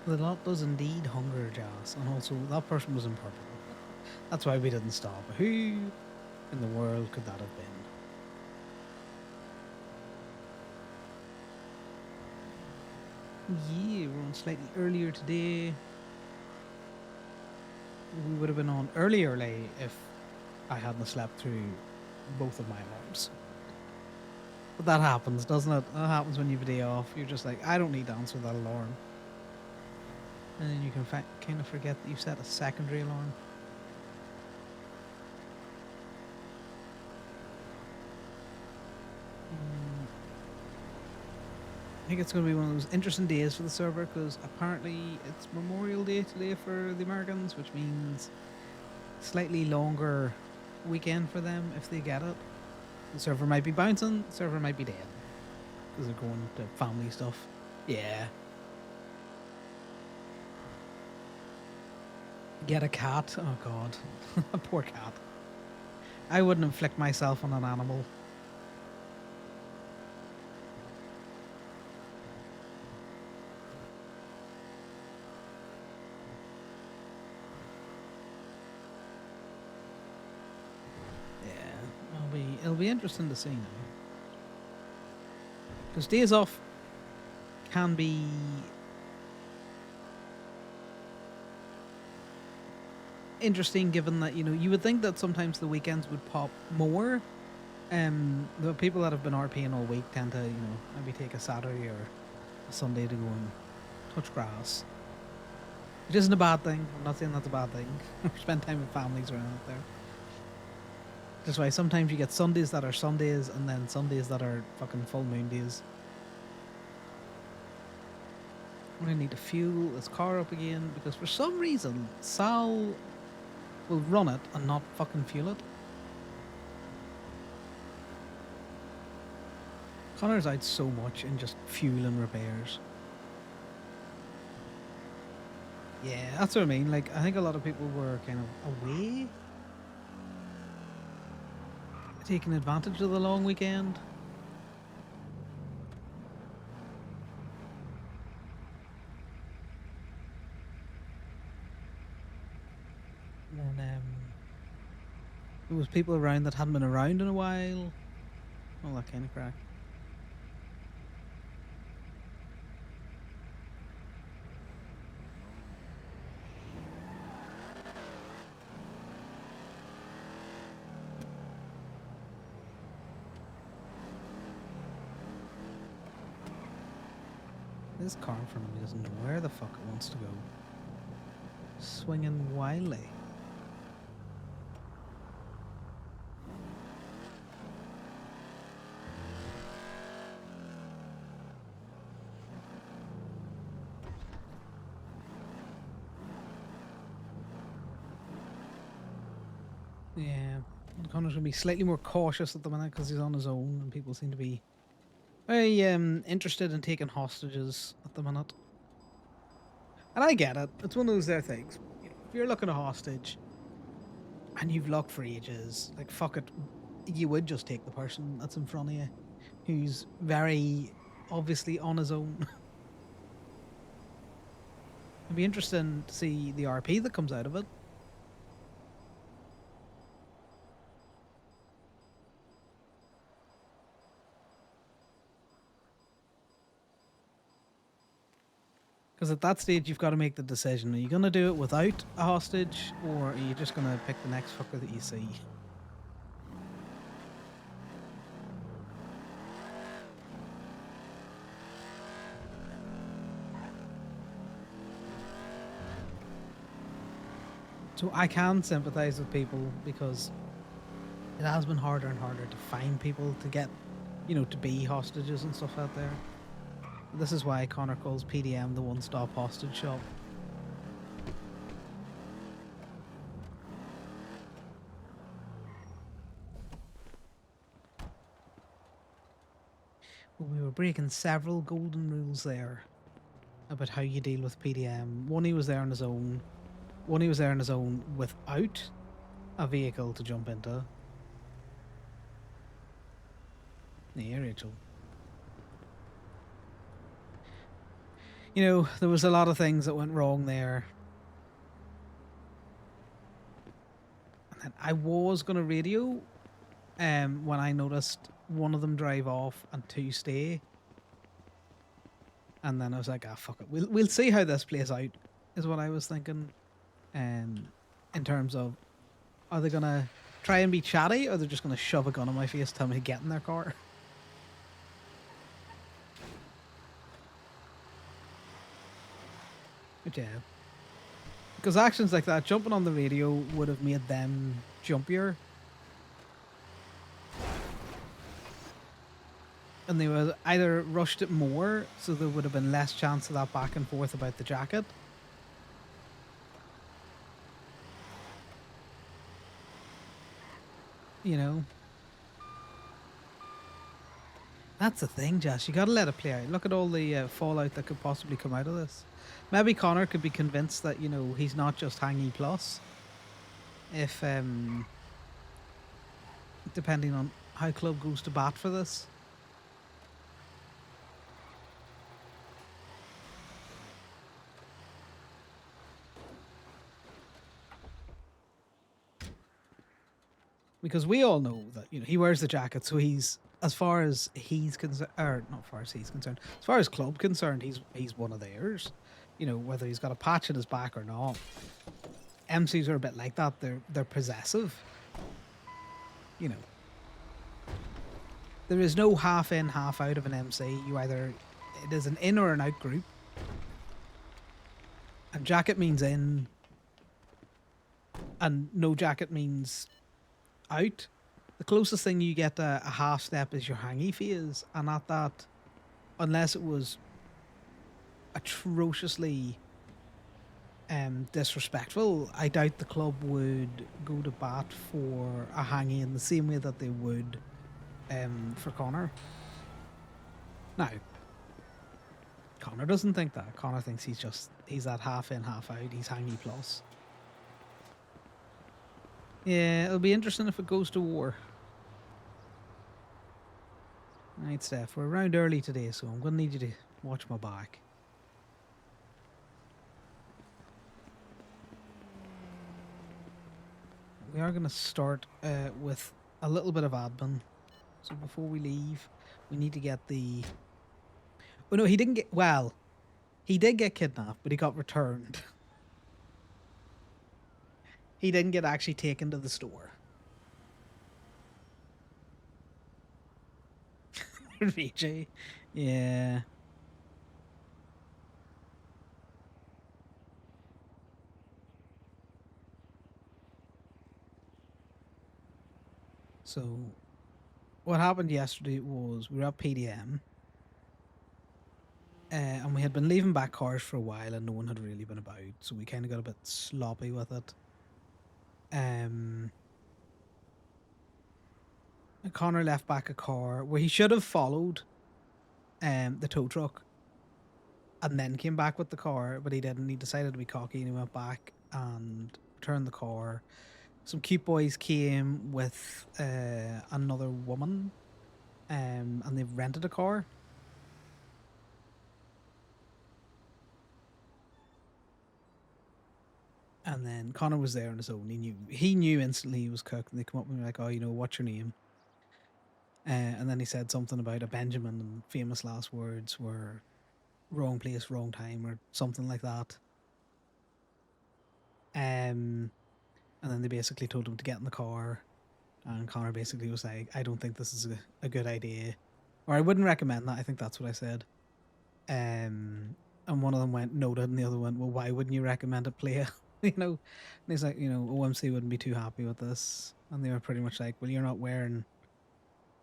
The lot does indeed hunger, Jas, and also that person was in purple. That's why we didn't stop. Who in the world could that have been? Yeah, we're on slightly earlier today. We would have been on early if I hadn't slept through both of my alarms. But that happens, doesn't it? That happens when you have a day off. You're just like, I don't need to answer that alarm. And then you can kind of forget that you've set a secondary alarm. I think it's going to be one of those interesting days for the server because apparently it's Memorial Day today for the Americans, which means slightly longer weekend for them if they get it. The server might be bouncing, the server might be dead because they're going to family stuff. Yeah. Get a cat. Oh, God. A poor cat. I wouldn't inflict myself on an animal. It'll be interesting to see now. Because days off can be interesting given that, you would think that sometimes the weekends would pop more. The people that have been RPing all week tend to, maybe take a Saturday or a Sunday to go and touch grass. Which isn't a bad thing. I'm not saying that's a bad thing. Spend time with families around out there. That's why sometimes you get Sundays that are Sundays and then Sundays that are fucking full moon days. I'm gonna need to fuel this car up again because for some reason Sal will run it and not fucking fuel it. Connor's out so much in just fuel and repairs. Yeah, that's what I mean. Like, I think a lot of people were kind of away, taking advantage of the long weekend. And then there was people around that hadn't been around in a while. All that kind of crack. This car in front of me doesn't know where the fuck it wants to go. Swinging wildly. Yeah, Connor's gonna be slightly more cautious at the minute because he's on his own, and people seem to be very interested in taking hostages at the minute. And I get it. It's one of those there things. If you're looking a hostage and you've looked for ages, like fuck it, you would just take the person that's in front of you, who's very obviously on his own. It'd be interesting to see the RP that comes out of it. Because at that stage, you've got to make the decision. Are you going to do it without a hostage, or are you just going to pick the next fucker that you see? So I can sympathize with people because it has been harder and harder to find people to get, to be hostages and stuff out there. This is why Connor calls PDM the one-stop hostage shop. Well, we were breaking several golden rules there about how you deal with PDM. One, he was there on his own. One, he was there on his own without a vehicle to jump into. Yeah, Rachel. There was a lot of things that went wrong there. And then I was going to radio when I noticed one of them drive off and two stay. And then I was like, ah, fuck it. We'll see how this plays out, is what I was thinking. In terms of, are they going to try and be chatty, or they're just going to shove a gun in my face, tell me to get in their car? But yeah. Because actions like that, jumping on the radio, would have made them jumpier. And they would either rushed it more, so there would have been less chance of that back and forth about the jacket. You know? That's the thing, Jess. You gotta let it play out. Look at all the fallout that could possibly come out of this. Maybe Connor could be convinced that, he's not just Hangy Plus. If, depending on how Club goes to bat for this. Because we all know that, he wears the jacket, so he's, as far as he's concerned, or not far as he's concerned, as far as Club concerned, he's one of theirs. Whether he's got a patch in his back or not. MCs are a bit like that. They're possessive. There is no half in, half out of an MC. It is an in or an out group. And jacket means in, and no jacket means out. The closest thing you get to a half step is your hangy phase, and at that, unless it was atrociously disrespectful, I doubt the club would go to bat for a hangy in the same way that they would for Connor. Now, Connor doesn't think that. Connor thinks he's that half in, half out. He's hangy plus. Yeah, it'll be interesting if it goes to war. Right, Steph, we're around early today, so I'm going to need you to watch my back. We are going to start with a little bit of admin. So before we leave, we need to get the... Oh no, he didn't get... Well, he did get kidnapped, but he got returned. He didn't get actually taken to the store. VJ. Yeah. So, what happened yesterday was we were at PDM. And we had been leaving back cars for a while and no one had really been about. So we kind of got a bit sloppy with it. Connor left back a car where he should have followed the tow truck and then came back with the car, but he didn't. He decided to be cocky and he went back and returned the car. Some cute boys came with another woman and they've rented a car. And then Connor was there on his own. He knew instantly he was cooked. And they come up and were like, "Oh, what's your name?" And then he said something about a Benjamin, and famous last words were "wrong place, wrong time" or something like that. And then they basically told him to get in the car, and Connor basically was like, "I don't think this is a good idea, or I wouldn't recommend that." I think that's what I said. And one of them went noted, and the other went, "Well, why wouldn't you recommend it, play?" And he's like, OMC wouldn't be too happy with this. And they were pretty much like, "Well, you're not wearing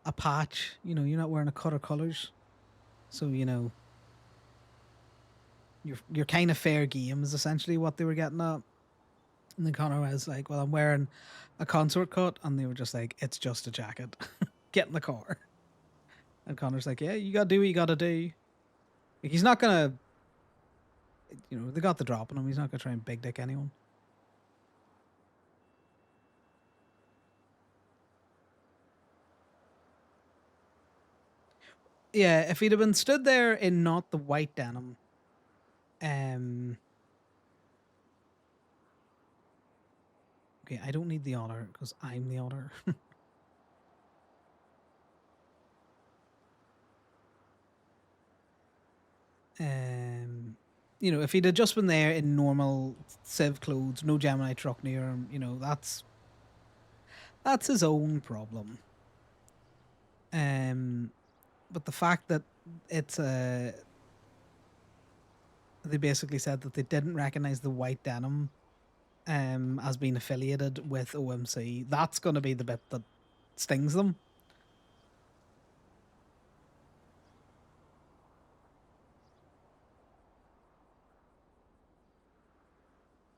a patch, you're not wearing a cut of colours. So, you're kind of fair game," is essentially what they were getting at. And then Connor was like, "Well, I'm wearing a consort cut." And they were just like, "It's just a jacket. Get in the car." And Connor's like, "Yeah, you gotta do what you gotta do." Like, he's not gonna, they got the drop on him. He's not gonna try and big dick anyone. Yeah, if he'd have been stood there in not the white denim, Um, okay, I don't need the otter because I'm the otter. You know, if he'd have just been there in normal Civ clothes, no Gemini truck near him, you know, that's his own problem. Um, but the fact that it's they basically said that they didn't recognize the white denim as being affiliated with OMC, that's going to be the bit that stings them.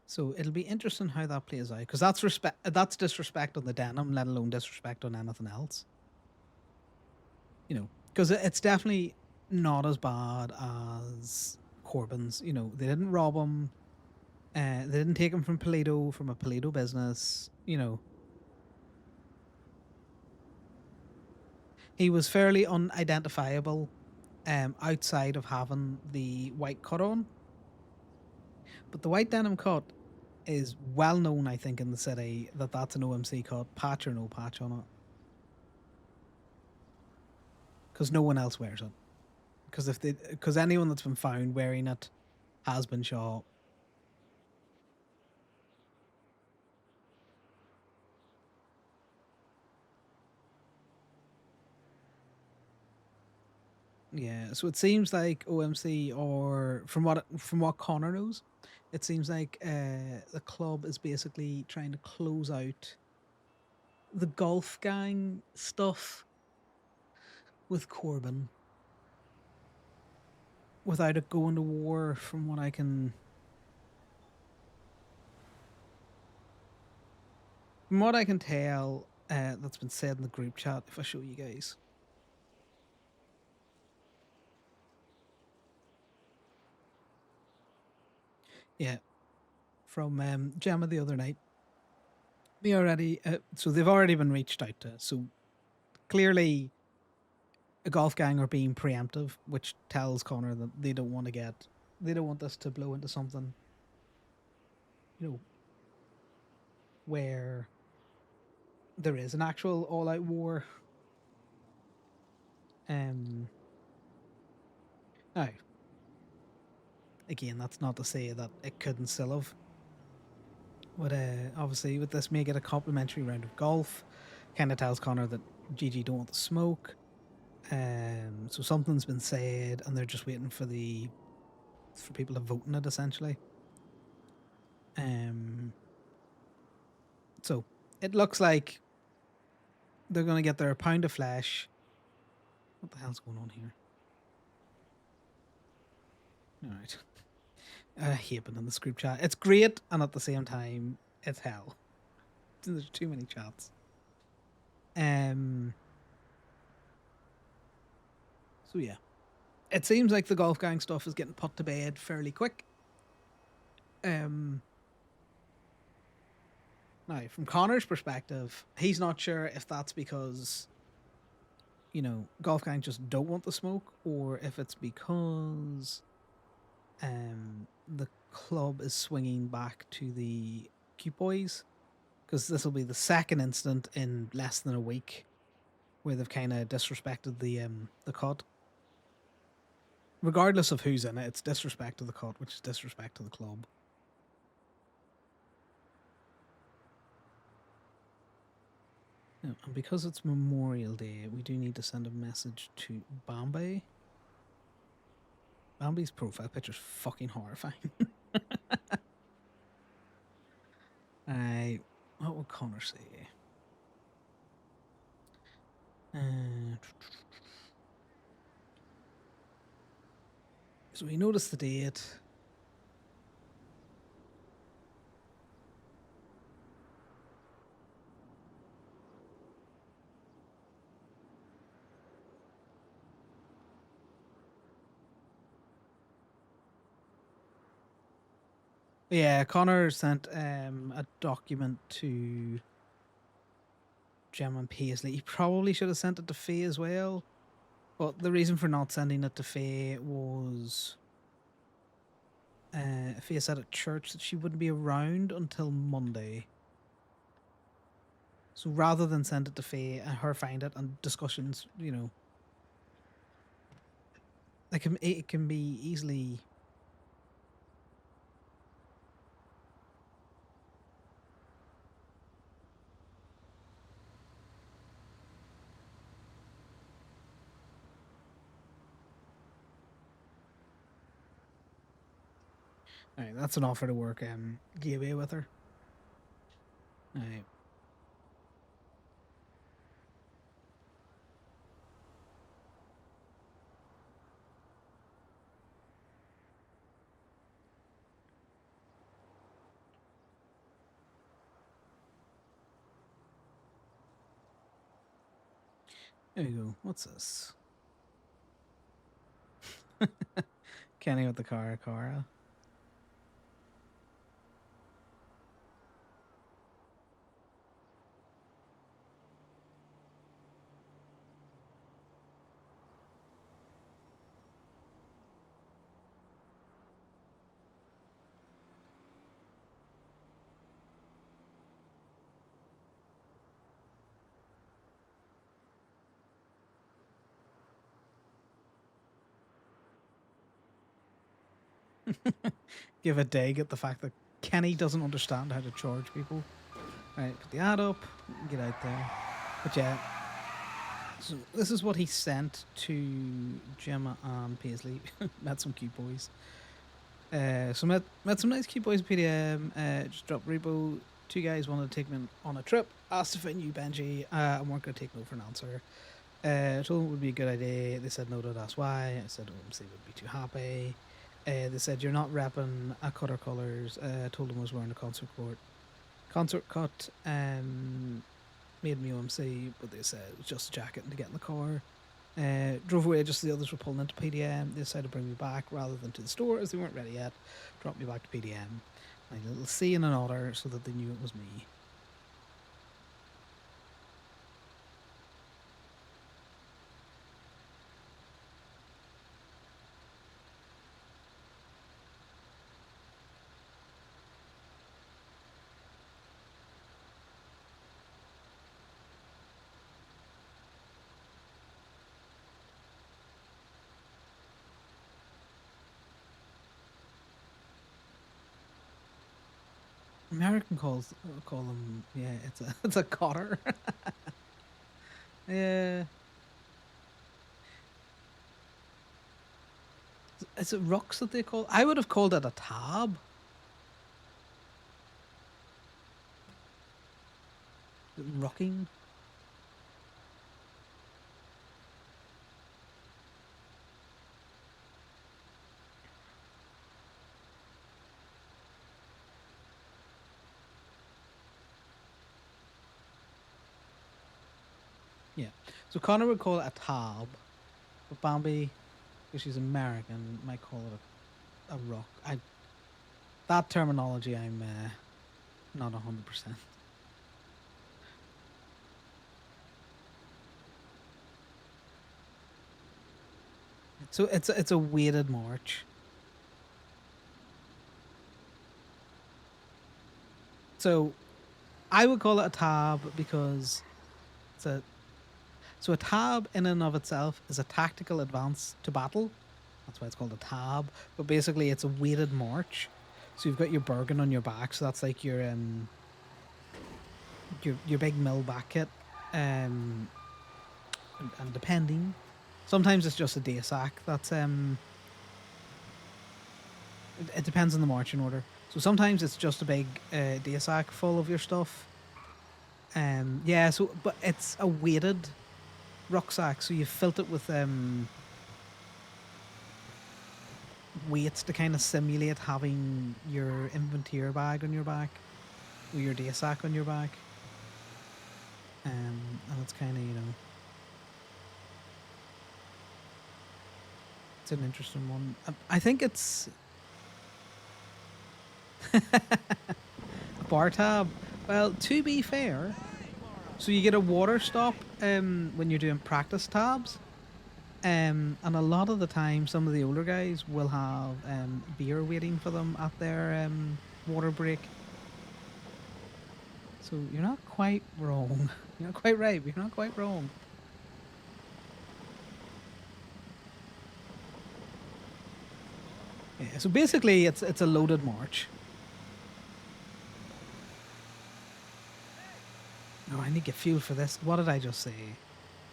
So it'll be interesting how that plays out because that's disrespect on the denim, let alone disrespect on anything else. You know, because it's definitely not as bad as Corbyn's. You know, they didn't rob him. They didn't take him from from a Polito business. You know, he was fairly unidentifiable outside of having the white cut on. But the white denim cut is well known, I think, in the city that that's an OMC cut, patch or no patch on it, because no one else wears it. Because anyone that's been found wearing it has been shot. Yeah, so it seems like OMC, or from what Connor knows, it seems like the club is basically trying to close out the golf gang stuff with Corbyn without it going to war. From what I can tell, that's been said in the group chat. If I show you guys, yeah, from Gemma the other night, so they've already been reached out to. So clearly, a golf gang are being preemptive, which tells Connor that they don't want this to blow into something, you know, where there is an actual all-out war. Um, Now, again, that's not to say that it couldn't still have. But obviously, with this, may get a complimentary round of golf. Kind of tells Connor that Gigi don't want the smoke. So something's been said, and they're just waiting for people to vote on it, essentially. Um, so it looks like they're going to get their pound of flesh. What the hell's going on here? All right. I hate being in this group chat. It's great, and at the same time, it's hell. There's too many chats. Um. So yeah, it seems like the golf gang stuff is getting put to bed fairly quick. Um. Now, from Connor's perspective, he's not sure if that's because golf gang just don't want the smoke, or if it's because the club is swinging back to the Cute Boys, because this will be the second incident in less than a week where they've kind of disrespected the cut. Regardless of who's in it, it's disrespect to the cut, which is disrespect to the club. Now, and because it's Memorial Day, we do need to send a message to Bambi. Bambi's profile picture's fucking horrifying. What would Connor say? So we noticed the date. Yeah, Connor sent a document to Gem and Paisley. He probably should have sent it to Faye as well. But the reason for not sending it to Faye was Fia said at church that she wouldn't be around until Monday. So rather than send it to Faye and her find it and discussions, it can be easily. All right, that's an offer to work. Gateway with her. All right. There you go. What's this? Kenny with the car, Cara. Give a dig at the fact that Kenny doesn't understand how to charge people. Right, put the ad up, get out there. But yeah, so this is what he sent to Gemma and Paisley. Met some cute boys. So met some nice cute boys at PDM. Just dropped repo. Two guys wanted to take me on a trip. Asked if I knew Benji. I weren't going to take no for an answer. Told them it would be a good idea. They said no, that's why. I said OMC would be too happy. They said you're not repping a Cutter colours. Told them I was wearing a concert cut. Made me OMC, but they said it was just a jacket and to get in the car. Drove away just as the others were pulling into PDM. They decided to bring me back rather than to the store as they weren't ready yet. Dropped me back to PDM. Like a little C and an otter so that they knew it was me. American call them, yeah, it's a cotter. Yeah. Is it rocks that they call? I would have called it a tab. Rocking. Yeah. So Connor would call it a tab, but Bambi, because she's American, might call it a rock. That terminology I'm not 100%. So it's a weighted march. So I would call it a tab because it's a so a tab in and of itself is a tactical advance to battle. That's why it's called a tab. But basically, it's a weighted march. So you've got your Bergen on your back. So that's like your big mill back kit. And depending, sometimes it's just a day sack. That's it depends on the marching order. So sometimes it's just a big day sack full of your stuff. Yeah. So but it's a weighted rucksack. So you filled it with weights to kind of simulate having your inventory bag on your back or your day sack on your back. And it's kind of, it's an interesting one. I think it's a bar tab. Well, to be fair, so you get a water stop when you're doing practice tabs. And a lot of the time, some of the older guys will have beer waiting for them at their water break. So you're not quite wrong. You're not quite right, but you're not quite wrong. Yeah, so basically, it's a loaded march. Oh, I need to get fuel for this. What did I just say?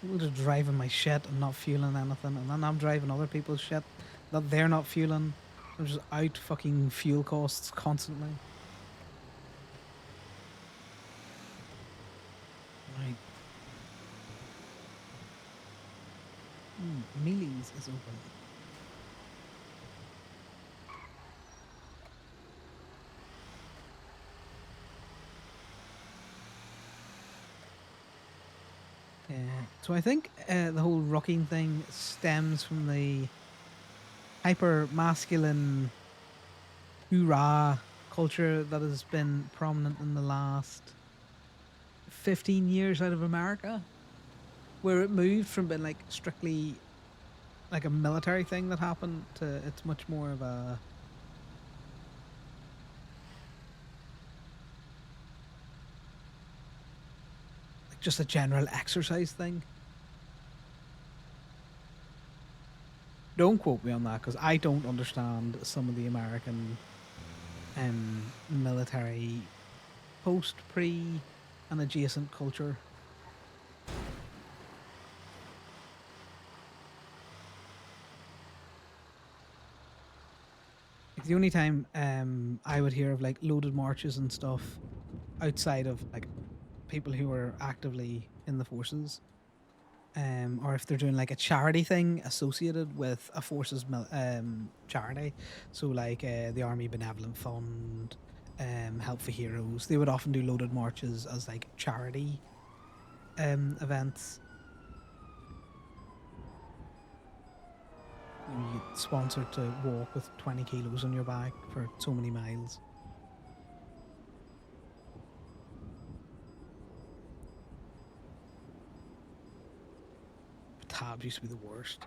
People just driving my shit and not fueling anything, and then I'm driving other people's shit that they're not fueling. I'm just out fucking fuel costs constantly. Right. Mealy's is open. Yeah. So I think the whole rocking thing stems from the hyper masculine hoorah culture that has been prominent in the last 15 years out of America, where it moved from being like strictly like a military thing that happened to it's much more of a like just a general exercise thing. Don't quote me on that because I don't understand some of the American military post, pre, and adjacent culture. Like, the only time I would hear of like loaded marches and stuff outside of like people who are actively in the forces, or if they're doing like a charity thing associated with a forces charity, so like the Army Benevolent Fund, Help for Heroes, they would often do loaded marches as like charity events. You get sponsored to walk with 20 kilos on your back for so many miles. But tabs used to be the worst.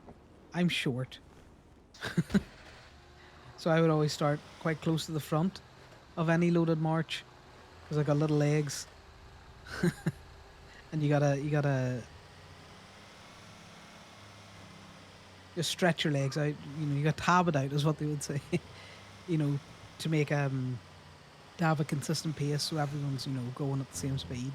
I'm short, so I would always start quite close to the front of any loaded march because I got little legs, and you gotta just stretch your legs out. You know, you got to tab it out, is what they would say. You know, to make to have a consistent pace, so everyone's going at the same speed.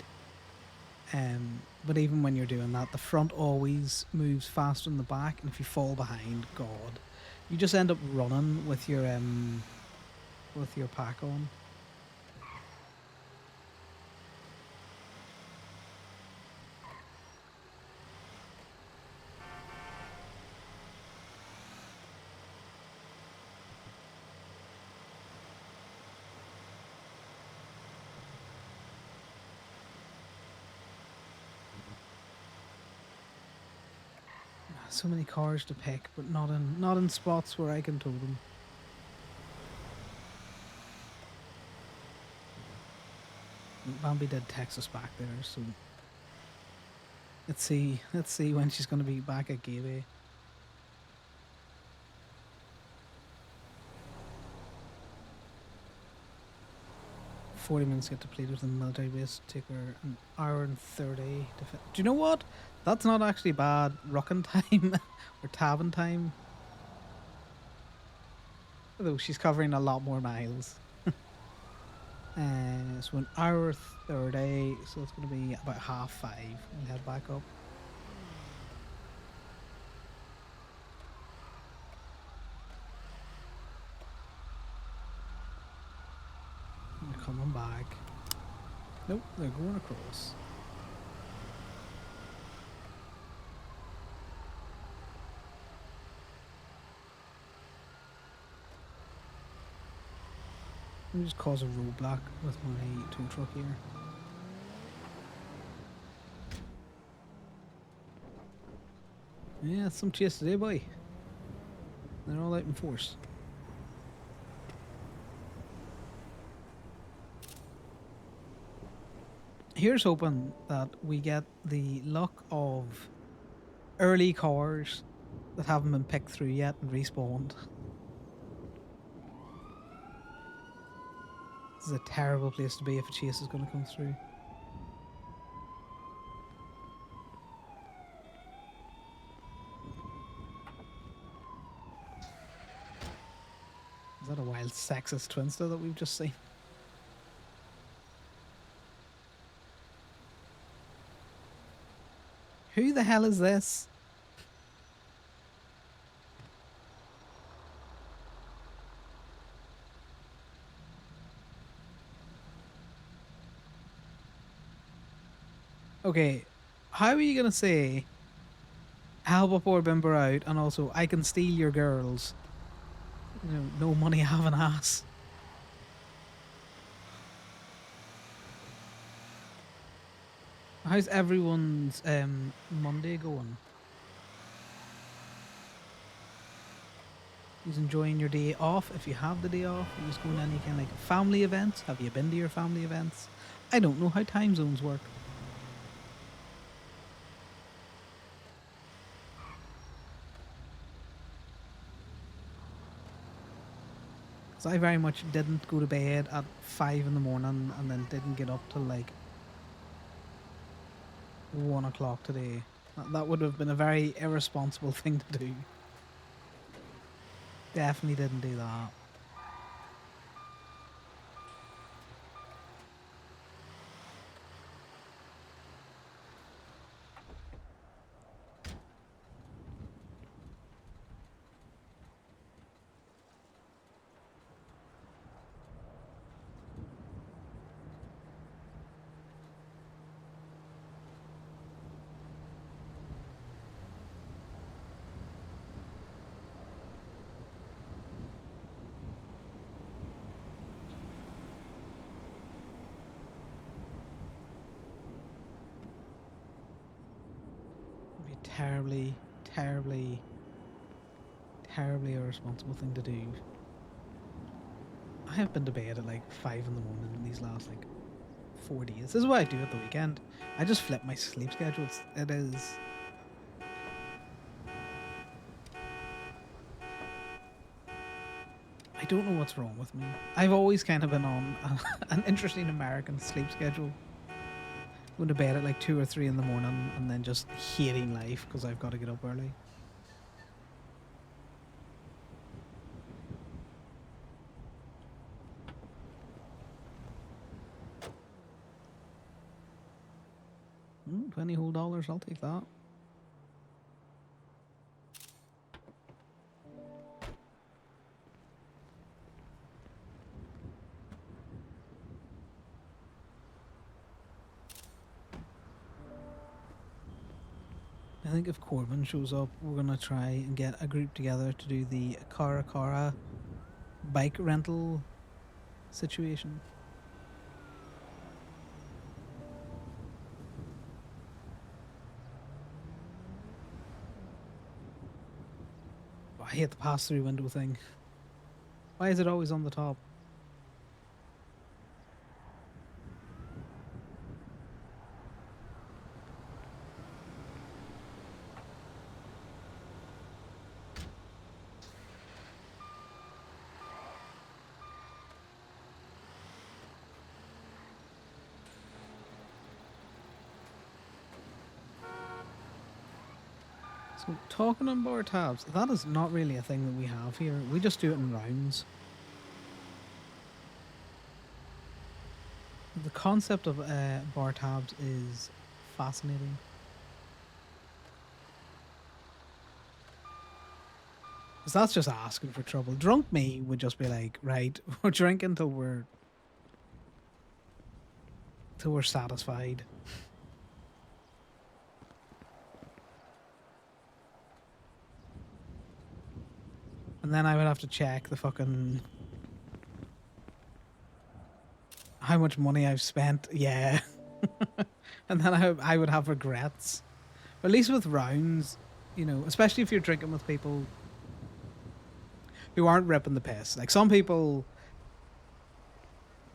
But even when you're doing that, the front always moves faster than the back, and if you fall behind, God, you just end up running with your pack on. So many cars to pick, but not in spots where I can tow them. Bambi did text us back there, so let's see when she's gonna be back at Gateway. 40 minutes get depleted with the military base. Take her an hour and 30. Do you know what? That's not actually bad rocking time or tabbing time. Although she's covering a lot more miles. So an hour 30, so it's going to be about 5:30. We'll head back up. They're coming back. Nope, they're going across. Let me just cause a roadblock with my tow truck here. Yeah, some chase today, boy. They're all out in force. Here's hoping that we get the luck of early cars that haven't been picked through yet and respawned. This is a terrible place to be if a chase is going to come through. Is that a wild sexist twinster that we've just seen? Who the hell is this? Okay, how are you gonna say help a poor bimber out and also I can steal your girls? You know, no money, have an ass. How's everyone's Monday going? Who's enjoying your day off? If you have the day off, are you just going to any kind of like family events? Have you been to your family events? I don't know how time zones work. So I very much didn't go to bed at 5 in the morning and then didn't get up till like 1 o'clock today. That would have been a very irresponsible thing to do. Definitely didn't do that. It'd be a terribly, terribly, terribly irresponsible thing to do. I have been to bed at like 5 in the morning in these last like 4 days. This is what I do at the weekend. I just flip my sleep schedule. It is. I don't know what's wrong with me. I've always kind of been on an interesting American sleep schedule. Going to bed at like 2 or 3 in the morning and then just hating life because I've got to get up early. $20 whole dollars, I'll take that. I think if Corbin shows up, we're gonna try and get a group together to do the Cara bike rental situation. Oh, I hate the pass-through window thing. Why is it always on the top? So, talking on bar tabs, that is not really a thing that we have here. We just do it in rounds. The concept of bar tabs is fascinating. Because that's just asking for trouble. Drunk me would just be like, right, we're drinking till we're satisfied. And then I would have to check the fucking how much money I've spent. Yeah. And then I would have regrets. But at least with rounds, you know, especially if you're drinking with people who aren't ripping the piss. Like some people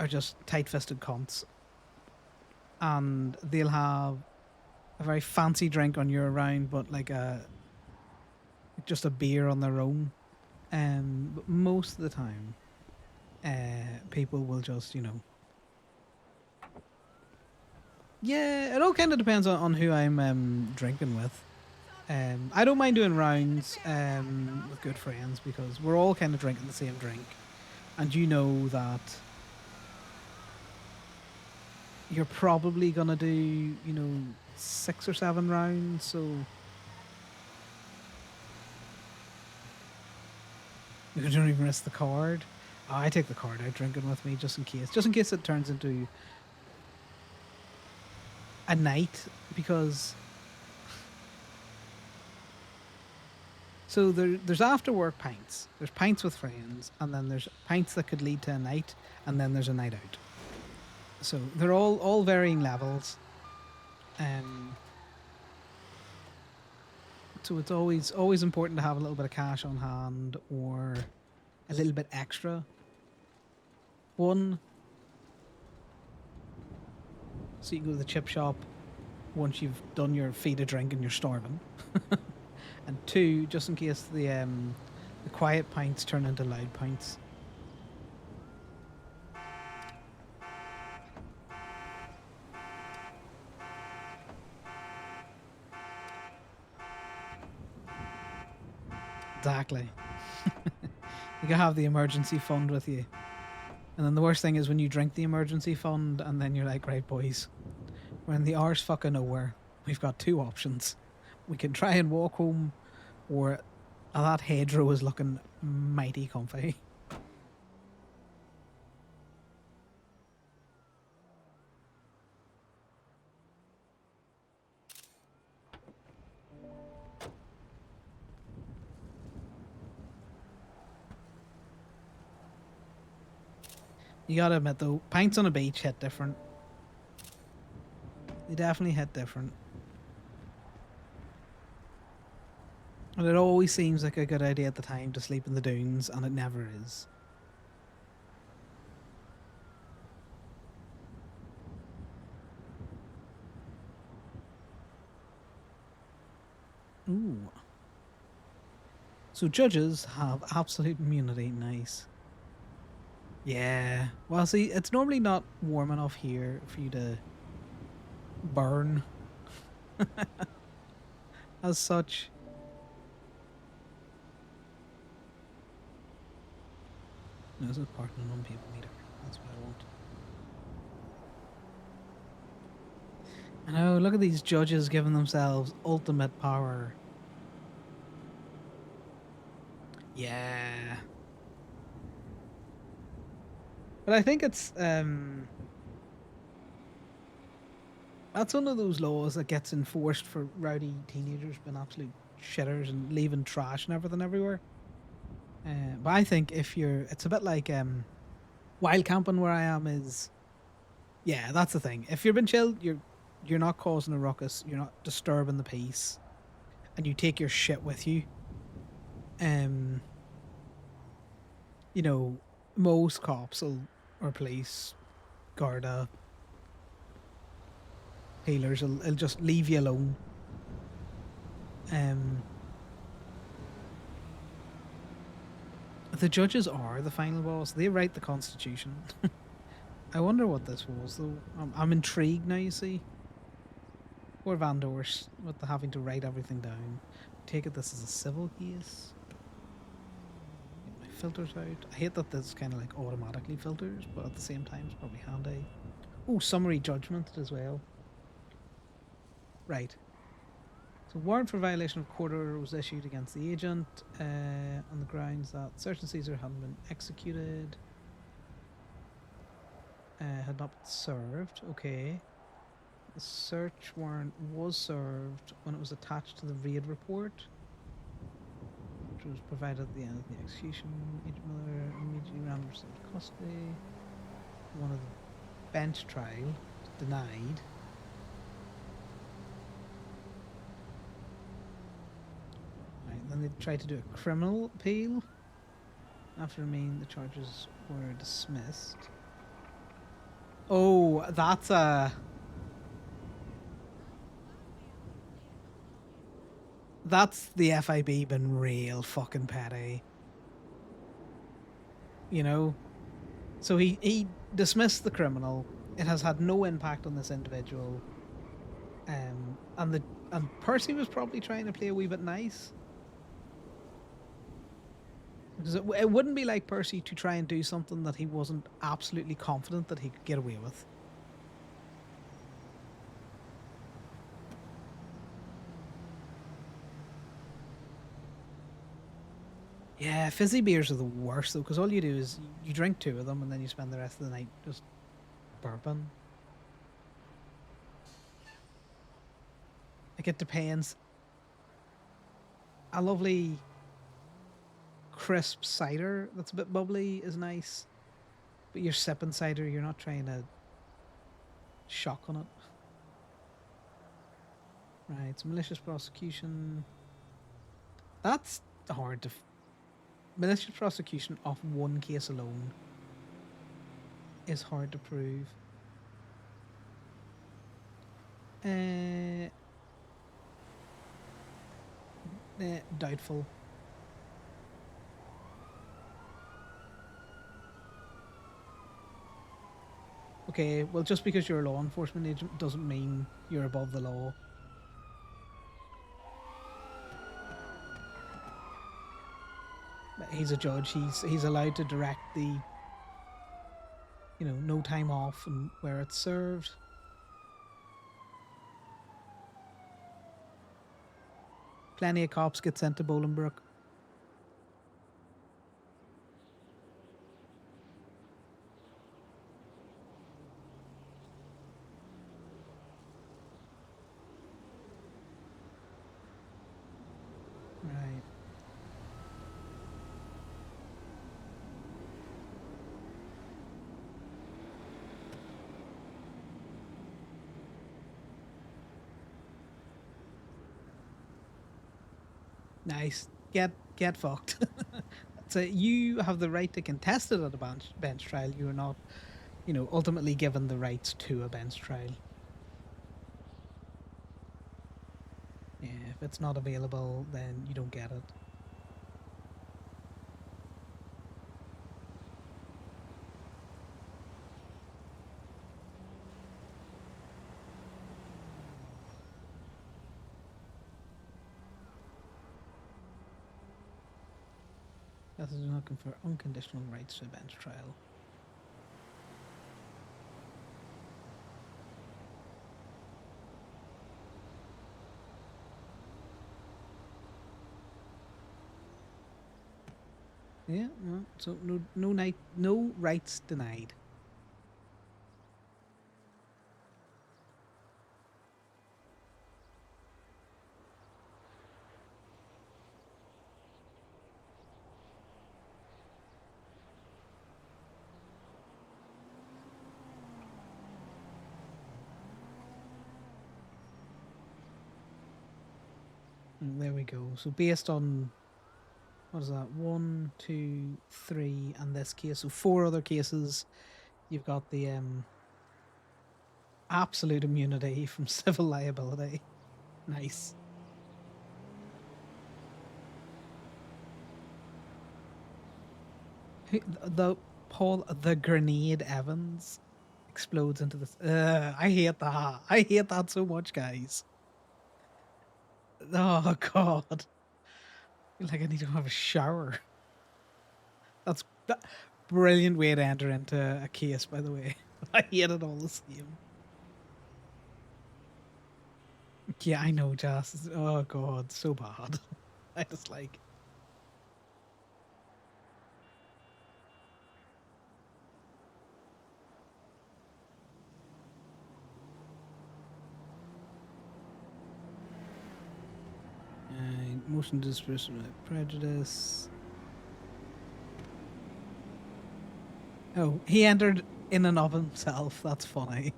are just tight-fisted cunts, and they'll have a very fancy drink on your round, but like a just a beer on their own. But most of the time, people will just, yeah, it all kind of depends on who I'm drinking with. I don't mind doing rounds with good friends because we're all kind of drinking the same drink, and you know that you're probably gonna do 6 or 7 rounds. So you don't even risk the card. Oh, I take the card out drinking with me just in case it turns into a night because so there's after work pints. There's pints with friends, and then there's pints that could lead to a night, and then there's a night out. So they're all varying levels. Um, so it's always important to have a little bit of cash on hand or a little bit extra. One, so you can go to the chip shop once you've done your feed of drink and you're starving. And two, just in case the quiet pints turn into loud pints. Exactly. You can have the emergency fund with you. And then the worst thing is when you drink the emergency fund and then you're like, right, boys, we're in the arse fucking nowhere. We've got 2 options. We can try and walk home, or that hedgerow is looking mighty comfy. You gotta admit though, pints on a beach hit different. They definitely hit different. And it always seems like a good idea at the time to sleep in the dunes, and it never is. Ooh. So judges have absolute immunity. Nice. Yeah. Well, see, it's normally not warm enough here for you to burn as such. No, this is parking on people meter. That's what I want. I know, look at these judges giving themselves ultimate power. Yeah. But I think it's that's one of those laws that gets enforced for rowdy teenagers being absolute shitters and leaving trash and everything everywhere. But I think if you're, it's a bit like wild camping where I am is, yeah, that's the thing. If you're being chilled, you're not causing a ruckus, you're not disturbing the peace, and you take your shit with you. Um, you know, most cops will, or police, Garda, healers will just leave you alone. Um, the judges are the final boss. They write the constitution. I wonder what this was though. I'm intrigued now. You see, poor Van Dorst with the having to write everything down. Take it this is a civil case. Get my filters out. I hate that this kind of like automatically filters, but at the same time it's probably handy. Oh, summary judgment as well. Right. So warrant for violation of court order was issued against the agent on the grounds that search and seizure hadn't been executed. Had not been served. Okay. The search warrant was served when it was attached to the raid report, which was provided at the end of the execution. Agent Miller immediately ran into custody. One of the bench trial denied. Right, then they tried to do a criminal appeal. After remaining, the charges were dismissed. Oh, that's a... That's the FIB been real fucking petty, you know? So he dismissed the criminal. It has had no impact on this individual. And Percy was probably trying to play a wee bit nice because it wouldn't be like Percy to try and do something that he wasn't absolutely confident that he could get away with. Yeah, fizzy beers are the worst though, because all you do is you drink two of them and then you spend the rest of the night just burping. Like it depends. A lovely crisp cider that's a bit bubbly is nice, but you're sipping cider, you're not trying to shock on it. Right, so malicious prosecution. That's hard to. Malicious prosecution off one case alone is hard to prove. Uh, Doubtful. Okay, well, just because you're a law enforcement agent doesn't mean you're above the law. He's a judge. He's allowed to direct the, no time off and where it's served. Plenty of cops get sent to Bolingbroke. Right. Nice. Get fucked. So you have the right to contest it at a bench trial. You're not, ultimately given the rights to a bench trial. Yeah, if it's not available, then you don't get it. That does not confer unconditional rights to a bench trial. Yeah, no. So no rights denied. There we go. So based on what is that? One, two, three, and this case. So four other cases. You've got the absolute immunity from civil liability. Nice. The Paul the Grenade Evans explodes into this. I hate that. I hate that so much, guys. Oh god. I feel like I need to have a shower. That's that brilliant way to enter into a case, by the way. I hate it all the same. Yeah, I know, Jess. Oh god, so bad. I just like. Motion to disperse prejudice. Oh, he entered in and of himself. That's funny.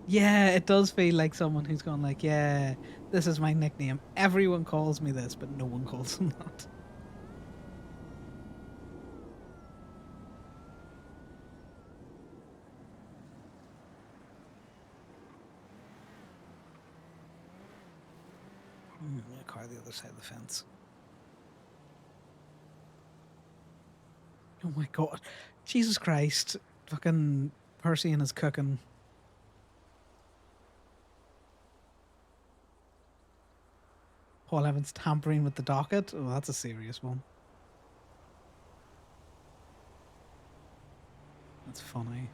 Yeah, it does feel like someone who's gone like, yeah, this is my nickname. Everyone calls me this, but no one calls him that. a car the other side of the fence. Oh my god. Jesus Christ. Fucking Percy and his cooking. Paul Evans tampering with the docket. Oh, that's a serious one. That's funny.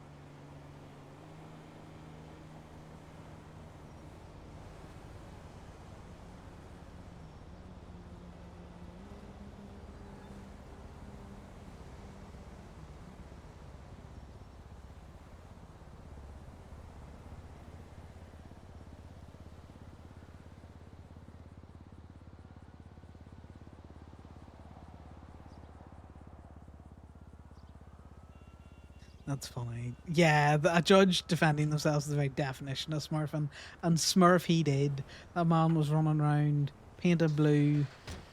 That's funny. Yeah, a judge defending themselves is the very definition of smurfing. And smurf he did. That man was running around painted blue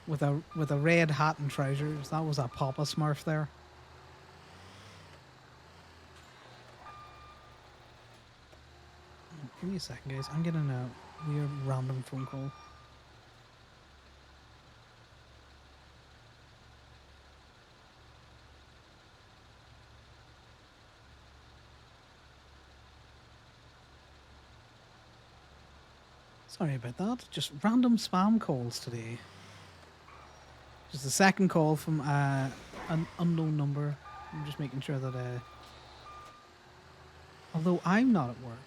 with a red hat and trousers. That was a Papa Smurf there. Give me a second, guys. I'm getting a weird random phone call. Sorry about that. Just random spam calls today. Just a second call from an unknown number. I'm just making sure that although I'm not at work,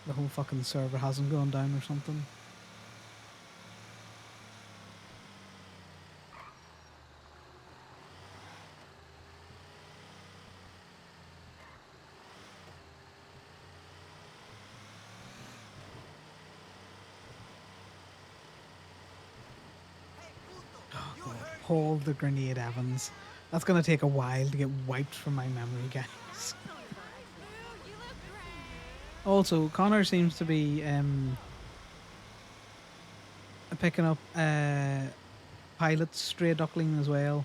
the whole fucking server hasn't gone down or something. Oh god, Paul the Grenade Evans. That's gonna take a while to get wiped from my memory, guys. Also, Connor seems to be picking up Pilot's Stray Duckling as well.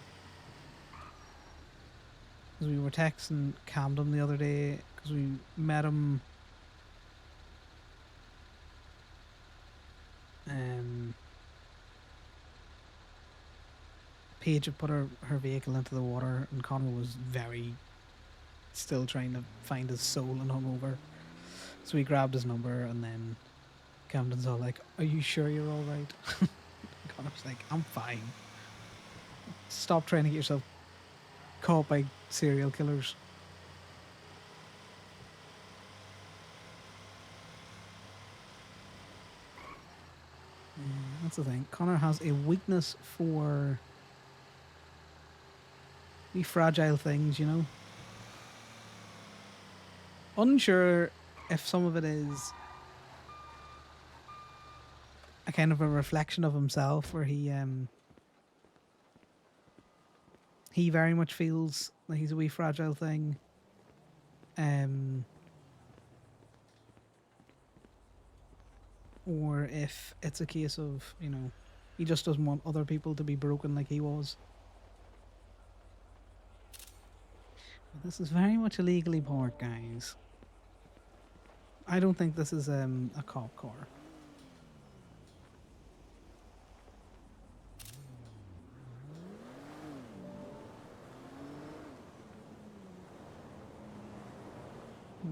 Because we were texting Camden the other day, because we met him. Paige had put her vehicle into the water, and Connor was still trying to find his soul and hungover. So we grabbed his number, and then Camden's all like, "Are you sure you're all right?" Connor's like, "I'm fine. Stop trying to get yourself caught by serial killers." That's the thing. Connor has a weakness for the fragile things, you know. Unsure if some of it is a kind of a reflection of himself, where he very much feels like he's a wee fragile thing. Or if it's a case of, he just doesn't want other people to be broken like he was. But this is very much illegally parked, guys. I don't think this is a cop car.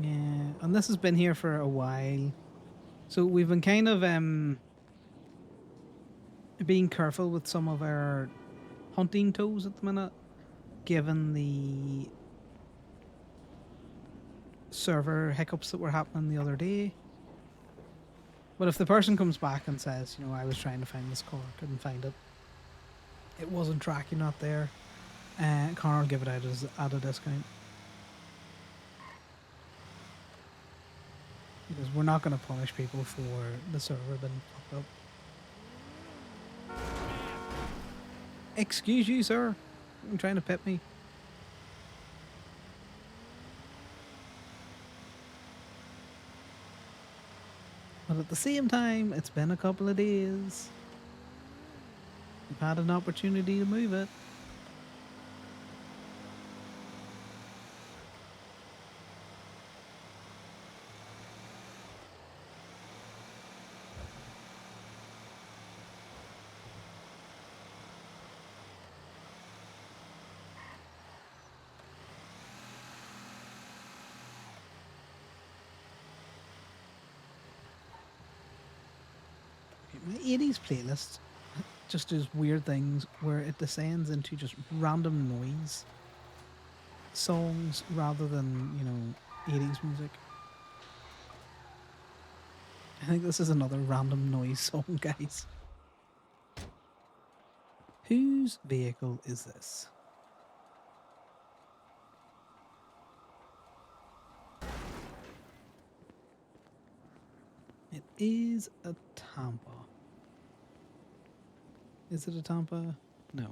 Yeah, and this has been here for a while. So we've been kind of being careful with some of our hunting tows at the minute, given the server hiccups that were happening the other day. But if the person comes back and says, I was trying to find this car, couldn't find it, it wasn't tracking, not there, Connor will give it out at a discount. Because we're not going to punish people for the server being fucked up. Excuse you, sir. You're trying to pit me. But at the same time, it's been a couple of days. We've had an opportunity to move it. The 80s playlist just does weird things where it descends into just random noise songs rather than, 80s music. I think this is another random noise song, guys. Whose vehicle is this? It is a Tampa. Is it a Tampa? No.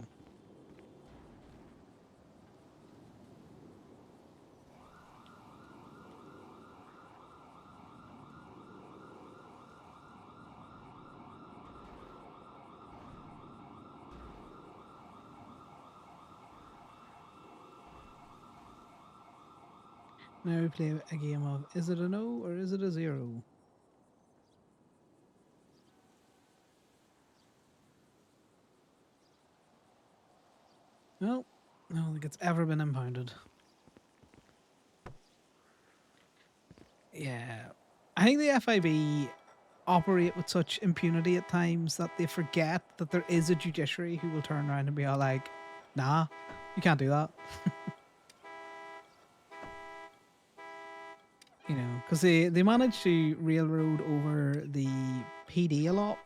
Now we play a game of is it a no or is it a zero? Well, I don't think it's ever been impounded. Yeah. I think the FIB operate with such impunity at times that they forget that there is a judiciary who will turn around and be all like, nah, you can't do that. Because they managed to railroad over the PD a lot,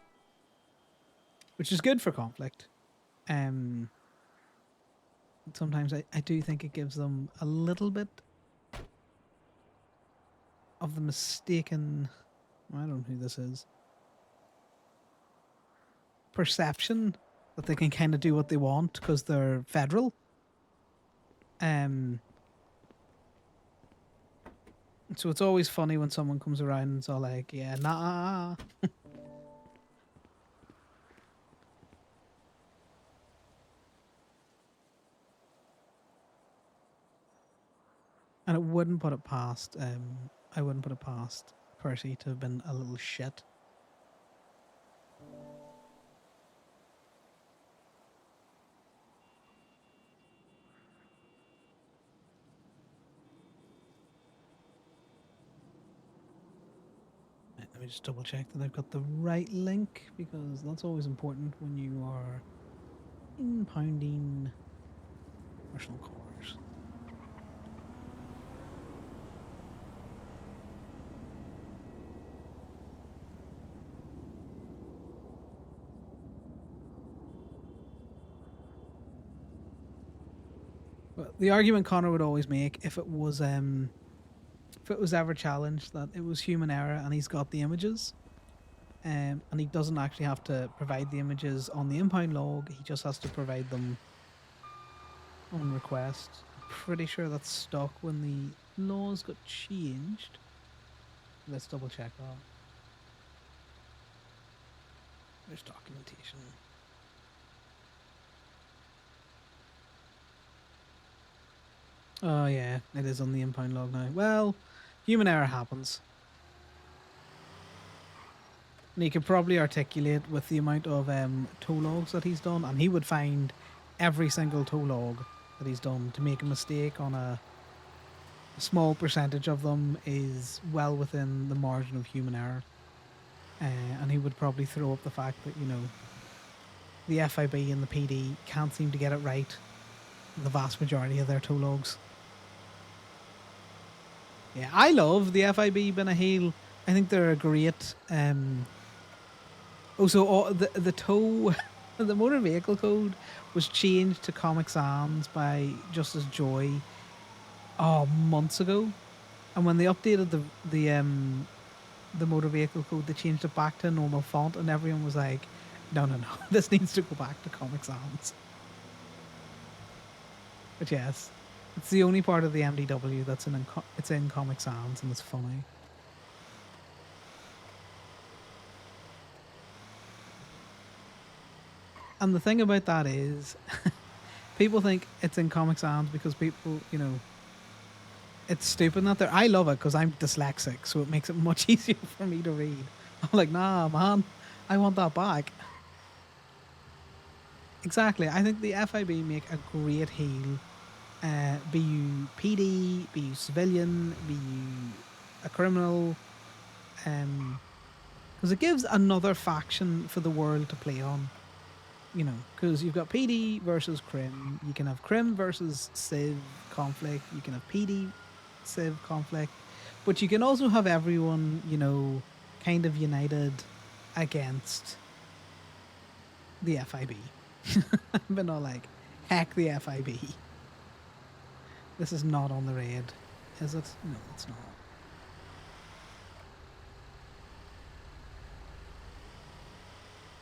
which is good for conflict. Sometimes I do think it gives them a little bit of the mistaken, I don't know who this is, perception that they can kind of do what they want because they're federal. So it's always funny when someone comes around and it's all like, yeah, nah. And it wouldn't put it past, I wouldn't put it past Percy to have been a little shit. Right, let me just double check that I've got the right link because that's always important when you are impounding commercial cars. But the argument Connor would always make if it was ever challenged that it was human error and he's got the images, and he doesn't actually have to provide the images on the impound log, he just has to provide them on request. I'm pretty sure that's stuck when the laws got changed. Let's double check that. There's documentation. Oh yeah, it is on the impound log now. Well, human error happens. And he could probably articulate with the amount of tow logs that he's done, and he would find every single tow log that he's done to make a mistake on a small percentage of them is well within the margin of human error. And he would probably throw up the fact that, the FIB and the PD can't seem to get it right in the vast majority of their tow logs. Yeah, I love the FIB Ben Hale. I think they're a great. The tow, the motor vehicle code was changed to Comic Sans by Justice Joy, months ago, and when they updated the motor vehicle code, they changed it back to a normal font, and everyone was like, "No, no, no, this needs to go back to Comic Sans." But yes, it's the only part of the MDW that's it's in Comic Sans, and it's funny. And the thing about that is, people think it's in Comic Sans because people, it's stupid that there. I love it because I'm dyslexic, so it makes it much easier for me to read. I'm like, nah, man, I want that back. Exactly. I think the FIB make a great heel. Be you PD, be you civilian, be you a criminal, because it gives another faction for the world to play on. You know, because you've got PD versus Crim. You can have Crim versus Civ conflict. You can have PD Civ conflict, but you can also have everyone, you know, kind of united against the FIB. But not like, heck the FIB. This is not on the raid, is it? No, it's not.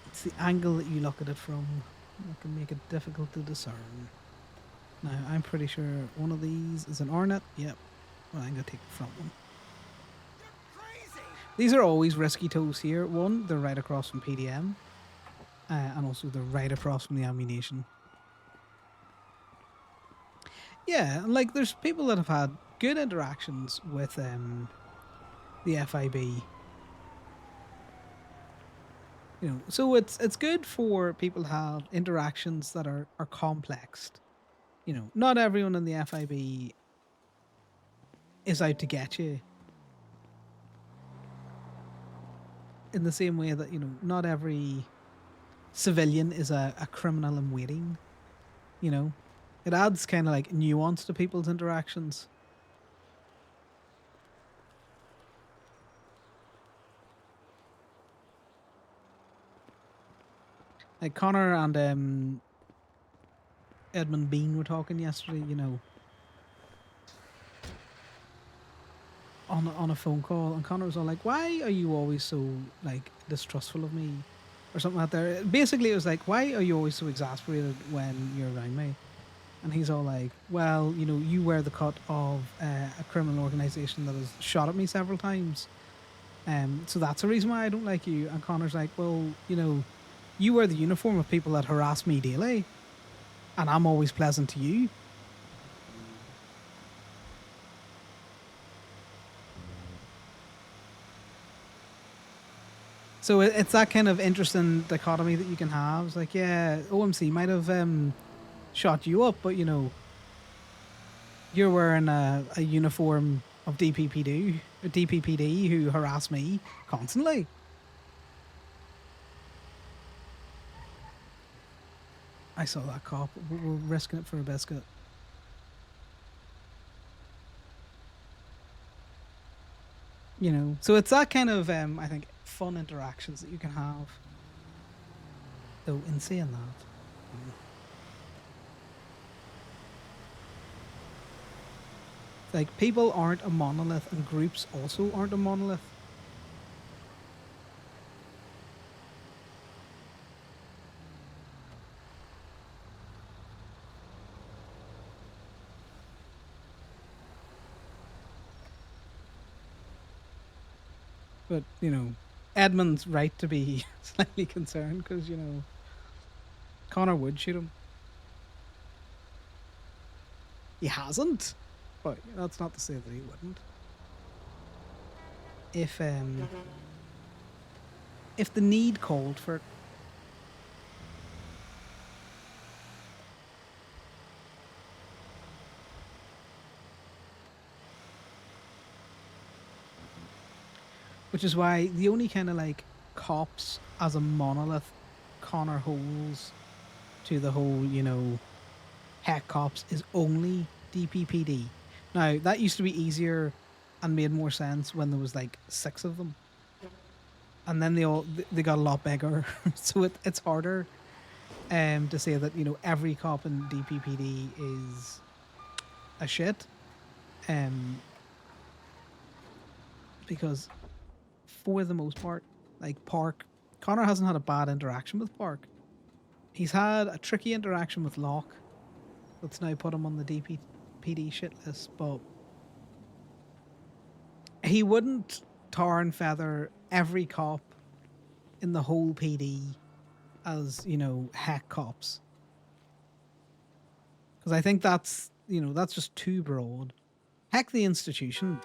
It's the angle that you look at it from that can make it difficult to discern. Now, I'm pretty sure one of these is an Ornate. Yep. Well, I'm going to take the front one. These are always risky toes here. One, they're right across from PDM. And also they're right across from the ammunition. Yeah, like there's people that have had good interactions with the FIB. You know, so it's good for people to have interactions that are complex. You know, not everyone in the FIB is out to get you. In the same way that, you know, not every civilian is a criminal in waiting. You know, it adds kind of like nuance to people's interactions. Like Connor and Edmund Bean were talking yesterday, you know, on a phone call, and Connor was all like, "Why are you always so like distrustful of me?" or something like that. Basically, it was like, "Why are you always so exasperated when you're around me?" And he's all like, "Well, you know, you wear the cut of a criminal organization that has shot at me several times, so that's the reason why I don't like you." And Connor's like, "Well, you know, you wear the uniform of people that harass me daily, and I'm always pleasant to you." So it's that kind of interesting dichotomy that you can have. It's like, yeah, OMC might have shot you up, but you know, you're wearing a uniform of DPPD who harass me constantly. I saw that cop. We're risking it for a biscuit. You know, so it's that kind of I think fun interactions that you can have. Though in saying that, like people aren't a monolith, and groups also aren't a monolith. But you know, Edmund's right to be slightly concerned because you know Connor would shoot him. He hasn't, but that's not to say that he wouldn't. If if the need called for it. Which is why the only kind of like cops as a monolith Connor holds to the whole, you know, hack cops is only DPPD. Now, that used to be easier and made more sense when there was like 6 of them. And then they got a lot bigger. So it's harder to say that, you know, every cop in DPPD is a shit. Because for the most part, like Park, Connor hasn't had a bad interaction with Park. He's had a tricky interaction with Locke that's now put him on the DPPD shit list, but he wouldn't tar and feather every cop in the whole PD as, you know, hack cops. Because I think that's, you know, that's just too broad. Heck the institution.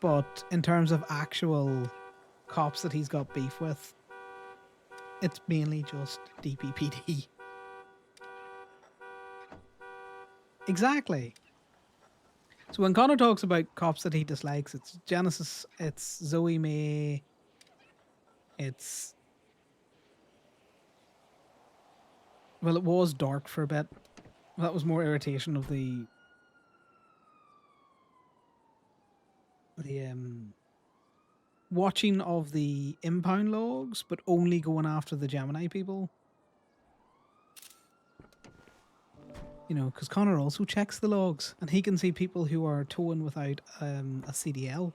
But in terms of actual cops that he's got beef with, it's mainly just DPPD. Exactly. So when Connor talks about cops that he dislikes, it's Genesis, it's Zoe May, It's, well, it was dark for a bit. That was more irritation of the watching of the impound logs, but only going after the Gemini people. You know, because Connor also checks the logs, and he can see people who are towing without a CDL,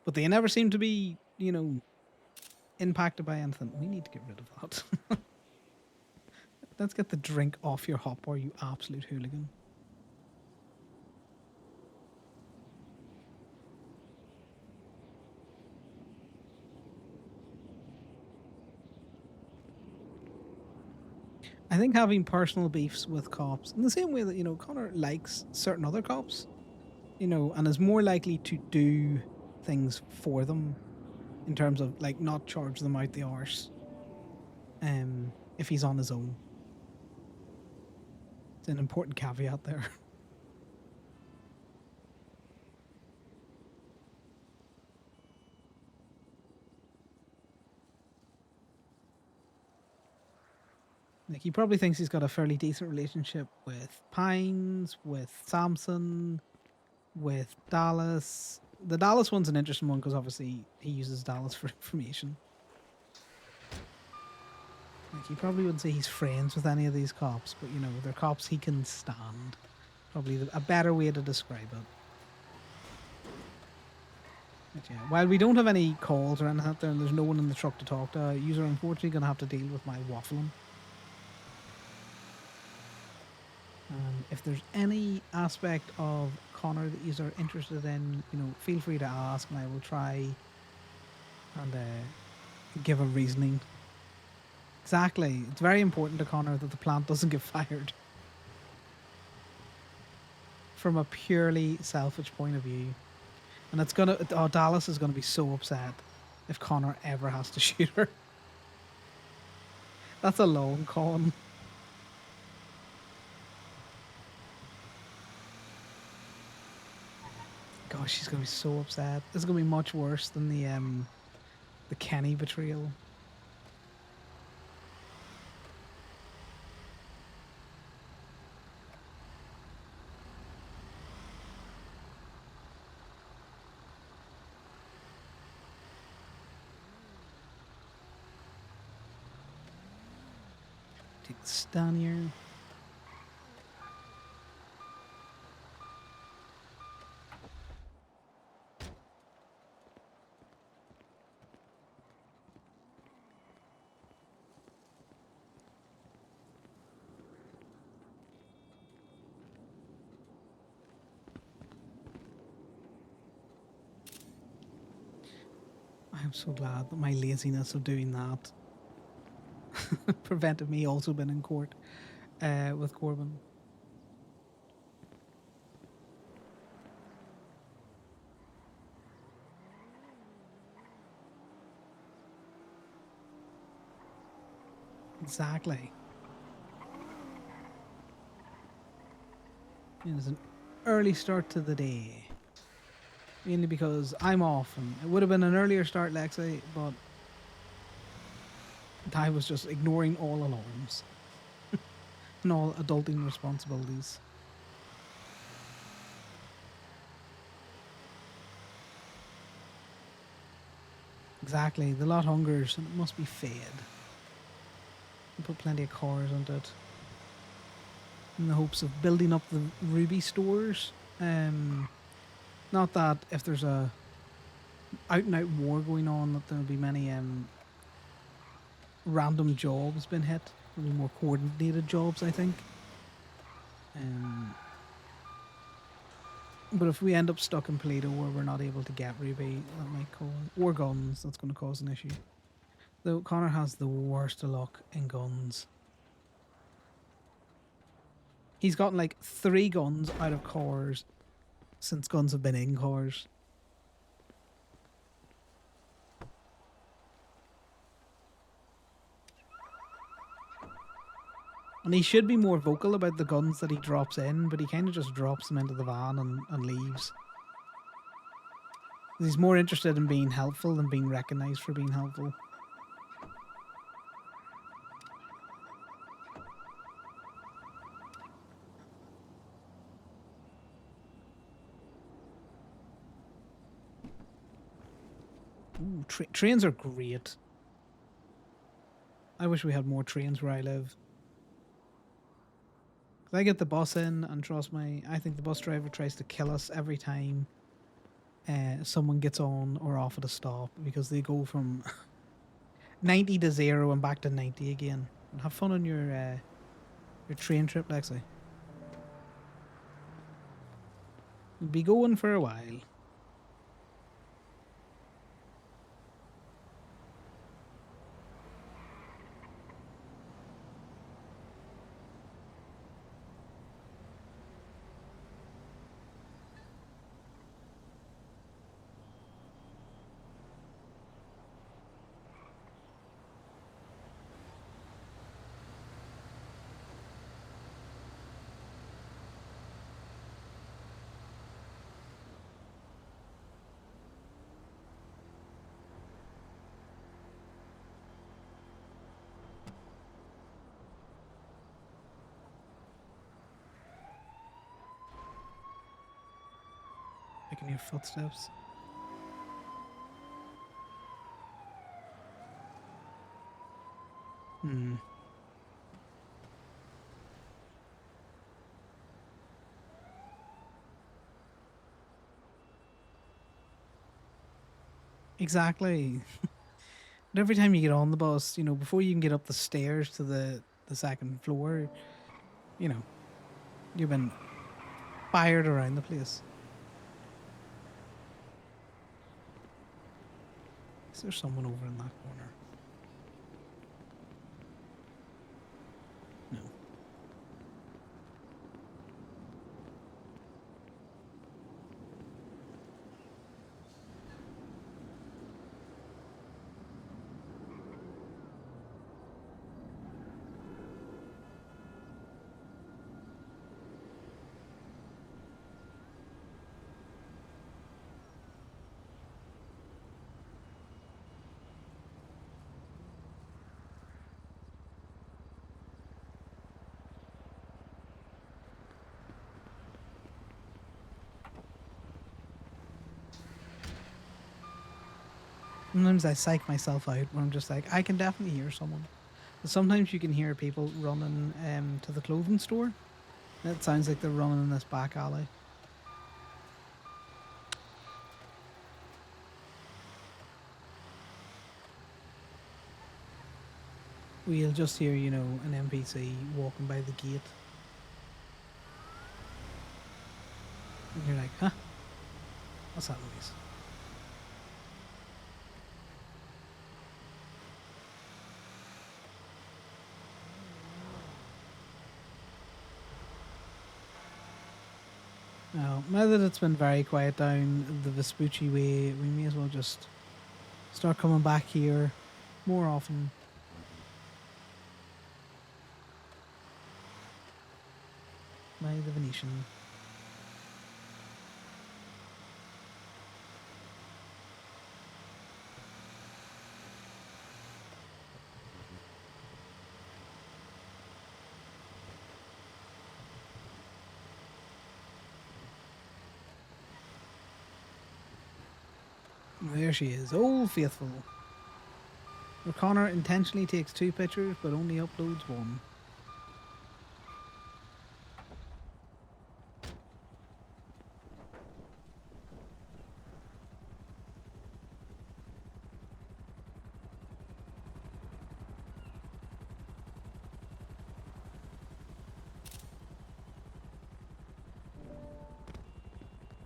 but they never seem to be, you know, impacted by anything. We need to get rid of that. Let's get the drink off your hop, or you absolute hooligan. I think having personal beefs with cops, in the same way that, you know, Connor likes certain other cops, you know, and is more likely to do things for them in terms of like not charge them out the arse if he's on his own. It's an important caveat there. Like, he probably thinks he's got a fairly decent relationship with Pines, with Samson, with Dallas. The Dallas one's an interesting one because obviously he uses Dallas for information. Like, he probably wouldn't say he's friends with any of these cops, but you know, they're cops he can stand. Probably a better way to describe it. But yeah, while we don't have any calls or anything out there and there's no one in the truck to talk to, you're unfortunately going to have to deal with my waffling. If there's any aspect of Connor that you are interested in, you know, feel free to ask and I will try and give a reasoning. Exactly. It's very important to Connor that the plant doesn't get fired. From a purely selfish point of view. And it's gonna, oh, Dallas is gonna be so upset if Connor ever has to shoot her. That's a long con. Gosh, she's gonna be so upset. This is gonna be much worse than the Kenny betrayal. Take the stun here. I'm so glad that my laziness of doing that prevented me also being in court with Corbin. Exactly. It was an early start to the day. Mainly because I'm off, and it would have been an earlier start, Lexi, but I was just ignoring all alarms and all adulting responsibilities. Exactly, the lot hungers and it must be fed. I put plenty of cars onto it in the hopes of building up the ruby stores. Not that if there's a out and out war going on that there'll be many random jobs been hit. There'll be more coordinated jobs, I think. But if we end up stuck in Paleto where we're not able to get ruby, that might cause, or guns, that's going to cause an issue. Though Connor has the worst of luck in guns. He's gotten like 3 guns out of cars since guns have been in cars. And he should be more vocal about the guns that he drops in, but he kind of just drops them into the van and leaves. He's more interested in being helpful than being recognised for being helpful. Ooh, trains are great. I wish we had more trains where I live. 'Cause I get the bus in, and trust me, I think the bus driver tries to kill us every time someone gets on or off at a stop because they go from 90 to 0 and back to 90 again. And have fun on your train trip, Lexi. We'll be going for a while. I can hear footsteps. Hmm. Exactly. But every time you get on the bus, before you can get up the stairs to the second floor, you know, you've been fired around the place. Is there someone over in that corner? No. Sometimes I psych myself out where I'm just like, I can definitely hear someone. But sometimes you can hear people running to the clothing store. It sounds like they're running in this back alley. We'll just hear, an NPC walking by the gate. And you're like, huh? What's that noise? Now that it's been very quiet down the Vespucci way, we may as well just start coming back here more often. By the Venetian. There she is, Old Faithful. Where Connor intentionally takes 2 pictures but only uploads 1.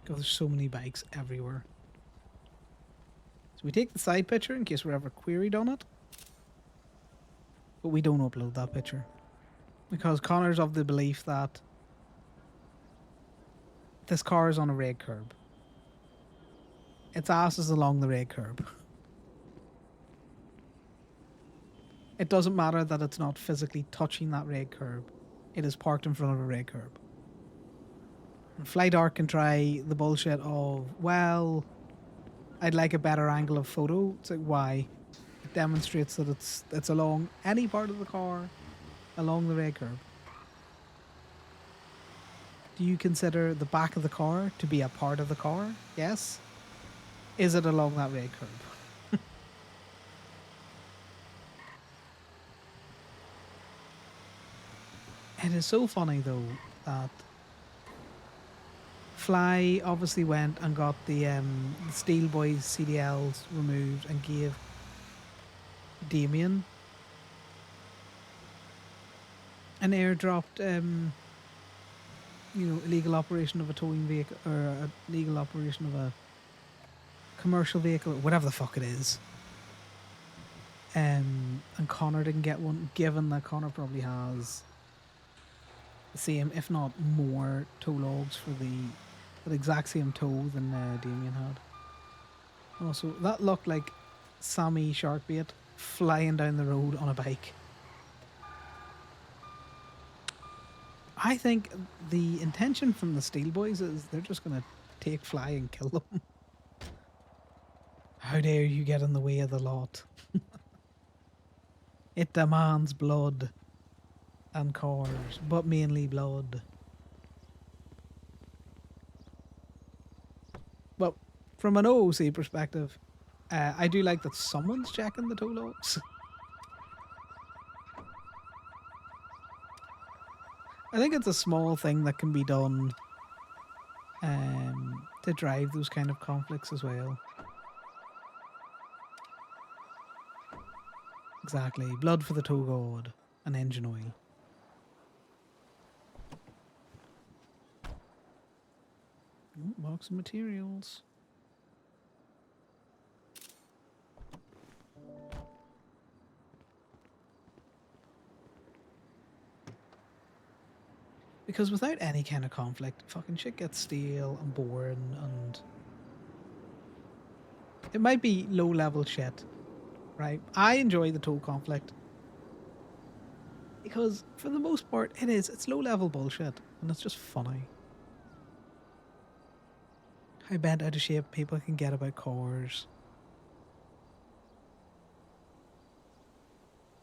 God, there's so many bikes everywhere. So we take the side picture in case we're ever queried on it. But we don't upload that picture. Because Connor's of the belief that this car is on a red curb. Its ass is along the red curb. It doesn't matter that it's not physically touching that red curb. It is parked in front of a red curb. And Flydark can try the bullshit of, well, I'd like a better angle of photo. It's like, why? It demonstrates that it's along any part of the car, along the red curb. Do you consider the back of the car to be a part of the car? Yes. Is it along that red curb? It is so funny though that Fly obviously went and got the Steel Boys CDLs removed and gave Damien an airdropped illegal operation of a towing vehicle or a legal operation of a commercial vehicle, whatever the fuck it is. And Connor didn't get one, given that Connor probably has the same, if not more, tow logs for the exact same tow than Damien had. Also, that looked like Sammy Sharkbait flying down the road on a bike. I think the intention from the Steel Boys is they're just going to take Fly and kill them. How dare you get in the way of the lot? It demands blood and cars, but mainly blood. Well, from an OOC perspective, I do like that someone's checking the tow logs. I think it's a small thing that can be done to drive those kind of conflicts as well. Exactly. Blood for the tow god and engine oil. Ooh, box of materials. Because without any kind of conflict, fucking shit gets stale and boring, and it might be low level shit, right? I enjoy the tow conflict because for the most part it's low level bullshit and it's just funny. How bent out of shape people can get about cars.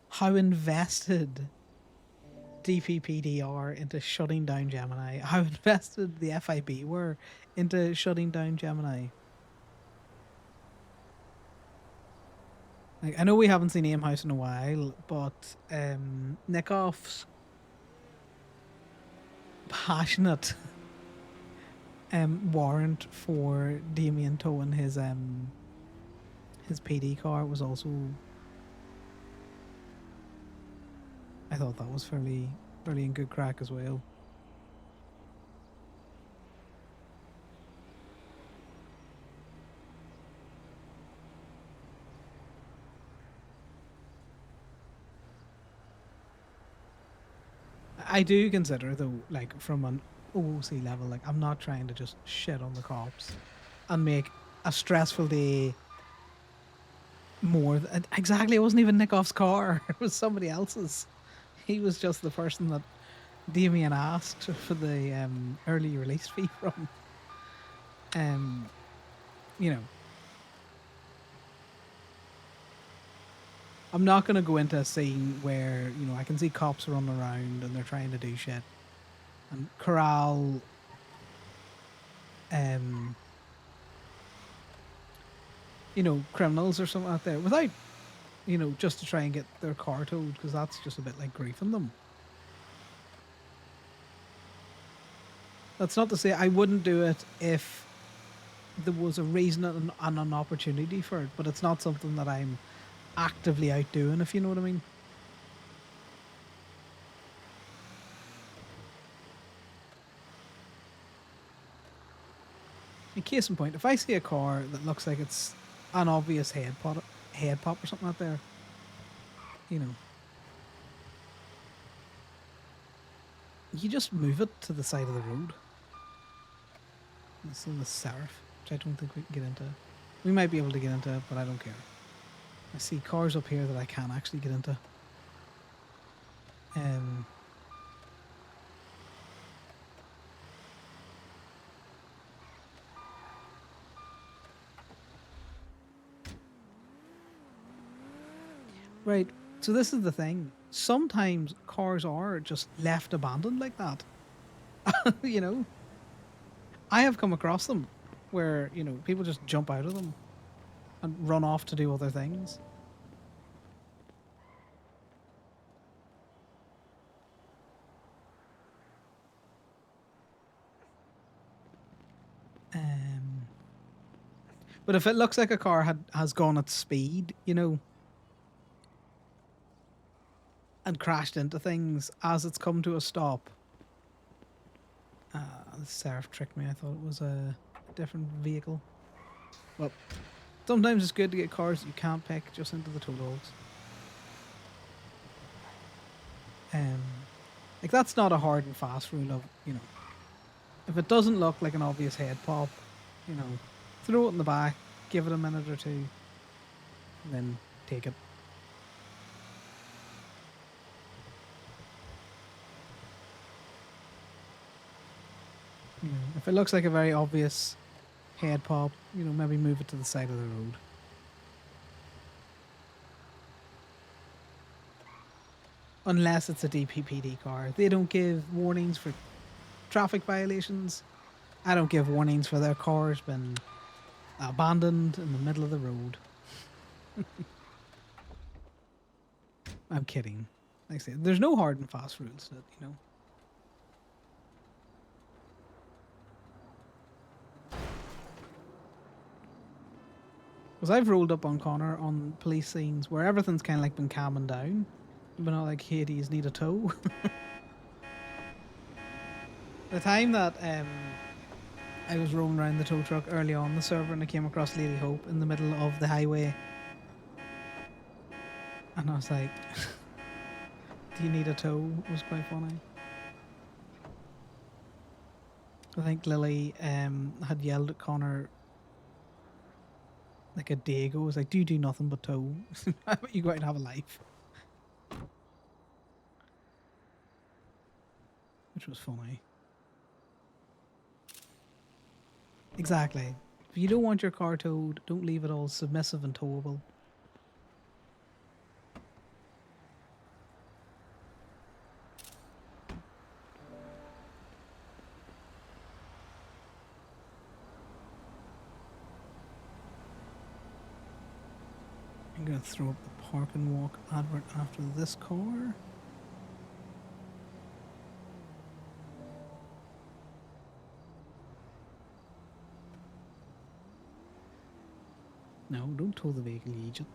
How invested DPPD are into shutting down Gemini. How invested the FIB were into shutting down Gemini. Like, I know we haven't seen Aim House in a while, but Nickoff's passionate warrant for Damien towing his PD car was also, I thought that was fairly in good crack as well. I do consider though, like from an OOC level, like I'm not trying to just shit on the cops and make a stressful day more. Exactly, it wasn't even Nickoff's car; it was somebody else's. He was just the person that Damien asked for the early release fee from. You know, I'm not gonna go into a scene where I can see cops running around and they're trying to do shit and corral criminals or something out there without just to try and get their car towed, because that's just a bit like griefing them. That's not to say I wouldn't do it if there was a reason and an opportunity for it, but it's not something that I'm actively out doing, if you know what I mean. In case in point, if I see a car that looks like it's an obvious head pop or something out there, you just move it to the side of the road. It's in the Seraph, which I don't think we can get into. We might be able to get into it, but I don't care. I see cars up here that I can actually get into. Right, so this is the thing. Sometimes cars are just left abandoned like that. I have come across them where, people just jump out of them and run off to do other things. But if it looks like a car has gone at speed, you know, and crashed into things as it's come to a stop. The Seraph tricked me. I thought it was a different vehicle. Well, sometimes it's good to get cars that you can't pick just into the tow dogs. Like that's not a hard and fast rule of, you know, if it doesn't look like an obvious head pop, you know, throw it in the back, give it a minute or two, and then take it. You know, if it looks like a very obvious head pop, you know, maybe move it to the side of the road. Unless it's a DPPD car. They don't give warnings for traffic violations. I don't give warnings for their cars being abandoned in the middle of the road. I'm kidding. Like I say, there's no hard and fast rules that, you know. Because I've rolled up on Connor on police scenes where everything's kind of like been calming down. But not like Hades need a tow. The time that I was rolling around the tow truck early on the server and I came across Lady Hope in the middle of the highway. And I was like, do you need a tow? It was quite funny. I think Lily had yelled at Connor like a day ago. It was like, do you do nothing but tow? How about you go out and have a life? Which was funny. Exactly. If you don't want your car towed, don't leave it all submissive and towable. I'm going to throw up the park and walk advert after this car. No, don't tow the vehicle, you idiot.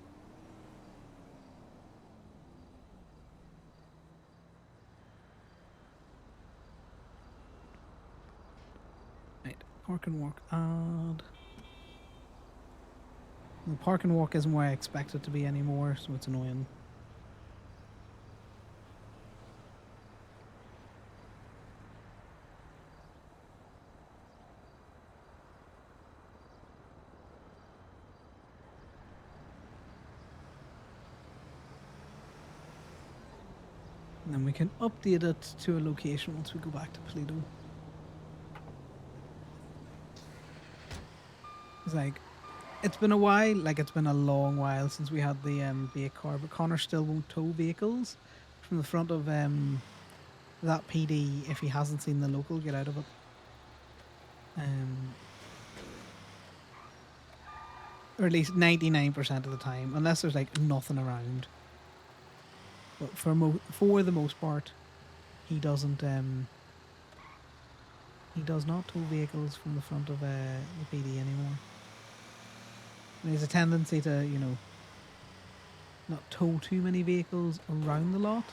Right, park and walk ad. The park and walk isn't where I expect it to be anymore, so it's annoying. And then we can update it to a location once we go back to Pluto. It's like, it's been a while, like it's been a long while since we had the bait car, but Connor still won't tow vehicles from the front of that PD if he hasn't seen the local get out of it. Or at least 99% of the time, unless there's like nothing around. But for the most part, he doesn't. He does not tow vehicles from the front of the PD anymore. And there's a tendency to, you know, not tow too many vehicles around the lot.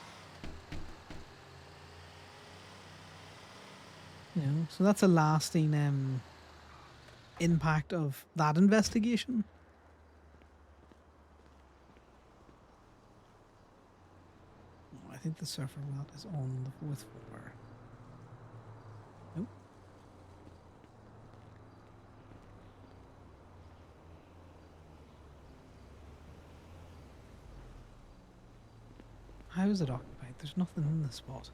You know, so that's a lasting impact of that investigation. Oh, I think the surfer mat is on the 4th floor. Nope. How is it occupied? There's nothing in the spot.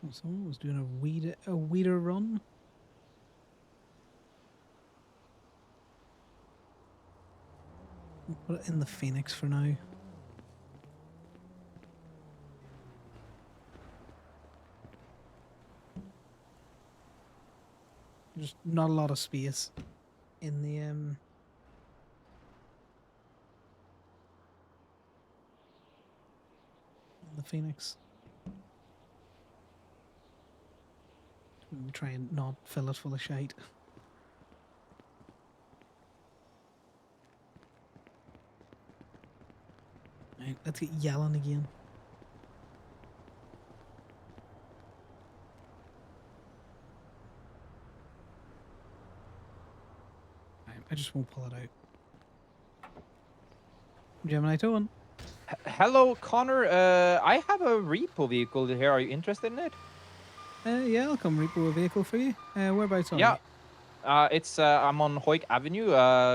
Oh, someone was doing a weeder run. We'll put it in the Phoenix for now. There's not a lot of space in the the Phoenix. We try and not fill it full of shite. Right, let's get yelling again. Right, I just won't pull it out. Gemini towing. Hello, Connor. I have a repo vehicle here. Are you interested in it? Yeah, I'll come repo a vehicle for you. Whereabouts are Yeah. you? It's I'm on Hoyk Avenue,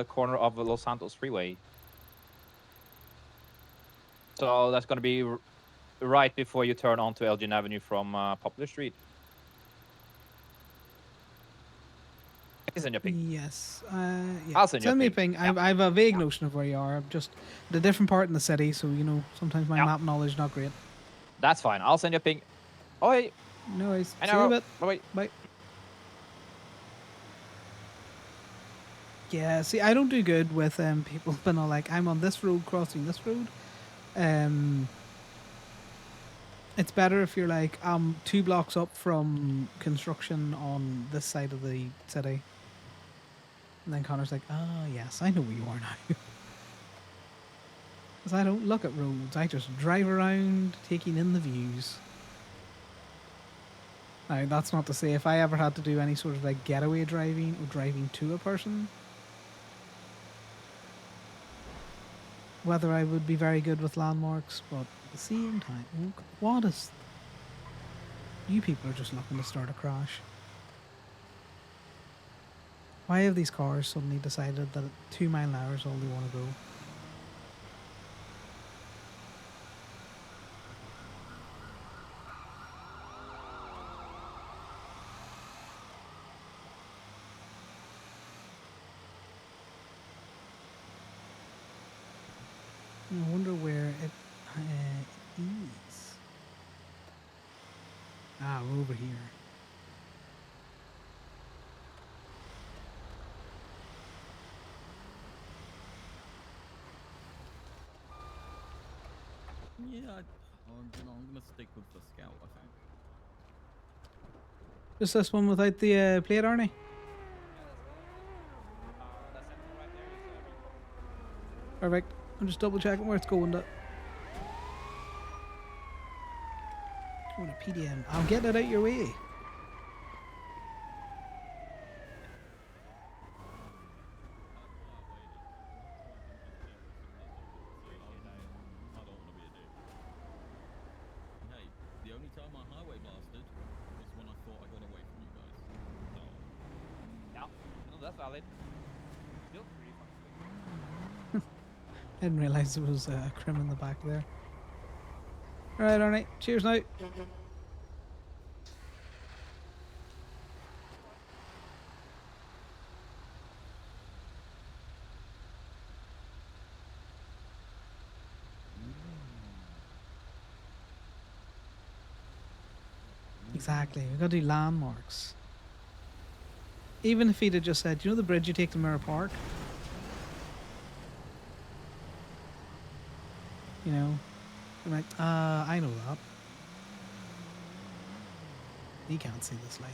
corner of Los Santos Freeway. So that's gonna be right before you turn onto Elgin Avenue from Poplar Street. I can send you a ping. Yes. Yeah. I'll send you a Send me a ping. ping. Yeah. I've a vague notion of where you are. I'm just the different part in the city, so you know sometimes my Yeah. map knowledge not great. That's fine. I'll send you a ping. Oh, wait. No worries. I See you in a know. bit. Bye. Bye. Yeah. See, I don't do good with people being all like, I'm on this road crossing this road. Um. It's better if you're like, I'm 2 blocks up from construction on this side of the city. And then Connor's like, oh, yes, I know where you are now. Because I don't look at roads, I just drive around taking in the views. Now, that's not to say if I ever had to do any sort of like getaway driving or driving to a person, whether I would be very good with landmarks, but at the same time, what is. You people are just looking to start a crash. Why have these cars suddenly decided that 2 mile an hour is all they want to go? I wonder where it is. Ah, we're over here. Yeah, I'm gonna stick with the scout, I think. Just this one without the plate, Arnie? Perfect. I'm just double checking where it's going to. Going to PDM. I'm getting it out your way. I don't want to be a dick. Hey, the only time I highway blasted was when I thought I got away from you guys. So, Yeah. No, that's valid. Still pretty fucking I didn't realise there was a crim in the back there. Alright, Arnie. Cheers now. Exactly. We've got to do landmarks. Even if he'd have just said, you know the bridge you take to Mirror Park? You know? I'm like, I know that. He can't see this light.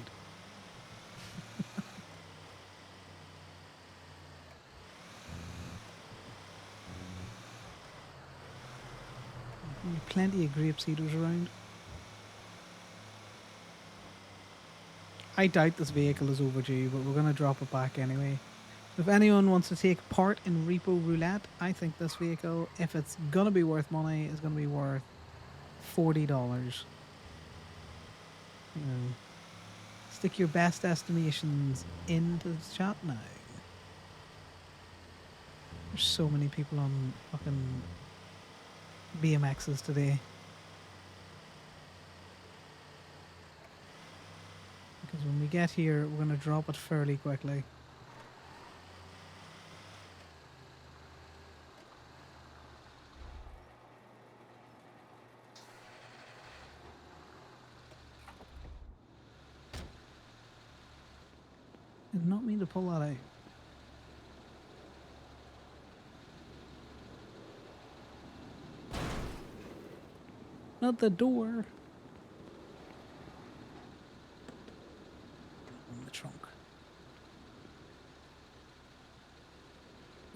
Plenty of grape seeders around. I doubt this vehicle is overdue, but we're going to drop it back anyway. If anyone wants to take part in Repo Roulette, I think this vehicle, if it's going to be worth money, is going to be worth $40. You know, stick your best estimations into the chat now. There's so many people on fucking BMXs today. Because when we get here, we're going to drop it fairly quickly. I did not mean to pull that out. Not the door. In the trunk.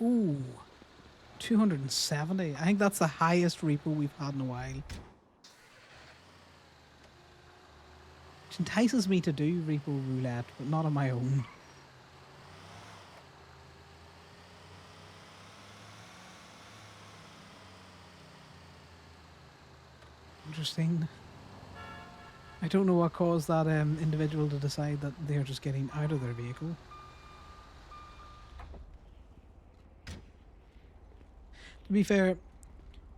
Ooh. 270. I think that's the highest repo we've had in a while. Which entices me to do repo roulette, but not on my own. Interesting. I don't know what caused that individual to decide that they're just getting out of their vehicle. To be fair,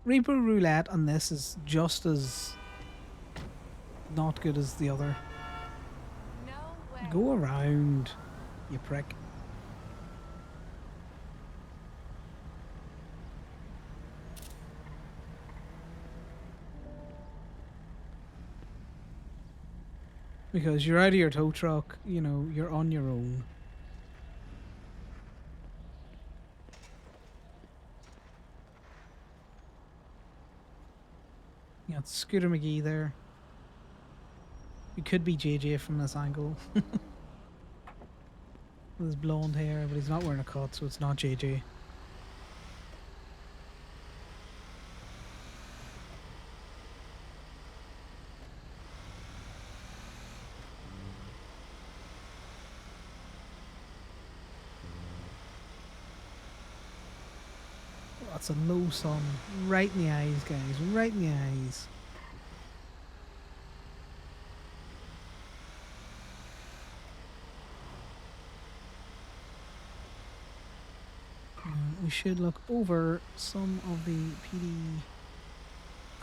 repo roulette on this is just as not good as the other. No way. Go around, you prick. Because you're out of your tow truck, you know, you're on your own. You got Scooter McGee there. It could be JJ from this angle. With his blonde hair, but he's not wearing a cut, so it's not JJ. That's a low sun. Right in the eyes, guys. Right in the eyes. We should look over some of the PD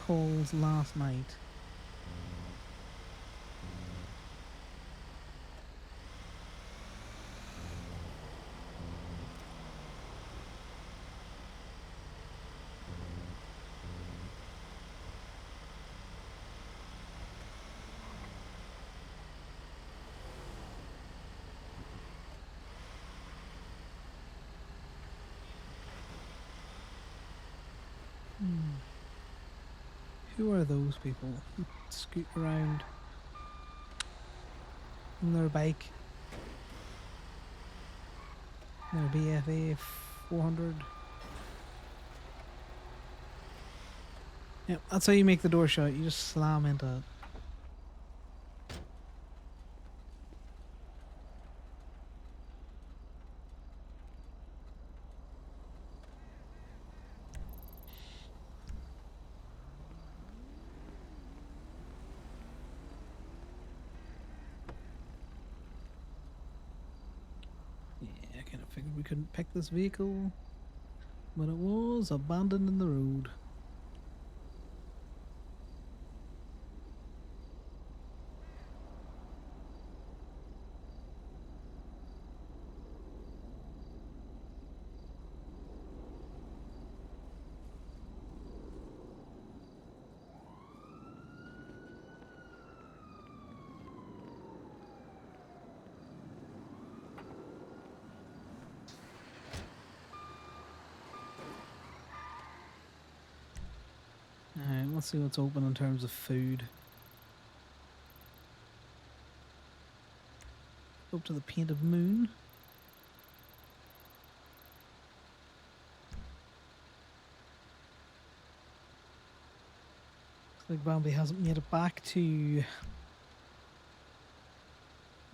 calls last night. Who are those people who scoot around on their bike? Their BFA 400. Yep, that's how you make the door shut. You just slam into it. Yeah, I kind of figured we couldn't pick this vehicle, but it was abandoned in the road. Alright, let's see what's open in terms of food. Up to the Painted Moon. Looks like Bambi hasn't made it back to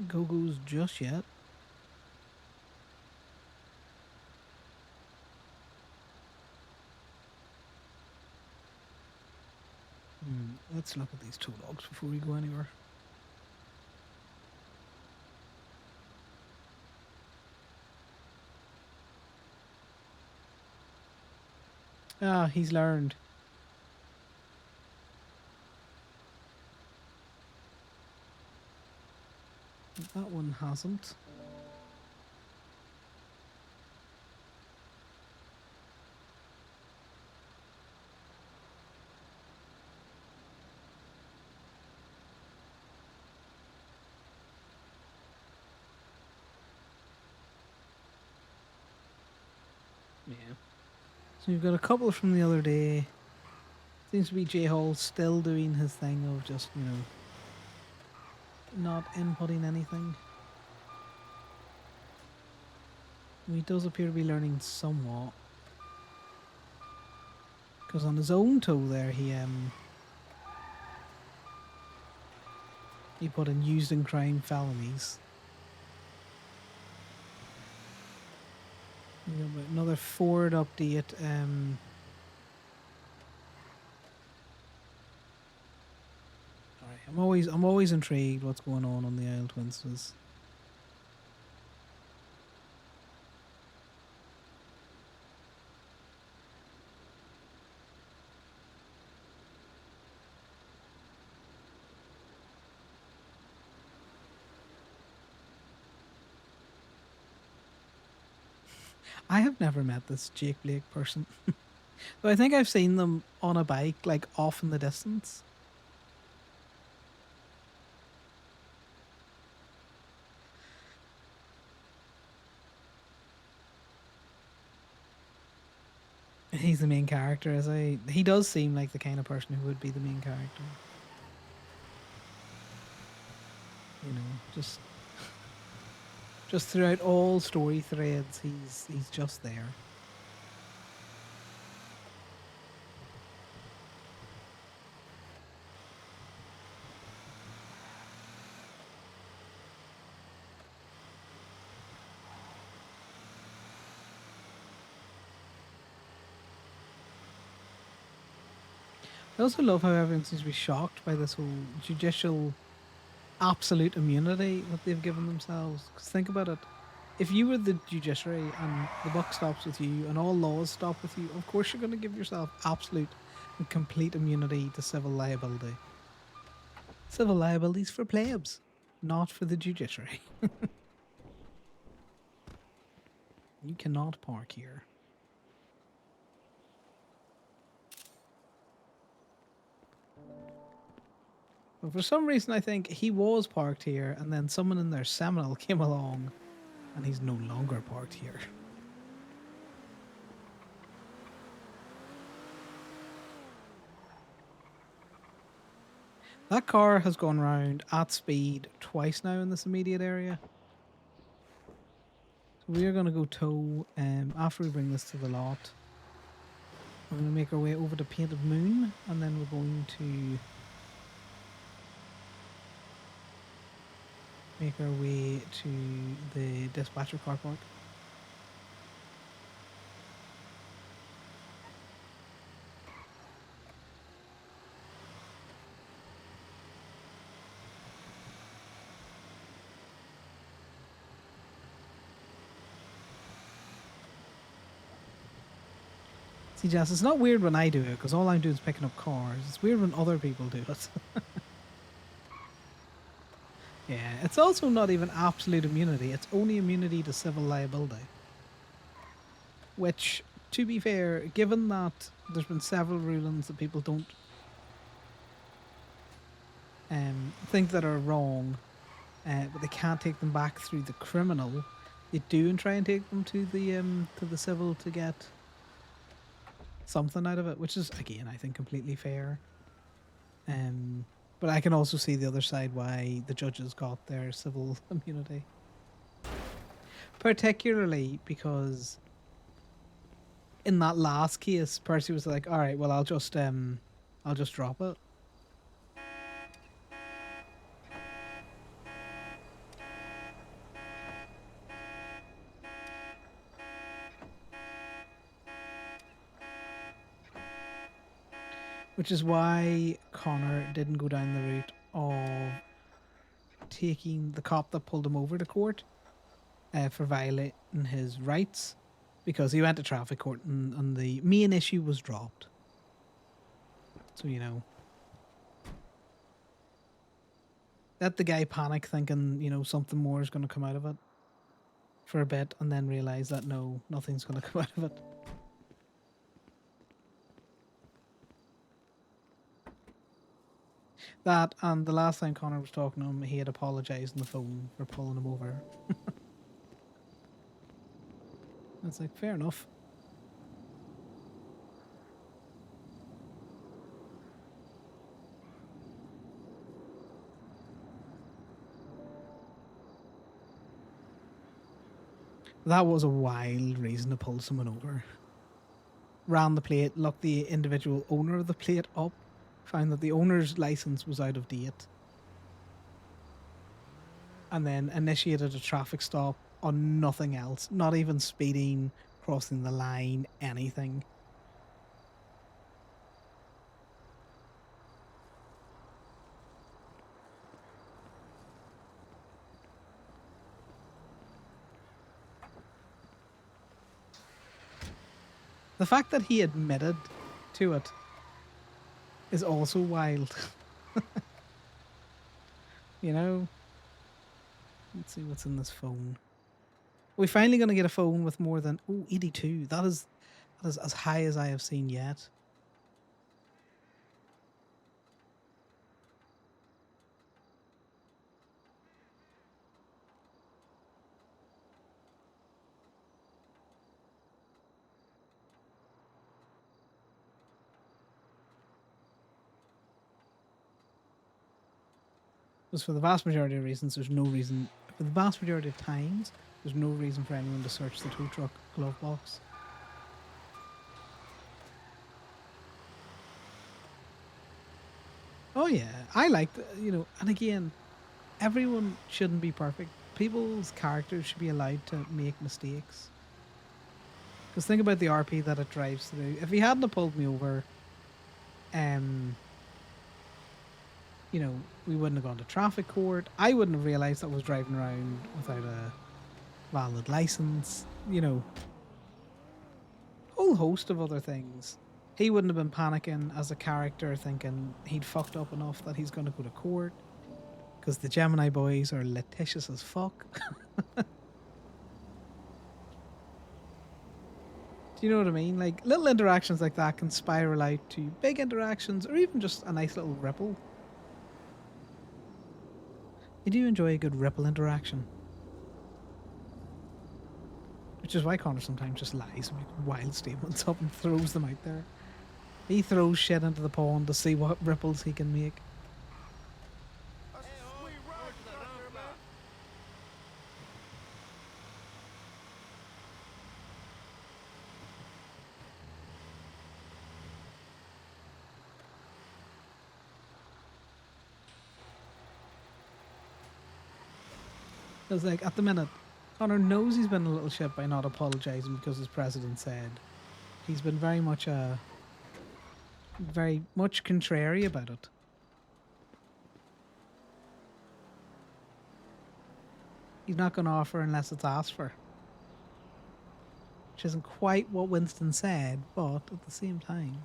Go-Go's just yet. Let's look at these tow logs before we go anywhere. Ah, he's learned. That one hasn't. Yeah. So you've got a couple from the other day. Seems to be J Hall still doing his thing of just, you know, not inputting anything. He does appear to be learning somewhat. Because on his own toe there, he put in used in crime felonies. Yeah, but another Ford update. Alright, I'm always intrigued what's going on the Isle Twins. I have never met this Jake Blake person. But I think I've seen them on a bike, like off in the distance. He's the main character, he does seem like the kind of person who would be the main character. You know, just throughout all story threads, he's just there. I also love how everyone seems to be shocked by this whole judicial absolute immunity that they've given themselves. Because think about it. If you were the judiciary and the buck stops with you and all laws stop with you, of course you're going to give yourself absolute and complete immunity to civil liability. Civil liabilities for plebs, not for the judiciary. You cannot park here. But for some reason, I think he was parked here, and then someone in their Seminole came along, and he's no longer parked here. That car has gone round at speed twice now in this immediate area. So we are going to go tow after we bring this to the lot. We're going to make our way over to Painted Moon, and then we're going to make our way to the dispatcher car park. See, Jess, it's not weird when I do it, because all I'm doing is picking up cars. It's weird when other people do it. Yeah, it's also not even absolute immunity. It's only immunity to civil liability. Which, to be fair, given that there's been several rulings that people don't think that are wrong, but they can't take them back through the criminal, they do and try and take them to the civil to get something out of it, which is, again, I think completely fair. But I can also see the other side why the judges got their civil immunity. Particularly because in that last case, Percy was like, all right, well, I'll just drop it. Which is why Connor didn't go down the route of taking the cop that pulled him over to court for violating his rights, because he went to traffic court and the main issue was dropped. So, you know, let the guy panic thinking, you know, something more is going to come out of it for a bit, and then realize that no, nothing's going to come out of it. That, and the last time Connor was talking to him, he had apologized on the phone for pulling him over. It's like, fair enough. That was a wild reason to pull someone over. Ran the plate, looked the individual owner of the plate up, found that the owner's license was out of date, and then initiated a traffic stop on nothing else, not even speeding, crossing the line, anything. The fact that he admitted to it is also wild. You know? Let's see what's in this phone. We're finally going to get a phone with more than 82. That is as high as I have seen yet. Because for the vast majority of reasons, there's no reason. For the vast majority of times, there's no reason for anyone to search the tow truck glove box. Oh yeah, I like and again, everyone shouldn't be perfect. People's characters should be allowed to make mistakes. Because think about the RP that it drives through. If he hadn't have pulled me over, we wouldn't have gone to traffic court. I wouldn't have realised I was driving around without a valid license. Whole host of other things. He wouldn't have been panicking as a character, thinking he'd fucked up enough that he's going to go to court. Because the Gemini boys are litigious as fuck. Do you know what I mean? Like, little interactions like that can spiral out to big interactions or even just a nice little ripple. I do enjoy a good ripple interaction. Which is why Connor sometimes just lies and makes wild statements up and throws them out there. He throws shit into the pond to see what ripples he can make. Because, like, at the minute, Connor knows he's been a little shit by not apologising because his president said. He's been very much contrary about it. He's not going to offer unless it's asked for. Which isn't quite what Winston said, but at the same time.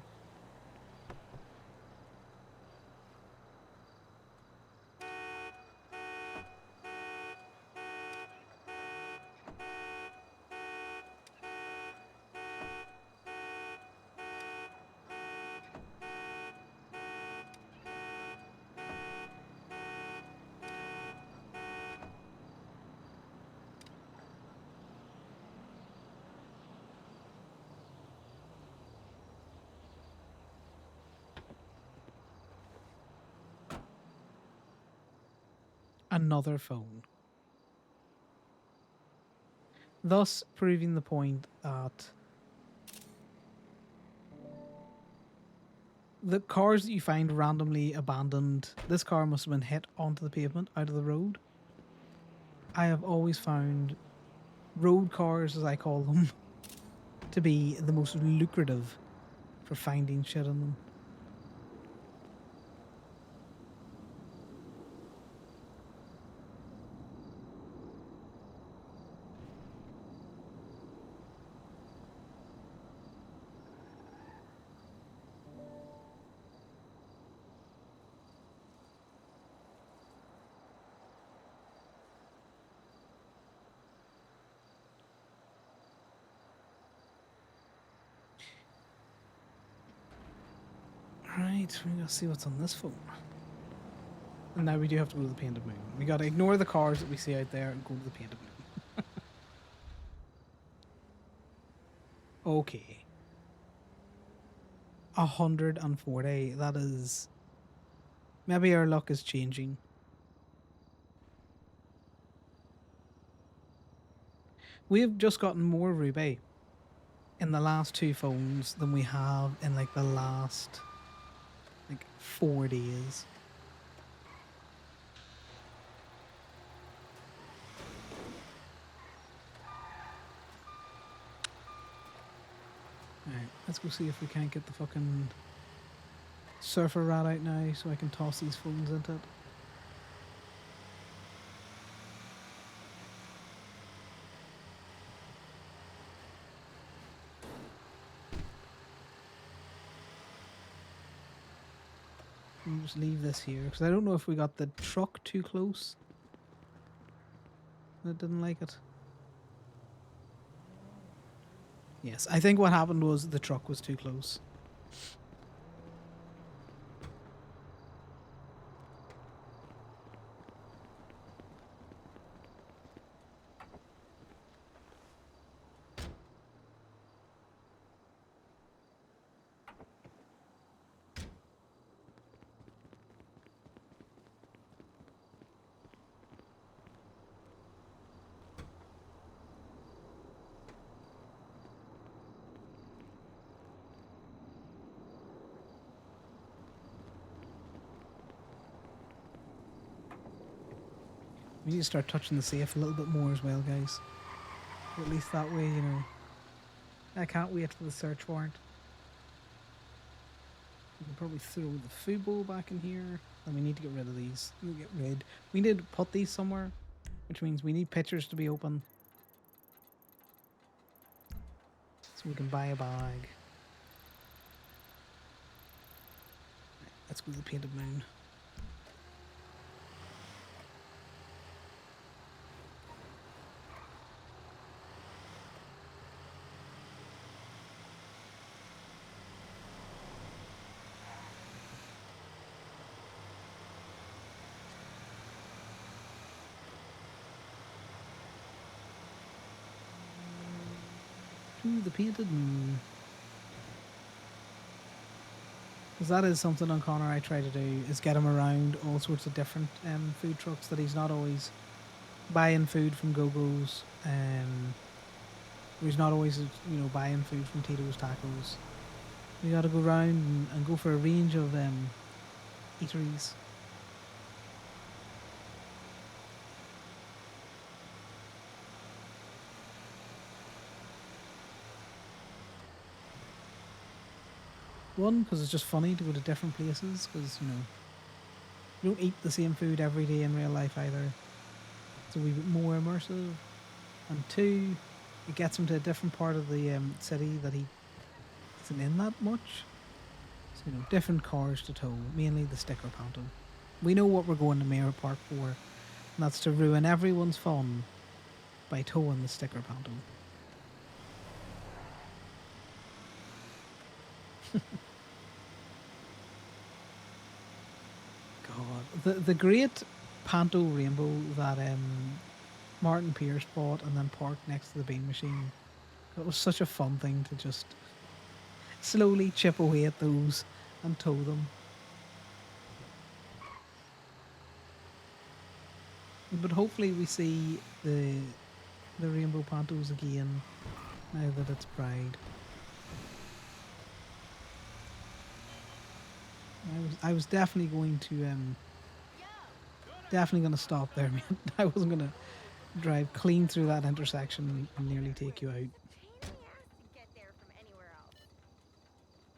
Another phone. Thus proving the point that the cars that you find randomly abandoned, this car must have been hit onto the pavement out of the road. I have always found road cars, as I call them, to be the most lucrative for finding shit in them. Right, we're gonna see what's on this phone. And now we do have to go to the Painted Moon. We gotta ignore the cars that we see out there and go to the Painted Moon. Okay. 140. That is... Maybe our luck is changing. we've just gotten more Ruby in the last 2 phones than we have in like the last like 4 days. Alright, let's go see if we can't get the fucking surfer rat out now so I can toss these phones into it. We'll just leave this here because I don't know if we got the truck too close. I didn't like it. Yes, I think what happened was the truck was too close. We need to start touching the safe a little bit more as well, guys. At least that way, you know. I can't wait for the search warrant. We can probably throw the food bowl back in here. And we need to get rid of these. We need to put these somewhere, which means we need pictures to be open. So we can buy a bag. Right, let's go to the painted moon. To the painted moon. Because that is something on Connor I try to do, is get him around all sorts of different food trucks, that he's not always buying food from Go-Go's, or he's not always, you know, buying food from Tito's Tacos. We gotta go around and go for a range of eateries. One, because it's just funny to go to different places, because, you know, you don't eat the same food every day in real life either. It's a wee bit more immersive. And two, it gets him to a different part of the city that he isn't in that much. So, you know, different cars to tow, mainly the sticker panto. We know what we're going to Mayor Park for, and that's to ruin everyone's fun by towing the sticker panto. God, the great panto rainbow that Martin Pierce bought and then parked next to the bean machine. It was such a fun thing to just slowly chip away at those and tow them. But hopefully we see the rainbow pantos again now that it's Pride. I was definitely going to definitely gonna stop there, man. I wasn't gonna drive clean through that intersection and nearly take you out. Pain in the ass to get there from anywhere else.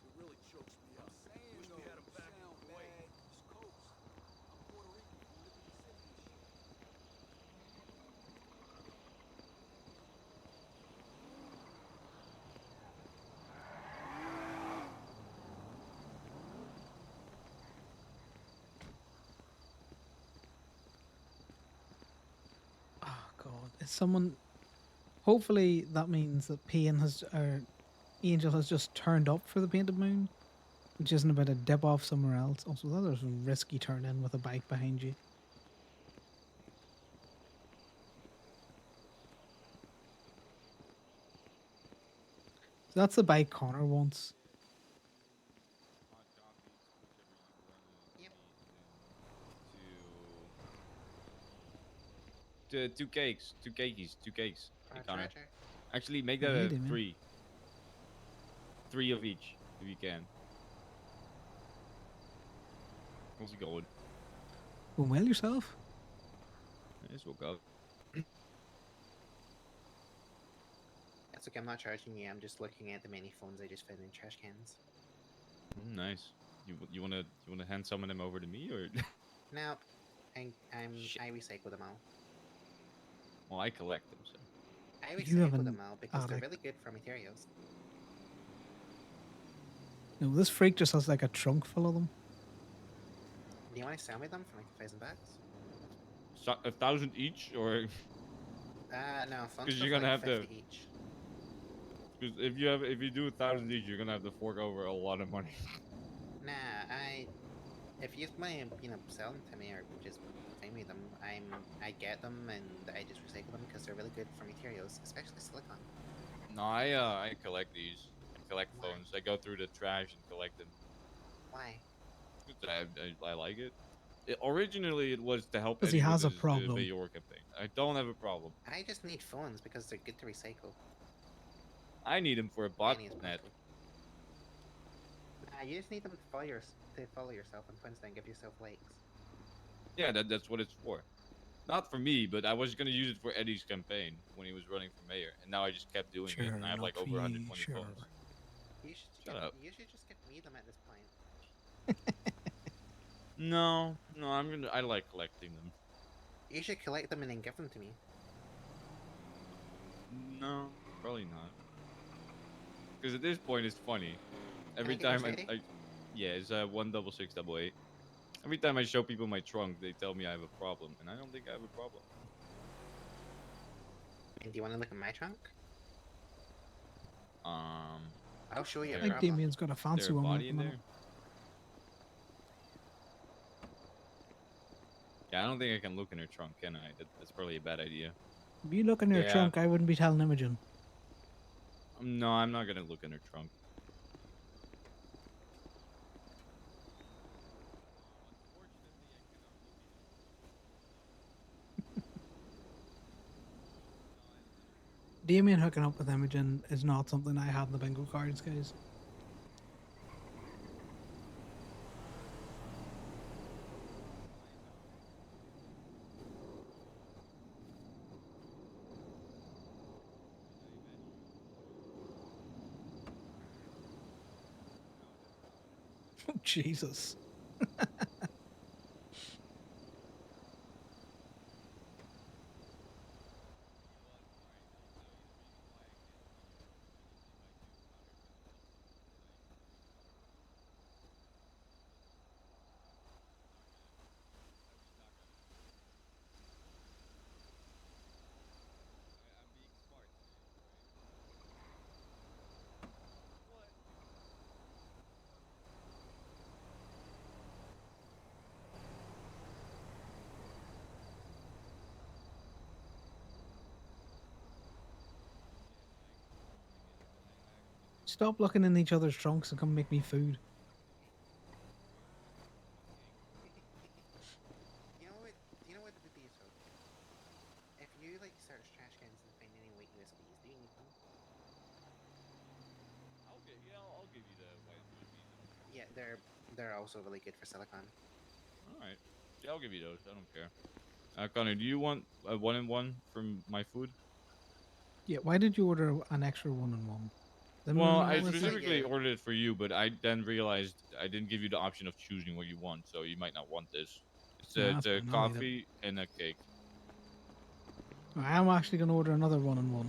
It really chokes me up. Wish we had him back in Kuwait. East Coast. I'm Puerto Rican from Liberty City and shit. Oh God, is someone? Hopefully that means that Payne has or Angel has just turned up for the painted moon, which isn't about a dip off somewhere else. Also, that was a risky turn in with a bike behind you. So that's the bike Connor wants. Hot coffee, whichever you run Two cakes, two cakes. For a Connor. treasure? Actually, make Yeah, that you a do, man. 3. 3 of each, if you can. How's it going? Going well yourself? I just woke up. That's okay, I'm not charging you, I'm just looking at the many phones I just found in trash cans. Nice. You wanna hand some of them over to me or? Nope. Shit. I recycle them all. Well, I collect them, so. I You have recycle an them all because they're addict. really good for materials. No, this freak just has like a trunk full of them. Do you want to sell me them for like $1,000? So 1,000 each, or No, phones because go you're for gonna like have to. 50 each. Because if you do 1,000 each, you're gonna have to fork over a lot of money. Nah, if you want to, sell them to me or just pay me them, I get them and I just recycle them because they're really good for materials, especially silicon. No, I collect these. I collect Why? phones. I go through the trash and collect them. Why? 'Cause I like it. Originally, it was to help 'Cause he Eddie with has a his problem. Bayor campaign. I don't have a problem. I just need phones because they're good to recycle. I need him for a Any is botnet. possible. Nah, you just need them to follow yourself on Twitter and give yourself likes. Yeah, that's what it's for. Not for me, but I was gonna use it for Eddie's campaign when he was running for mayor, and now I just kept doing it, Sure, and I have not like for over you, 120 sure. phones. Shut up. You should just give me them at this point. No, I like collecting them. You should collect them and then give them to me. No, probably not. Because at this point, it's funny. Every Can I get time yours, Eddie? yeah, it's 16688. Every time I show people my trunk, they tell me I have a problem, and I don't think I have a problem. And do you want to look at my trunk? Um, I'll show you I a think There- problem. Damien's got a is there fancy a one body at in the there? minute. Yeah, I don't think I can look in her trunk, can I? That's probably a bad idea. If you look in your Yeah. trunk, I wouldn't be telling Imogen. No, I'm not gonna look in her trunk. Damien hooking up with Imogen is not something I had in the bingo cards, guys. Oh, Jesus. Stop looking in each other's trunks and come make me food. You know what would be so? If you like search trash cans and find any white USBs, do you need them? I'll give you the white USBs. Yeah, they're also really good for silicon. All right. Yeah, I'll give you those. I don't care. Connor, do you want a 1-in-1 from my food? Yeah, why did you order an extra 1-in-1? Well, I was like specifically a- ordered it for you, but I then realized I didn't give you the option of choosing what you want, so you might not want this. It's Nah, a, that's it's a fine, I'll eat it. coffee and a cake. I am actually going to order another 1-in-1.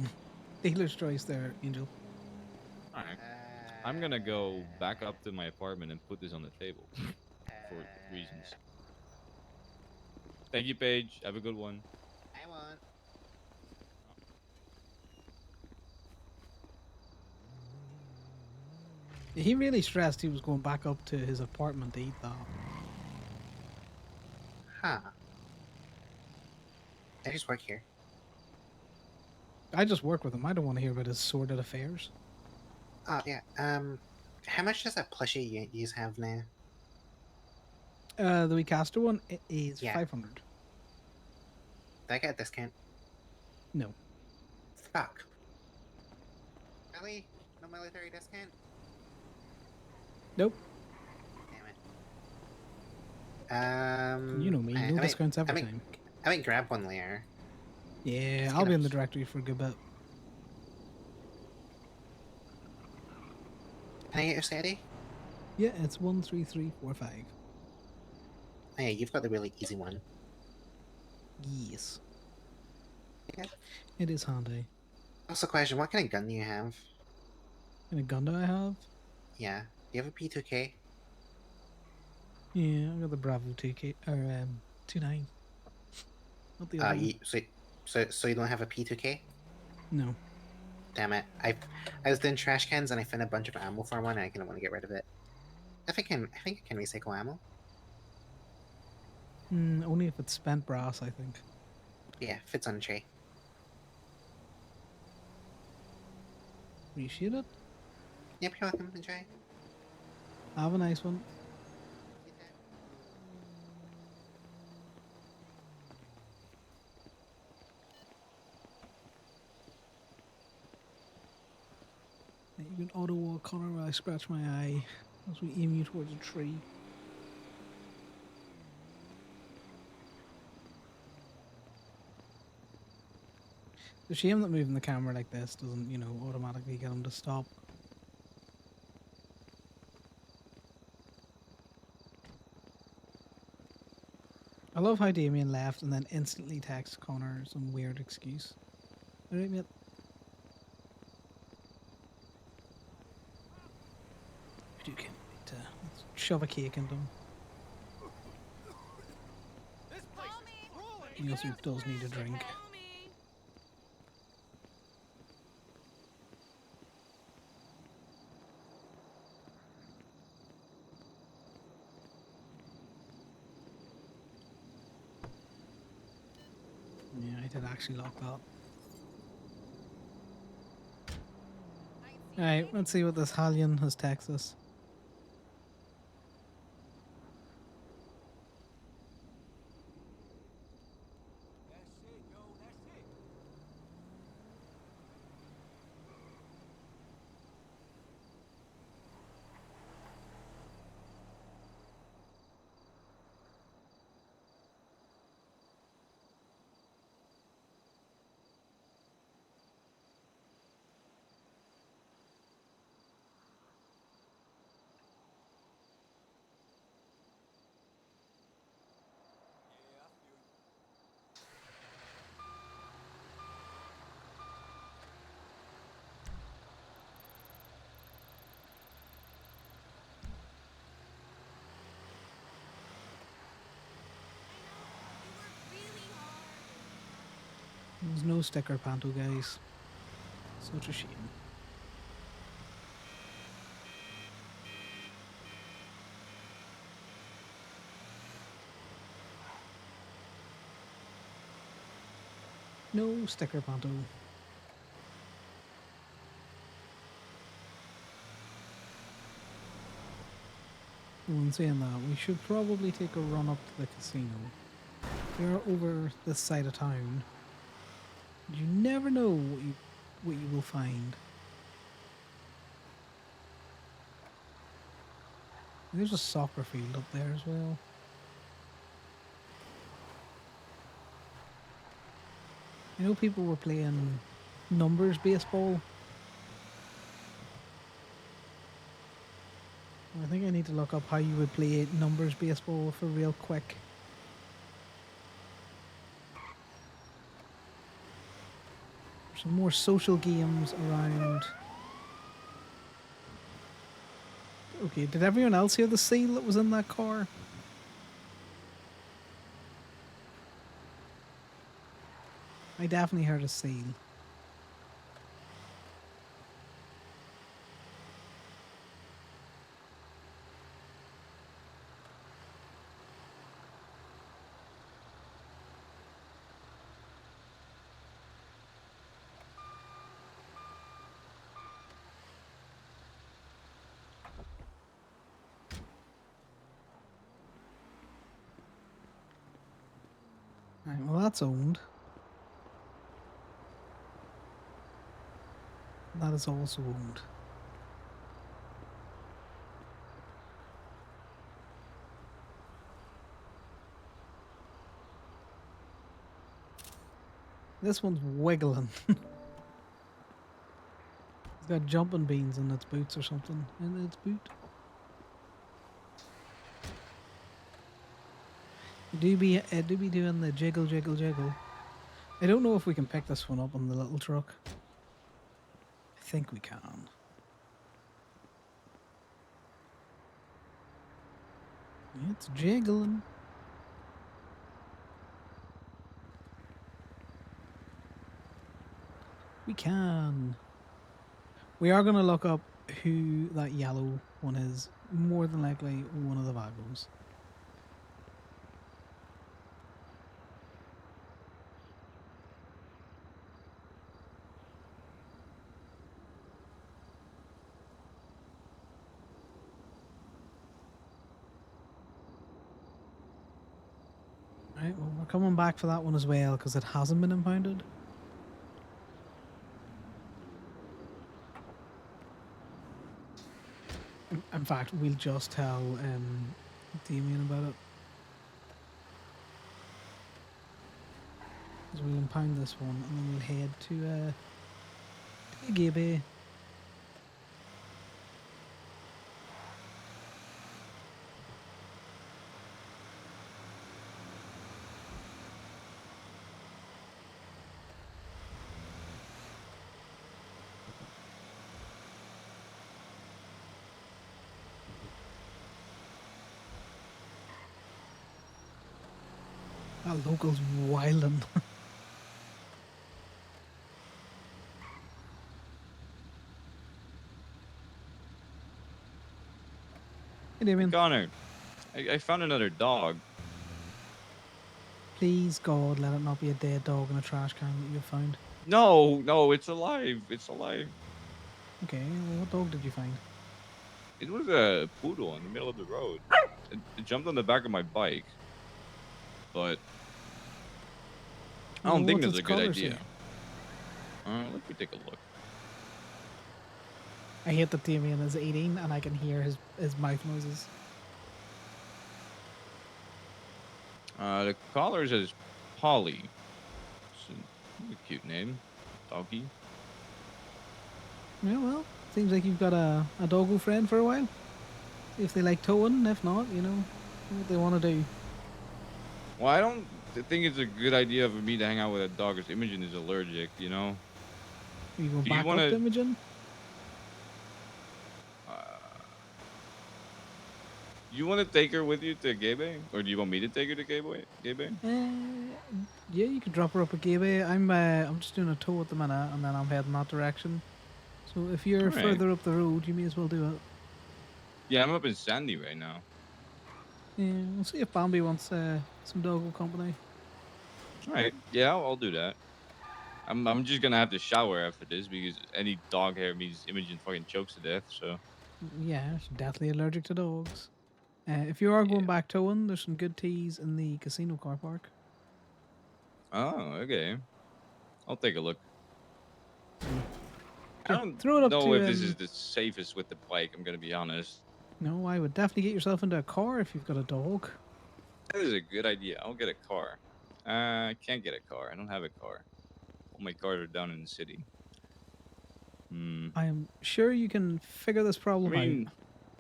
Dealer's choice there, Angel. All right. I'm gonna go back up to my apartment and put this on the table for reasons. Thank you, Paige. Have a good one. I want. He really stressed he was going back up to his apartment to eat that. Huh. I just work here. I just work with him. I don't want to hear about his sordid affairs. Oh yeah. How much does that plushie you have now? The Wecaster one is Yeah. 500. Did I get a discount? No. Fuck. Really? No military discount? Nope. Damn it. You know me, no discounts every time. I might grab one later. Yeah, Just I'll be gonna- in the directory for a good bit. Can I get your steady? Yeah, it's 13345. Oh, yeah, you've got the really easy one. Yes, Yeah. it is handy. Also, question: what kind of gun do you have? And a gun do I have? Yeah. Do you have a P2K? Yeah, I got the Bravo 2K or 29. Not the other one. So you don't have a P2K? No. Damn it! I was doing trash cans and I found a bunch of ammo for one and I kind of want to get rid of it. I think I can recycle ammo. Only if it's spent brass, I think. Yeah, fits on a tray. Appreciate it. Yep, you're welcome. Enjoy. Have a nice one. You can auto walk, Connor, while I scratch my eye as we aim you towards a tree. It's a shame that moving the camera like this doesn't, automatically get him to stop. I love how Damien left and then instantly texts Connor some weird excuse. Alright, mate. If you can let's shove a cake into him. He also does need a drink. Yeah, I did actually lock that. Alright, let's see what this Hallion has texted us. That's it, yo. That's it. Yeah, I feel you. There's no sticker panto, guys. Such a shame. No sticker panto. Well, in saying that, we should probably take a run up to the casino. We are over this side of town. You never know what you will find. There's a soccer field up there as well. I know people were playing numbers baseball. I think I need to look up how you would play numbers baseball for real quick. Some more social games around. Okay, did everyone else hear the seal that was in that car? I definitely heard a seal. Right, well that's owned. That is also owned. This one's wiggling. It's got jumping beans in its boots or something. In its boot. It do be doing the jiggle, jiggle, jiggle. I don't know if we can pick this one up on the little truck. I think we can. It's jiggling. We can. We are going to look up who that yellow one is. More than likely one of the Vagos. Right, well, we're coming back for that one as well because it hasn't been impounded. In fact, we'll just tell Damien about it. Because we'll impound this one and then we'll head to Gibby. That local's wildin'. Hey Damien, Connor, I found another dog. please God, let it not be a dead dog in a trash can that you found. No, no, it's alive. It's alive. Okay, well, what dog did you find? It was a poodle in the middle of the road. It jumped on the back of my bike, but I don't Well, think what's that's its a good colour idea. say? Let me take a look. I hate that Damien is eating and I can hear his mouth noises. The collar says Polly. It's a cute name. Doggy. Yeah, well, seems like you've got a doggo friend for a while. See if they like towing, if not, you know, what they want to do. Well, I don't think it's a good idea for me to hang out with a dog because Imogen is allergic, you know? Are you going Do you back want up to to... Imogen? You want to take her with you to Gabe? Or do you want me to take her to Gabe? Yeah, you could drop her up at Gateway. I'm just doing a tow at the minute, and then I'm heading that direction. So if you're Alright. further up the road, you may as well do it. Yeah, I'm up in Sandy right now. Yeah, we'll see if Bambi wants some doggo company. Alright. Yeah, I'll do that. I'm just gonna have to shower after this because any dog hair means Imogen fucking chokes to death, so... Yeah, she's deathly allergic to dogs. If you are going Yeah. back towing, there's some good teas in the casino car park. Oh, okay. I'll take a look. I Sure, don't throw it up know to if this is the safest with the bike, I'm gonna be honest. No, I would definitely get yourself into a car if you've got a dog. That is a good idea. I'll get a car. I can't get a car. I don't have a car. All my cars are down in the city. Hmm. I am sure you can figure this I problem mean, out.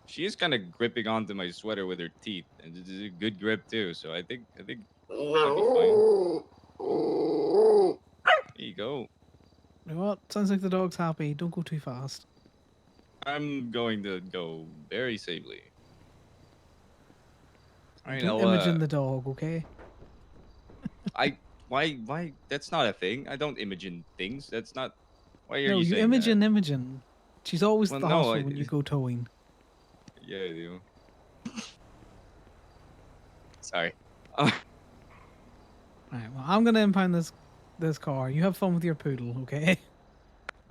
she is kind of gripping onto my sweater with her teeth, and it's a good grip too. So I think I'll be fine. There you go. You know what? Sounds like the dog's happy. Don't go too fast. I'm going to go very safely. All right, Don't Imogen the dog, okay? why that's not a thing. I don't Imogen things. That's not. Why are No, you you saying that? Imogen. She's always Well, at the no, hospital when you go towing. yeah, I do. Sorry. Right, well, I'm gonna impound this car. You have fun with your poodle, okay?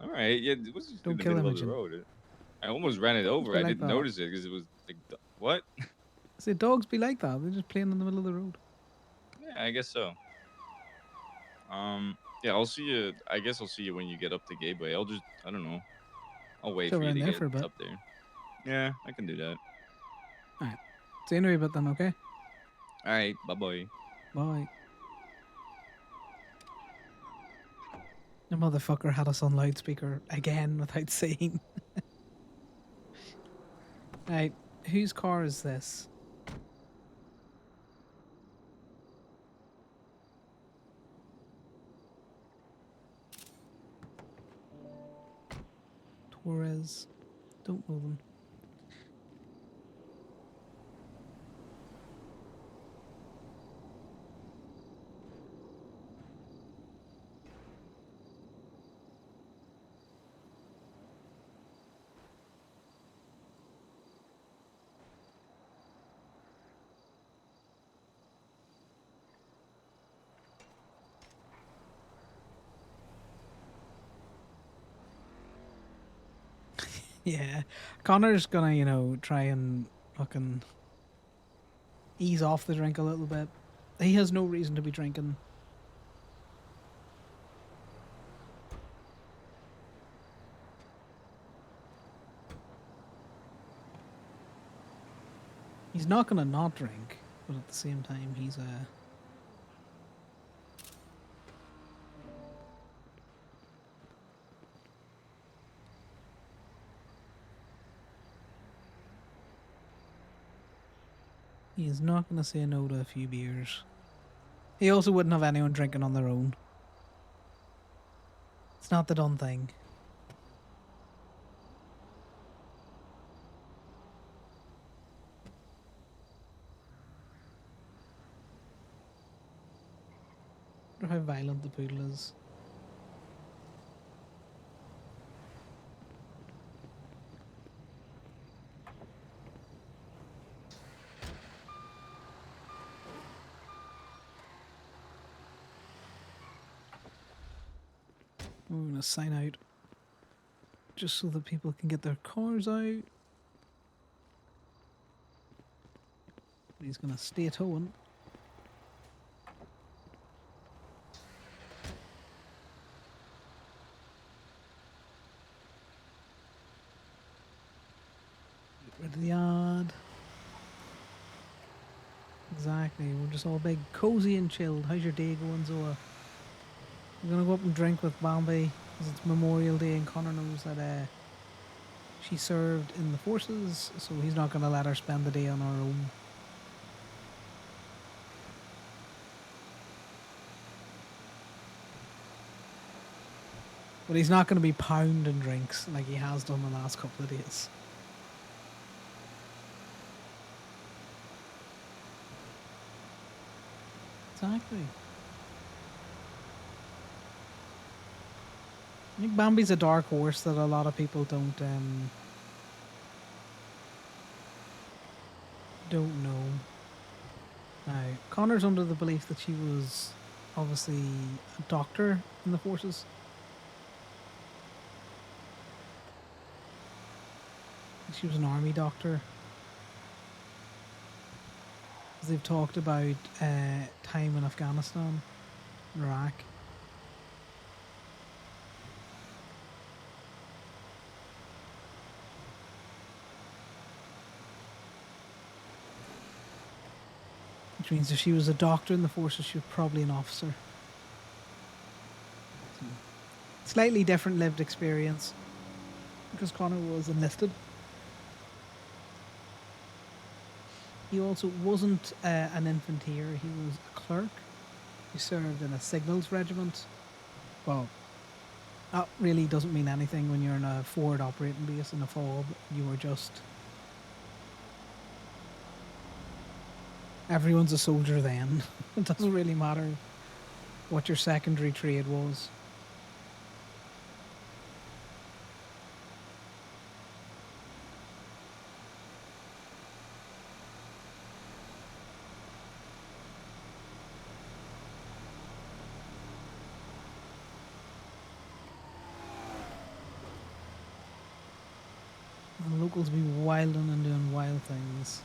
All right, yeah, it was just Don't in the kill middle Imogen. of the road. I almost ran it Dogs over. be I like didn't that. notice it because it was like, what? See, dogs be like that. They're just playing in the middle of the road. Yeah, I guess so. Yeah, I'll see you. I guess I'll see you when you get up to Gateway. I don't know. I'll wait So for we're you in to there get for a bit. up there. Yeah, I can do that. Alright. See you in a wee bit then, okay? All right, bye bye. Bye. The motherfucker had us on loudspeaker again without saying. Right, whose car is this? Torres. Don't know them. Yeah. Connor's gonna, try and fucking ease off the drink a little bit. He has no reason to be drinking. He's not gonna not drink, but at the same time, he is not gonna say no to a few beers. He also wouldn't have anyone drinking on their own. It's not the done thing. I wonder how violent the poodle is. We're gonna sign out just so that people can get their cars out. He's gonna stay towing. Get rid of the yard. Exactly. We're just all big, cozy and chilled. How's your day going, Zoa? We're gonna go up and drink with Bambi because it's Memorial Day and Connor knows that she served in the forces, so he's not gonna let her spend the day on our own. But he's not gonna be pounding drinks like he has done the last couple of days. Exactly. I think Bambi's a dark horse that a lot of people don't know. Now, Connor's under the belief that she was obviously a doctor in the forces. She was an army doctor. 'Cause they've talked about time in Afghanistan, Iraq. Which means if she was a doctor in the forces, she was probably an officer. So, slightly different lived experience because Connor was enlisted. He also wasn't an infanteer, he was a clerk. He served in a signals regiment. Well, that really doesn't mean anything when you're in a forward operating base in a FOB. You were just. Everyone's a soldier then. It doesn't really matter what your secondary trade was. The locals be wilding and doing wild things.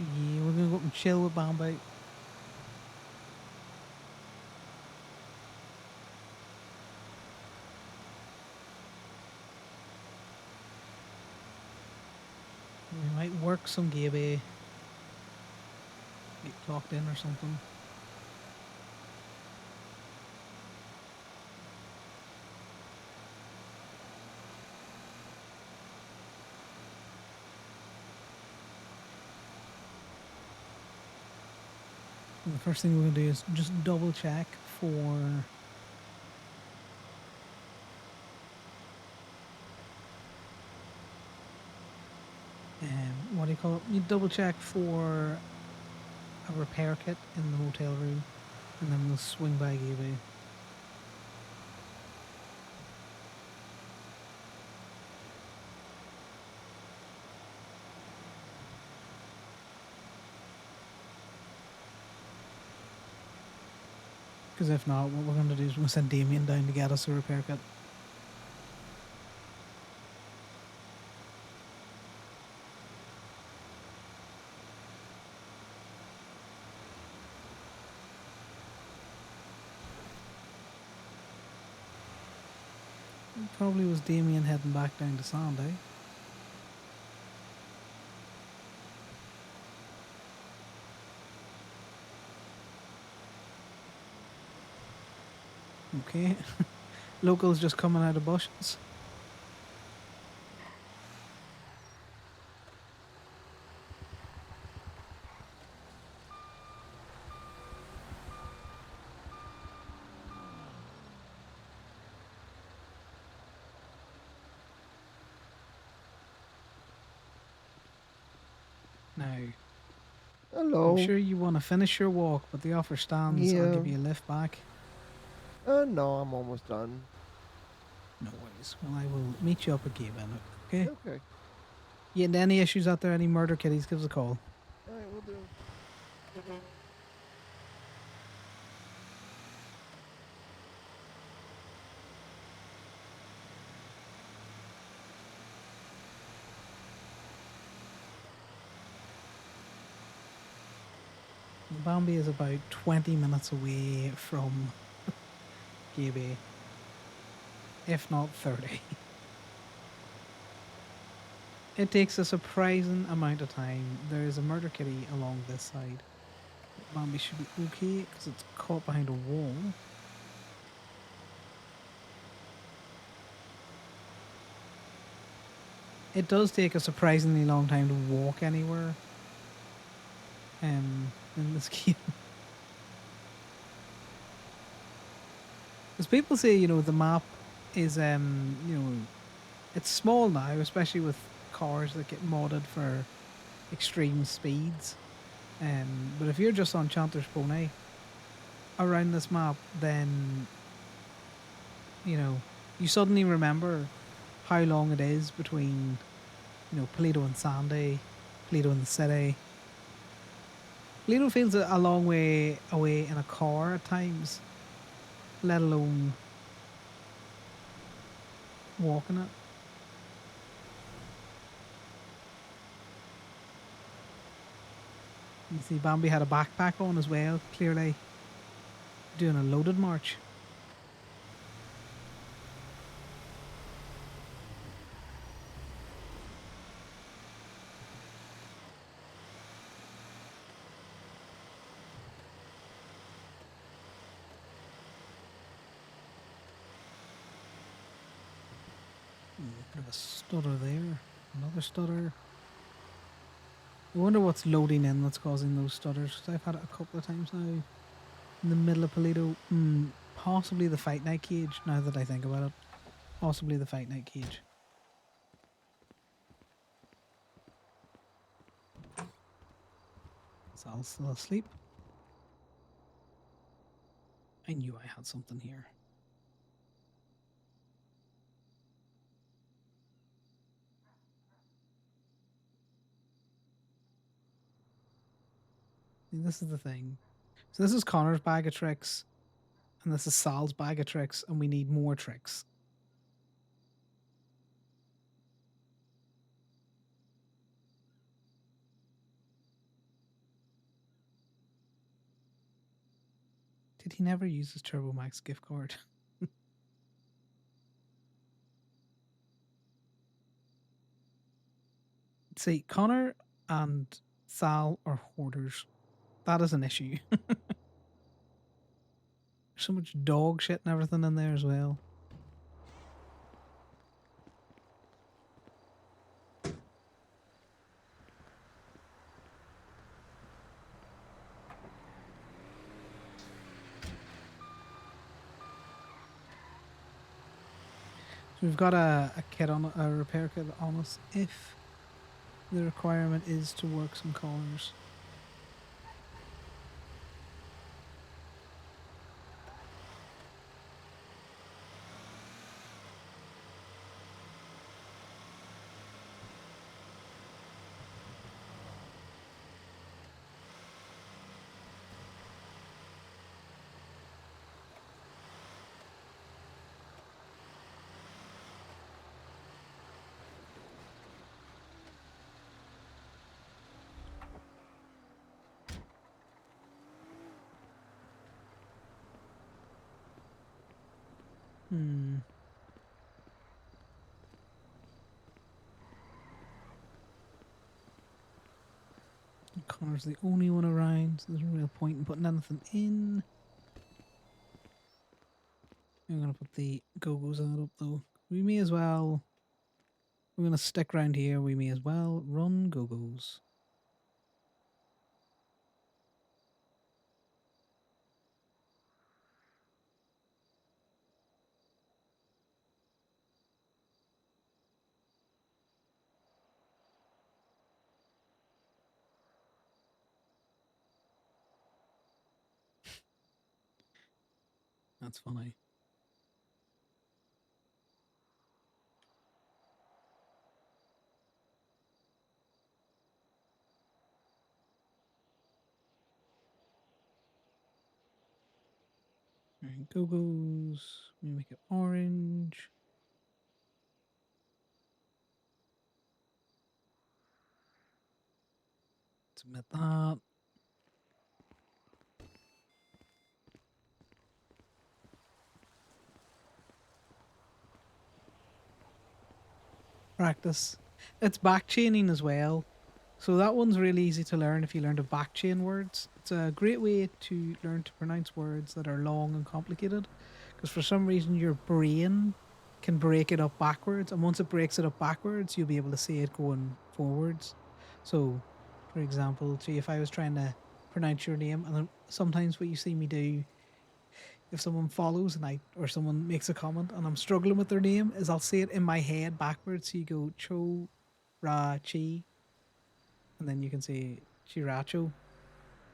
Yeah, we're gonna go up and chill with Bambi. We might work some Gaby, get clocked in or something. And the first thing we're gonna do is just double check for what do you call it? You double check for a repair kit in the hotel room, and then we'll swing by Gaby. Because if not, what we're gonna do is we'll send Damien down to get us a repair kit. Probably was Damien heading back down to Sandy. Okay. Locals just coming out of bushes. Now, Hello. I'm sure you want to finish your walk, but the offer stands. I'll Yeah. give you a lift back. No, I'm almost done. No worries. Well, I will meet you up at Gabe then. Okay? Okay. You had any issues out there, any murder kitties, give us a call. Alright, we'll do. Bambi is about 20 minutes away from Gabe, if not 30. It takes a surprising amount of time. There is a murder kitty along this side. Bambi should be okay because it's caught behind a wall. It does take a surprisingly long time to walk anywhere in this game. Because people say, the map is, it's small now, especially with cars that get modded for extreme speeds. But if you're just on Chanter's Pony around this map, then, you suddenly remember how long it is between, Paleto and Sandy, Paleto and the city. Paleto feels a long way away in a car at times, let alone walking it. You see Bambi had a backpack on as well, clearly doing a loaded march. Bit of a stutter there. Another stutter. I wonder what's loading in that's causing those stutters. 'Cause I've had it a couple of times now. In the middle of Paleto. Possibly the Fight Night cage, now that I think about it. Possibly the Fight Night cage. Sal's still asleep. I knew I had something here. See, this is the thing. So this is Connor's bag of tricks, and this is Sal's bag of tricks, and we need more tricks. Did he never use his Turbo Max gift card? See, Connor and Sal are hoarders. That is an issue. So much dog shit and everything in there as well. So we've got a kit on a repair kit on us if the requirement is to work some corners. Hmm. Connor's the only one around, so there's no real point in putting anything in. I'm gonna put the go-go's out up though. We may as well. We're gonna stick around here. We may as well run go-go's. That's funny. Alright, go-go's. We make it orange. Submit that. Practice. It's back chaining as well. So that one's really easy to learn if you learn to back chain words. It's a great way to learn to pronounce words that are long and complicated. Because for some reason your brain can break it up backwards. And once it breaks it up backwards, you'll be able to see it going forwards. So, for example, see if I was trying to pronounce your name, and then sometimes what you see me do, if someone follows and or someone makes a comment and I'm struggling with their name, is I'll say it in my head backwards. So you go Cho Ra Chi, and then you can say Chiracho.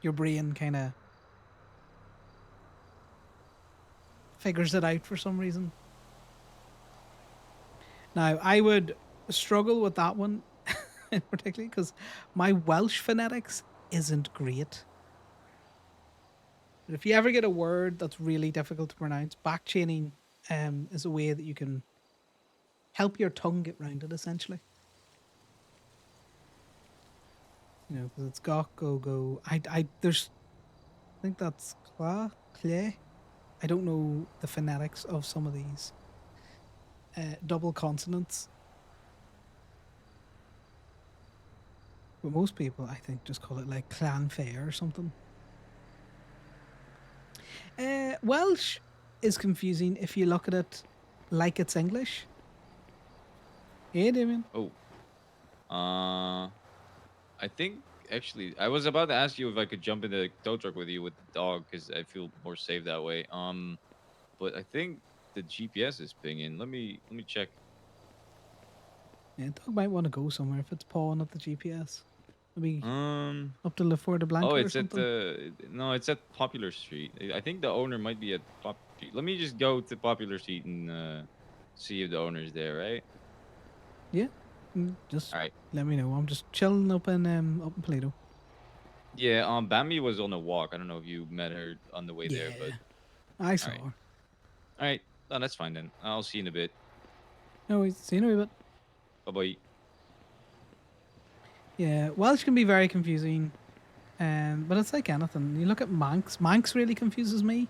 Your brain kind of figures it out for some reason. Now, I would struggle with that one in particular because my Welsh phonetics isn't great. But if you ever get a word that's really difficult to pronounce, backchaining is a way that you can help your tongue get round it, essentially. You know, because it's got, go. I think that's clay. I don't know the phonetics of some of these double consonants. But most people, I think, just call it like clan fair or something. Welsh is confusing if you look at it like it's English. Yeah, Damien. Oh. I think actually I was about to ask you if I could jump in the tow truck with you with the dog because I feel more safe that way. But I think the GPS is pinging. Let me check. Yeah, dog might want to go somewhere if it's pawing at the GPS. Maybe up to Lefort de Blanco Oh, or it's at something. no, it's at Popular Street. I think the owner might be at Pop Street. Let me just go to Popular Street and see if the owner's there, right? Yeah, just All right. let me know. I'm just chilling up in Plato. Yeah, Bambi was on a walk. I don't know if you met her on the way there, but I saw all right. her. All right. No, that's fine then. I'll see you in a bit. No, worries. See you in a bit. Bye-bye. Yeah, Welsh can be very confusing, but it's like anything. You look at Manx. Manx really confuses me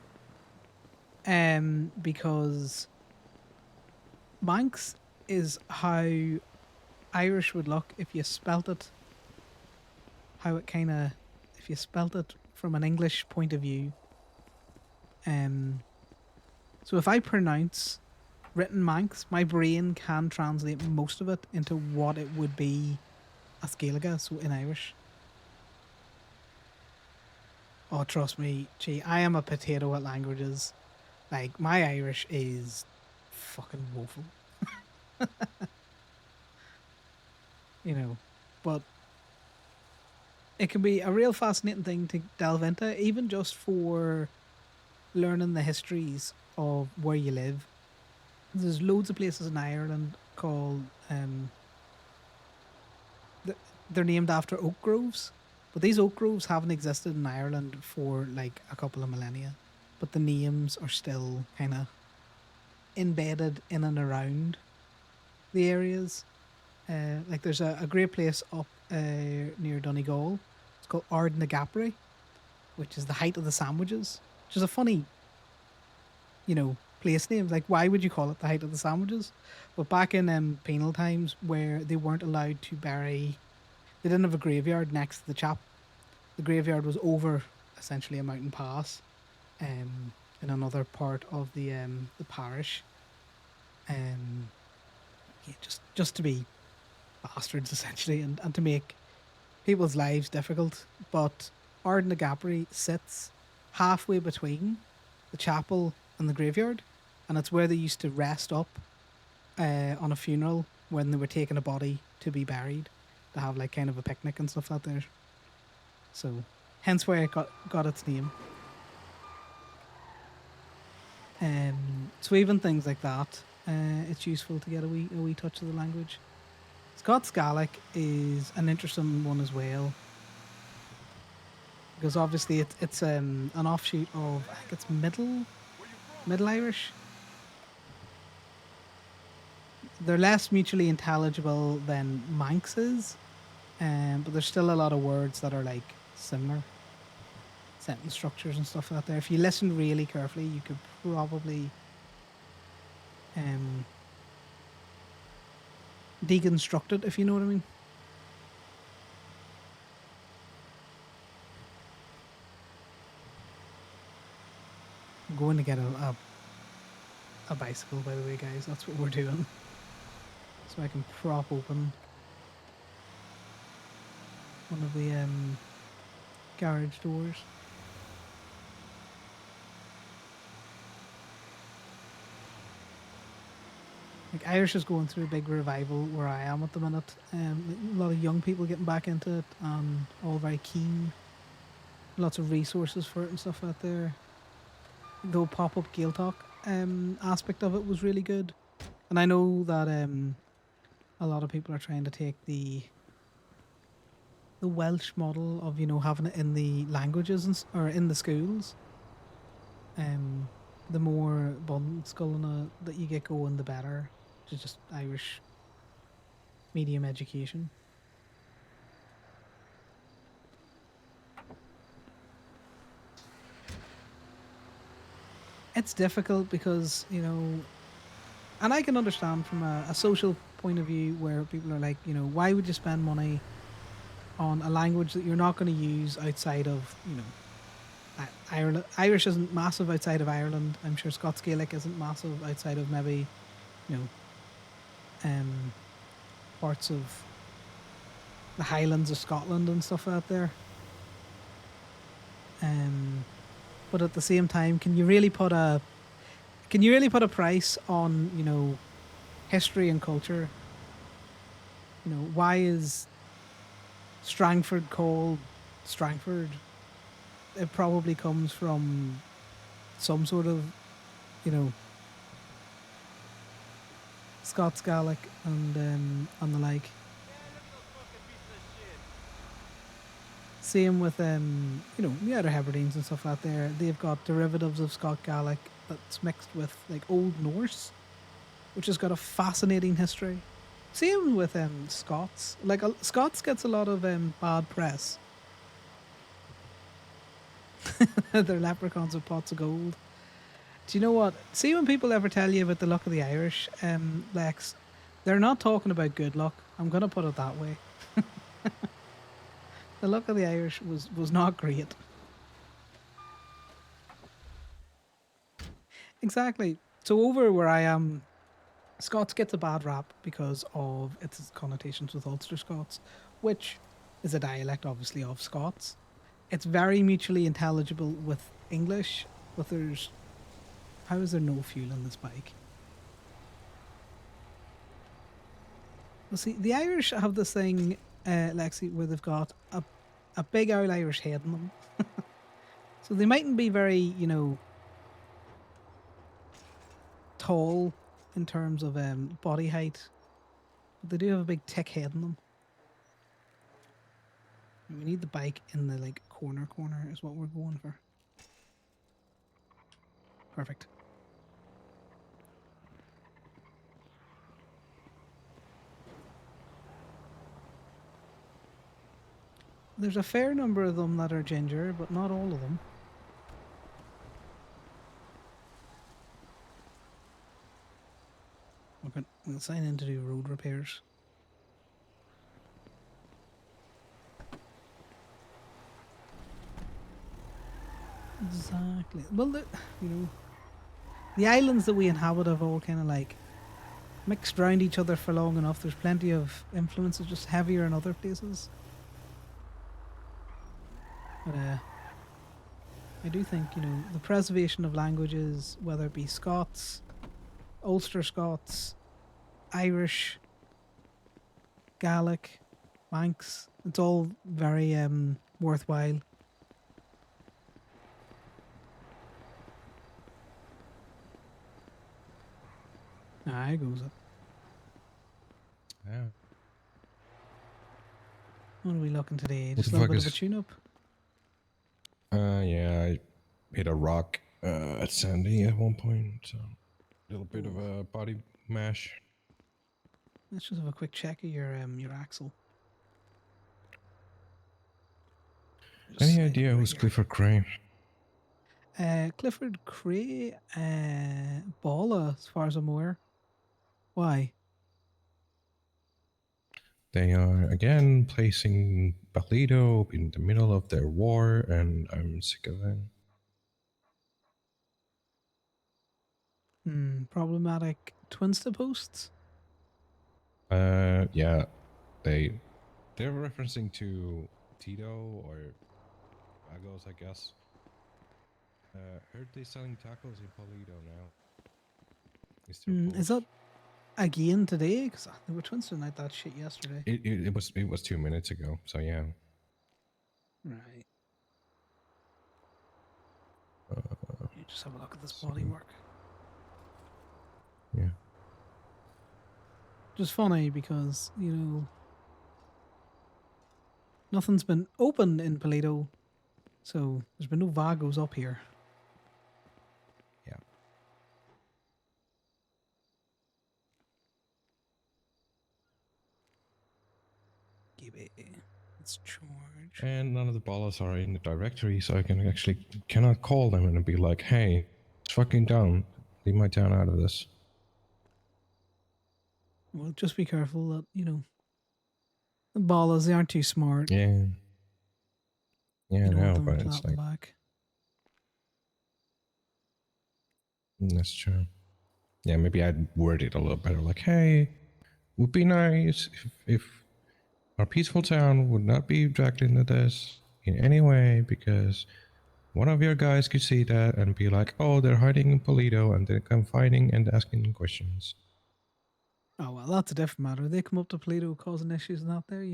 because Manx is how Irish would look if you spelt it. How it kind of, if you spelt it from an English point of view. So if I pronounce written Manx, my brain can translate most of it into what it would be as Gaeilge, so in Irish. Oh, trust me, gee, I am a potato at languages. Like, my Irish is fucking woeful. You know, but it can be a real fascinating thing to delve into, even just for learning the histories of where you live. There's loads of places in Ireland called they're named after oak groves, but these oak groves haven't existed in Ireland for like a couple of millennia, but the names are still kind of embedded in and around the areas. Like there's a great place up near Donegal. It's called Ardnagapri, which is the height of the sandwiches, which is a funny, place name. Like, why would you call it the height of the sandwiches? But back in penal times, where they weren't allowed to bury, they didn't have a graveyard next to the chapel. The graveyard was over essentially a mountain pass, in another part of the parish. Yeah, just to be bastards essentially, and to make people's lives difficult. But Ardnagapri sits halfway between the chapel and the graveyard, and it's where they used to rest up on a funeral when they were taking a body to be buried, to have like kind of a picnic and stuff out there. So, hence where it got its name. So even things like that, it's useful to get a wee touch of the language. Scots Gaelic is an interesting one as well, because obviously it's an offshoot of, I think it's Middle Irish. They're less mutually intelligible than Manx is, but there's still a lot of words that are like similar sentence structures and stuff like that. If you listen really carefully, you could probably deconstruct it, if you know what I mean. I'm going to get a bicycle, by the way, guys. That's what we're doing. So I can prop open one of the garage doors. Like, Irish is going through a big revival where I am at the minute. A lot of young people getting back into it, and all very keen. Lots of resources for it and stuff out there. The pop-up Gaeltalk aspect of it was really good. And I know that a lot of people are trying to take the Welsh model of, having it in the languages or in the schools. The more abundant skull that you get going, the better. Which is just Irish medium education. It's difficult because, and I can understand from a social point of view where people are like, why would you spend money on a language that you're not going to use outside of, Ireland? Irish isn't massive outside of Ireland. I'm sure Scots Gaelic isn't massive outside of maybe, parts of the Highlands of Scotland and stuff out there. But at the same time, can you really put a price on, history and culture? Why is Strangford called Strangford? It probably comes from some sort of, Scots Gaelic and the like. Same with the other Hebrideans and stuff out there. They've got derivatives of Scot Gaelic that's mixed with like Old Norse, which has got a fascinating history. Same with Scots. Like Scots gets a lot of bad press. They're leprechauns with pots of gold. Do you know what? See when people ever tell you about the luck of the Irish, Lex, they're not talking about good luck. I'm gonna put it that way. The luck of the Irish was not great. Exactly. So over where I am, Scots gets a bad rap because of its connotations with Ulster Scots, which is a dialect, obviously, of Scots. It's very mutually intelligible with English, but there's... How is there no fuel in this bike? Well, see, the Irish have this thing, Lexi, where they've got a big old Irish head in them. So they mightn't be very, tall in terms of body height, but they do have a big thick head in them. We need the bike in the corner is what we're going for. Perfect. There's a fair number of them that are ginger, but not all of them. We'll sign in to do road repairs. Exactly. Well, the islands that we inhabit have all kind of mixed around each other for long enough. There's plenty of influences, just heavier in other places. But I do think, the preservation of languages, whether it be Scots, Ulster Scots, Irish, Gaelic, Manx, it's all very worthwhile. There goes it. Yeah. What are we looking today? What Just a the little fuck bit of a is- tune-up? Yeah, I hit a rock at Sandy at one point, so a little bit of a body mash. Let's just have a quick check of your axle. Just Any slide idea over who's here. Clifford Cray? Clifford Cray, Bala, as far as I'm aware. Why? They are again placing Balido in the middle of their war, and I'm sick of it. Problematic Twinsta posts? Yeah, they're referencing to Tito or Agos, I guess. Heard they selling tacos in Polido now. Is there Is post? that again today? Because they were Twinsta night that shit yesterday. It was 2 minutes ago, so yeah. Right. You just have a look at this so- bodywork. Yeah. Just funny because, nothing's been open in Toledo, so there's been no Vagos up here. Yeah. Give it. Let's charge. And none of the ballers are in the directory, so I cannot call them and be like, hey, it's fucking down. Leave my town out of this. Well, just be careful that, the ballers, they aren't too smart. Yeah. Yeah, You don't want no, them but it's clapping like, back. that's true. Yeah, maybe I'd word it a little better, like, hey, would be nice if our peaceful town would not be dragged into this in any way, because one of your guys could see that and be like, oh, they're hiding in Polito, and then come fighting and asking questions. Oh, well, that's a different matter. They come up to Toledo causing issues and that there,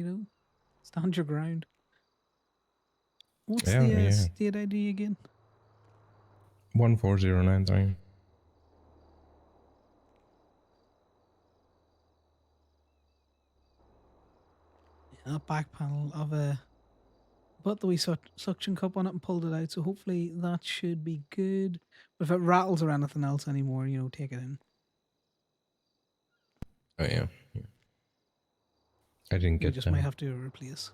stand your ground. What's Yeah, the yeah. state ID again? 14093. Yeah, that back panel of put the wee suction cup on it and pulled it out, so hopefully that should be good. But if it rattles or anything else anymore, take it in. Oh, yeah. I didn't We get just that. might have to replace.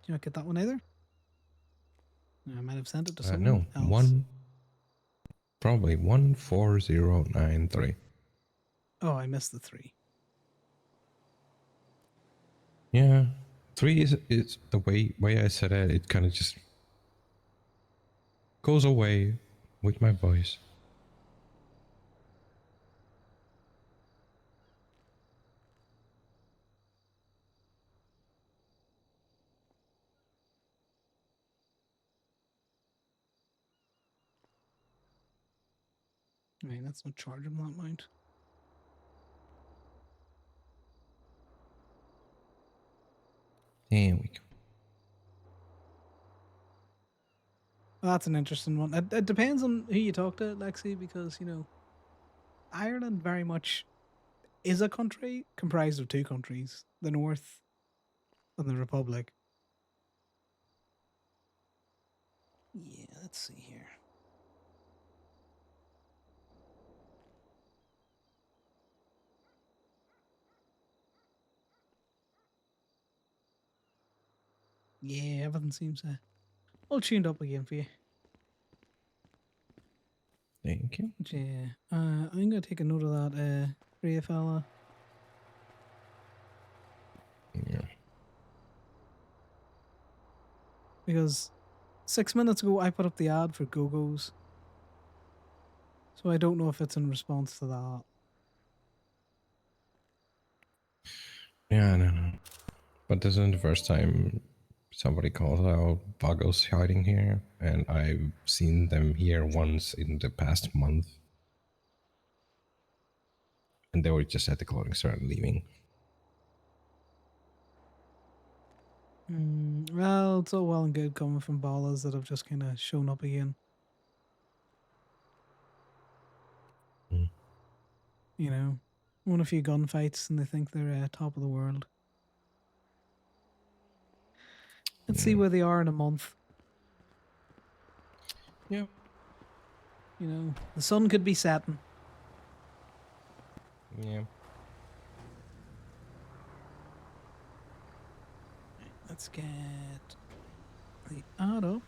you not get that one either? I might have sent it to No, someone else. probably 14093. Oh, I missed the 3. Yeah, 3 is the way I said it. It kind of just goes away with my voice. I mean, that's not chargeable that amount. There we go. Well, that's an interesting one. It depends on who you talk to, Lexi, because, you know, Ireland very much is a country comprised of 2 countries, the North and the Republic. Yeah, let's see here. Yeah, everything seems all tuned up again for you. Thank you. Yeah, I'm gonna take a note of that, Rhea fella. Yeah. Because 6 minutes ago I put up the ad for Go-Go's. So I don't know if it's in response to that. Yeah, no. But this isn't the first time somebody calls out buggles hiding here, and I've seen them here once in the past month. And they were just at the clothing store and leaving. Well, it's all well and good coming from ballers that have just kind of shown up again. Mm. You know, won a few gunfights and they think they're top of the world. Let's see where they are in a month. Yeah. You know, the sun could be setting. Yeah. Let's get the ad up.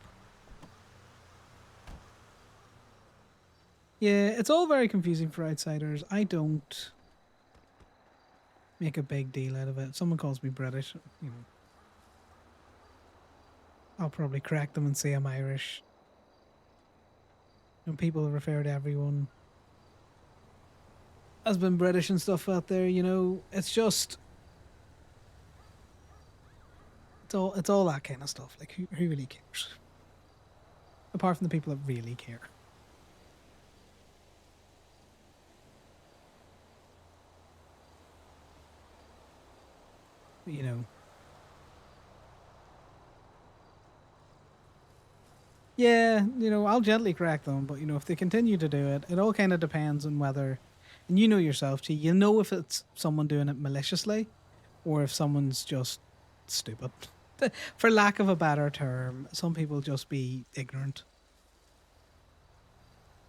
Yeah, it's all very confusing for outsiders. I don't make a big deal out of it. Someone calls me British, you know, I'll probably correct them and say I'm Irish. And people refer to everyone as being British and stuff out there, you know. It's just it's all that kind of stuff. Like who really cares? Apart from the people that really care. You know. Yeah, you know, I'll gently correct them, but you know, if they continue to do it, it all kind of depends on whether, and you know yourself, G, you know if it's someone doing it maliciously, or if someone's just stupid. For lack of a better term, some people just be ignorant.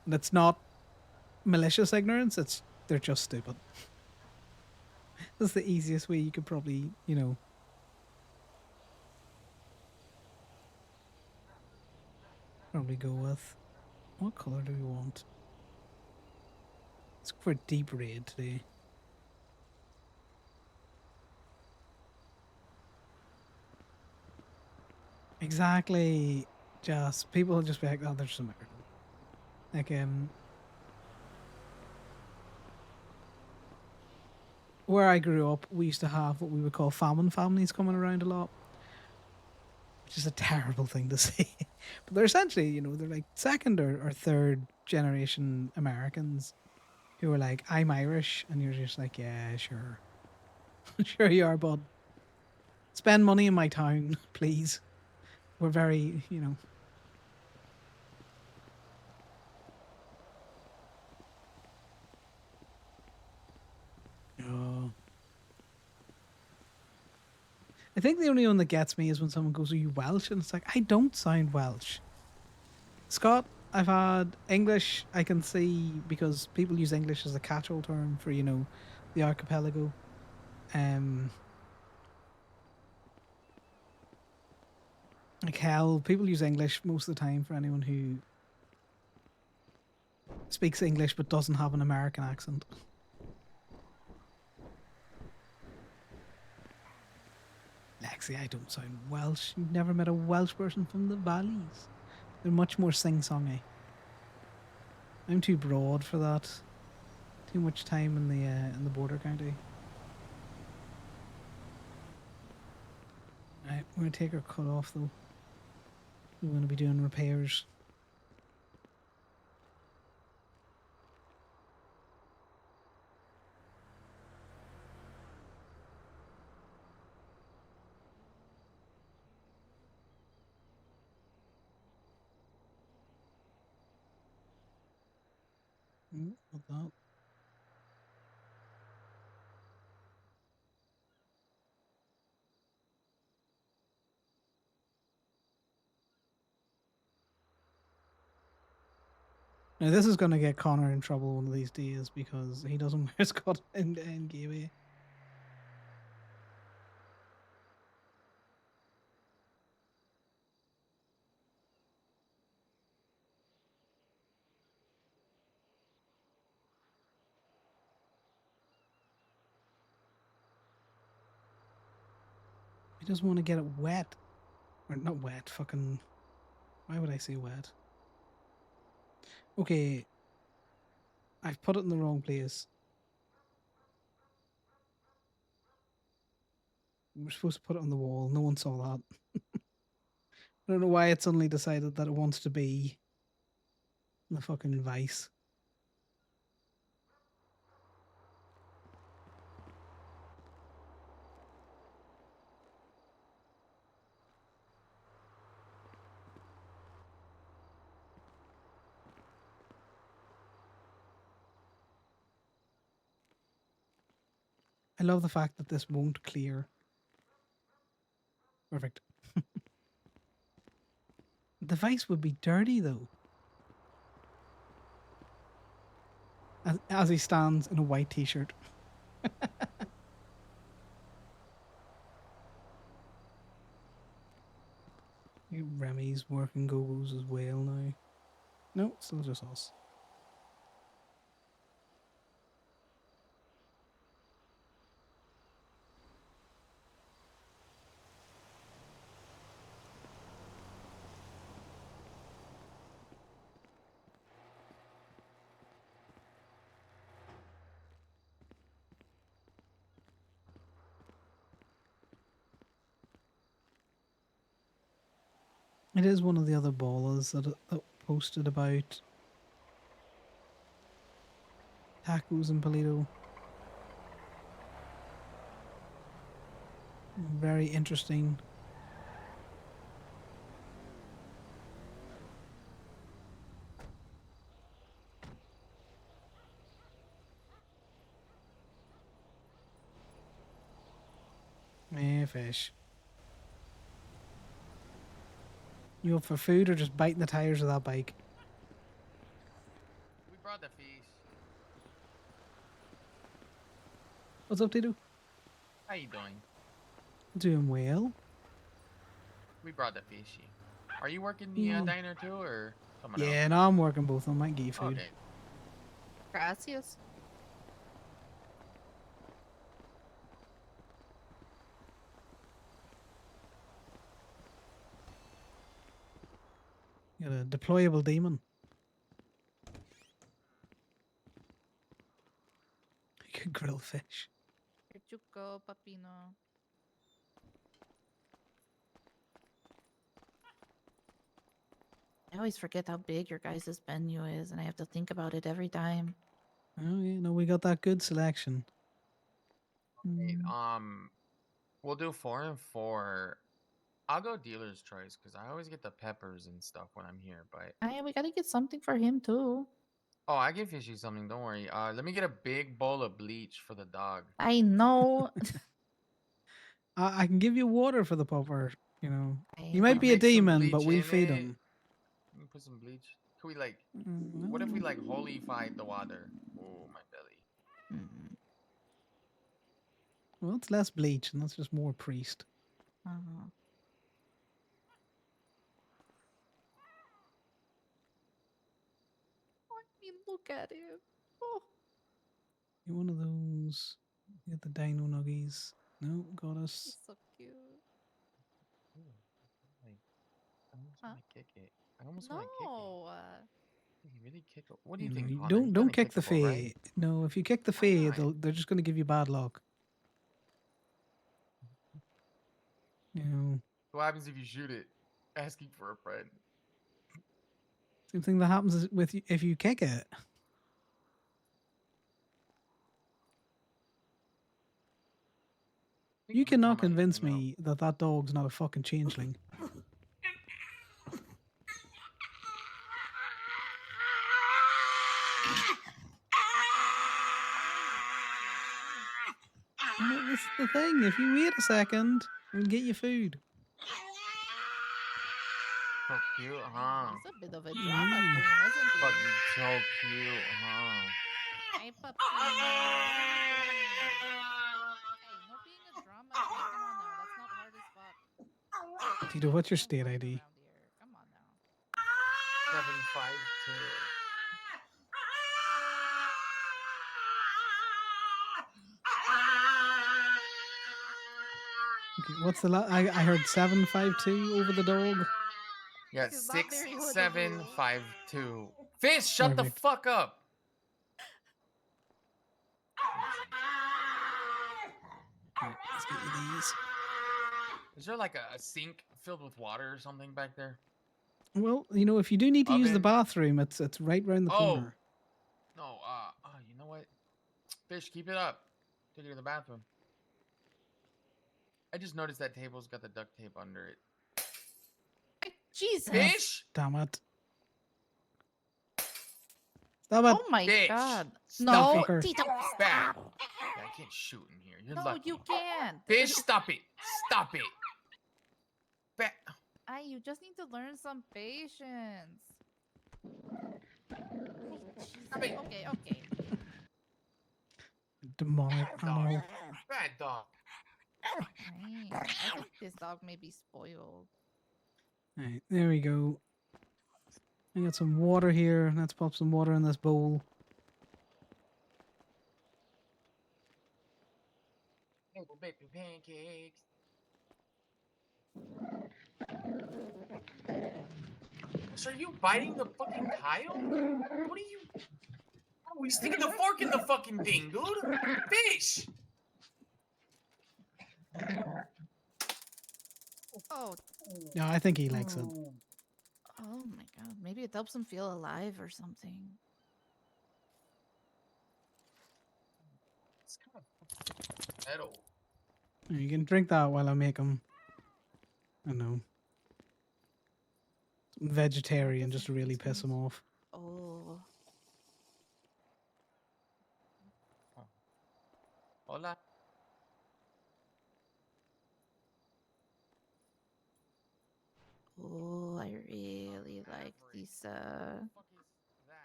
And it's not malicious ignorance; they're just stupid. That's the easiest way you could probably, you know. Probably go with. What color do we want? Let's go for deep red today. Exactly. Just people will just be like, oh, they're just American. Like where I grew up, we used to have what we would call famine families coming around a lot, which is a terrible thing to say. But they're essentially, you know, they're like second or third generation Americans who are like, I'm Irish, and you're just like, yeah, sure. Sure you are, bud. Spend money in my town, please. We're very, you know. Oh. I think the only one that gets me is when someone goes, are you Welsh? And it's like, I don't sound Welsh. Scott, I've had English, I can see, because people use English as a catch-all term for, you know, the archipelago. Like hell, people use English most of the time for anyone who speaks English but doesn't have an American accent. Lexi, I don't sound Welsh. You've never met a Welsh person from the valleys. They're much more sing-songy. I'm too broad for that. Too much time in the border county. Right, we're gonna take our cut off though. We're gonna be doing repairs. Not that. Now this is gonna get Connor in trouble one of these days because he doesn't wear his cut in Gateway. He doesn't want to get it wet. Or not wet, fucking... Why would I say wet? Okay. I've put it in the wrong place. We're supposed to put it on the wall. No one saw that. I don't know why it suddenly decided that it wants to be the fucking vice. I love the fact that this won't clear. Perfect. The vice would be dirty though. As he stands in a white t-shirt. Remy's working go-go's as well now. No, still just us. It is one of the other ballers that posted about tacos in Polito. Very interesting. Fish. You up for food or just biting the tires of that bike? We brought the fish. What's up, Tito? How you doing? Doing well. We brought the fishy. Are you working the Yeah. diner too, or someone Yeah, no, I'm working both of them. I can get you else? food. Okay. Gracias. You got a deployable demon. You could grill fish. Where'd you go, Papino? I always forget how big your guys' menu is, and I have to think about it every time. Oh yeah, no, we got that good selection. Hey, Mm. we'll do 4 and 4. I'll go dealer's choice because I always get the peppers and stuff when I'm here. But We gotta get something for him too. oh, I give fishy something. Don't worry. Let me get a big bowl of bleach for the dog. I know. I can give you water for the pupper. You know, he I might know. be a Make some demon, but bleach we'll in feed it. him. Let me put some bleach. Can we like? What if we like holified the water? Oh, my belly. Mm, Well, it's less bleach, and that's just more priest. uh-huh. mean, look at him. Oh, You one of those. Get the dino nuggies. No, got us. he's so cute. Like, I almost Huh? want to kick it. I almost want to kick it. No. Did he really kick it? What do you You know, think, you Connor? don't He's don't kick the unkickable, right? Fae. No, if you kick the Why Fae, not? they're just going to give you bad luck. You know, What happens if you shoot it? Asking for a friend. same thing that happens with if you kick it. think You every time cannot I convince hang out- me that that dog's not a fucking changeling. Well, this is the thing. If you wait a second, we'll get you food. So cute, huh? He's a bit of a drama queen, isn't he? Fucking so cute, huh? Hey, puppy. Hey, no being a drama queen. Come on now. That's not hard as fuck. Tito, what's your Don't state whine ID? around here. Come on now. 752. Okay, what's the I heard 752 over the dog. Yeah, This is not very hood of you. 6752. Fish, shut the Perfect. fuck up. Right, let's get you these. Is there like a sink filled with water or something back there? Well, you know, if you do need to use the Oven. bathroom, it's right round the corner. No, you know what? Fish, keep it up. Take it to the bathroom. I just noticed that table's got the duct tape under it. Jesus. Fish? Damn it. Stop it. Oh my Bitch. god. Stop No, it. Tito, Back. stop. Yeah, I can't shoot in here. You're No, lucky. you can't. Fish, stop it. Stop it. Back. You just need to learn some patience. Stop it. Okay. Demonic animal. Bad dog. Fine. I think this dog may be spoiled. Alright, there we go. I got some water here. Let's pop some water in this bowl. Maple baby pancakes. So are you biting the fucking tile? What are you? Oh, he's sticking the fork in the fucking thing, dude. Fish. Oh, Yeah, I think he likes it. oh my god. Maybe it helps him feel alive or something. It's kind of metal. You can drink that while I make him. I don't know. Vegetarian, just to really piss him off. Oh. Hola. Oh, I really like this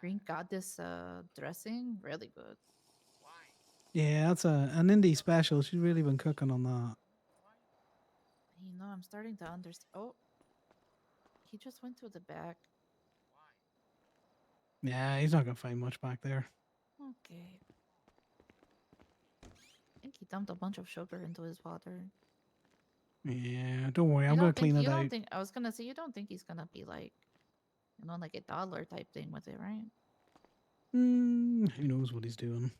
green goddess dressing. Really good. Yeah, that's an indie special. She's really been cooking on that. You know, I'm starting to understand. Oh, he just went to the back. Yeah, he's not gonna find much back there. Okay. I think he dumped a bunch of sugar into his water. Yeah, don't worry, You I'm don't gonna think- clean you it don't out. think- I was gonna say you don't think he's gonna be like, you know, like a toddler type thing with it, right? Who knows what he's doing?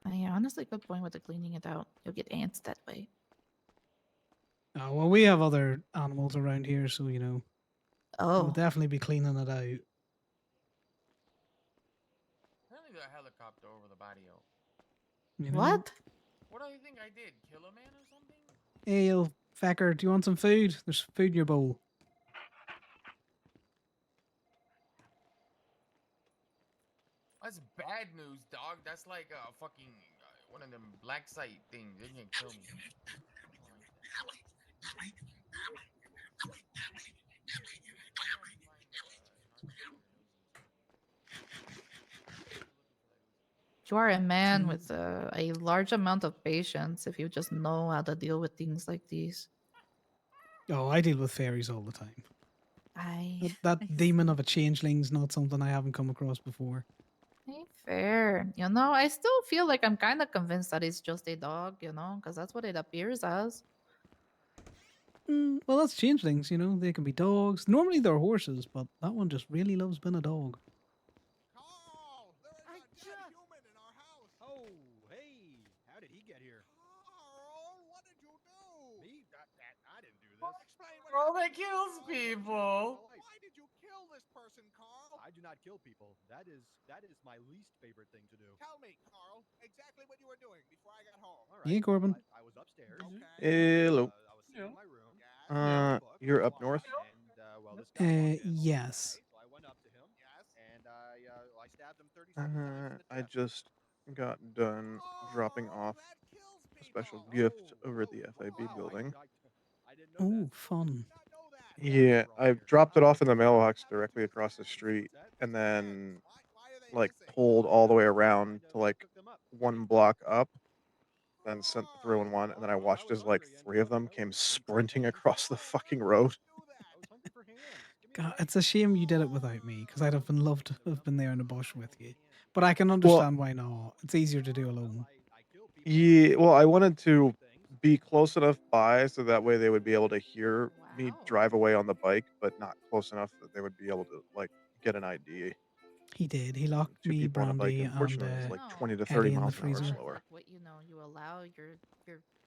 Yeah, honestly, good point with the cleaning it out. You'll get ants that way. Oh well, we have other animals around here, so you know we'll Oh, definitely be cleaning it out. Apparently there's a helicopter over the barrio. You know? what? What do you think I did? Kill a man or something? Hey, you fecker, do you want some food? There's food in your bowl. That's bad news, dog. That's like a fucking one of them black site things. They're gonna kill me. You are a man with a large amount of patience if you just know how to deal with things like these. Oh, I deal with fairies all the time. That I demon see. of a changeling's not something I haven't come across before. Hey, fair. You know, I still feel like I'm kind of convinced that it's just a dog, because that's what it appears as. Well, that's changelings, They can be dogs. Normally they're horses, but that one just really loves being a dog. Carl, there is a dead human in our house. Oh, hey, how did he get here? Carl, what did you do? Me? I didn't do this. Explain what Oh, happened. that kills people. Why did you kill this person, Carl? I do not kill people. That is my least favorite thing to do. Tell me, Carl, exactly what you were doing before I got home. All Yeah, right. Corbin. I was upstairs. Okay. Hello. I was sitting in my room. Yeah. You're up north. And well, this guy walked in. Yes. Okay, so I went up to him. Yes. And I stabbed him 37 times in the I chest. just got done dropping Oh, off that kills a special people. gift over at the FIB Wow, building. I didn't know Oh, that. fun. Not know that. Yeah, I dropped it off in the mailbox directly across the What's street, that? and then Why are they like missing? pulled all the way I around to I like cooked them up. one block up, then sent the through in Carl, one, and then I Well, I watched was as like hungry, and 3 of them I came was sprinting hungry for across the why on fucking earth road. would you do that? I was hungry for hands. Give me a God, break. it's a shame you did it without me, because I'd have been loved to have been there in the bush with you. But I can Well, understand why not. It's easier to do alone. I kill people. I yeah, do well, I wanted stupid to things. be close enough by so that way they would be able to hear me Wow. drive away on the bike, but not close enough that they would be able to like get an ID. He did. He And locked 2 me, people on a bike, Brandy, and unfortunately, is like No, 20 to 30 Eddie in the miles an hour freezer. sometimes slower. like what you allow your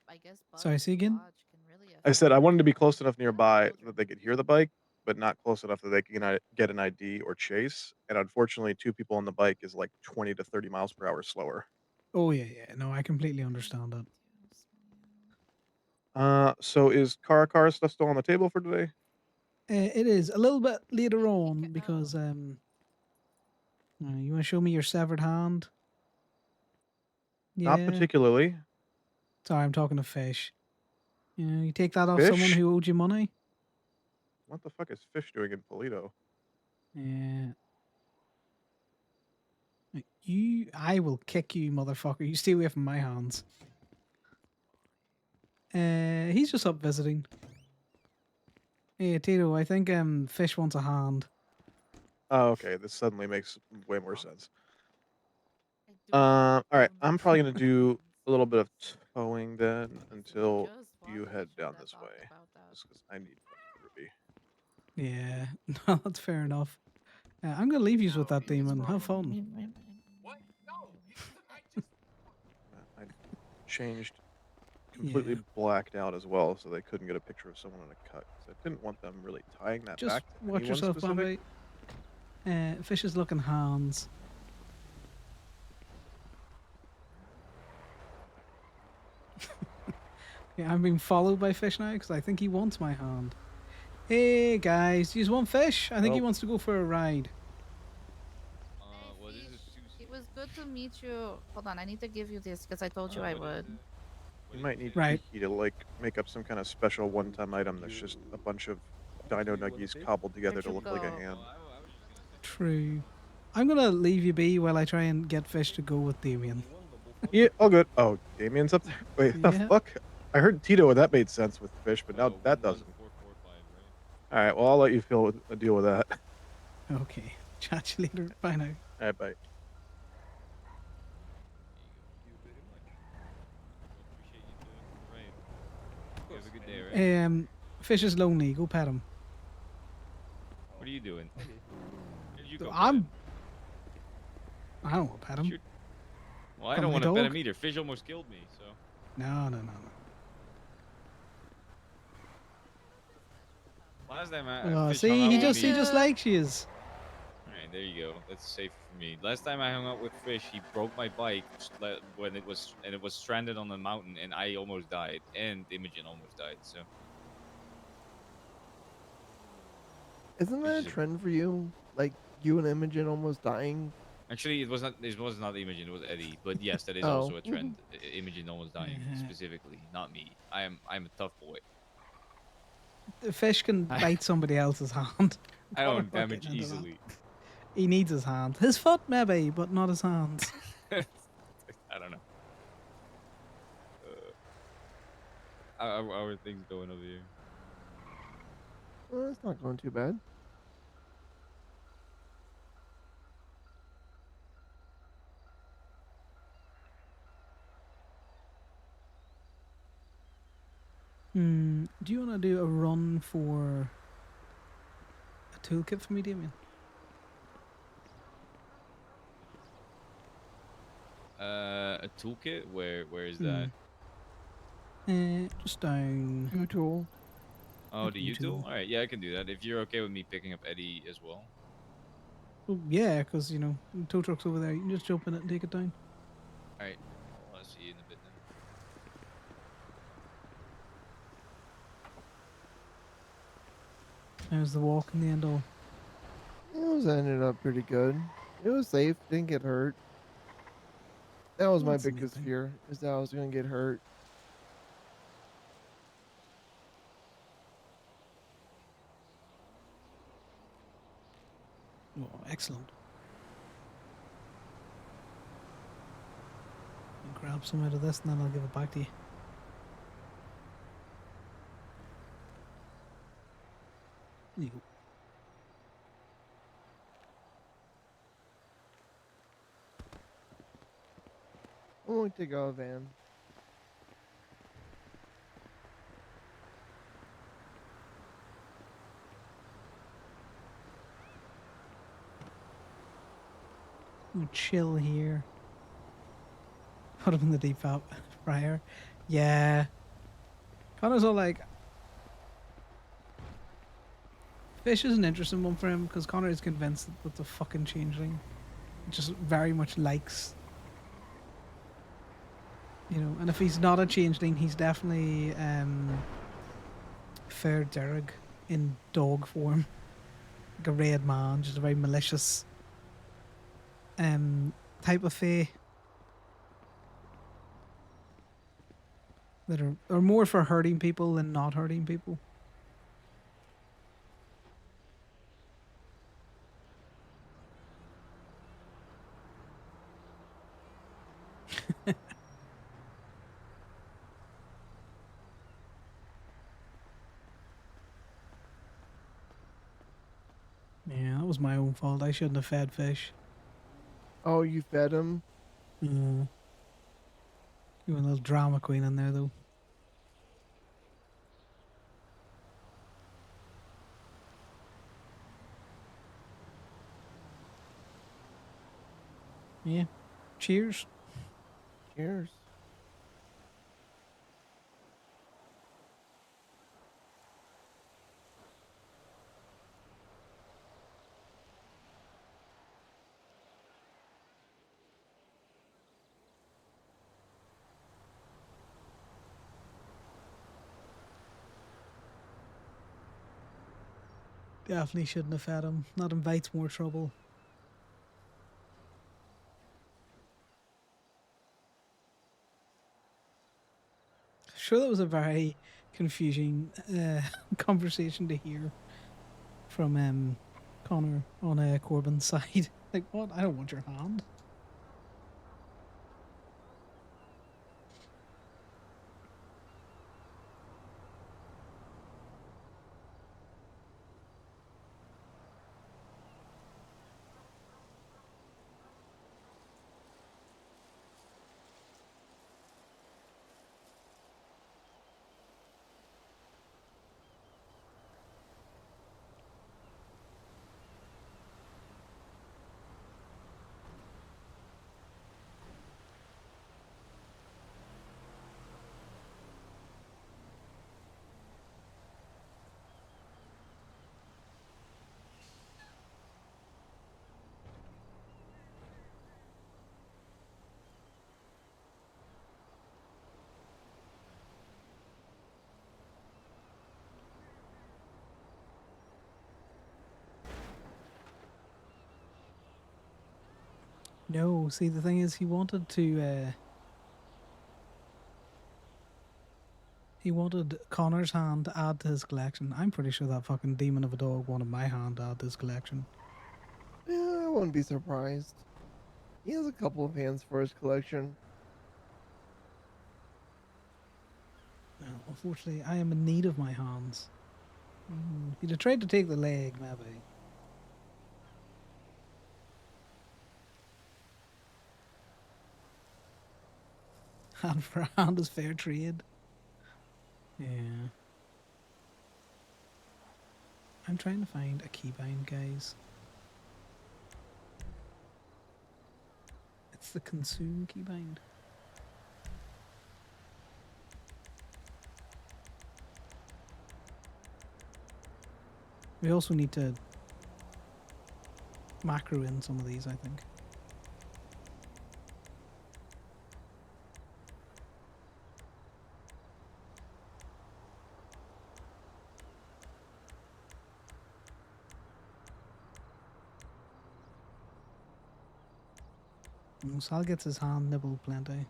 I guess Sorry, buds say to again? watch can really I affect said I wanted to be close enough other nearby that they children. could hear the bike, but not close enough that they can get an ID or chase. And unfortunately, 2 people on the bike is like 20 to 30 miles per hour slower. Oh, yeah. No, I completely understand that. Dios mío. So is car stuff still on the table for today? It is a little bit later Hey, on because you want to show me your severed hand? Not Yeah. particularly. Sorry, I'm talking to Fish. You take that off someone Fish? who owed you money? What the fuck is Fish doing in Polito? Yeah. I will kick you, motherfucker. You stay away from my hands. He's just up visiting. Hey, Tito, I think Fish wants a hand. Oh, okay. This suddenly makes way more sense. I do All right. not I'm probably gonna do hands. a little bit of towing then We until just you fought an head issue down that this way, talked about that. just because I need fucking Ruby. Yeah, no, that's fair enough. I'm gonna leave you with No, that demon. Have problem. fun. What? No, I just. I changed completely Yeah, blacked out as well, so they couldn't get a picture of someone in a cut. 'Cause I didn't want them really tying that just back to watch anyone yourself, specific. Bambi. Fish is looking hands. Yeah, I'm being followed by Fish now because I think he wants my hand. Hey guys, do you want Fish? I think he Oh. wants to go for a ride. Hey, Well, this is Fish. too It was good to meet you. Hold on, I need to give you this because I told you I What is would. it? You might need Right. Kiki to like make up some kind of special one-time item that's just a bunch of dino nuggies cobbled together Where'd to you look like a go? hand. Well, I was just gonna say. True. I'm gonna leave you be while I try and get Fish to go with Damien. Yeah, all good. Oh, Damien's up there. Wait, the Yeah. fuck? I heard Tito and that made sense with Fish, but now that doesn't. 11445, right? All right, well I'll let you deal with that. Okay. Chat you later. Bye now. All right, bye. Thank you very much. Well, appreciate you doing right. You have a good day, right? Fish is lonely. Go pet him. What are you doing? Where'd you go? I don't want to pet him. Well, I Come don't my want to pet dog? him either. Fish almost killed me, so. No. Last time Fish See, hung out he with just me. he just likes you. Alright, there you go. That's safe for me. Last time I hung out with Fish, he broke my bike when it was stranded on the mountain, and I almost died, and Imogen almost died. So Isn't that a trend for you? Like you and Imogen almost dying? actually, it was not Imogen. It was Eddie. But yes, that is Oh. also a trend. Imogen almost dying specifically, not me. I'm a tough boy. The fish can bite somebody else's hand. I We're don't not damage getting into that. easily. He needs his hand. His foot, maybe, but not his hands. I don't know. How are things going over here? Well, it's not going too bad. you want to do a run for a toolkit for me, Damien? A toolkit? Where is that? Just down. U-tool. Oh, the U tool? U-tool. Alright, yeah, I can do that. If you're okay with me picking up Eddie as well. Oh, yeah, because, you know, the tow truck's over there. You can just jump in it and take it down. Alright. I'll see you in a bit then. How's the walk in the end all? It was ended up pretty good. It was safe. Didn't get hurt. That was my That's the main biggest thing. fear, is that I was gonna get hurt. Oh, excellent. I'll grab some out of this and then I'll give it back to you. There you go. I won't take out a van. We'll chill here. Put him in the deep fryer. Yeah. Connor's all like, fish is an interesting one for him because Connor is convinced that the fucking changeling just very much likes, you know, and if he's not a changeling, he's definitely fair Derek in dog form, like a red man, just a very malicious type of fae that are more for hurting people than not hurting people. Yeah, that was my own fault. I shouldn't have fed fish. Oh, you fed him? You were a little drama queen in there, though. Yeah. Cheers. Cheers. Definitely shouldn't have fed him. That invites more trouble. Sure, that was a very confusing conversation to hear from Connor on Corbin's side. Like, what? I don't want your hand. No, see, the thing is, he wanted to. He wanted Connor's hand to add to his collection. I'm pretty sure that fucking demon of a dog wanted my hand to add to his collection. Yeah, I wouldn't be surprised. He has a couple of hands for his collection. No, unfortunately, I am in need of my hands. If he'd have tried to take the leg, maybe. Hand for hand is fair trade. Yeah. I'm trying to find a keybind, guys. It's the consume keybind. We also need to macro in some of these, I think. Sal gets his hand nibbled plenty.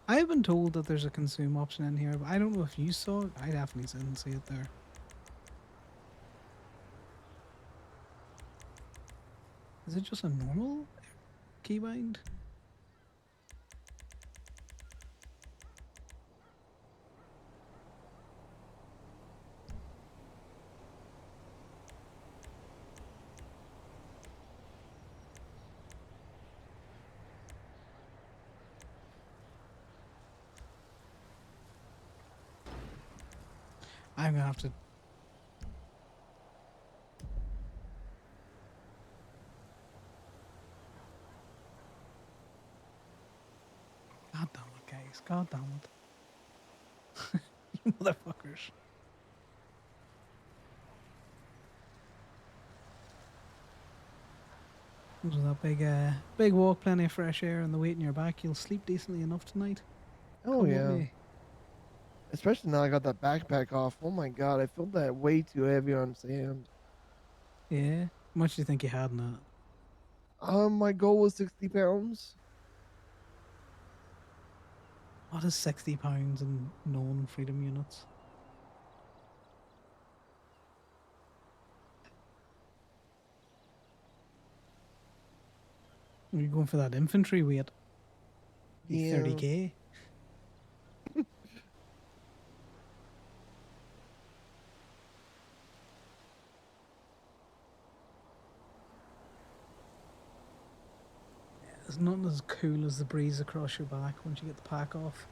I have been told that there's a consume option in here, but I don't know if you saw it. I definitely didn't see it there. Is it just a normal keybind? I'm gonna have to. God damn it, guys. God damn it. You motherfuckers. Was that big walk, plenty of fresh air, and the weight in your back? You'll sleep decently enough tonight. Oh, Come with yeah. me. Especially now I got that backpack off. Oh my god, I feel that way too heavy on sand. Yeah. How much do you think you had in that? My goal was 60 pounds. What is 60 pounds in known freedom units? Are you going for that infantry weight? Yeah. 30k? It's not as cool as the breeze across your back once you get the pack off.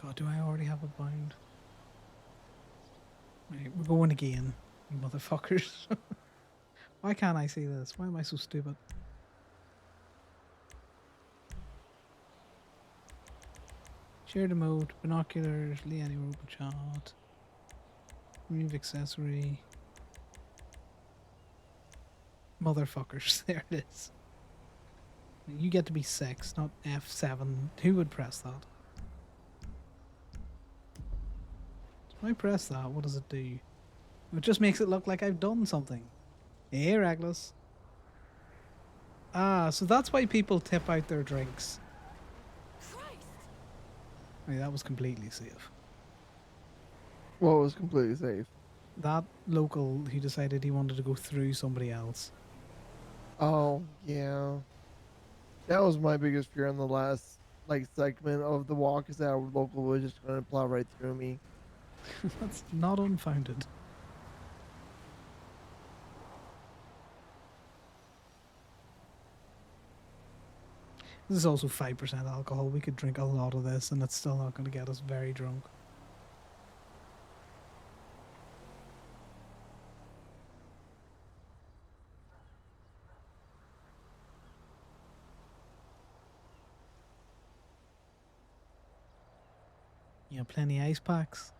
God, do I already have a bound? Right, we're going again, you motherfuckers. Why can't I see this? Why am I so stupid? Share the mode, binoculars, Lee any robot shot, remove accessory. Motherfuckers, there it is. You get to be 6, not F7. Who would press that? When I press that, what does it do? It just makes it look like I've done something. Hey, Raglas. Ah, so that's why people tip out their drinks. Right, that was completely safe. Well, it was completely safe. That local who decided he wanted to go through somebody else. Oh, yeah. That was my biggest fear in the last segment of the walk is that our local was just gonna plow right through me. That's not unfounded. This is also 5% alcohol. We could drink a lot of this and it's still not going to get us very drunk. You have plenty ice packs.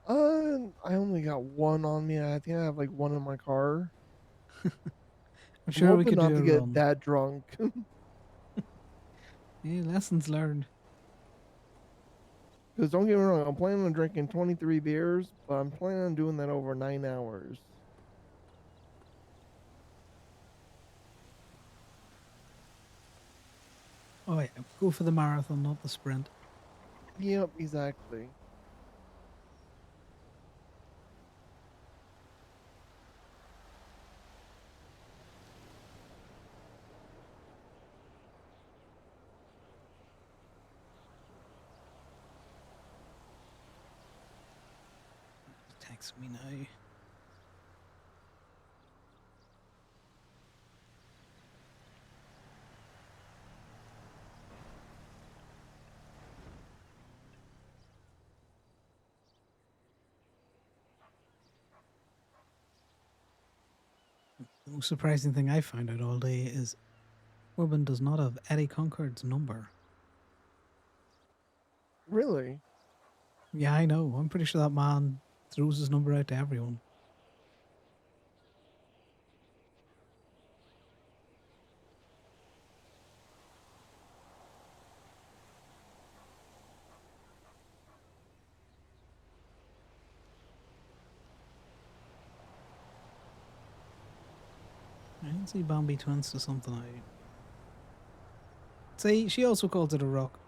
I only got one on me. I think I have one in my car. I'm sure we hoping could not do to a get run. that drunk. Yeah, lessons learned. Because don't get me wrong, I'm planning on drinking 23 beers, but I'm planning on doing that over 9 hours. Oh yeah, go for the marathon, not the sprint. Yep, exactly. Text me now. The most surprising thing I found out all day is Corbin does not have Eddie Concord's number. Really? Yeah, I know. I'm pretty sure that man throws his number out to everyone. I didn't see Bambi Twins to something out. See, she also calls it a rock.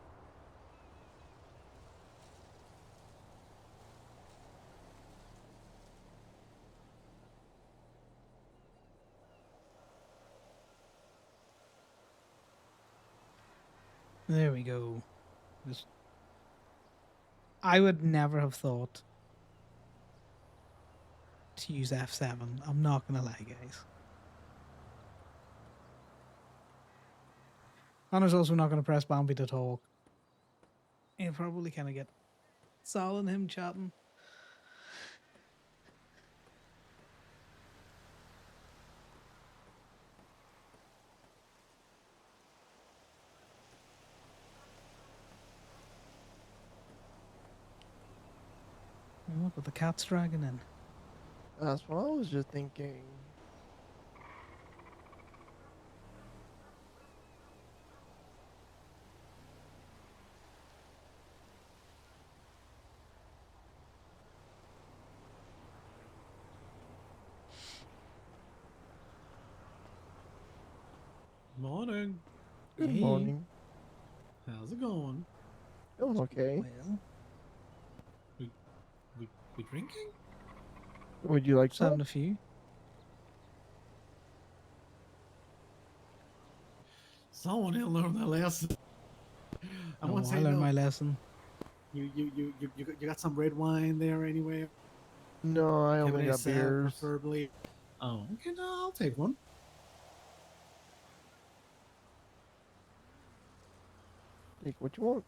There we go. Just, I would never have thought to use F7. I'm not gonna lie, guys. Connor's also not gonna press Bambi to talk. He'll probably kind of get Sal and him chatting. Look what the cat's dragging in. That's what I was just thinking. Morning. Good Hey. morning. How's it going? Doing okay. Well, We drinking? Would you like just having some? a few. Someone didn't learn their lesson. I No, won't I say learned no. my lesson. You got some red wine there anyway? No, I only Cabernet got Sauv, beers. preferably. Oh, okay, no, I'll take one. Take what you want.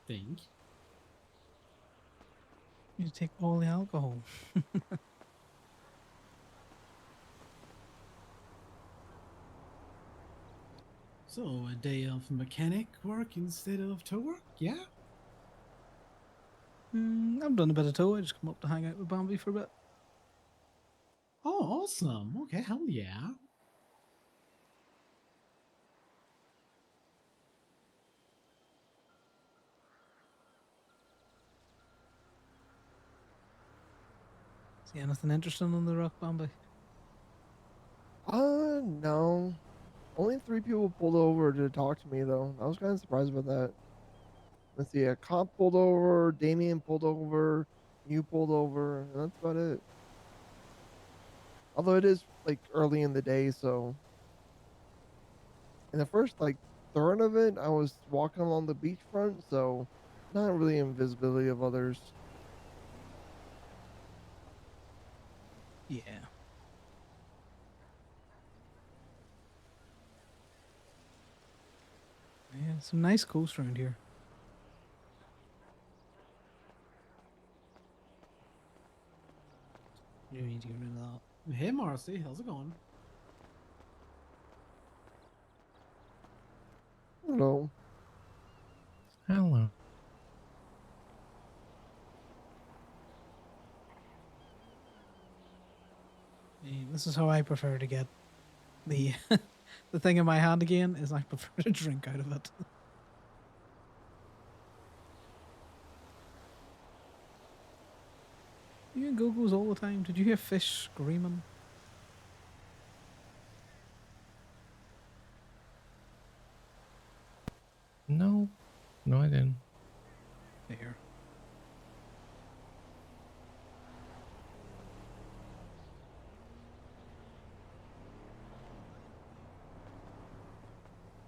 Think. You take all the alcohol. So, a day of mechanic work instead of tow work? Yeah? I've done a bit of tow. I just come up to hang out with Bambi for a bit. Oh, awesome. Okay, hell yeah. See anything interesting on the rock, Bambi? No. Only 3 people pulled over to talk to me, though. I was kind of surprised about that. Let's see, a cop pulled over, Damien pulled over, you pulled over, and that's about it. Although it is, like, early in the day, so... In the first, like, third of it, I was walking along the beachfront, so... Not really invisibility of others. Yeah. Yeah, some nice coast around here. You need to get rid of that. Hey, Marcy, how's it going? Hello. Hello. This is how I prefer to get the the thing in my hand again is I prefer to drink out of it. You in go-go's all the time. Did you hear fish screaming? No, no, I didn't. There.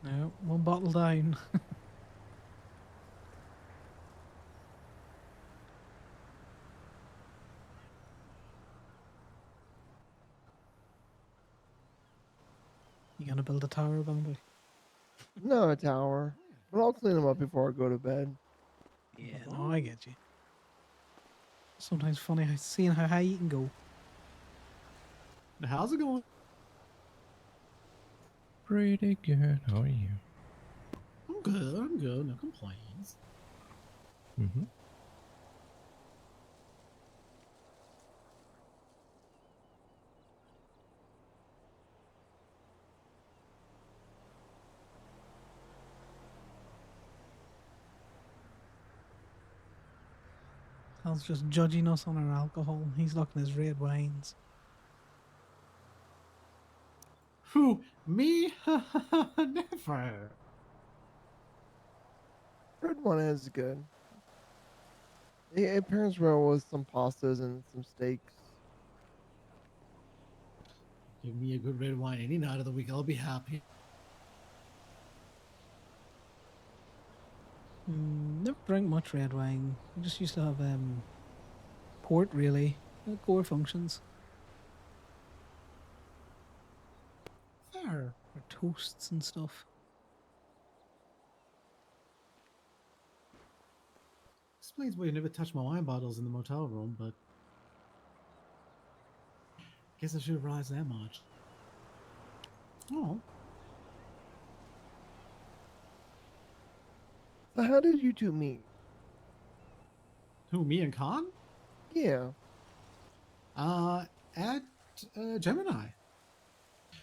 No, one bottle down. You gonna build a tower, Bambi? No, a tower. But I'll clean them up before I go to bed. Yeah, no, I get you. Sometimes funny seeing how high you can go. How's it going? Pretty good. How are you? I'm good. I'm good. No complaints. Mm-hmm. Sal's just judging us on our alcohol. He's looking at his red wines. Who? Me? Never. Red one is good. It pairs well with some pastas and some steaks. Give me a good red wine any night of the week. I'll be happy. Never drank much red wine. I just used to have port really. Core functions. Fair. Or toasts and stuff. Explains why you never touch my wine bottles in the motel room, but guess I should have realized that much. Oh, So how did you two meet? who? Me and Khan? Yeah. At Gemini.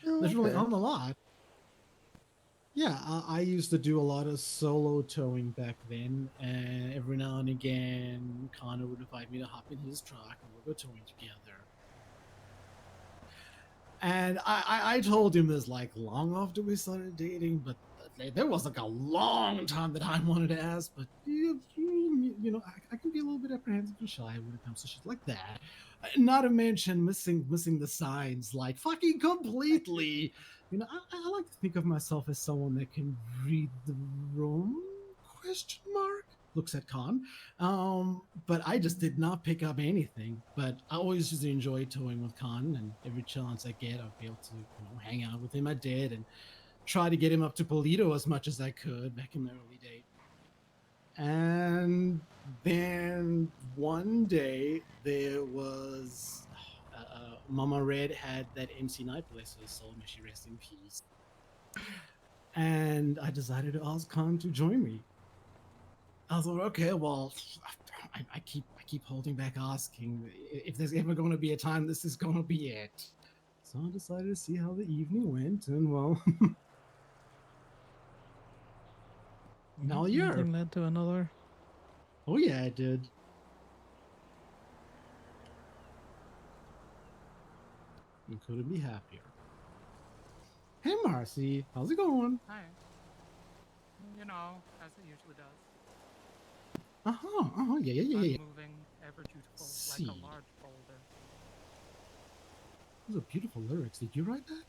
Oh, Literally okay. on the lot. Yeah, I used to do a lot of solo towing back then, and every now and again, Connor would invite me to hop in his truck and we'll go towing together. And I told him this like long after we started dating, but there was like a long time that I wanted to ask, but you know, I can be a little bit apprehensive and shy when it comes to shit like that. Not to mention missing the signs like fucking completely. You know, I like to think of myself as someone that can read the room? Question mark. Looks at Khan. But I just did not pick up anything. But I always just enjoy towing with Khan, and every chance I get, I'll be able to, hang out with him. I did, and try to get him up to Polito as much as I could back in the early days. And then one day there was Mama Red had that MC Night, bless her soul, may she rest in peace. And I decided to ask Khan to join me. I thought, okay, well, I keep holding back asking. If there's ever going to be a time, this is going to be it. So I decided to see how the evening went, and well, now One you're. thing led to another. Oh yeah, I did. You couldn't be happier. Hey Marcy, how's it going? Hi. You know, as it usually does. Yeah. Unmoving, ever dutiful, See. like a large boulder. Those are beautiful lyrics. Did you write that?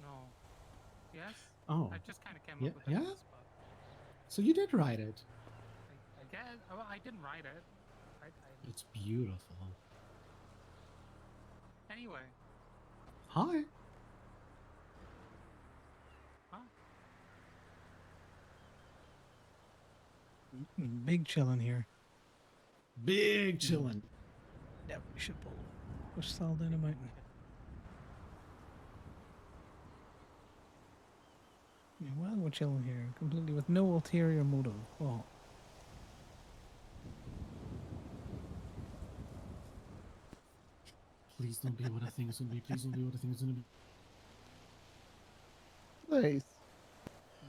No. Yes? Oh. I just kind of came Yeah, up with it yeah? on the spot. So you did write it. I guess. Well, I didn't write it. It's beautiful. Anyway. Hi. Huh? Big chillin' here. Big chillin'. Yeah, we should push Sal down a mountain. Yeah, while we're chilling here, completely with no ulterior motive. Oh. Please don't be what I think it's gonna be. Please don't be what I think it's gonna be. Nice.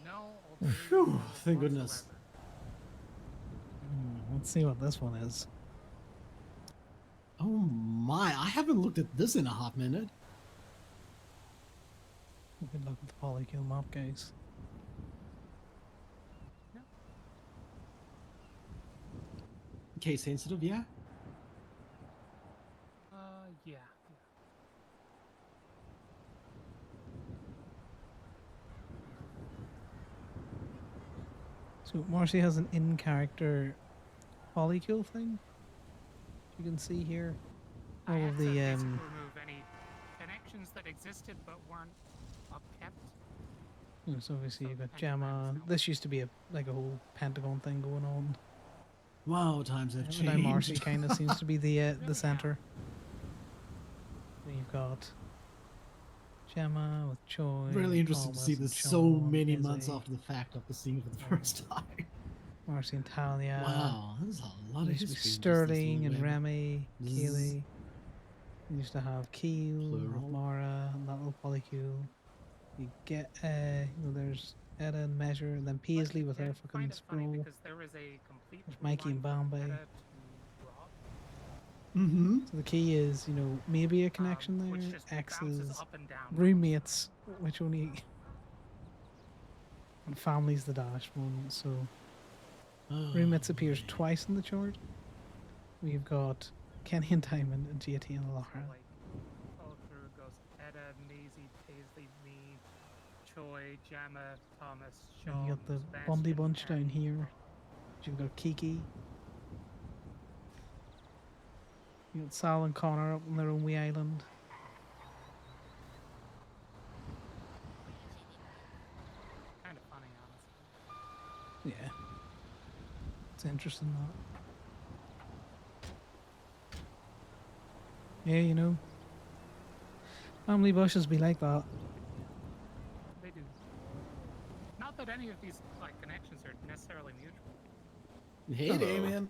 No ulterior Phew, motive thank goodness. whatsoever. Let's see what this one is. Oh my, I haven't looked at this in a hot minute. We can look at the polykill map, guys. Case sensitive, yeah? Yeah. So Marcy has an in-character polykill thing. You can see here I all had of to the basically remove any connections that existed but weren't upkept. so obviously you've got and Gemma. This used to be a whole Pentagon thing going on. Wow, times have But now Marcy changed. kind of seems to be the center. Then you've got Gemma with Choi. Really interesting to see Thomas, this and so Sean, many months Izzy, after the fact of the scene for the first time. Marcy and Talia. Wow, there's a lot of There used to be history. in just this Sterling little and web. Remy, Zzz. Kaylee. You used to have Keel with Plural. Mara and that little polycule. You get there's Edda and Measure, and then Paisley with her fucking scroll. Because there was a complete There's Mikey and through line from Bombay. Edda to Rob, Mm-hmm. So the key is, maybe a connection which there. just bounces Exes, up and down. roommates, which only and family's the dash one. So roommates appears twice in the chart. We've got Kenny and Diamond and JT and Lara. Like, follow through goes Edda, Maisie, Paisley, me, Choi, Gemma, Thomas, And Sean, you got the Sebastian, Bundy bunch down and here. You've got Kiki. You got Sal and Connor up on their own wee island. kind of funny, honestly. Yeah. It's interesting that. Yeah, family bushes be like that. They do. Not that any of these connections are necessarily mutual. Hey, Damien.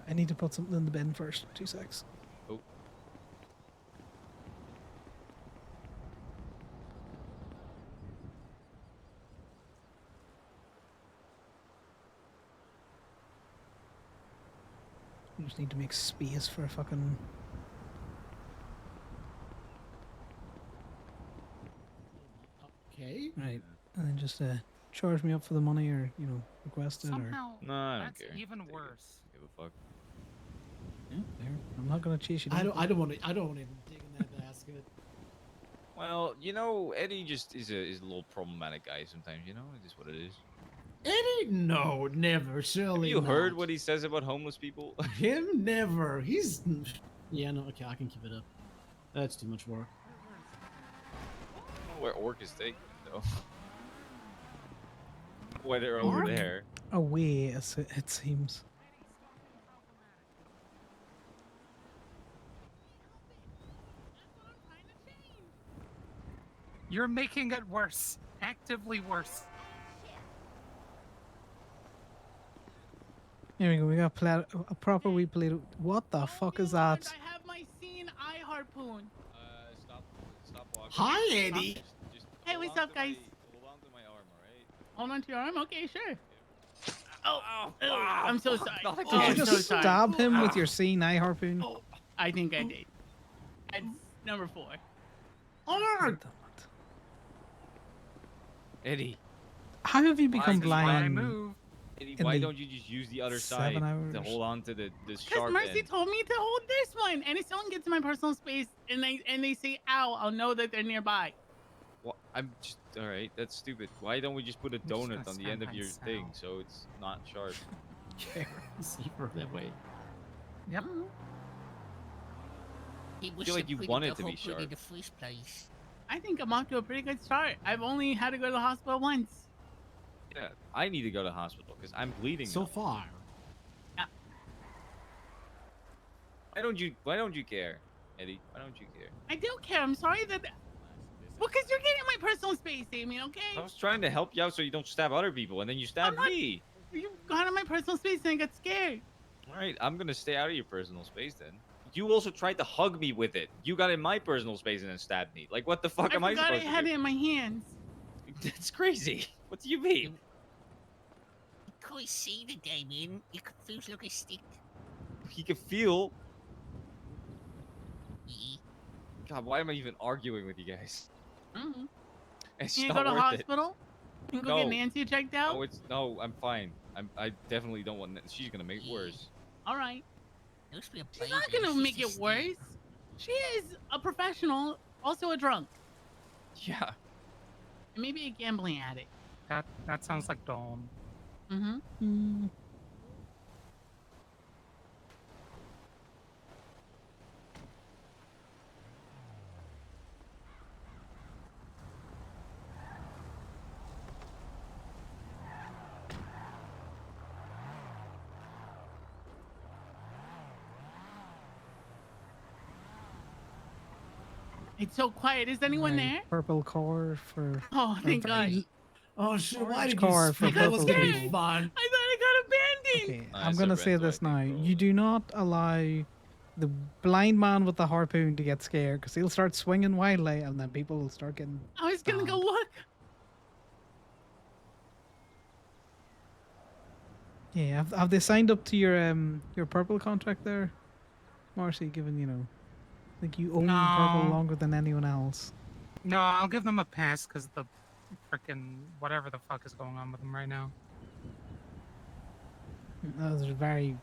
I need to put something in the bin first. 2 secs. Oh. I just need to make space for a fucking. Okay. Right. And then just charge me up for the money or, request it or. Somehow, No, I don't that's care. even worse. Give a fuck. Yeah, there. I'm not gonna chase you I down. don't want to even dig in that basket. Well, Eddie just is a little problematic guy sometimes. It is what it is. Eddie? No, never. Have Surely you heard not. what he says about homeless people? Him? Never. He's. Yeah, no, okay, I can keep it up. That's too much work. I don't know where Orc is taking it, though. Why they're over Orc? there. Away, as it seems. You're making it worse. Actively worse. Here we go. We got a proper wee plate. What the fuck is that? I have my scene eye harpoon. Stop walking. Hi, Eddie. Just Hey, hold what's on up, to my- guys? Hold on to my arm, alright? Hold on to your arm. Okay, sure. Oh, I'm so sorry. Not Oh, Did I'm you so just sorry. stab him with your C9 harpoon? Oh, I think I did. That's number 4. Arg! Eddie, How have you become Why blind? move. Eddie, In why the don't you just use the other side 7 to hours? hold on to the Because sharp Mercy end? told me to hold this one, and if someone gets in my personal space and they say "ow," I'll know that they're nearby. Well, I'm just alright. That's stupid. Why don't we just put a just donut gonna on the end of stand your by thing Sal. so it's not sharp? Safer that way. Yep. I feel like you want it to be sharp. the first place. I think I'm off to a pretty good start. I've only had to go to the hospital once. Yeah, I need to go to hospital because I'm bleeding. So now. far. Why don't you care, Eddie? Why don't you care? I do care. I'm sorry that. Because you're getting in my personal space, Damien. Okay. I was trying to help you out so you don't stab other people, and then you stabbed not- me. You got in my personal space and I got scared. All right, I'm gonna stay out of your personal space then. You also tried to hug me with it. You got in my personal space and then stabbed me. Like, what the fuck am I forgot supposed I had to it in my hands. do? That's crazy. What do you mean? You can't see the Damien. It feels like a stick. He can feel. Yeah. God, why am I even arguing with you guys? Mm-hmm. It's You not go to worth it. hospital? You can go get No. Nancy checked out? No, I'm fine. I definitely don't want. She's gonna make it worse. All right. Must be a She's not gonna make it worse. She is a professional, also a drunk, Yeah. and maybe a gambling addict. That sounds like Dawn. Mm-hmm. It's so quiet. Is anyone My there? Purple car for. Oh, thank God. Oh shit! Why Orange did you car for speak? That was purple gonna be people. fun. I thought I got abandoned. Okay, I'm gonna say this now. You do not allow the blind man with the harpoon to get scared because he'll start swinging wildly, and then people will start getting. I was gonna go look. Yeah, have they signed up to your purple contract there, Marcy? Given I think you own purple No. longer than anyone else. No, I'll give them a pass because the freaking whatever the fuck is going on with them right now. There's a very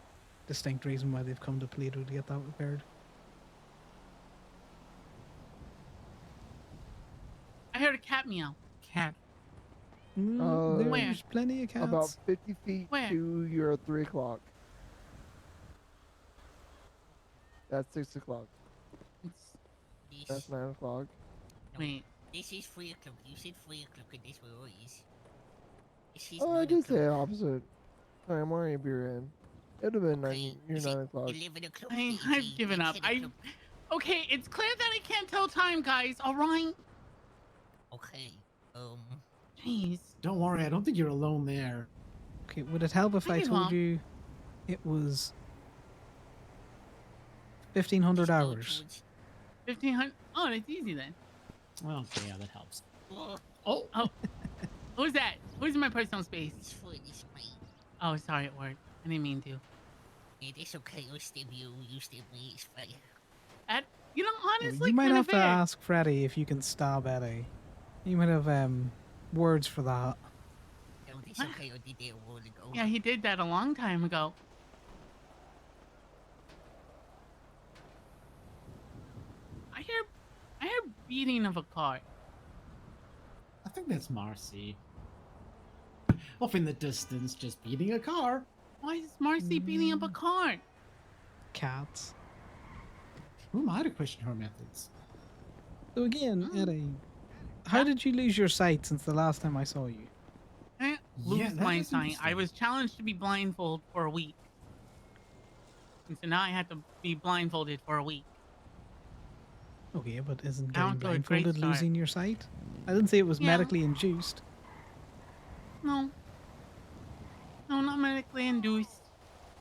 distinct reason why they've come to Toledo to get that repaired. I heard a cat meow. Cat. There's plenty of cats. About 50 feet Where? to your 3 o'clock. That's 6 o'clock. That's 9 o'clock. Wait. This is 3 o'clock. You said 3 o'clock and this where it is. This is Oh, I 9 did o'clock. say opposite. Sorry, I'm wearing a beer in. It'd have been 9 o'clock. 11 o'clock. I've given up. Okay, it's clear that I can't tell time, guys. All right. Okay. Jeez. Don't worry, I don't think you're alone there. Okay, would it help if I Maybe told not. you it was 1,500 hours? 1,500. Oh, that's easy then. Well, okay, yeah, that helps. Oh. Who's that? Who's in my personal space? It's for this way. Oh, sorry, it worked. I didn't mean to. It's okay. I'll stab you. You stab me. It's fine. Honestly, You might kinda have to fair. ask Freddy if you can stab Eddie. You might have words for that. No, it's okay. I did that a while ago. Yeah, he did that a long time ago. I hear beating of a car. I think that's Marcy. Off in the distance, just beating a car. Why is Marcy beating up a car? Cats. Who am I to question her methods? So again, Eddie, how did you lose your sight since the last time I saw you? I didn't lose that my is sight. I interesting. was challenged to be blindfolded for a week. And so now I have to be blindfolded for a week. Okay, but isn't Down getting to a great blindfolded start. losing your sight? I didn't say it was Yeah. medically induced. No. No, not medically induced.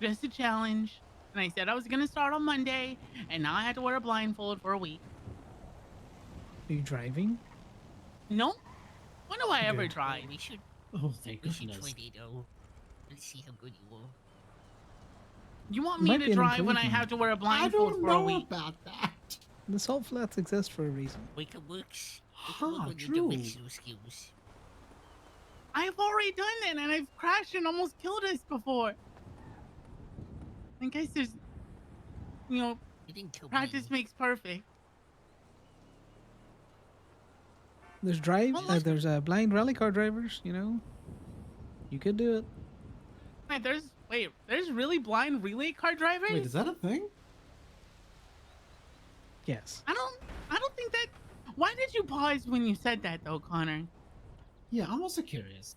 Just a challenge. And I said I was going to start on Monday, and now I had to wear a blindfold for a week. Are you driving? No. When do I ever Good. drive? We should. Oh, thank We should goodness. try it though. Let's see how good you are. You want Might me be to an drive when I improvement. have to wear a I blindfold don't for a know week? about that. The salt flats exist for a reason. We can works. Huh, true. Directional skills. I've already done that, and I've crashed and almost killed us before. I guess there's, You didn't kill practice me. makes perfect. There's there's blind rally car drivers. You could do it. There's really blind relay car drivers? Wait, is that a thing? Yes. I don't think that. Why did you pause when you said that though, Connor? Yeah, I'm also curious.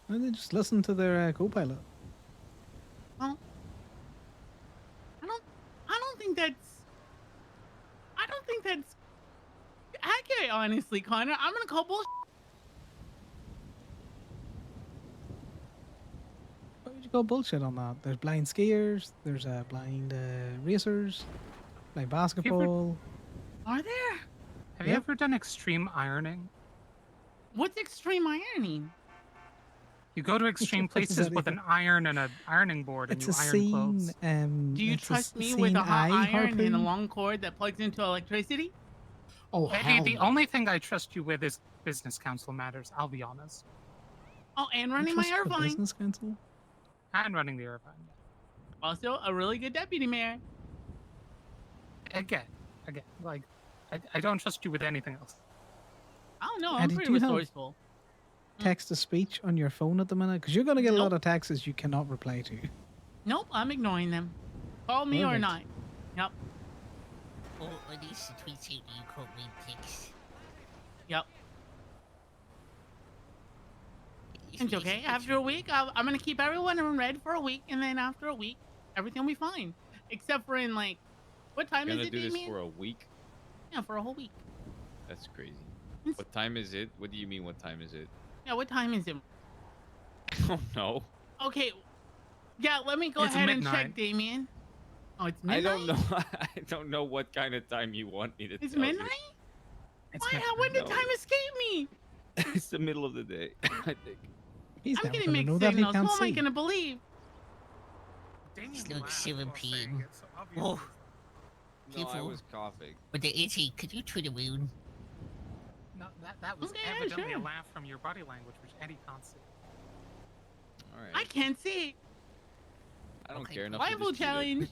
Why don't they just listen to their co-pilot? Well, I don't think that's accurate, honestly, Connor. I'm gonna call bullshit. Why would you go bullshit on that? There's blind skiers. There's blind racers. Blind basketball. Are there? Have you ever done extreme ironing? What's extreme ironing? You go to extreme What does places that with an even- iron and an ironing board, and It's you a iron scene. clothes. Do you It's a trust me with scene a hot eye iron and a harpoon. long cord that plugs into electricity? Oh, Eddie, hell the no. only thing I trust you with is business council matters. I'll be honest. Oh, and You running my trust the Irvine. business council. And running the Irvine. Also, a really good deputy mayor. Again, like, I don't trust you with anything else. I don't know. I'm Eddie, pretty do you have resourceful. text to speech on your phone at the minute? Because you're going to get a lot Nope. of texts you cannot reply to. Nope, I'm ignoring them. Call me or Perfect. not. Yep. Or at least the tweets out that you can't read text. Yep. It's It's okay. basically After a week, I'm gonna keep everyone in red for a week, and then after a week, everything will be fine. Except for in like, what time You're is gonna it, do this Damien? for a week? Yeah, for a whole week. That's crazy. What time is it? What do you mean? What time is it? Yeah, what time is it? Oh no. Okay. Yeah, let me go It's ahead and midnight. check, Damien. Oh, it's I midnight. don't know. I don't know what kind of time you want me to It's tell you. midnight. It's Why? midnight. How? When did No. time escape me? It's the middle of the day, I think. He's I'm never getting going to mixed know that. He signals. can't Who am I see. gonna believe? Damien like laughed 7 while saying p.m. it, so obviously Oh, No, I Careful. was coughing. but the Eddie, could you turn around? no, that was Okay, yeah, evidently sure. a laugh from your body language, which Eddie can't see. All right. I can't see. I don't Okay, care enough to Bible dispute it. challenge.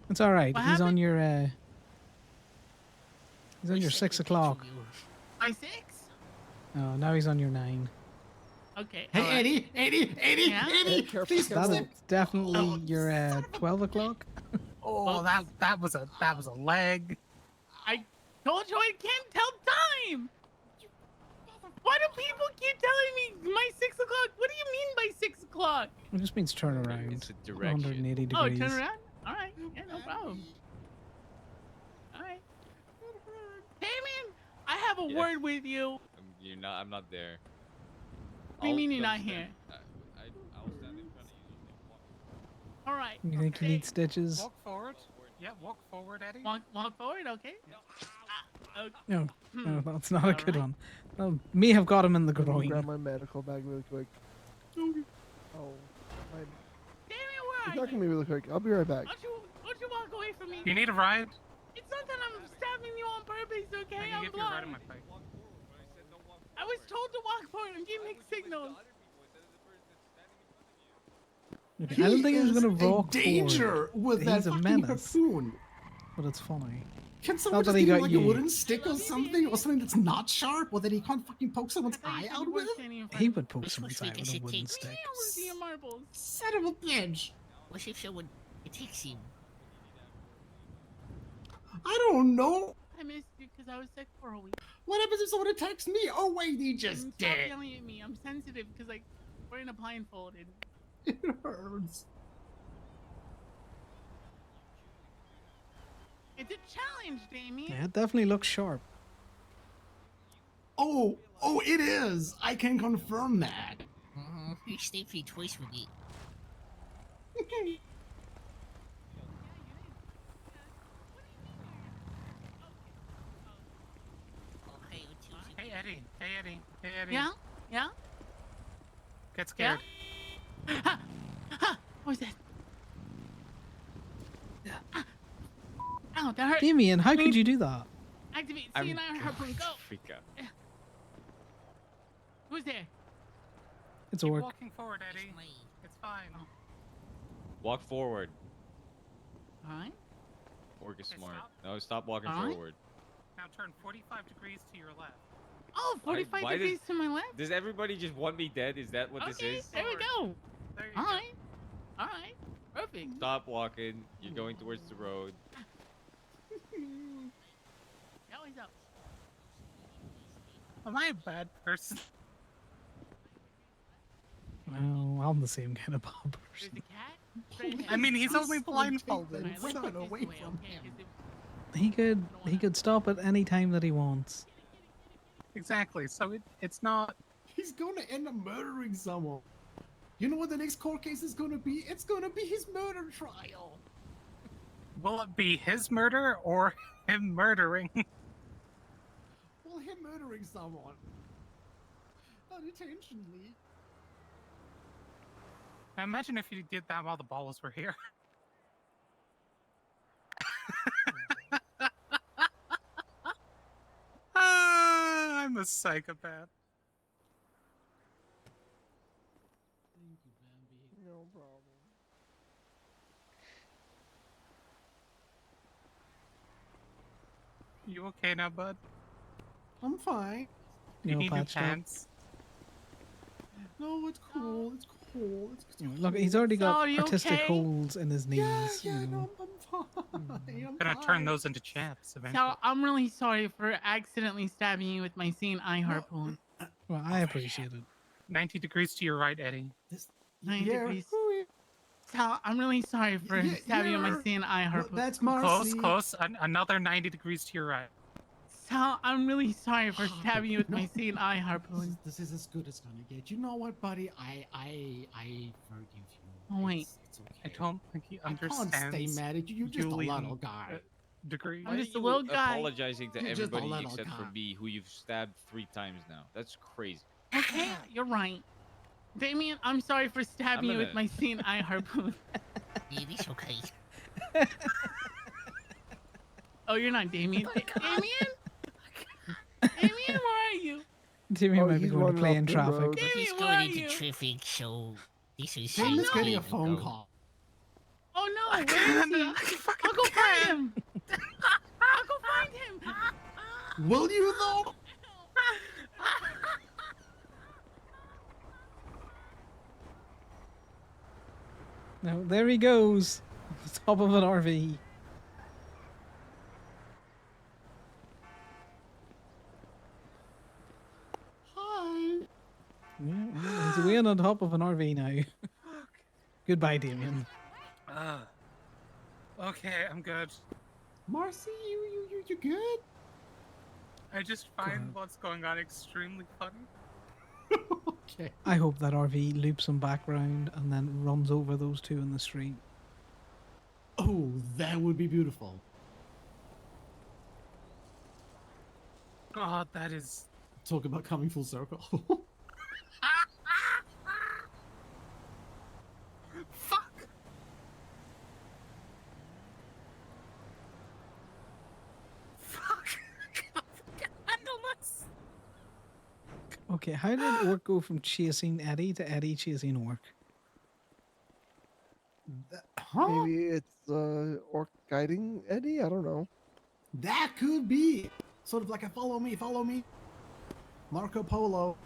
It's all right. What He's on happened? your. He's on your 6 o'clock. By 6? Oh, now he's on your 9. Okay. Hey, alright. Eddie, Yeah? Eddie, careful, please careful. That's step. definitely your 12 o'clock. Oh, that was a leg. I told you I can't tell time. Why do people keep telling me my 6 o'clock? What do you mean by 6 o'clock? It just means turn around. It's a direction. 180 Oh, degrees. turn around? Alright. Yeah, no problem. Alright. Damien, I have a Yeah. word with you. You're not. I'm not there. What do you mean you're not here? I'll stand in front of you. Alright. You think you need stitches? Walk forward. Yeah, walk forward, Eddie. Walk forward, okay? Okay. No, no, Hmm. that's not a good Alright. one. Well, me have got him in the Let me groin. grab my medical bag really quick. Oh, my. Damien, where are Talk to you? me really quick. I'll be right back. Don't you walk away from me? You need a ride? It's not that I'm stabbing you on purpose, okay? I can I'm give you a ride on blind. my bike. I was told to walk forward and give mixed signals. Okay, I don't think he was is going to in walk danger forward. with that He's a fucking menace, harpoon. but it's funny. Can someone Not just that he give him got like you. a wooden stick or something that's not sharp, or that he can't fucking poke someone's eye out with? He would poke Which someone's way eye does with a it wooden take? stick. I want to see your marbles. Son of a bitch! What if someone attacks him? I don't know. I missed you because I was sick for a week. What happens if someone attacks me? Oh wait, he just Stop did. yelling at me. I'm sensitive because like wearing a blindfold. It hurts. It's a challenge, Damien. Yeah, it definitely looks sharp. Oh, it is. I can confirm that. You stayed free twice with it. Hey, Eddie. Hey, Eddie. Hey, Eddie. Yeah? Yeah? Get scared. Ha! Ha! What was that? Ow, that hurt. Damien, how could you do that? Activate I'm CNR harpoon, go. freak out. Who's there? It's Keep orc. walking forward, Eddie. It's fine. Walk forward. Alright. Orc is Okay, smart. stop. No, stop walking Alright. forward. Now turn 45 degrees to your left. Oh, 45 why degrees to my left. Does everybody just want me dead? Is that what Okay, this is? there we go. There you Alright. Alright. Perfect. Stop walking. You're going towards the road. Always up. go. Am I a bad person? Oh, I'm the same kind of Bob There's person. a cat. I mean, he's only blindfolded. Alright, let's put this away, okay? 'Cause He could stop at any time that he wants. Exactly. So it's not. He's gonna end up murdering someone. You know what the next court case is gonna be? It's gonna be his murder trial. Will it be his murder or him murdering? Well, him murdering someone. Unintentionally. Now imagine if you did that while the balls were here. I'm a psychopath. Thank you, Bambi. No problem. You okay now, bud? I'm fine. Do you No need new patched up. pants? No, it's cool. It's cool. It's You know, look, he's already got Sal, are you artistic okay? holes in his knees. Yeah, you know. no, I'm fine. I'm Gonna turn those into champs eventually. Sal, I'm really sorry for accidentally stabbing you with my seeing eye harpoon. Well, I appreciate it. 90 degrees to your right, Eddie. 9 Yeah. degrees. Sal, I'm really sorry for stabbing you with my seeing eye harpoon. That's Close, Marcy. close. Another 90 degrees to your right. Sal, I'm really sorry for stabbing you with my seeing eye harpoon. This is as good as gonna get. You know what, buddy? I forgive you. Oh, wait. It's okay. I don't think he I understands. can't stay mad at you. You're just a Julian, little guy. Degree. I'm Why just are a you little guy. apologizing to You're just a everybody little except for guy. me, who you've stabbed 3 times now? That's crazy. Okay, you're right. Damien, I'm sorry for stabbing you with my seeing eye harpoon. It is okay. Oh, you're not Damien. Damien? Damien, where are you? Timmy Oh, might be he's going to running play off in the traffic. road. He's Damien, where going are into you? traffic, so this is Tim is safe getting way a to phone go. call. Oh no, where is he? I'll go find him. I'll go find him. Will you though? Now, there he goes. The top of an RV. Hi. Yeah, well, he's away on top of an RV now. Goodbye, Damien. Okay, I'm good. Marcy, you good? I just find what's going on extremely funny. Okay. I hope that RV loops him back round and then runs over those two in the street. Oh, that would be beautiful. God, that is. Talk about coming full circle. Fuck! Fuck! I can't handle this! Okay, how did Orc go from chasing Eddie to Eddie chasing Orc? Huh? Maybe it's Orc guiding Eddie. I don't know. That could be sort of like a follow me, Marco Polo.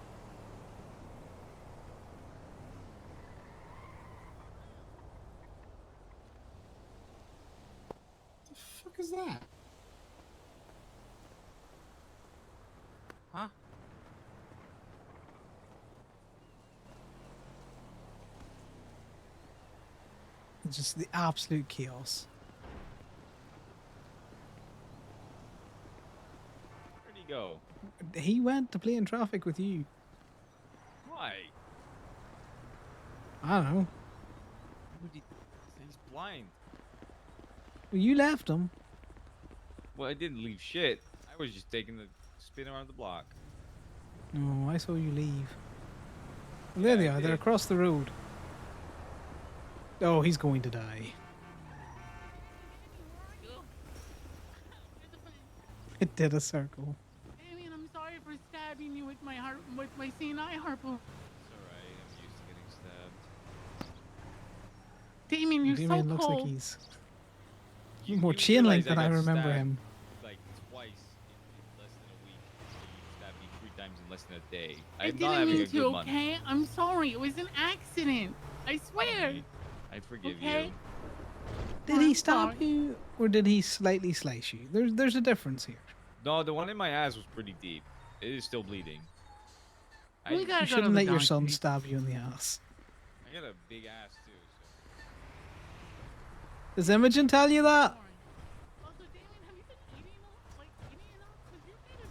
The fuck is that? Huh? It's just the absolute chaos. Where'd he go? He went to play in traffic with you. Why? I don't know. He's blind. Well, you left him. Well, I didn't leave shit. I was just taking the spin around the block. No, I saw you leave. Well, there they are. They're across the road. Oh, he's going to die. It did a circle. Damien, I'm sorry for stabbing you with my seeing eye harpoon. It's alright, I'm used to getting stabbed. Damien, you're Damien so looks cold. like he's more chain link than I remember him. Like twice in less than a week. You stabbed me 3 times in less than a day. I I'm not didn't having mean a to, good month. okay? I'm sorry. It was an accident. I swear. I forgive Okay. you. Did he stab you, or did he slightly slice you? There's a difference here. No, the one in my ass was pretty deep. It is still bleeding. I, We gotta You go to shouldn't the let your doctor. son stab you in the ass. I got a big ass too. Does Imogen tell you that? Also, Damien, have you been eating enough? 'Cause you're kind of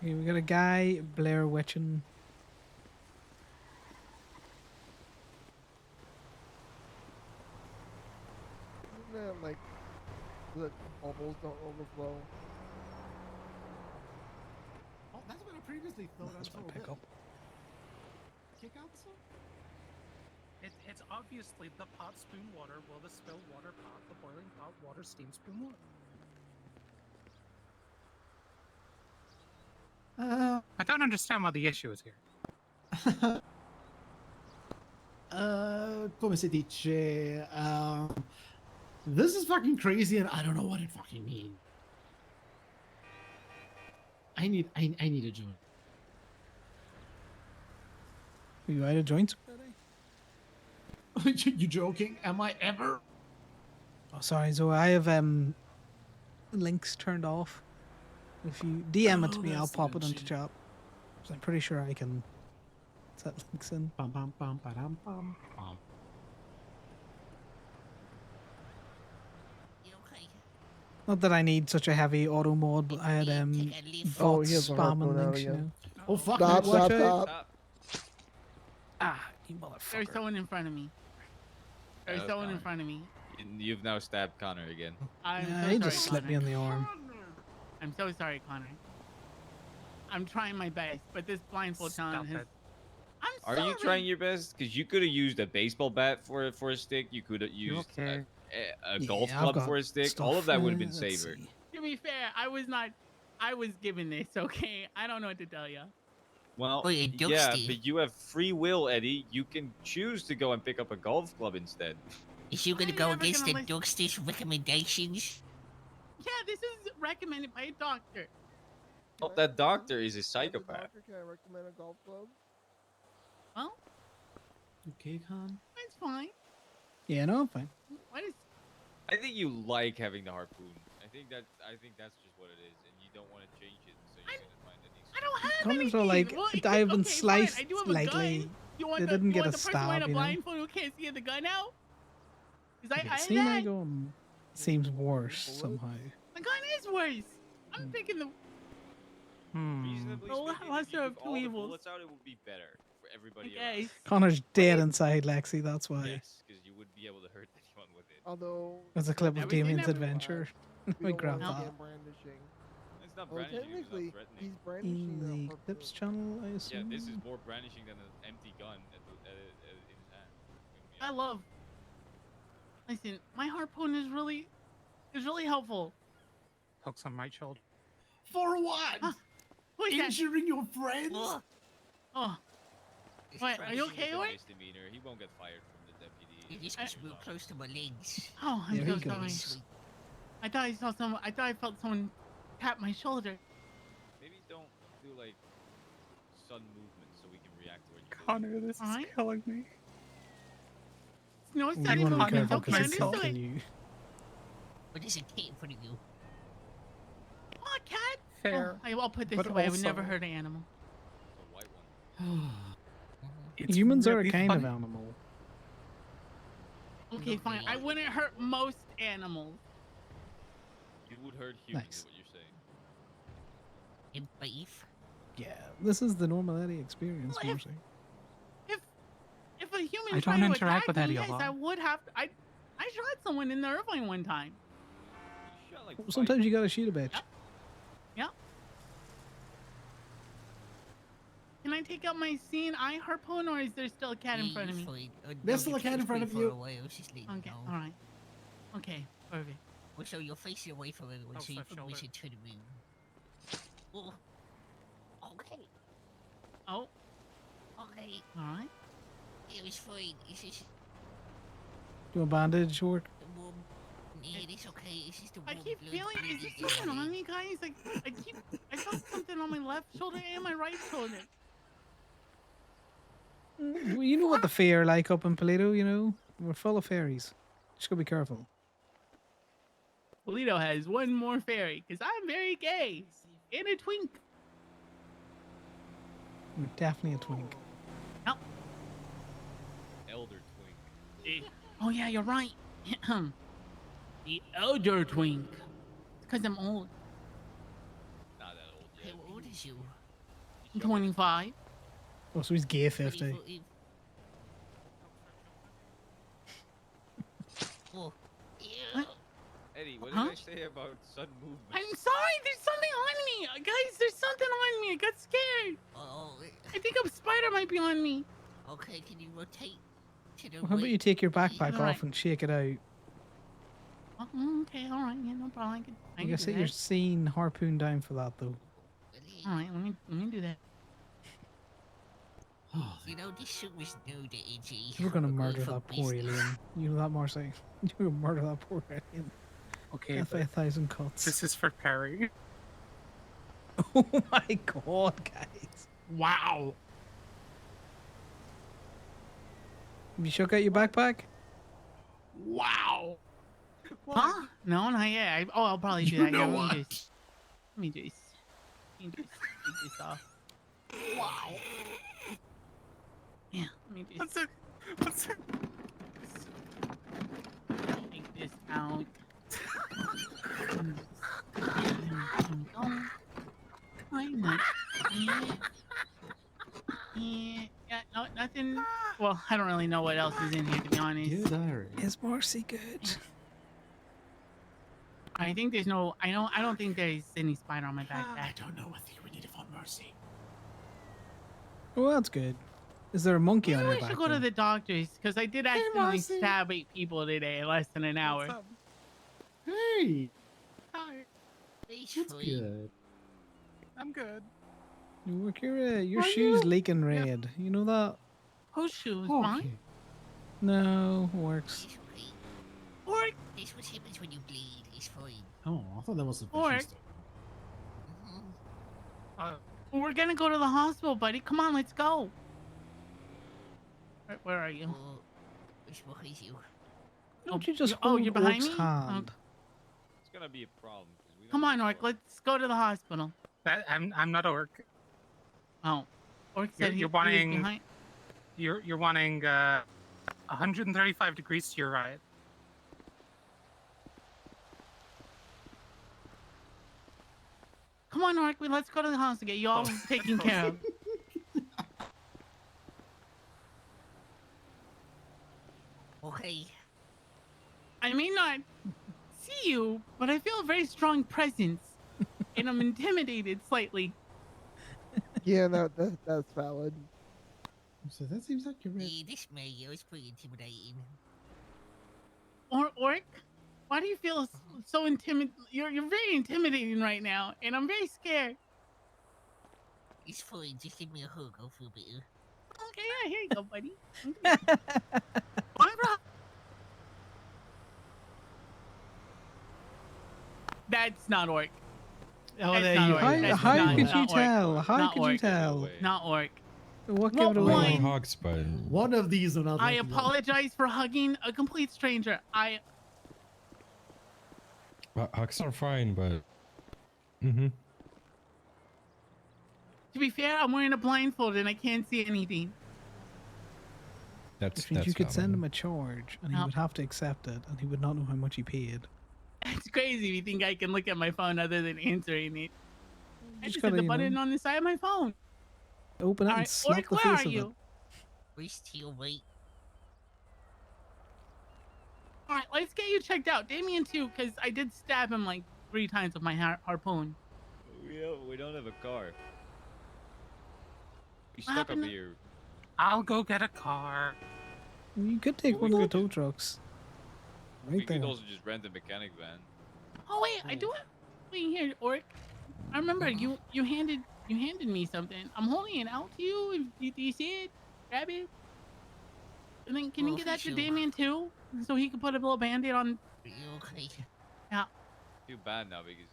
Okay, we got a guy Blair Witching. so that bubbles don't overflow. Oh, that's what I previously thought. That's my until pickle. Kick out the song? It's obviously the pot spoon water will the spilled water pot, the boiling pot water steam spoon water. I don't understand what the issue is here. Come si dice? This is fucking crazy, and I don't know what it fucking means. I need a joint. You out of joints? You joking? Am I ever? Oh, sorry. So I have links turned off. If you DM it to Oh, me, I'll that's the pop good it into shit. chat. 'Cause I'm pretty sure I can set links in. Bum, bum, bum, ba-dum, bum, bum. You okay? Not that I need such a heavy auto mod, but I had Oh, bots he has a spamming harpoon out links, you again. know. Oh fuck! Stop, Watch stop, out. stop. Ah, you There's motherfucker. someone in front of me. There's That was someone in Connor. front of me. You've now stabbed Connor again. I'm Yeah, so he sorry, just slipped me Connor. on the arm. I'm so sorry, Connor. I'm trying my best, but this blindfold challenge has. I'm Are sorry. you trying your best? Because you could have used a baseball bat for a stick. You could have used okay? a Yeah, golf I've club got for a stick. stuff. All of that would have been Let's safer. see. To be fair, I was not. I was given this, okay? I don't know what to tell you. Well, Oh, yeah, yeah, Dusty. but you have free will, Eddie. You can choose to go and pick up a golf club instead. Is you gonna I'm go never against gonna the listen- Duxty's recommendations? Yeah, this is recommended by a doctor. Oh, that doctor is a As a psychopath. doctor, can I recommend a golf club? Well, Okay, Con. it's fine. Yeah, no, I'm fine. What is? I think you like having the harpoon. I think that's just what it is, and you don't want to change it, so you're gonna find an excuse. I don't have Comments anything. are like, Well, I've been okay, fine, sliced I do have a lightly. gun. You want They the, didn't you get want a the person wearing stab, a you know. blindfold who can't see the gun out? Because I See, had my that. gun seems worse somehow. The gun is worse. I'm picking the. Reasonably The speaking, if lesser you of took two all the evils. bullets out, it would be better for everybody Okay. else. Connor's dead inside, Lexi. That's why. Yes, because you wouldn't be able to hurt anyone with it. Although There's a clip of Never seen Damien's that adventure. we We don't grabbed want that. him brandishing. It's not Well, brandishing, it's technically, not threatening. he's brandishing In a the harpoon. clips channel, I Yeah, assume. this is more brandishing than an empty gun in his hand. I love. Listen, my harpoon is really helpful. Hooks on my shoulder. For what? Who is that? Injuring your friends? Oh, Oh, it's Wait, trash. are you okay, It's a Owen? misdemeanor. He won't get fired from the deputy. You just gets real close to my legs. Oh, I'm There so he sorry. goes. I thought I saw someone. I thought I felt someone tap my shoulder. Maybe don't do like sun movements so we can react to what you do. Connor, this is Alright. killing me. No, it's You not want to be even careful okay. because it can Understood. kill you. But there's a cat in front of you. Oh, a cat. Fair. Oh, I'll put this But away. I would never also- hurt an animal. It's a white one. It's Humans are a really kind of funny. animal. Okay, fine. I wouldn't hurt most animals. You would hurt humans, Nice. is what you're saying. In beef. Yeah, this is the normal Eddie experience, Well, Marcy. If a human I tried don't to interact attack with me, Eddie a yes, lot. I would have. I shot someone in the Irvine one time. You shot like Sometimes you gotta shoot a bitch. Yep. Can I take out my scene eye harpoon, or is there still a cat in front of me? There's still a cat in front of you. Okay, all right. Okay, perfect. Well, so you're facing away from everyone, Oh, so you left probably shoulder. should turn around. Oh. Okay. Oh, Okay. all right. It was fine. It's just Do a bandage work? the warm. Yeah, it's okay. It's just the I warm keep blood feeling. Is bleeding this something down on there. me, guys? Like, I felt something on my left shoulder and my right shoulder. Well, you know what the fair like up in Toledo, you know? We're full of fairies. Just gotta be careful. Polito has one more fairy, because I'm very gay. And a twink. You're definitely a twink. elder twink. Oh, yeah, you're right. The elder twink. It's because I'm old. Not that old Hey, yet. what old is you? I'm 25. Oh, so he's gay 50. 40. Oh. Yeah. Wait, what did Huh? I say about sudden movement? I'm sorry. There's something on me, guys. There's something on me. I got scared. Oh, I think a spider might be on me. okay. Can you rotate to the Well, how about right? you take your backpack All right. off and shake it out? Oh, okay, all right, yeah, no problem. I You can can do set that. your scene harpoon down for that though. All right, let me do that. You know, this suit was new to AG. You're gonna We're going murder for that poor business. alien. You know that, Marcy? You're gonna murder that poor alien. Okay, Death by but 1,000 cuts. this is for Perry. Oh my god, guys! Wow. Have you shook out your backpack? Wow. Huh? No, not yet. I'll probably do You that. know Yeah, what? let me just take this off. Wow. Yeah, let me just take this out. Yeah, no, nothing. Well, I don't really know what else is in here, to be honest. Dear diary. Is Marcy good? I think there's no. I don't think there's any spider on my I backpack. don't know what we need for mercy. Oh, that's good. Is there a monkey on Maybe your we back? should go to though? the doctors because I did accidentally Marcy. stab 8 people today in less than an hour. Hey, Hi, He's that's fine. good. I'm good. Look, your Are shoes you? leaking red. You know that? Whose shoes? Okay. Mine? No, works. He's okay. Or This what happens when you bleed. It's fine. Oh, I thought that was a Or- fishing story. Mhm. we're gonna go to the hospital, buddy. Come on, let's go. Where are you? Oh, it's behind you. Don't you just oh, hold you're behind Orc's me? hand? It's gonna be a problem. 'Cause we don't Come on, have a Orc. car. Let's go to the hospital. I'm not Orc. Oh, Orc said You're he wanting- was behind. You're wanting 135 degrees to your right. Come on, Orc. Let's go to the house to get you all taken care of. Okay. I may not see you, but I feel a very strong presence, and I'm intimidated slightly. Yeah, that's valid. So that seems like you're right. Yeah, this mayor is pretty intimidating. Orc, why do you feel so intimidated? You're very intimidating right now, and I'm very scared. It's fine. Just give me a hug. I'll feel better. Okay, yeah, here you go, buddy. Barbara. That's not Orc. Oh, That's there not you Orc. go. How, That's how not- could not you Orc. tell? How Not could you Orc. tell? Not Orc. What Well, gave it Oh, away? one- hugs, but One of these are not. I like the other. apologize for hugging a complete stranger. hugs are fine, but To be fair, I'm wearing a blindfold and I can't see anything. that's Which means that's you could send valid. him a charge, and he No. would have to accept it, and he would not know how much he paid. It's crazy if you think I can look at my phone other than answering it. I Just just gotta, hit the you button know, on the side of my phone. Open it All and right, slap Orc, the where face are of you? Where's to your right? All right, let's get you checked out. Damien too, because I did stab him like 3 times with my harpoon. We don't have a car. We What stuck up happened to- here. I'll go get a car. it. You could take Well, one we of the could tow trucks. We Right there. could also just rent a mechanic van. Oh wait, I do it. Wait here, Orc. I remember you handed me something. I'm holding it out to you. Do you see it? Grab it. And then can you Oh, give that to thank you. Damien too, so he can put a little band-aid on? Are you okay? Yeah. Feel bad now because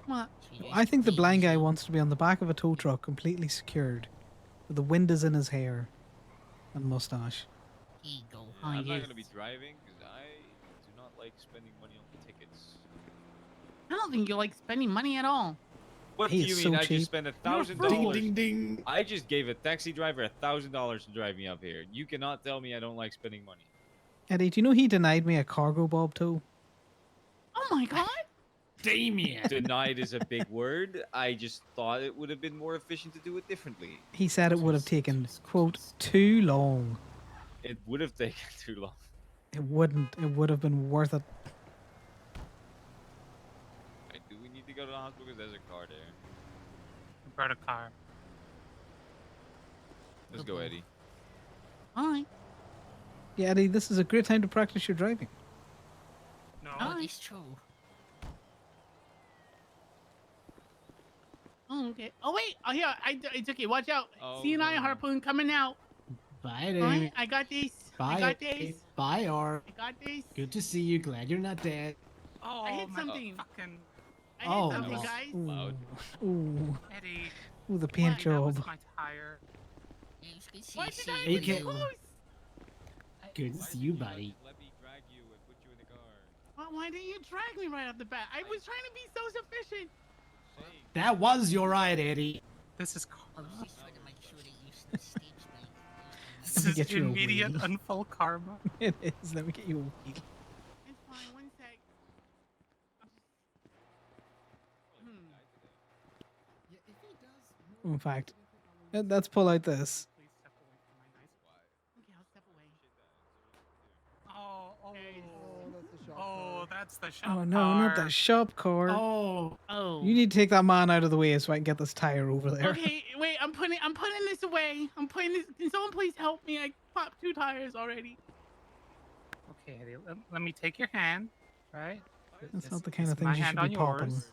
Come on. I think the blind guy wants to be on the back of a tow truck, completely secured, with the windows in his hair and mustache. Here you go. Oh, I'm not yes. gonna be driving because I do not like spending money on tickets. I don't think you like spending money at all. What He do you is mean? so I cheap. just spent frugal. $1,000. Ding ding. I just gave a taxi driver $1,000 to drive me up here. You cannot tell me I don't like spending money. Eddie, do you know he denied me a cargo bob tow? Oh my god. Damien. Denied is a big word. I just thought it would have been more efficient to do it differently. He said it would have taken, quote, too long. It would have taken too long. It wouldn't. It would have been worth it. Right, do we need to go to the hospital? Because there's a car there. I brought a car. Let's go, Eddie. All right. Yeah, Eddie, this is a great time to practice your driving. No. Oh, that's true. Oh, okay. Oh wait. Oh yeah. It's okay. Watch out. Oh, C and I no. harpoon coming out. Bye, All Davey. right. I got this. Bye. I got Eddie. this. Bye, Art. I got this. Good to see you. Glad you're not dead. Oh, I hit my something. fucking I hit Oh, something, well. guys. Loud. Ooh, Eddie. ooh, the paint That was job. my tire. Yeah, it was good to see Why you. did See I you, get AK. so close? Good to see you, buddy. Let me drag you and put you in the car. Why didn't you drag me right off the bat? I was trying to be so sufficient. That was your ride, Eddie. This is I was just trying to make sure that you stood stage right. this Let me is get you a immediate wheel. unfold karma. It is. Let me get you a wheel. It's fine. One sec. In fact, let's pull out this. Please step away from my nice. Okay, I'll step away. Oh, that's the shop Oh no, not car. the shop car. Oh. You need to take that man out of the way so I can get this tire over there. Okay, wait. I'm putting this away. I'm putting this. Can someone please help me? I popped 2 tires already. Okay, Eddie, let me take your hand, right? That's This not the kind is of my things you hand should be on popping. yours.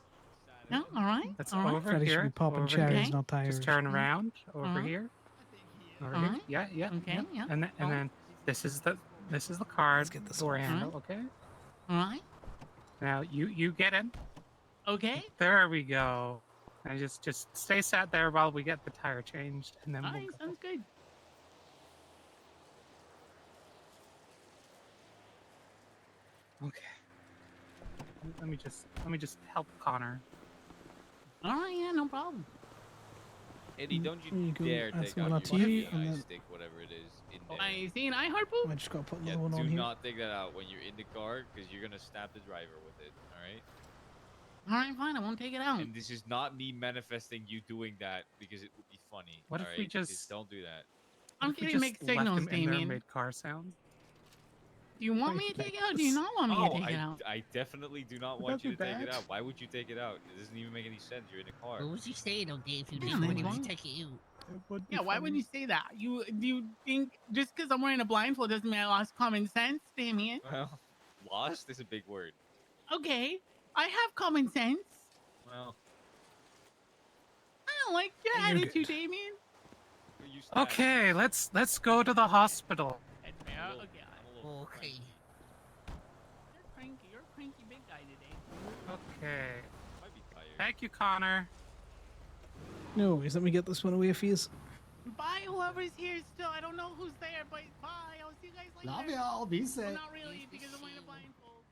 No, all right. That's all right. over Freddy should here. be popping over cherries, here. not tires. Just turn around over Uh-huh. here. Over Uh-huh. here. Yeah, yeah. Okay, yeah. And then this is the card. Let's get this door off. handle. Okay. All right. Now you get in. Okay. There we go. And just stay sat there while we get the tire changed, and then All we'll right. go. Sounds good. Okay. Let me just help Connor. All right. Yeah. No problem. Eddie, don't There you you go. dare That's take one out out your to you, shitty and eye then- stick, whatever it is, in there. I see an eye harpoon. I just gotta put Yeah, another one do on here. not take that out when you're in the car, because you're gonna stab the driver with it. All right. All right. Fine. I won't take it out. And this is not me manifesting you doing that because it would be funny. What if we alright? just- don't do that? I'm What if we getting just mixed left signals, him in there and Damien. made car sounds. Do you want me to take it out? Do you not want me to take it out? I definitely do not Would want that you to be take it bad? out. Why would you take it out? It doesn't even make any sense. You're in a car. What was you saying, though, Dave? You Yeah, didn't man, want you to want- take it out. Yeah. Why would you say that? You think just because I'm wearing a blindfold doesn't mean I lost common sense, Damien? Well, lost is a big word. Okay. I have common sense. Well, I don't like your You're attitude, good. Damien. you stabbed me. Okay, let's go to the hospital. Yeah, I'm a little- okay. I'm a little Okay. You're cranky. You're a cranky big guy today. Okay. Might be tired. Thank you, Connor. No worries, let me get this one away for you. Bye, whoever's here still. I don't know who's there, but bye. I'll see you guys later. Love y'all. Be Well, safe. not really, because I'm wearing a blindfold.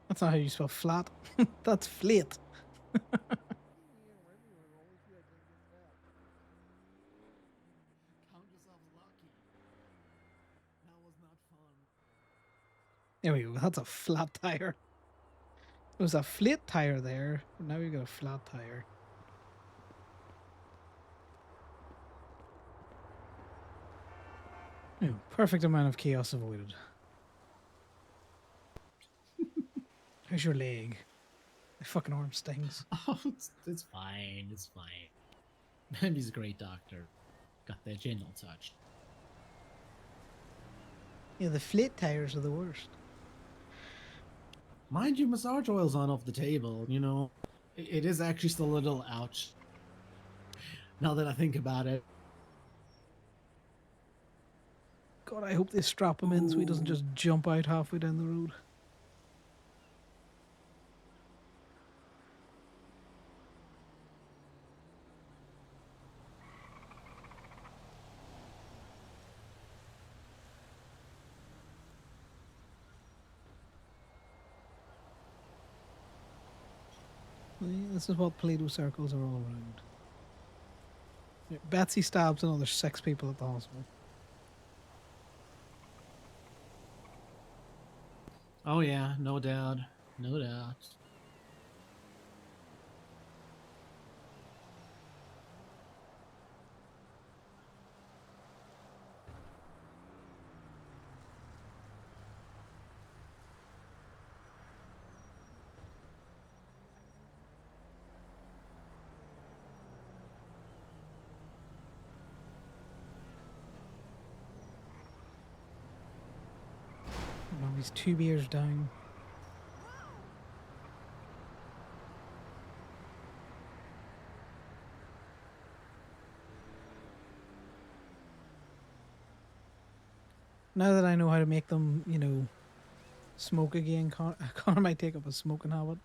That's not how you spell flat. That's flat. Count yourselves lucky. That was not fun. There we go. That's a flat tire. There was a flat tire there. Now we got a flat tire. Oh, perfect amount of chaos avoided. How's your leg? My fucking arm stings. Oh, it's fine. It's fine. He's a great doctor. Got that gentle touch. Yeah, the flat tires are the worst. Mind you, massage oil's on off the table. You know, it is actually still a little ouch. Now that I think about it. God, I hope they strap him in so he doesn't just jump out halfway down the road. Yeah, this is what Play-Doh circles are all around. Yeah, Betsy stabs another 6 people at the hospital. Oh yeah, no doubt. No doubt. Well, he's 2 beers down. Now that I know how to make them, you know, smoke again, Connor might take up a smoking habit.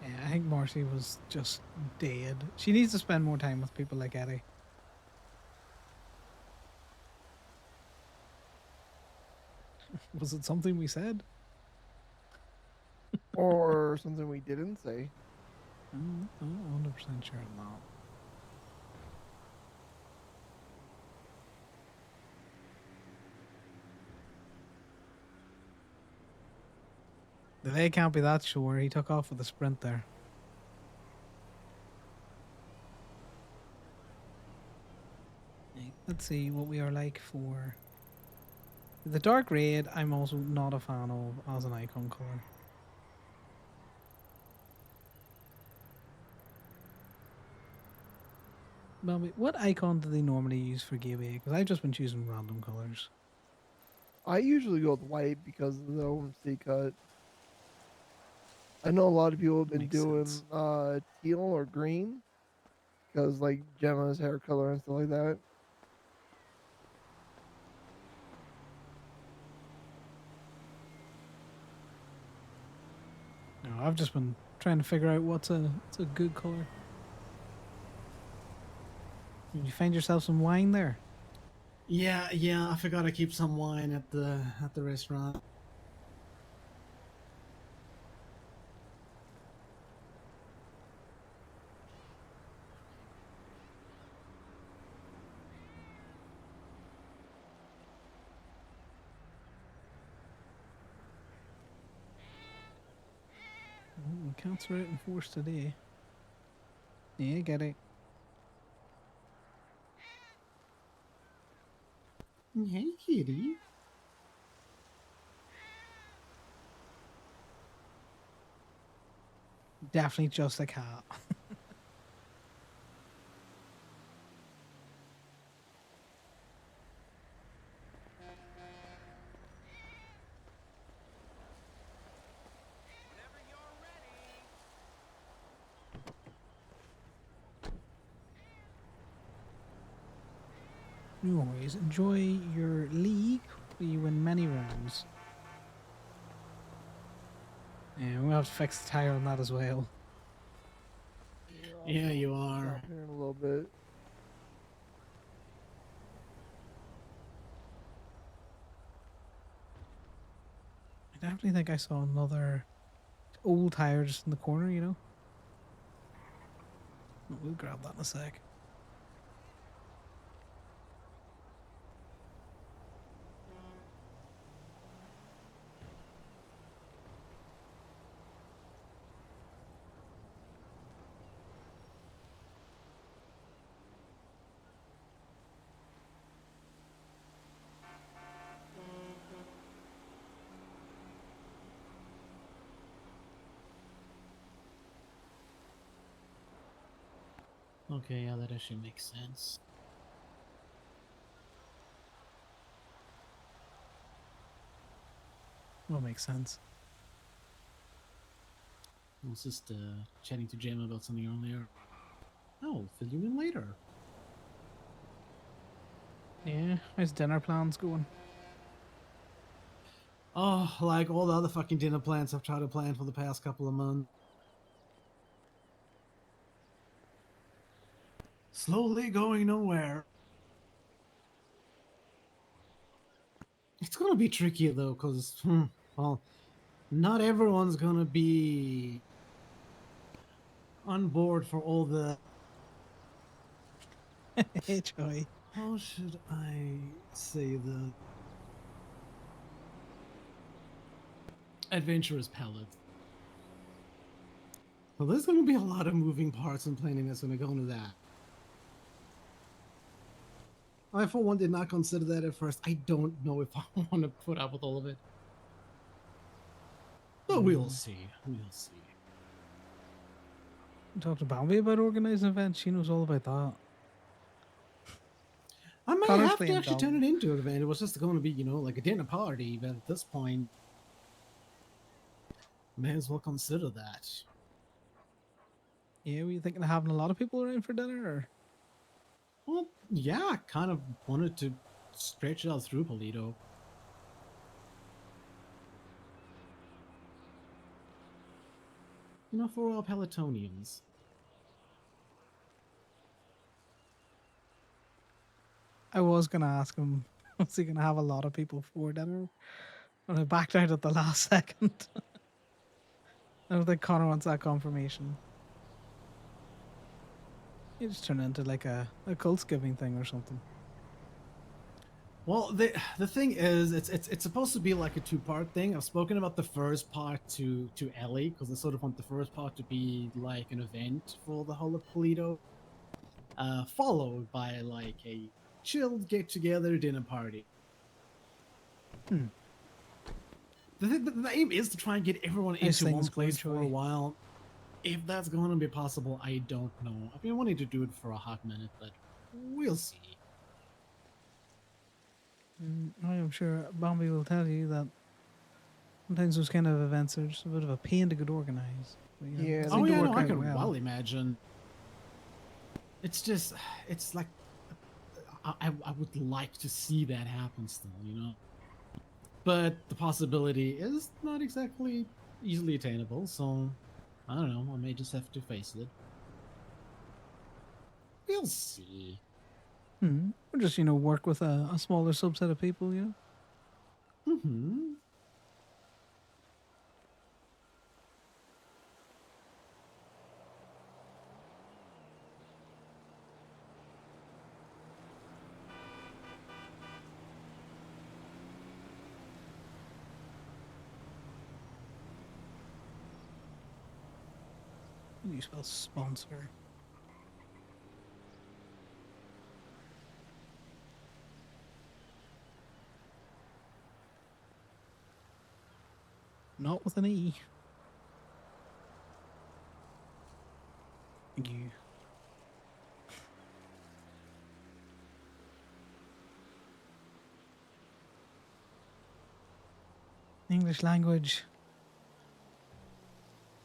Yeah, I think Marcy was just dead. She needs to spend more time with people like Eddie. Was it something we said? Or something we didn't say. I'm not 100% sure on that. The leg can't be that sure. He took off with a sprint there. Right, let's see what we are like for the dark red. I'm also not a fan of as an icon color. Well, what icon do they normally use for gateway? Because I've just been choosing random colors. I usually go with white because of the OMC cut. I know a lot of people have been Makes doing sense. teal or green because like Gemma's hair color and stuff like that. No, I've just been trying to figure out what's a good color. Did you find yourself some wine there? Yeah, I forgot to keep some wine at the restaurant. Oh, cats are out in force today. Yeah, get it. Hey, kitty. Definitely just a cat. No worries. Enjoy your league where you win many rounds. Yeah, we'll have to fix the tire on that as well. Yeah, you are. Stop here in a little bit. I definitely think I saw another old tire just in the corner, you know? We'll grab that in a sec. Okay, yeah, that actually makes sense. Will make sense. I was just chatting to Jim about something earlier. Oh, fill you in later. Yeah, how's dinner plans going? Oh, like all the other fucking dinner plans I've tried to plan for the past couple of months. Slowly going nowhere. It's gonna be tricky though, because, well, not everyone's gonna be on board for all the. Hey, Joey. How should I say the adventurous palette? Well, there's going to be a lot of moving parts and planning that's going to go into that. I, for one, did not consider that at first. I don't know if I want to put up with all of it. But we'll see. We'll see. Talk to Bambi about organizing events. She knows all about that. I might Connor's have to playing actually dumb. turn it into an event. It was just going to be, like a dinner party, but at this point, may as well consider that. Yeah, were you thinking of having a lot of people around for dinner, or? Well, yeah, I kind of wanted to stretch it out through Polito. For our Pelotonians. I was gonna ask him, was he gonna have a lot of people for dinner? But I backed out at the last second. I don't think Connor wants that confirmation. You just turn it into like a Cultsgiving thing or something. Well, the thing is, it's supposed to be like a two-part thing. I've spoken about the first part to Ellie because I sort of want the first part to be like an event for the whole of Polito, followed by like a chilled get-together dinner party. The aim is to try and get everyone Nice into one things, place for a Joey. while. If that's going to be possible, I don't know. I've been wanting to do it for a hot minute, but we'll see. I am sure Bambi will tell you that sometimes those kind of events are just a bit of a pain to get organized. But, Yeah, they Oh seem to yeah, work no, I out can well. imagine. It's like I would like to see that happen still, But the possibility is not exactly easily attainable, so I don't know. I may just have to face it. We'll see. Or just work with a smaller subset of people. Mm-hmm. How do you spell sponsor? Not with an E. Thank you. English language.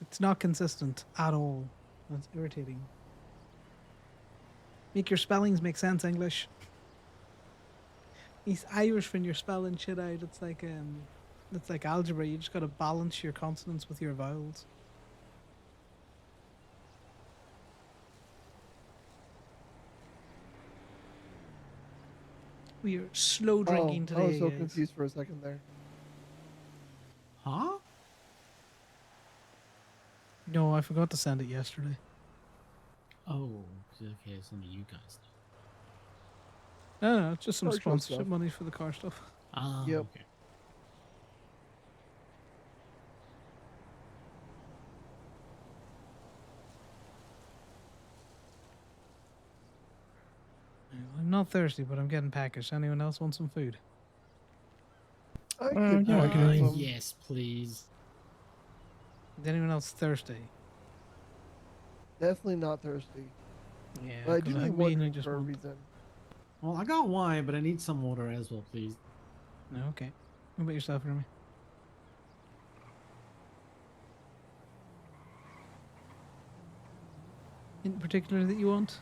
It's not consistent at all. That's irritating. Make your spellings make sense, English. It's Irish when you're spelling shit out. It's like algebra. You just gotta balance your consonants with your vowels. We are slow drinking today. I was so guys. confused for a second there. Huh? No, I forgot to send it yesterday. Oh, okay, it's only you guys. No, it's just some Car show sponsorship stuff. money for the car stuff. Ah, Yep. okay. I'm not thirsty, but I'm getting packaged. Anyone else want some food? I could yeah, I can have some. Yes, please. Is anyone else thirsty? Definitely not thirsty. Yeah, But I 'cause do need think one me and you drink just for a want- reason. Well, I got wine, but I need some water as well, please. No, okay. What about yourself, Remy? In particular that you want?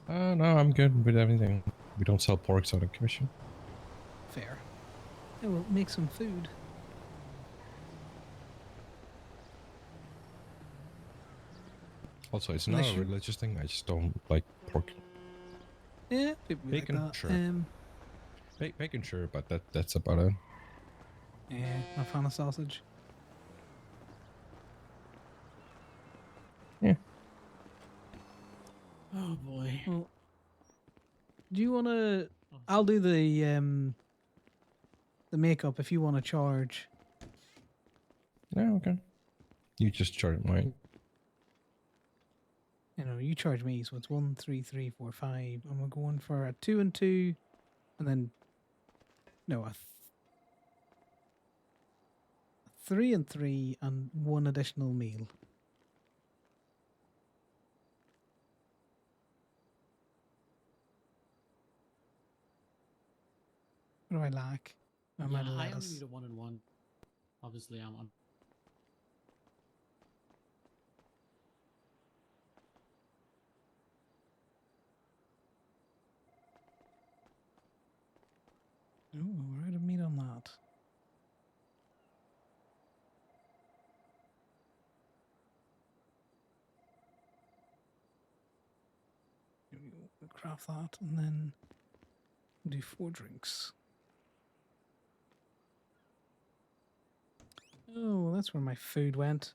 No, I'm good with everything. We don't sell porks out of commission. Fair. I will make some food. Also, it's not Unless a you- religious thing. I just don't like pork. Yeah, people be Bacon, like that. sure. Bacon, sure, but that's about it. Yeah, not a fan of sausage. boy. Well, do you want to? I'll do the makeup if you want to charge. Yeah, okay. You just charge mine. You know, you charge me, so it's 1, 3, 3, 4, 5, and we're going for a 2 and 2, and then no, a 3 and 3, and 1 additional meal. What do I lack? I might have I let only us. need a 1 and 1. Obviously, I'm Oh, we're out of meat on that. Here we go. We'll craft that, and then do 4 drinks. Oh, that's where my food went.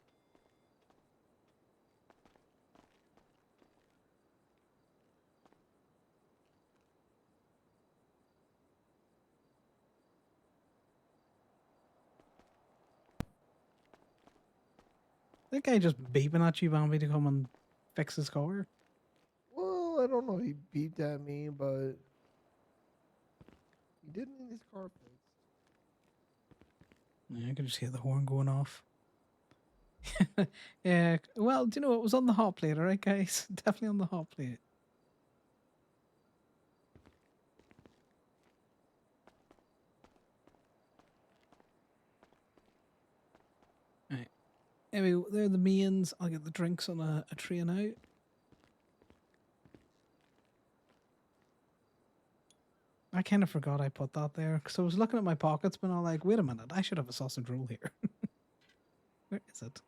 That guy just beeping at you, Bambi, to come and fix his car. Well, I don't know. He beeped at me, but he did need his car fixed. Yeah, I can just hear the horn going off. Yeah, well, do you know what? It was on the hot plate, alright, guys? Definitely on the hot plate. Right. Anyway, they're the mains. I'll get the drinks on a tray now. I kind of forgot I put that there because I was looking at my pockets, but I'm like, wait a minute, I should have a sausage roll here. Where is it?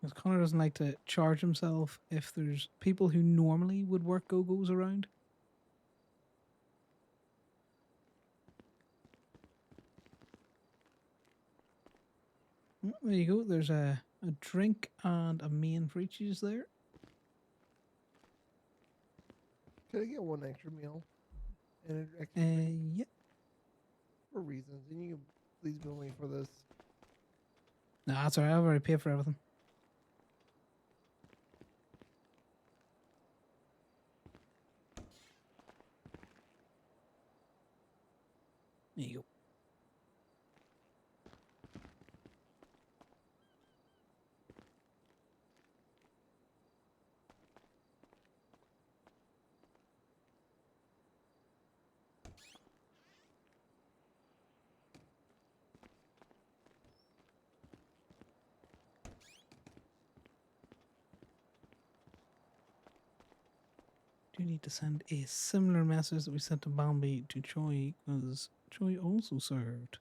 Because Connor doesn't like to charge himself if there's people who normally would work go-go's around. Oh, there you go. There's a drink and a main for each of you there. Could I get 1 extra meal? And an extra drink? Yeah. For reasons. And you can please bill me for this. No, that's alright. I've already paid for everything. There you go. Do need to send a similar message that we sent to Bambi to Choi because Choi also served.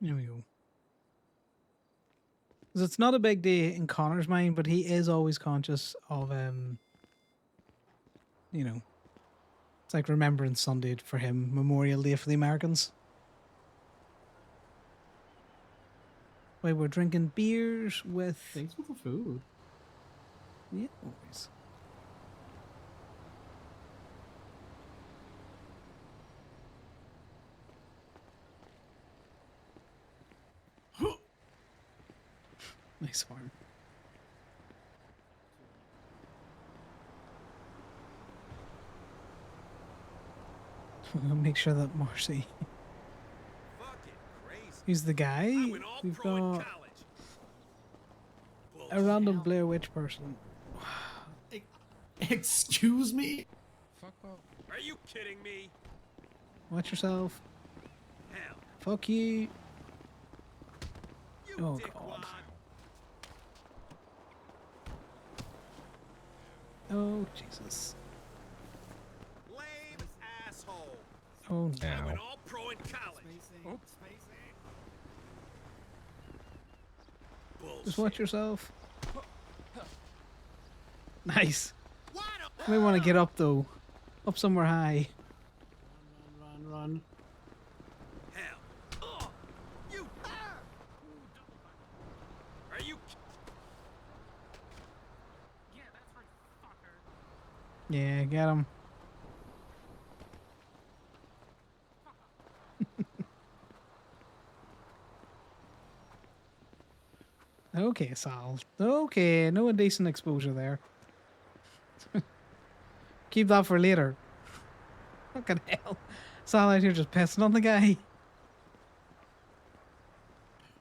There we go. Because it's not a big day in Connor's mind, but he is always conscious of you know, it's like Remembrance Sunday for him, Memorial Day for the Americans. why we're drinking beers with. Thanks for the food. Yeah, always. Nice horn. We'll make sure that Marcy. Who's the guy? We've got a random Blair Witch person. Excuse me? Fuck off. Are you kidding me? Watch yourself. Hell, Fuck you. you Oh dickwad. god. Oh Jesus. Lame asshole. Oh I Ow. went all pro in college. Just watch yourself. Nice. You may want to get up though. Up somewhere high. Run. Hell. You. Are you? Yeah, that's right, fucker. Yeah, get him. Okay, Sal. Okay, no indecent exposure there. Keep that for later. Fucking hell. Sal out here just pissing on the guy.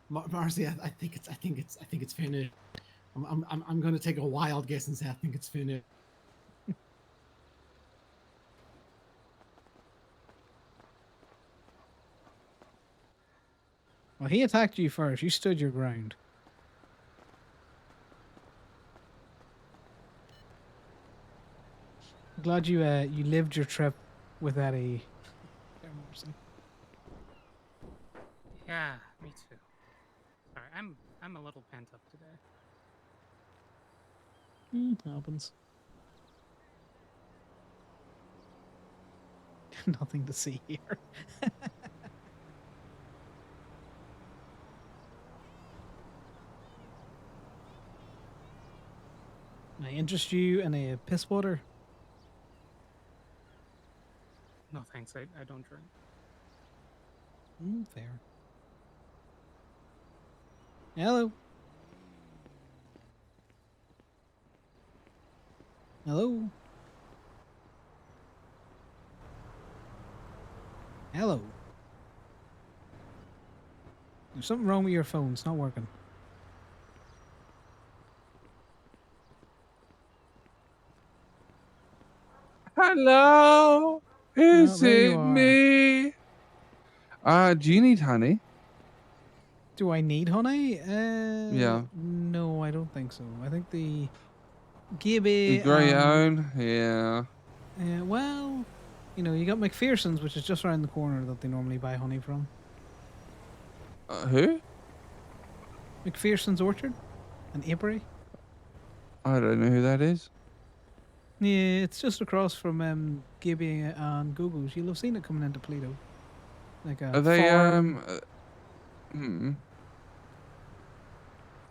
Marcy, I think it's finished. I'm gonna take a wild guess and say I think it's finished. Well, he attacked you first. You stood your ground. Glad you you lived your trip without a. Yeah, me too. Sorry, I'm a little pent up today. Happens. Nothing to see here. I interest you in a piss water? No thanks, I don't drink. Fair. Hello. Hello. Hello. There's something wrong with your phone. It's not working. Hello, is there you it are. me? Do you need honey? Do I need honey? Yeah. No, I don't think so. I think the The Gibby. grey own? Yeah. Well, you know, you got McPherson's, which is just around the corner that they normally buy honey from. Who? McPherson's Orchard, an apiary. I don't know who that is. Yeah, it's just across from Gibby and Gogo's. You'll have seen it coming into Toledo. Like a Are they farm.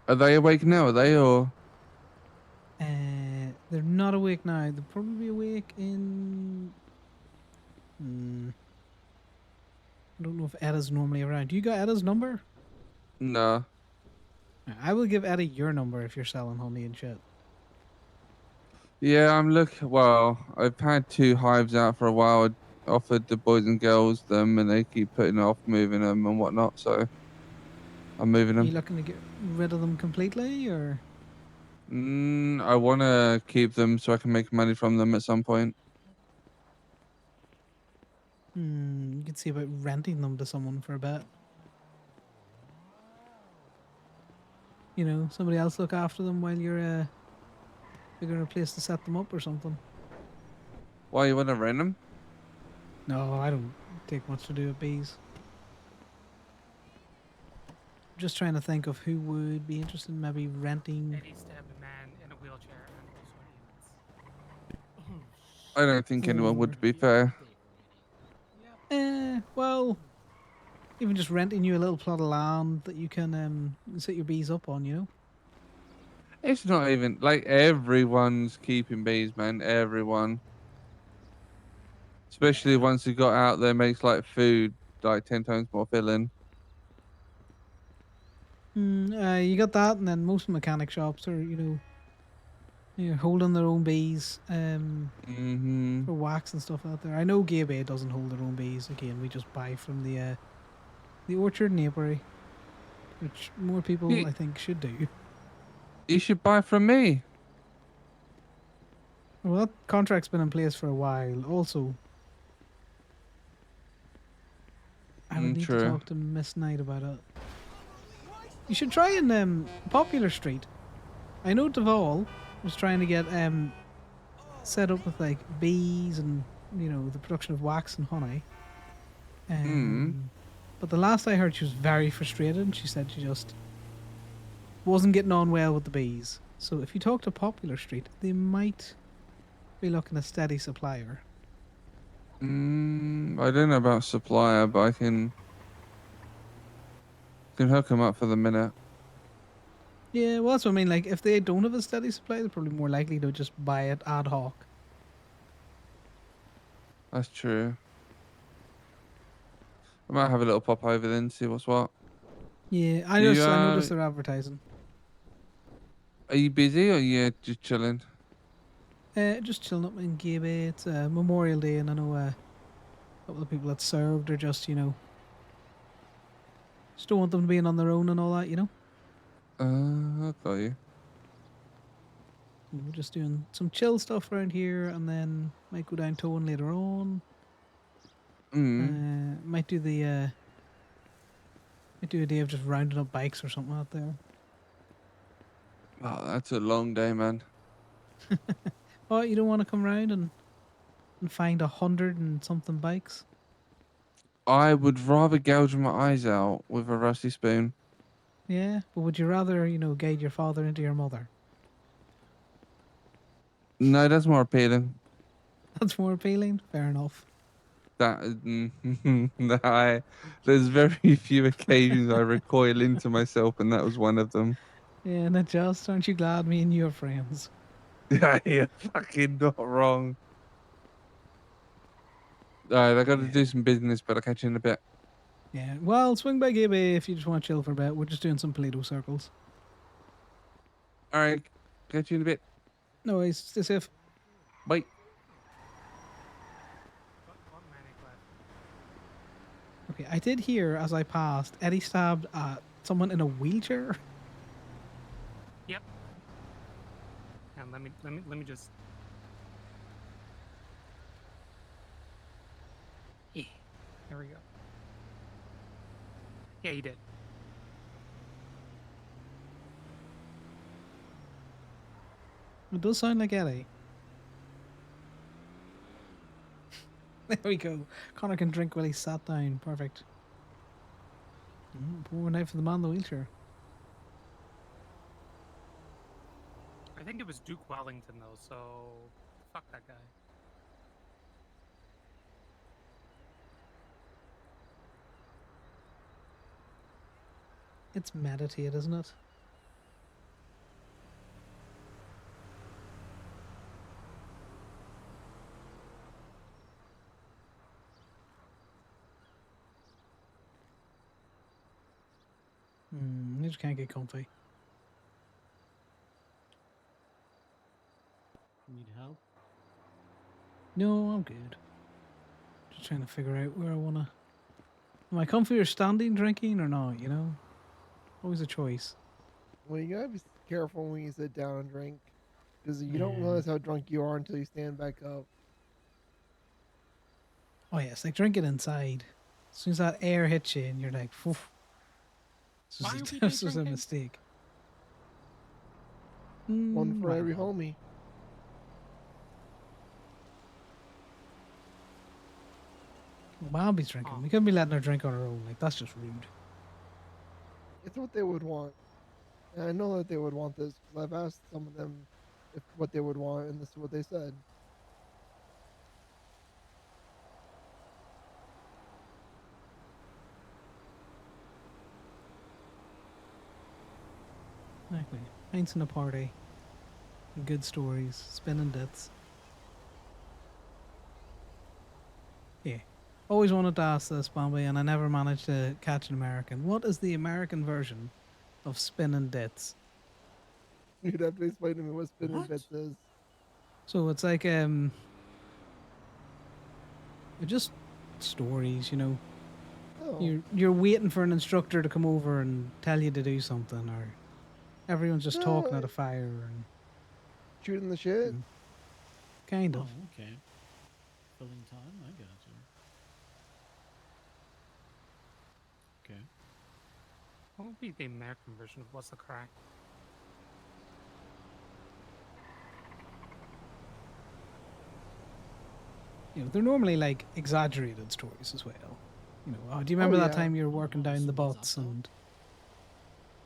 Are they awake now? Are they or? They're not awake now. They'll probably be awake in. I don't know if Edda's normally around. You got Edda's number? No. I will give Edda your number if you're selling honey and shit. Yeah, well, I've had 2 hives out for a while. I offered the boys and girls them, and they keep putting off moving them and whatnot. So I'm moving Are you them. looking to get rid of them completely, or? I want to keep them so I can make money from them at some point. You could see about renting them to someone for a bit. You know, somebody else look after them while you're figuring a place to set them up or something. Why you want to rent them? No, I don't take much to do with bees. Just trying to think of who would be interested in maybe renting. They used to have a man in a wheelchair and also humans. I don't think anyone would, to be fair. Well, Even just renting you a little plot of land that you can set your bees up on, you know? It's not even like everyone's keeping bees, man. Everyone, especially once you got out there, makes like food like 10 times more filling. You got that, and then most mechanic shops are, holding their own bees Mm-hmm. for wax and stuff out there. I know Gay Bay doesn't hold their own bees. Again, we just buy from the orchard and apiary, which more people I think should do. You should buy from me. Well, that contract's been in place for a while. Also, I would need to True. talk to Miss Knight about it. You should try in Popular Street. I know Deval was trying to get set up with like bees and the production of wax and honey. But the last I heard, she was very frustrated. She said she just wasn't getting on well with the bees. So if you talk to Popular Street, they might be looking a steady supplier. I don't know about supplier, but I can hook them up for the minute. Yeah, well, that's what I mean. Like, if they don't have a steady supply, they're probably more likely to just buy it ad hoc. That's true. I might have a little pop over then, see what's what. Yeah, I You, noticed they're advertising. Are you busy or you just chilling? Just chilling up in Gay Bay. It's Memorial Day, and I know a couple of people that served are just just don't want them being on their own and all that, I got you. We're just doing some chill stuff around here, and then might go down towing later on. Might do a day of just rounding up bikes or something out there. Oh, that's a long day, man. Oh, you don't want to come round and find 100 and something bikes? I would rather gouge my eyes out with a rusty spoon. Yeah, but would you rather, guide your father into your mother? No, that's more appealing. That's more appealing? Fair enough. There's very few occasions I recoil into myself, and that was one of them. Yeah, and it just, aren't you glad me and you are friends? Yeah, you're fucking not wrong. Alright, I gotta do some business, but I'll catch you in a bit. Yeah, well, swing by Gay Bay if you just want to chill for a bit. We're just doing some Play-Doh circles. Alright, catch you in a bit. No worries, stay safe. Bye. Okay, I did hear as I passed, Eddie stabbed someone in a wheelchair. Yep. And let me just. Yeah. There we go. Yeah, he did. It does sound like Eddie. There we go. Connor can drink while he's sat down. Perfect. Pouring out for the man in the wheelchair. I think it was Duke Wellington though, so fuck that guy. It's meditate, isn't it? You just can't get comfy. Need help? No, I'm good. Just trying to figure out where I wanna. Am I comfy or standing drinking or not? Always a choice. Well, you gotta be careful when you sit down and drink, because you don't Yeah. realize how drunk you are until you stand back up. Oh yeah, it's like drinking inside. As soon as that air hits you, and you're like, "Poof." This was a mistake. One for Right. every homie. Bobby's drinking. We couldn't be letting her drink on her own. Like, that's just rude. It's what they would want. And I know that they would want this, because I've asked some of them if what they would want, and this is what they said. Exactly. Pints in a party. Good stories. Spinning dits. Yeah. Always wanted to ask this, Bombay, and I never managed to catch an American. What is the American version of spinning dits? You'd have to explain to me what spinning bits is. So it's like they're just stories, you know. Oh. You're waiting for an instructor to come over and tell you to do something, or everyone's just talking at a fire and Shooting the shit? kind of. Oh, okay. Filling time. I got you. Okay. What would be the American version of What's the Crack? You know, they're normally like exaggerated stories as well. You know, do you Oh, remember that yeah. time you were working down the butts and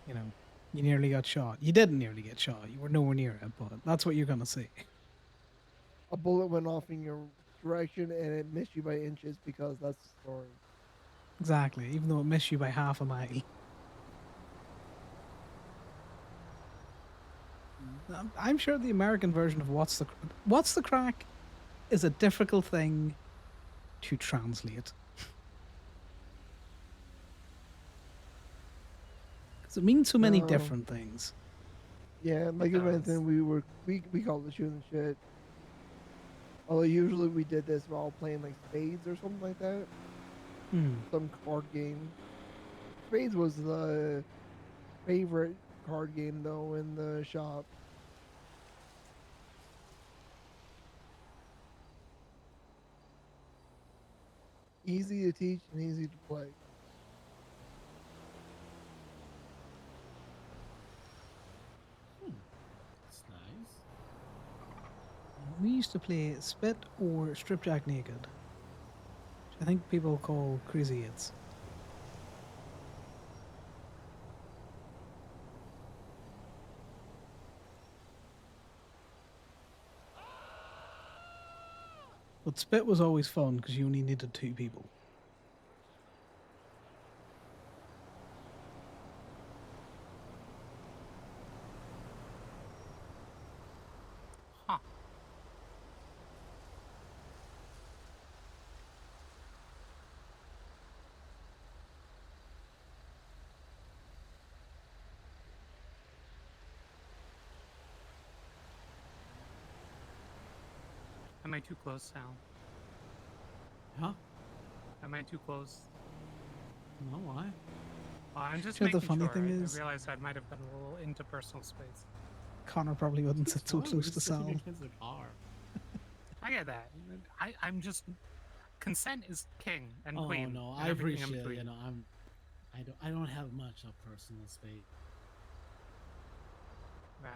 you know you nearly got shot? You didn't nearly get shot. You were nowhere near it, but that's what you're gonna see. A bullet went off in your direction and it missed you by inches because that's the story. Exactly. Even though it missed you by half a mile. I'm sure the American version of What's the Crack is a difficult thing to translate. Because it means so many No. different things. Yeah, like if anything, we called it shooting the shit. Although usually we did this while playing like spades or something like that. Some card game. Spades was the favorite card game though in the shop. Easy to teach and easy to play. That's nice. We used to play Spit or Stripjack Naked, which I think people call Crazy Eights. But Spit was always fun because you only needed 2 people. Huh. Am I too close, Sal? Huh? Am I too close? No, why? I'm just You know, the making funny sure. thing I is- realized I might have gotten a little into personal space. Connor probably wouldn't sit so Why are we close to sitting Sal. against the car? I get that. I'm just consent is king and Oh queen. no, and I everything in appreciate it. between. You know, I don't have much of personal space. Valid.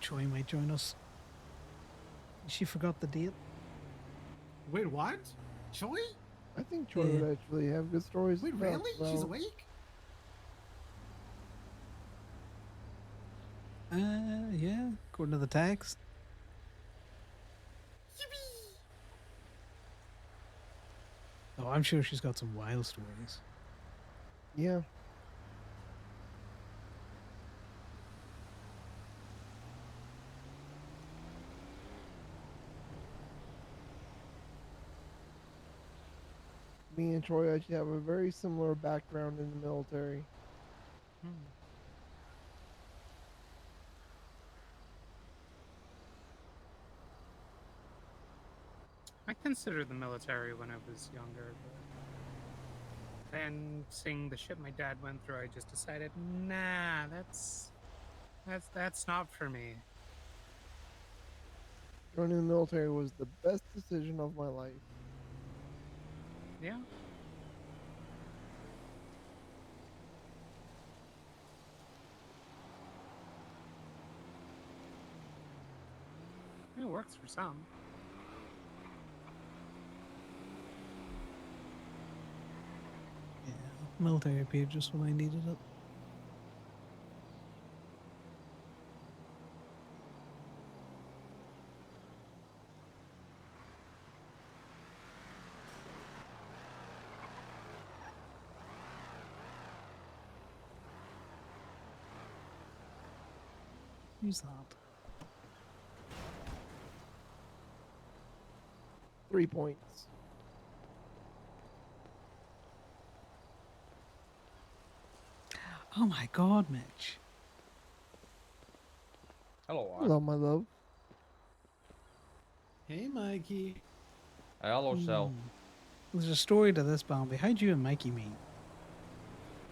Joy might join us. She forgot the date. Wait, what? Joy? I think Troy Yeah. would actually have good stories. Wait, to talk really? She's about. awake? Yeah, according to the text. Oh, I'm sure she's got some wild stories. Yeah. Me and Troy actually have a very similar background in the military. I considered the military when I was younger, but then seeing the shit my dad went through, I just decided, nah, that's not for me. Joining the military was the best decision of my life. Yeah. It works for some. Yeah, military appeared just when I needed it. Who's that? 3 points. Oh my god, Mitch. Hello, Hello, my love. Hey, Mikey. Hello, Cell. There's a story to this, Bambi. How'd you and Mikey meet?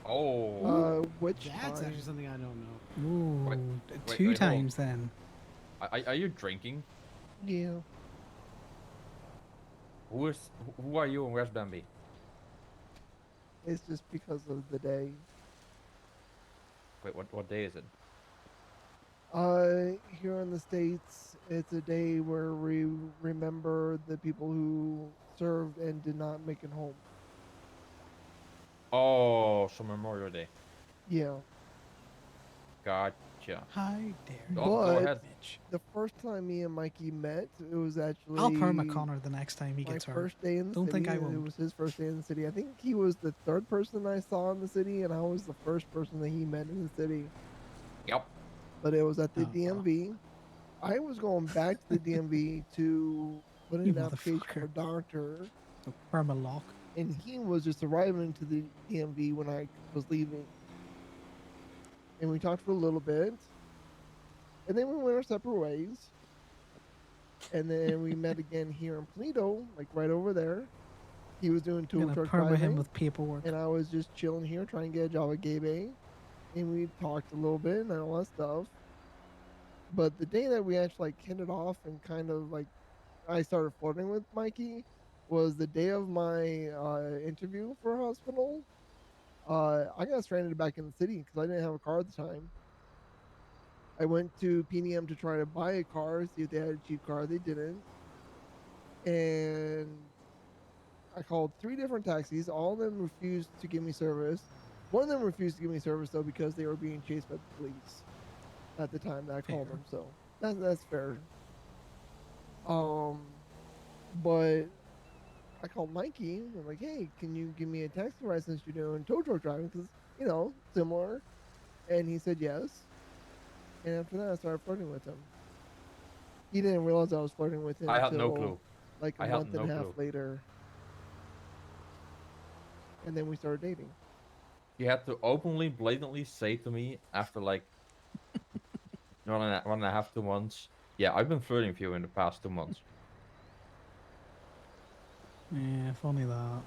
Oh. Which That's time? actually something I don't know. Ooh, Wait, two hold on. times then. Are you drinking? Yeah. Who are you and where's Bambi? It's just because of the day. Wait, what day is it? Here in the States, it's a day where we remember the people who served and did not make it home. Oh, so Memorial Day. Yeah. Gotcha. Hi there. Oh, go ahead. The first time me and Mikey met, it was actually I'll perma Connor the next time he my gets hurt. first day in the Don't city. think I and won't. It was his first day in the city. I think he was the third person I saw in the city, and I was the first person that he met in the city. Yep. But it was at the Oh, DMV. I was going back to the DMV to put in You an application motherfucker. for a doctor, Perma lock. and he was just arriving to the DMV when I was leaving. And we talked for a little bit, and then we went our separate ways. And then we met again here in Toledo, like right over there. He was doing I'm tool gonna truck perma him driving, with paperwork. and I was just chilling here trying to get a job at Gay Bay. And we talked a little bit and all that stuff. But the day that we actually like hit it off and kind of like I started flirting with Mikey was the day of my interview for a hospital. I got stranded back in the city because I didn't have a car at the time. I went to PDM to try to buy a car, see if they had a cheap car. They didn't. And I called 3 different taxis. All of them refused to give me service. One of them refused to give me service though because they were being chased by the police at the time that I called them. So that's fair. But I called Mikey and I'm like, hey, can you give me a taxi ride since you're doing tow truck driving? Because similar. And he said yes. And after that, I started flirting with him. He didn't realize I was flirting with him I had no until, clue. like a I had month and no a half clue. later. And then we started dating. You had to openly, blatantly say to me after like 1.5, 2 months. Yeah, I've been flirting with you in the past 2 months. Yeah, funny that.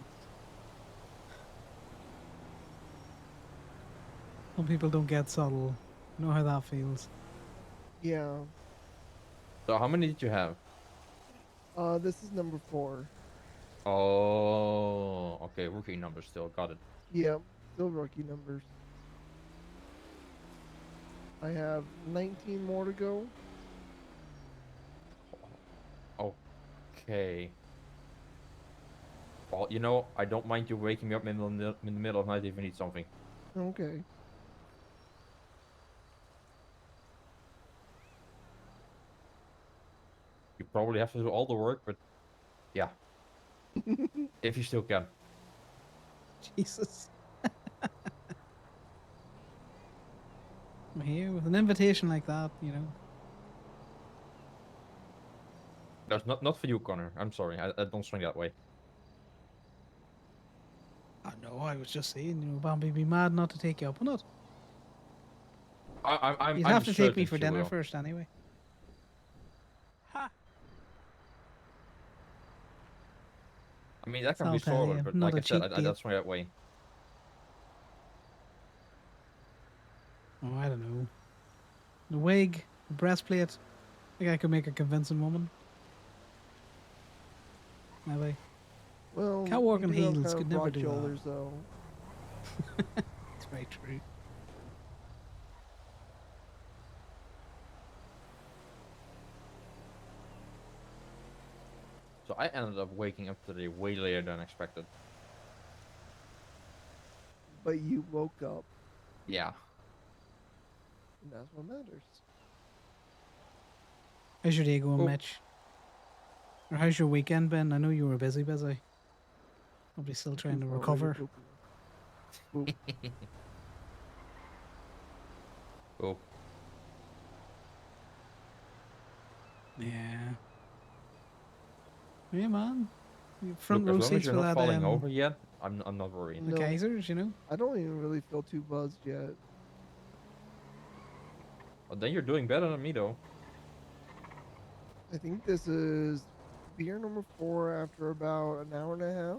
Some people don't get subtle. You know how that feels. Yeah. So how many did you have? This is number 4. Oh, okay, rookie number still. Got it. Yeah, still rookie numbers. I have 19 more to go. Okay. Well, I don't mind you waking me up in the middle of the night if you need something. Okay. You probably have to do all the work, but yeah. If you still can. Jesus. I'm here with an invitation like that, That's not for you, Connor. I'm sorry. I don't swing that way. I know, I was just saying, Bambi be mad not to take you up on it. You'd I'm have to take me certain for she dinner will. first anyway. I mean, that can I'll be tell sorted, you, but not like a I said, cheap I date. don't swing that way. Oh, I don't know. The wig, the breastplate. I think I could make a convincing woman. Maybe. Well, Can't walk you on do have heels, kind of could never broad do shoulders, though. That's very true. So I ended up waking up today way later than expected. But you woke up, Yeah. and that's what matters. How's your day going, Cool. Mitch? Or how's your weekend been? I know you were busy. Probably still trying to Poof already, recover. poo poo. Cool. Yeah. Yeah, man. You front Look, as row long as seats you're for not that. falling over yet, I'm not worried. The Kaisers, you know. I don't even really feel too buzzed yet. Well, then you're doing better than me, though. I think this is beer number 4 after about an hour and a half.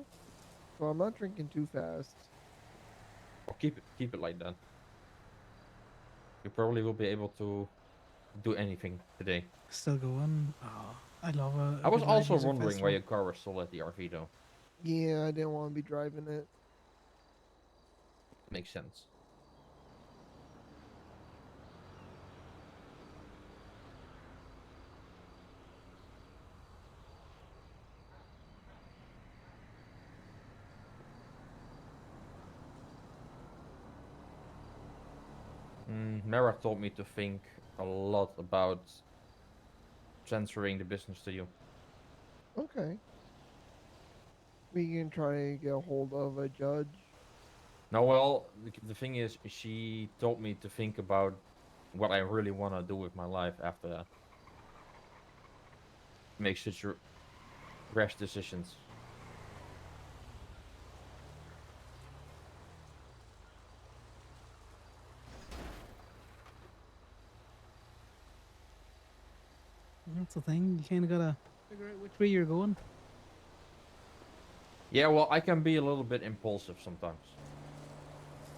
So I'm not drinking too fast. Well, keep it like that. You probably will be able to do anything today. Still going. Oh, I love a I was good live also music wondering why festival. your car was still at the RV, though. Yeah, I didn't want to be driving it. Makes sense. Mara told me to think a lot about transferring the business to you. Okay. We can try to get a hold of a judge. No, well, the thing is, she told me to think about what I really want to do with my life after that. Make such rash decisions. That's the thing. You kind of gotta figure out which way you're going. Yeah, well, I can be a little bit impulsive sometimes.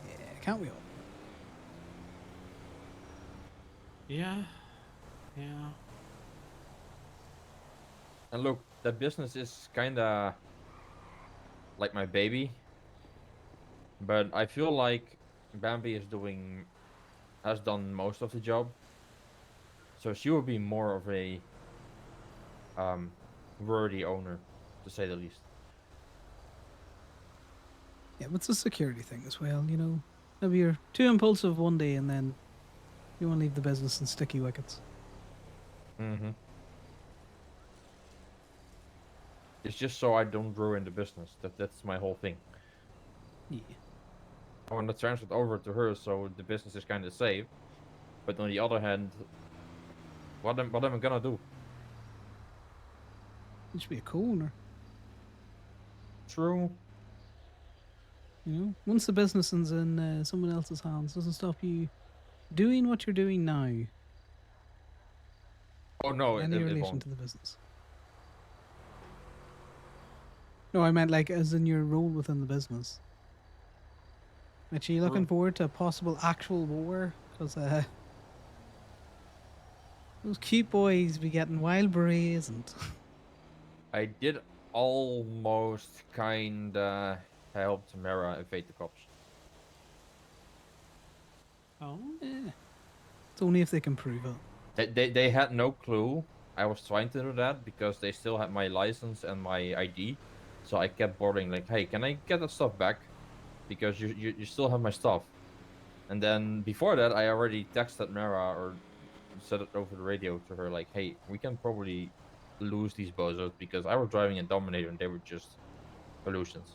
Yeah, can't we all? Yeah. Yeah. And look, that business is kinda like my baby. But I feel like Bambi has done most of the job. So she will be more of a worthy owner, to say the least. Yeah, but it's a security thing as well, you know. Maybe you're too impulsive one day and then you want to leave the business in sticky wickets. Mm-hmm. It's just so I don't ruin the business. That's my whole thing. Yeah. I want to transfer it over to her so the business is kind of safe. But on the other hand, what am I gonna do? You should be a co-owner. True. You know, once the business is in someone else's hands, doesn't stop you doing what you're doing now. Oh no, Any it relation won't. to the business? No, I meant like as in your role within the business. Are you looking forward to a possible actual war? Because those cute boys be getting wild berets and I did almost kinda help Tamara evade the cops. Oh. eh, it's only if they can prove it. They had no clue I was trying to do that because they still had my license and my ID. So I kept bothering like, hey, can I get that stuff back? Because you still have my stuff. And then before that, I already texted Mara or said it over the radio to her like, hey, we can probably lose these bozos because I was driving a Dominator and they were just illusions.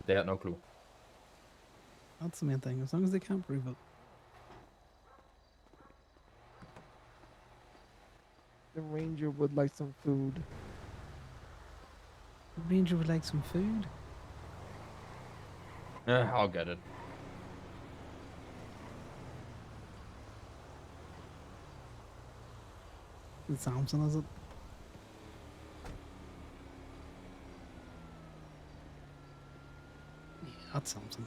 They had no clue. That's the main thing. As long as they can't prove it. The ranger would like some food. The ranger would like some food. I'll get it. It's Samson, is it? Yeah, that's Samson.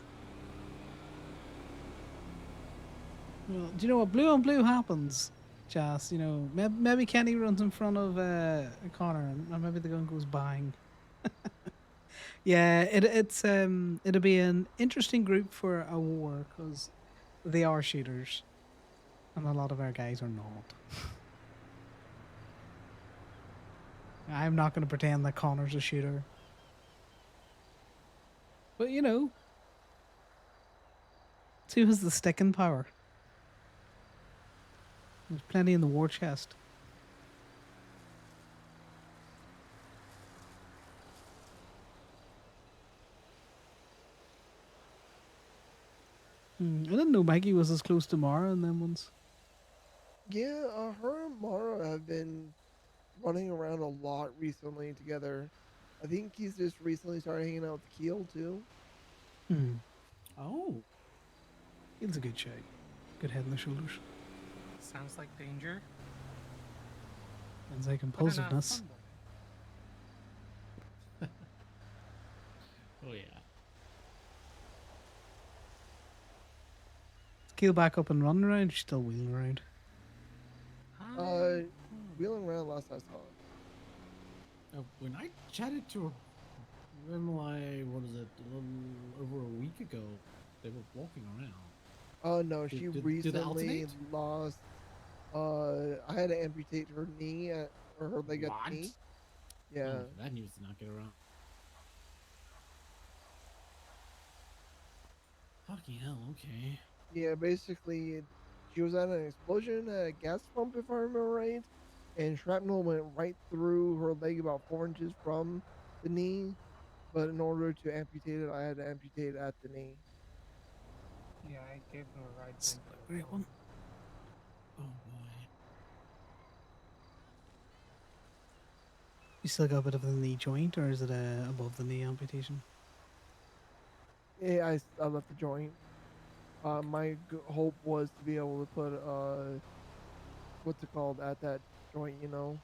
Well, do you know what blue on blue happens? Just, you know, maybe Kenny runs in front of Connor and maybe the gun goes bang. Yeah, it'll be an interesting group for a war because they are shooters, and a lot of our guys are not. I'm not going to pretend that Connor's a shooter, but you know, see who has the sticking power. There's plenty in the war chest. I didn't know Maggie was as close to Mara and them ones. Yeah, her and Mara have been running around a lot recently together. I think he's just recently started hanging out with Keel too. Oh, He's a good shout. Good head and the shoulders. Sounds like danger. Sounds like But in a impulsiveness. fun way. Oh yeah. Keel back up and running around. She's still wheeling around. Wheeling around last I saw her. When I chatted to her, what is it, a little over a week ago, they were walking around. Oh no, she Did they recently alternate? lost. I had to amputate her knee or her leg at What? the knee. Yeah. Oh, that news did not get around. Fucking hell. Okay. Yeah, basically, she was at an explosion at a gas pump, if I remember right, and shrapnel went right through her leg about 4 inches from the knee. But in order to amputate it, I had to amputate at the knee. Yeah, I gave her a ride. It's a great one. Oh boy. You still got a bit of the knee joint, or is it above the knee amputation? Yeah, I left the joint. My hope was to be able to put what's it called at that joint, you know,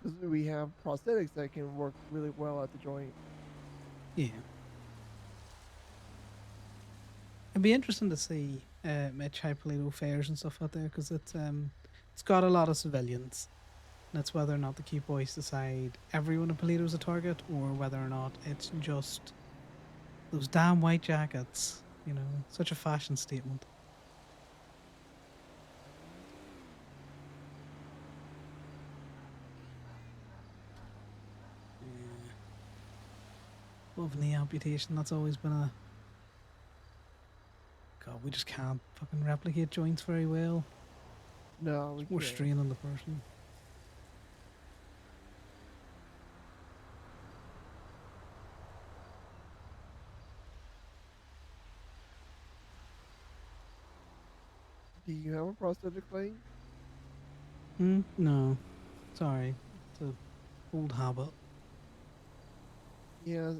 because we have prosthetics that can work really well at the joint. Yeah. It'd be interesting to see Mitch Hypolito fairs and stuff out there because it's got a lot of civilians. And it's whether or not the Cute Boys decide everyone in Polito's a target or whether or not it's just those damn white jackets. You know, such a fashion statement. Love knee amputation. That's always been a. God, we just can't fucking replicate joints very well. No, we It's more can't. strain on the person. Do you have a prosthetic leg? No. Sorry. It's an old habit. Yeah,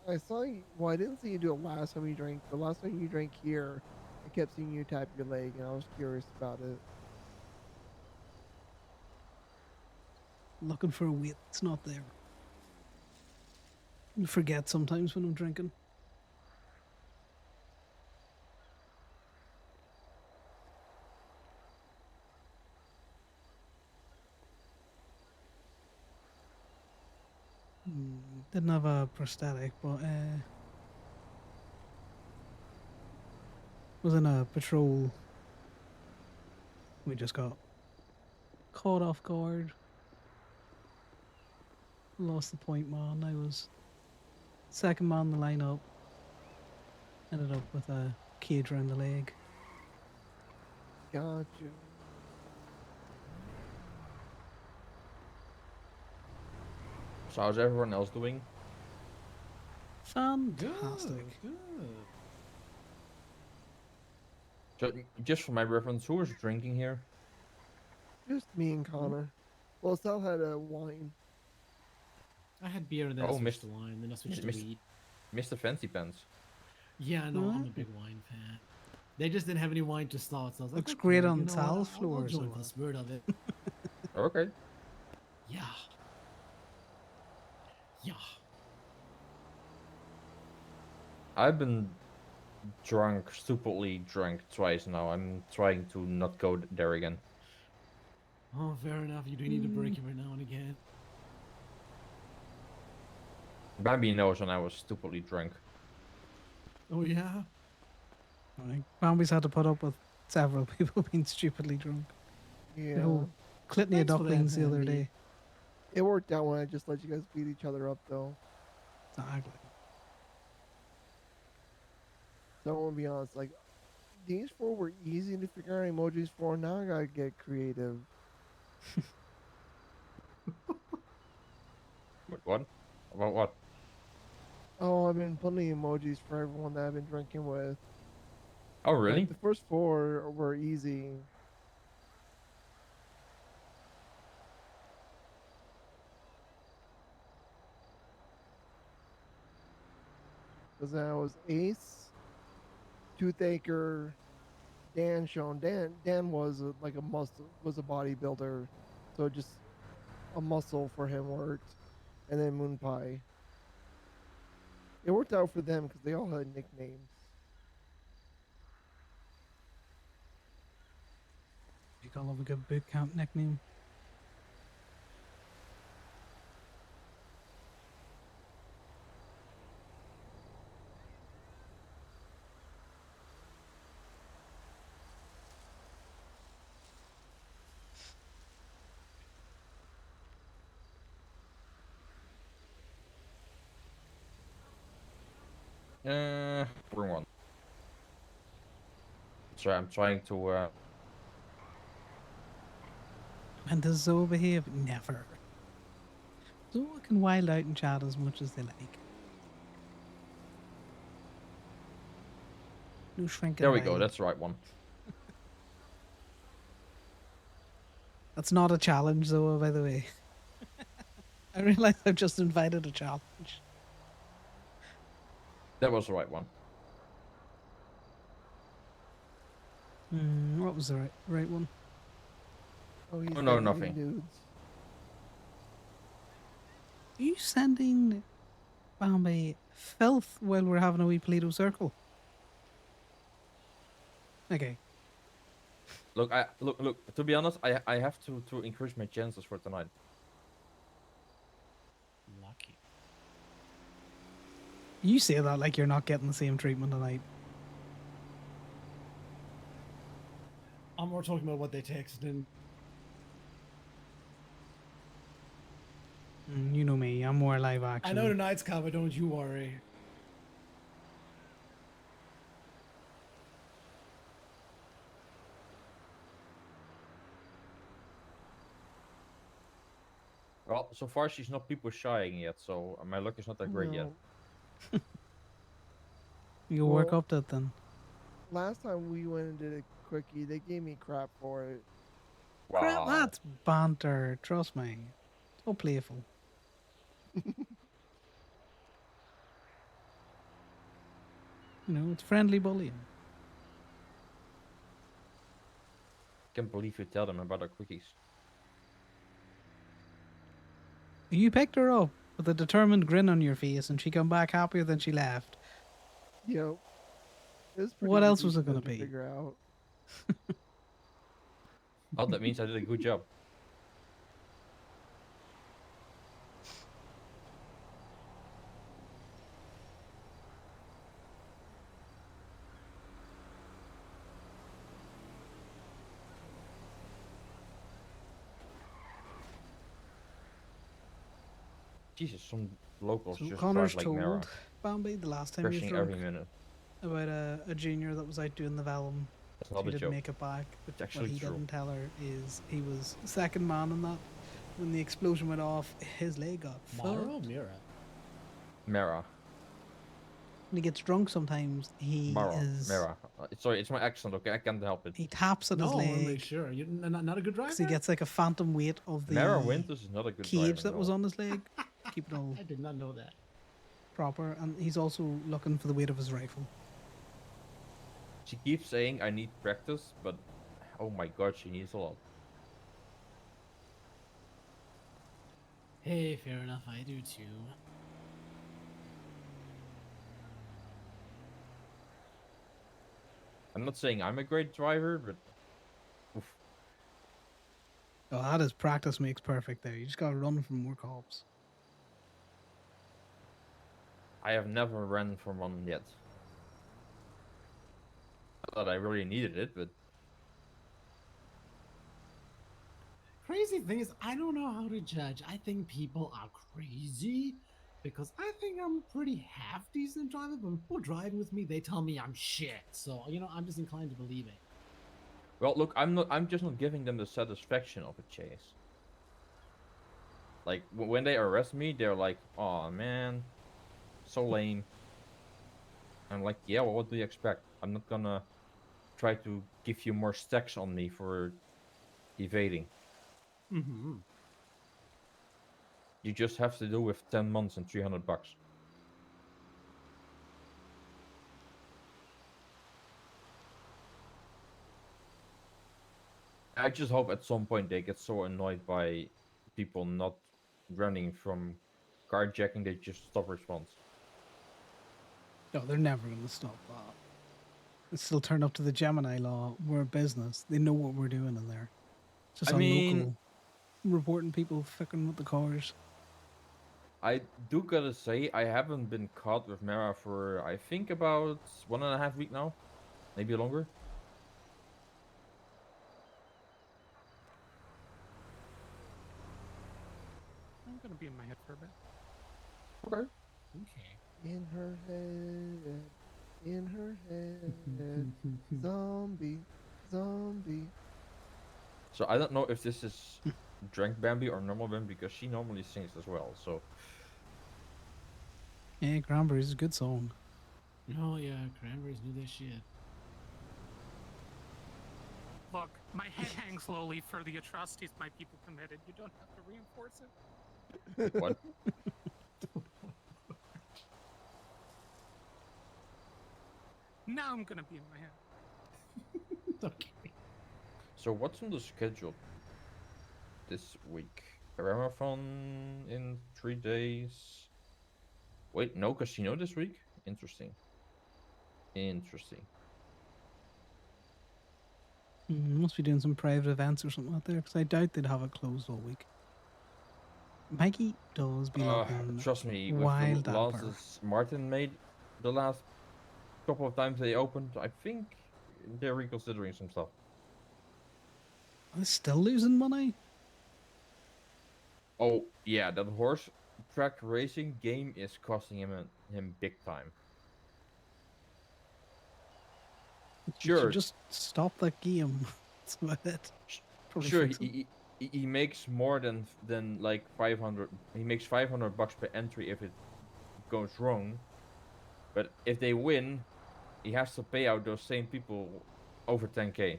I saw you. Well, I didn't see you do it last time you drank. The last time you drank here, I kept seeing you tap your leg, and I was curious about it. Looking for a weight that's not there. I forget sometimes when I'm drinking. Didn't have a prosthetic, but was in a patrol. We just got caught off guard. Lost the point man. I was second man in the lineup. Ended up with a cage around the leg. Gotcha. So how's everyone else doing? Fantastic. Good. Just for my reference, who is drinking here? Just me and Connor. Well, Sal had a wine. I had beer and then I switched to wine, then I switched to weed. Mr. Fancy Pants. Yeah, no, I'm a big wine fan. They just didn't have any wine to start, so I was like, Looks okay, great you on know what, tile I'll floors. join the spirit of it. Okay. Yeah. Yeah. I've been drunk, stupidly drunk twice now. I'm trying to not go there again. Oh, fair enough. You do need a break every now and again. Bambi knows when I was stupidly drunk. Oh yeah. I think Bambi's had to put up with several people being stupidly drunk. The Yeah. whole Clitney Thanks for that, ducklings the other Bambi. day. It worked out when I just let you guys beat each other up, though. Exactly. So I want to be honest, like, these four were easy to figure out emojis for. Now I gotta get creative. Wait, what? About what? Oh, I've been putting emojis for everyone that I've been drinking with. Oh, really? Like, the first four were easy. Because then I was Ace, Toothacher, Dan shown. Dan was like a muscle, was a bodybuilder, so just a muscle for him worked, and then Moon Pie. It worked out for them because they all had nicknames. You gotta love a good boot camp nickname. Wrong one. Sorry, I'm trying to. And does Zoe behave? Never. Zoe can wild out and chat as much as they like. No shrinking. There we go. wild. That's the right one. That's not a challenge, though, by the way. I realize I've just invited a challenge. That was the right one. What was the right one? Oh, he's Oh, no, eating nothing. Dudes. Are you sending Bambi filth while we're having a wee Play-Doh circle? Okay. Look, look. To be honest, I have to increase my chances for tonight. Lucky. You say that like you're not getting the same treatment tonight. I'm more talking about what they texted in. You know me, I'm more live action. I know tonight's coming, don't you worry. Well, so far she's not people shying yet, so my luck is not that great yet. You work Well, up that then. Last time we went and did a quickie, they gave me crap for it. Crap, that's banter. Trust me. So playful. You know, it's friendly bullying. Can't believe you tell them about our quickies. You picked her up with a determined grin on your face, and she come back happier than she left. Yep. It was pretty What else easy was for it going them to be? figure out. Oh, that means I did a good job. Jesus, some locals So just Connor's drive like Mara, told Bambi the last time he was crashing drunk every minute. about a junior that was out doing the vellum. That's not She a didn't joke. make it back. It's What actually he true. didn't tell her is he was second man in that. When the explosion went off, his leg got Mara or fucked. Mira? Mara. When he gets drunk sometimes, he is... Mara. Sorry, it's my accent, okay? I can't help it. He taps at No, his I want to leg. make sure. You're not a good driver? Because he gets like a phantom weight of the Mara Winters is not a good cage driver that at was all. on his leg. Keep it all I did not know that. proper. And he's also looking for the weight of his rifle. She keeps saying I need practice, but oh my god, she needs a lot. Hey, fair enough. I do too. I'm not saying I'm a great driver, but oof. Oh, that is practice makes perfect there. You just gotta run from more cops. I have never ran from one yet. Not that I really needed it, but Crazy thing is, I don't know how to judge. I think people are crazy because I think I'm a pretty half decent driver, but when people driving with me, they tell me I'm shit. So, I'm just inclined to believe it. well, look, I'm just not giving them the satisfaction of a chase. Like when they arrest me, they're like, "Oh man, so lame." I'm like, "Yeah, well, what do you expect? I'm not gonna try to give you more stacks on me for evading. Mm-hmm. You just have to do with 10 months and $300. I just hope at some point they get so annoyed by people not running from carjacking they just stop response. No, they're never going to stop that. They still turn up to the Gemini law. We're a business. They know what we're doing in there. It's just I on mean, local reporting people fucking with the cars. I do gotta say, I haven't been caught with Mara for I think about 1.5 weeks now, maybe longer. I'm gonna be in my head for a bit. Okay. Okay. In her head, in her head, zombie, zombie. So I don't know if this is Drunk Bambi or normal Bambi because she normally sings as well. So Yeah, Cranberries is a good song. Oh, yeah, Cranberries knew their shit. Look, my head hangs slowly for the atrocities my people committed. You don't have to reinforce it. what? Now I'm gonna be in my head. Okay. So what's on the schedule this week? A marathon in 3 days. Wait, no casino this week? Interesting. Interesting. Must be doing some private events or something out there because I doubt they'd have it closed all week. Mikey does be looking Trust me, with the wild dapper. losses Martin made the last couple of times they opened, I think they're reconsidering some stuff. Are they still losing money? Oh yeah, that horse track racing game is costing him big time. You should Sure, just stop that game. That's about it. Probably sure, fix it. he makes more than like 500. He makes $500 per entry if it goes wrong. But if they win, he has to pay out those same people over 10K.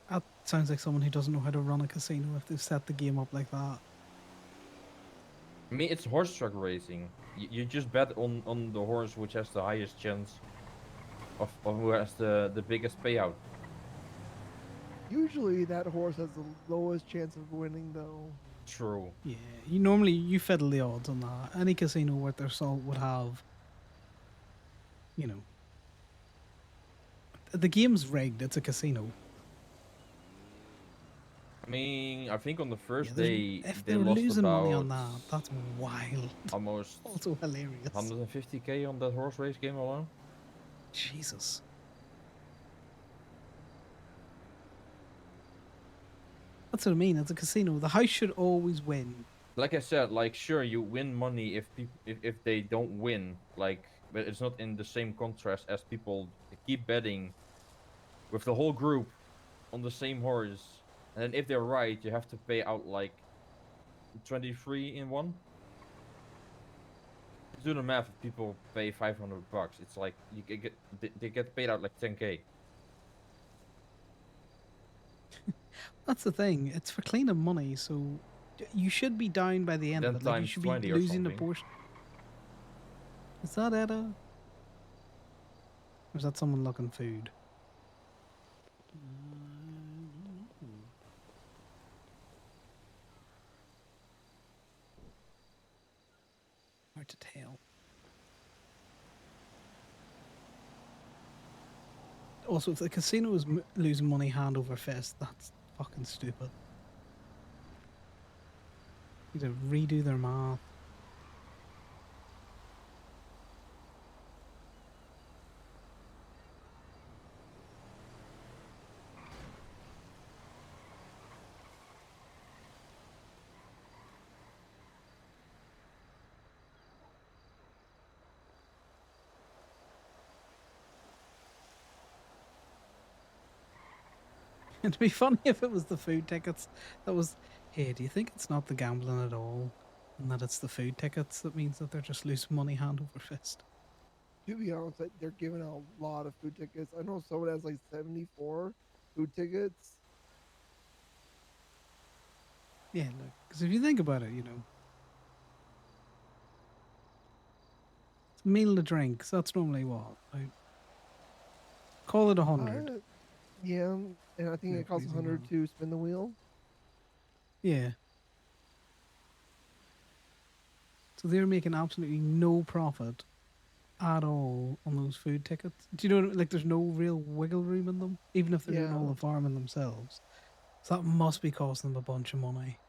That sounds like someone who doesn't know how to run a casino if they've set the game up like that. I mean, it's horse track racing. You just bet on the horse which has the highest chance of who has the biggest payout. Usually that horse has the lowest chance of winning, though. True. Yeah, you fiddle the odds on that. Any casino worth their salt would have, you know, the game's rigged. It's a casino. I mean, I think on the Yeah, first there's- day if they they're lost losing money on about that, that's wild. almost Also hilarious. 150K on that horse race game alone. Jesus. That's what I mean. It's a casino. The house should always win. Like I said, like sure you win money if people if they don't win, like, but it's not in the same contrast as people keep betting with the whole group on the same horse, and then if they're right, you have to pay out like 23 in one. Do the math. If people pay $500, it's like you get they get paid out like 10K. That's the thing. It's for cleaning money, so you should be down by the end Then of it. Like you times should be 20 or losing a something. portion. Is that Edda? Or is that someone looking food? Hard to tell. Also, if the casino is losing money hand over fist, that's fucking stupid. Need to redo their math. It'd be funny if it was the food tickets that was, hey, do you think it's not the gambling at all? And that it's the food tickets that means that they're just losing money hand over fist? To be honest, they're giving out a lot of food tickets. I know someone has like 74 food tickets. Yeah, look, because if you think about it, it's a meal and a drink. So that's normally what? Like, call it 100. Yeah, and I think No it costs crazy 100 amount. to spin the wheel. Yeah. So they're making absolutely no profit at all on those food tickets. Do you know, like, there's no real wiggle room in them, even if they're doing all Yeah. the farming themselves. So that must be costing them a bunch of money.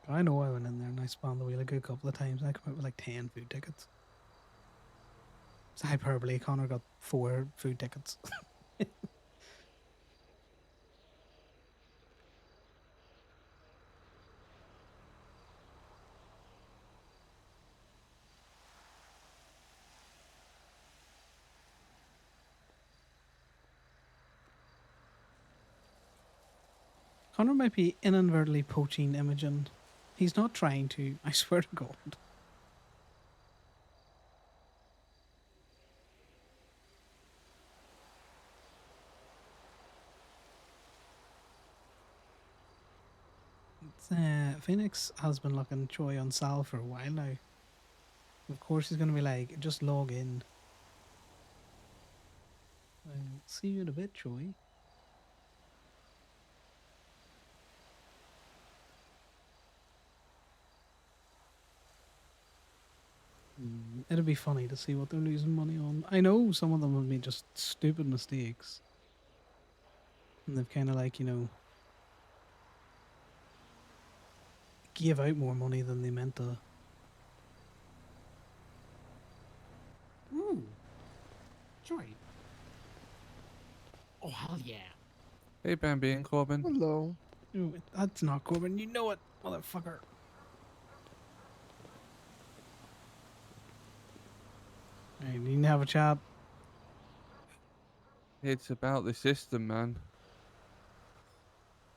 I know I went in there and I spun the wheel a good couple of times. And I come out with like 10 food tickets. It's hyperbole. Connor got 4 food tickets. Connor might be inadvertently poaching Imogen. He's not trying to, I swear to God. Phoenix has been looking Troy on Sal for a while now. Of course, he's going to be like, just log in. I'll see you in a bit, Troy. It'd be funny to see what they're losing money on. I know some of them have been just stupid mistakes. And they've kind of like, gave out more money than they meant to. Ooh. Joy. Oh, hell yeah. Hey, Bambi and Corbin. Hello. Ooh, that's not Corbin. You know it, motherfucker. Hey, you need to have a chat. It's about the system, man.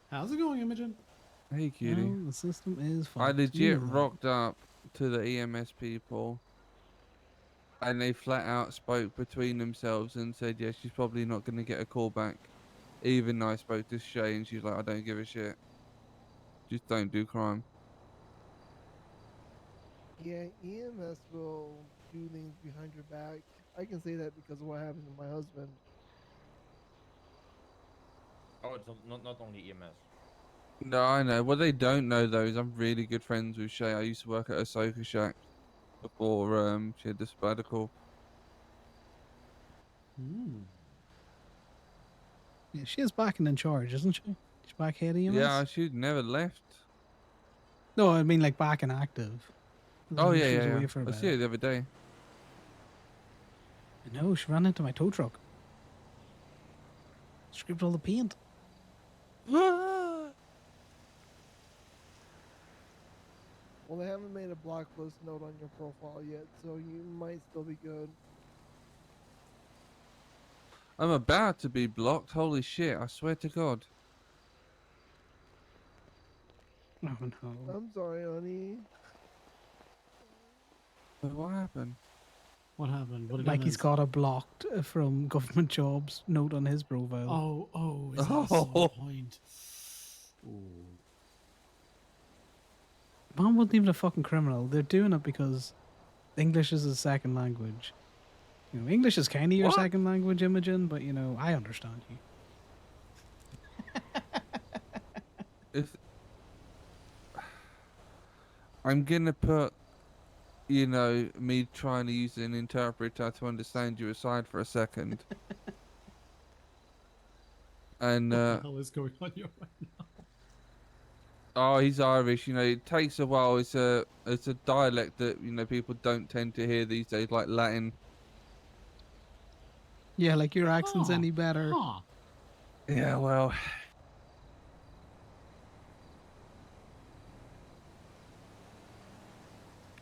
How's it going, Imogen? Hey, cutie. Well, the system is I fucked. legit You know rocked up to the EMS people, and they flat out spoke between themselves and said, yeah, she's probably not going to get a call back. Even though I spoke to Shay, and she's like, I don't give a shit. Just don't do crime. Yeah, EMS will do things behind your back. I can say that because of what happened to my husband. Oh, it's not only EMS. No, I know. What they don't know, though, is I'm really good friends with Shay. I used to work at a Soka Shack before she had the sabbatical. Yeah, she is back and in charge, isn't she? She's back head of EMS? Yeah, she'd never left. No, I mean like back and active. Oh, yeah, She was yeah, away yeah. for a I bit. see her the other day. I know, she ran into my tow truck. Scraped all the paint. Well, they haven't made a blacklist note on your profile yet, so you might still be good. I'm about to be blocked. Holy shit, I swear to God. Oh no. I'm sorry, honey. What happened? What happened? What did Mikey's Emma's... got a blocked from government jobs note on his profile. Oh, is that a sore point? Ooh. Man wasn't even a fucking criminal. They're doing it because English is his second language. English is kind of your second language, Imogen, but I understand you. If I'm gonna put, me trying to use an interpreter to understand you aside for a second. And What the hell is going on here right now? oh, he's Irish. You know, it takes a while. It's a dialect that people don't tend to hear these days, like Latin. Yeah, like your accent's any better. Huh. Yeah, well.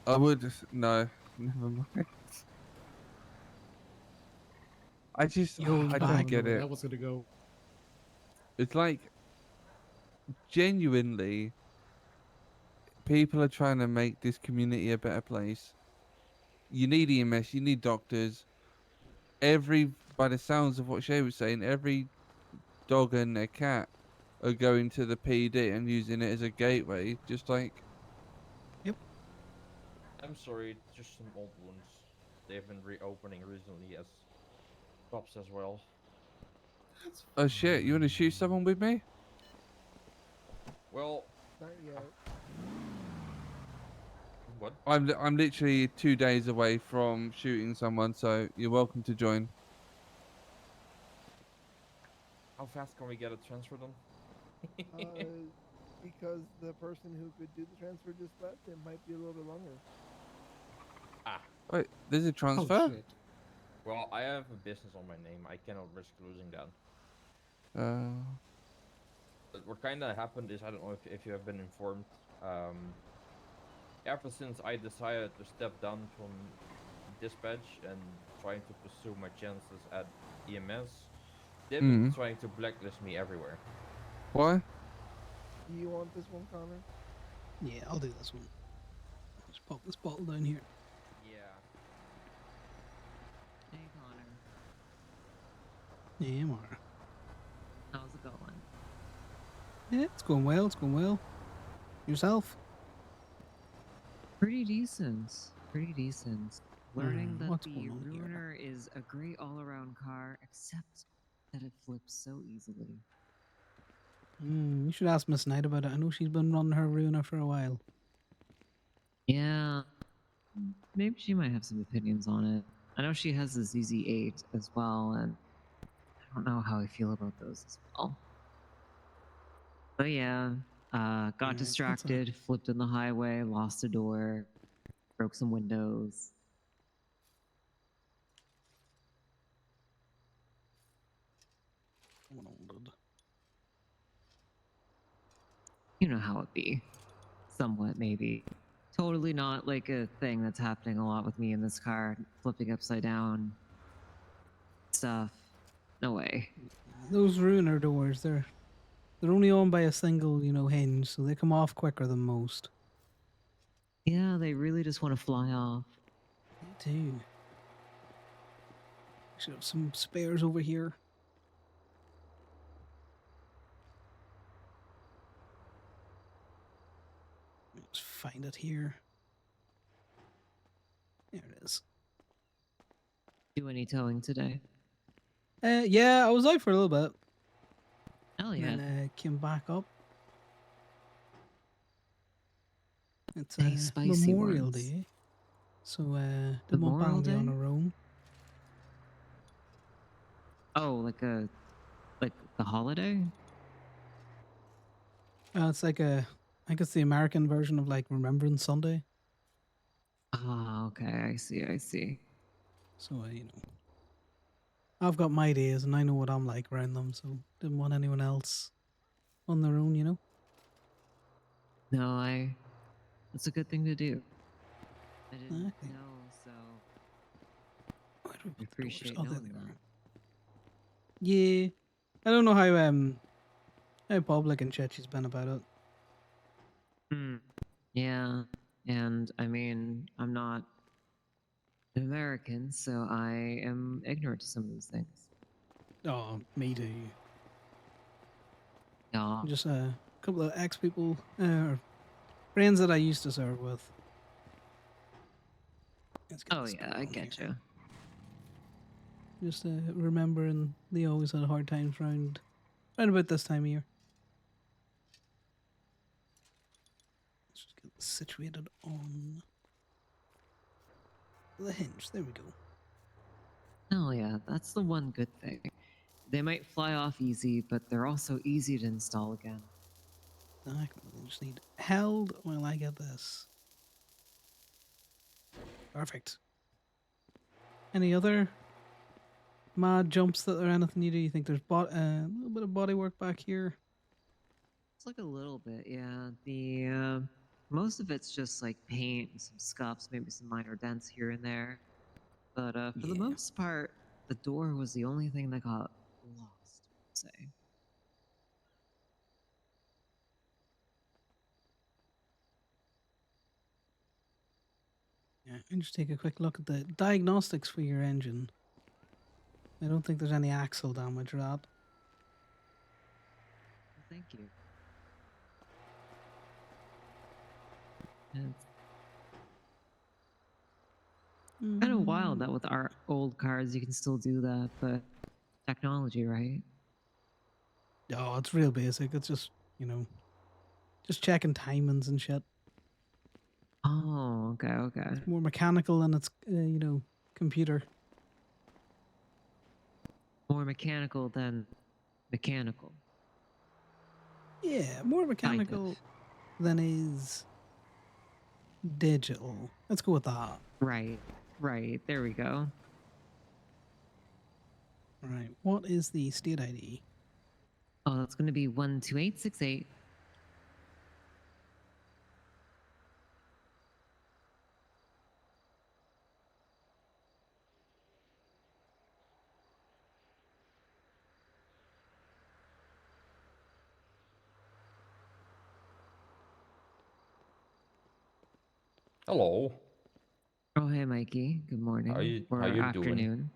I would no, never mind. I just Yo, I I don't back. don't know get where it. that was gonna go. It's like genuinely people are trying to make this community a better place. You need EMS, you need doctors. By the sounds of what Shay was saying, every dog and their cat are going to the PD and using it as a gateway, just like I'm sorry, it's just some old wounds. They've been reopening recently as pups as well. oh shit, you want to shoot someone with me? Well, Not yet. what? I'm literally 2 days away from shooting someone, so you're welcome to join. How fast can we get a transfer done? Because the person who could do the transfer just left, it might be a little bit longer. Ah. Wait, there's a Oh transfer? shit. Well, I have a business on my name. I cannot risk losing that. But what kind of happened is, I don't know if you have been informed. Ever since I decided to step down from dispatch and trying to pursue my chances at EMS, they've been trying to blacklist me everywhere. Why? Do you want this one, Connor? Yeah, I'll do this one. Just pop this bottle down here. Yeah. Hey, Connor. Yeah, Mara. How's it going? Yeah, it's going well. It's going well. Yourself? Pretty decent. Pretty decent. Learning that what's the going on here? Ruiner is a great all-around car, except that it flips so easily. You should ask Miss Knight about it. I know she's been running her Runa for a while. Yeah, maybe she might have some opinions on it. I know she has the ZZ8 as well, and I don't know how I feel about those as well. But yeah, got distracted, flipped in the highway, lost a door, broke some windows. You know how it be. Somewhat, maybe. Totally not like a thing that's happening a lot with me in this car, flipping upside down stuff. No way. Those Ruiner doors, they're only owned by a single, hinge, so they come off quicker than most. Yeah, they really just want to fly off. They do. Should have some spares over here. Let's find it here. There it is. Do any towing today? Yeah, I was out for a little bit. Hell yeah. And then came back up. It's Hey, spicy Memorial ones. Day. So, did my Memorial family on Day? our own. Oh, like the holiday? It's like I think it's the American version of like Remembrance Sunday. Ah, okay, I see. So, I've got my days and I know what I'm like around them, so didn't want anyone else on their own, No, it's a good thing to do. I didn't Okay. know, so Where do we I put the doors? appreciate Oh, there knowing they are. that. Yeah. I don't know how public and shit she's been about it. Yeah, and I mean, I'm not an American, so I am ignorant to some of these things. Oh, me too. Yeah. Just a couple of ex-people, friends that I used to serve with. Oh yeah, I get you. Just remembering they always had hard times round about this time of year. Let's just get situated on the hinge. There we go. Oh yeah, that's the one good thing. They might fly off easy, but they're also easy to install again. Exactly. They just need held while I get this. Perfect. Any other mad jumps that are anything you do? You think there's a little bit of body work back here? It's like a little bit, yeah. The most of it's just like paint and some scuffs, maybe some minor dents here and there. But for the Yeah. most part, the door was the only thing that got lost, I'd say. Yeah, and just take a quick look at the diagnostics for your engine. I don't think there's any axle damage or that. Well, thank you. It's kind of wild that with our old cars you can still do that, but technology, right? Oh, it's real basic. It's just, just checking timings and shit. Oh, okay, okay. It's more mechanical than it's, computer. More mechanical than mechanical. Yeah, more mechanical than is digital. Let's go with that. Right, right. There we go. All right. What is the state ID? Oh, that's going to be 12868. Hello. Oh, hey, Mikey. Good morning How or you afternoon.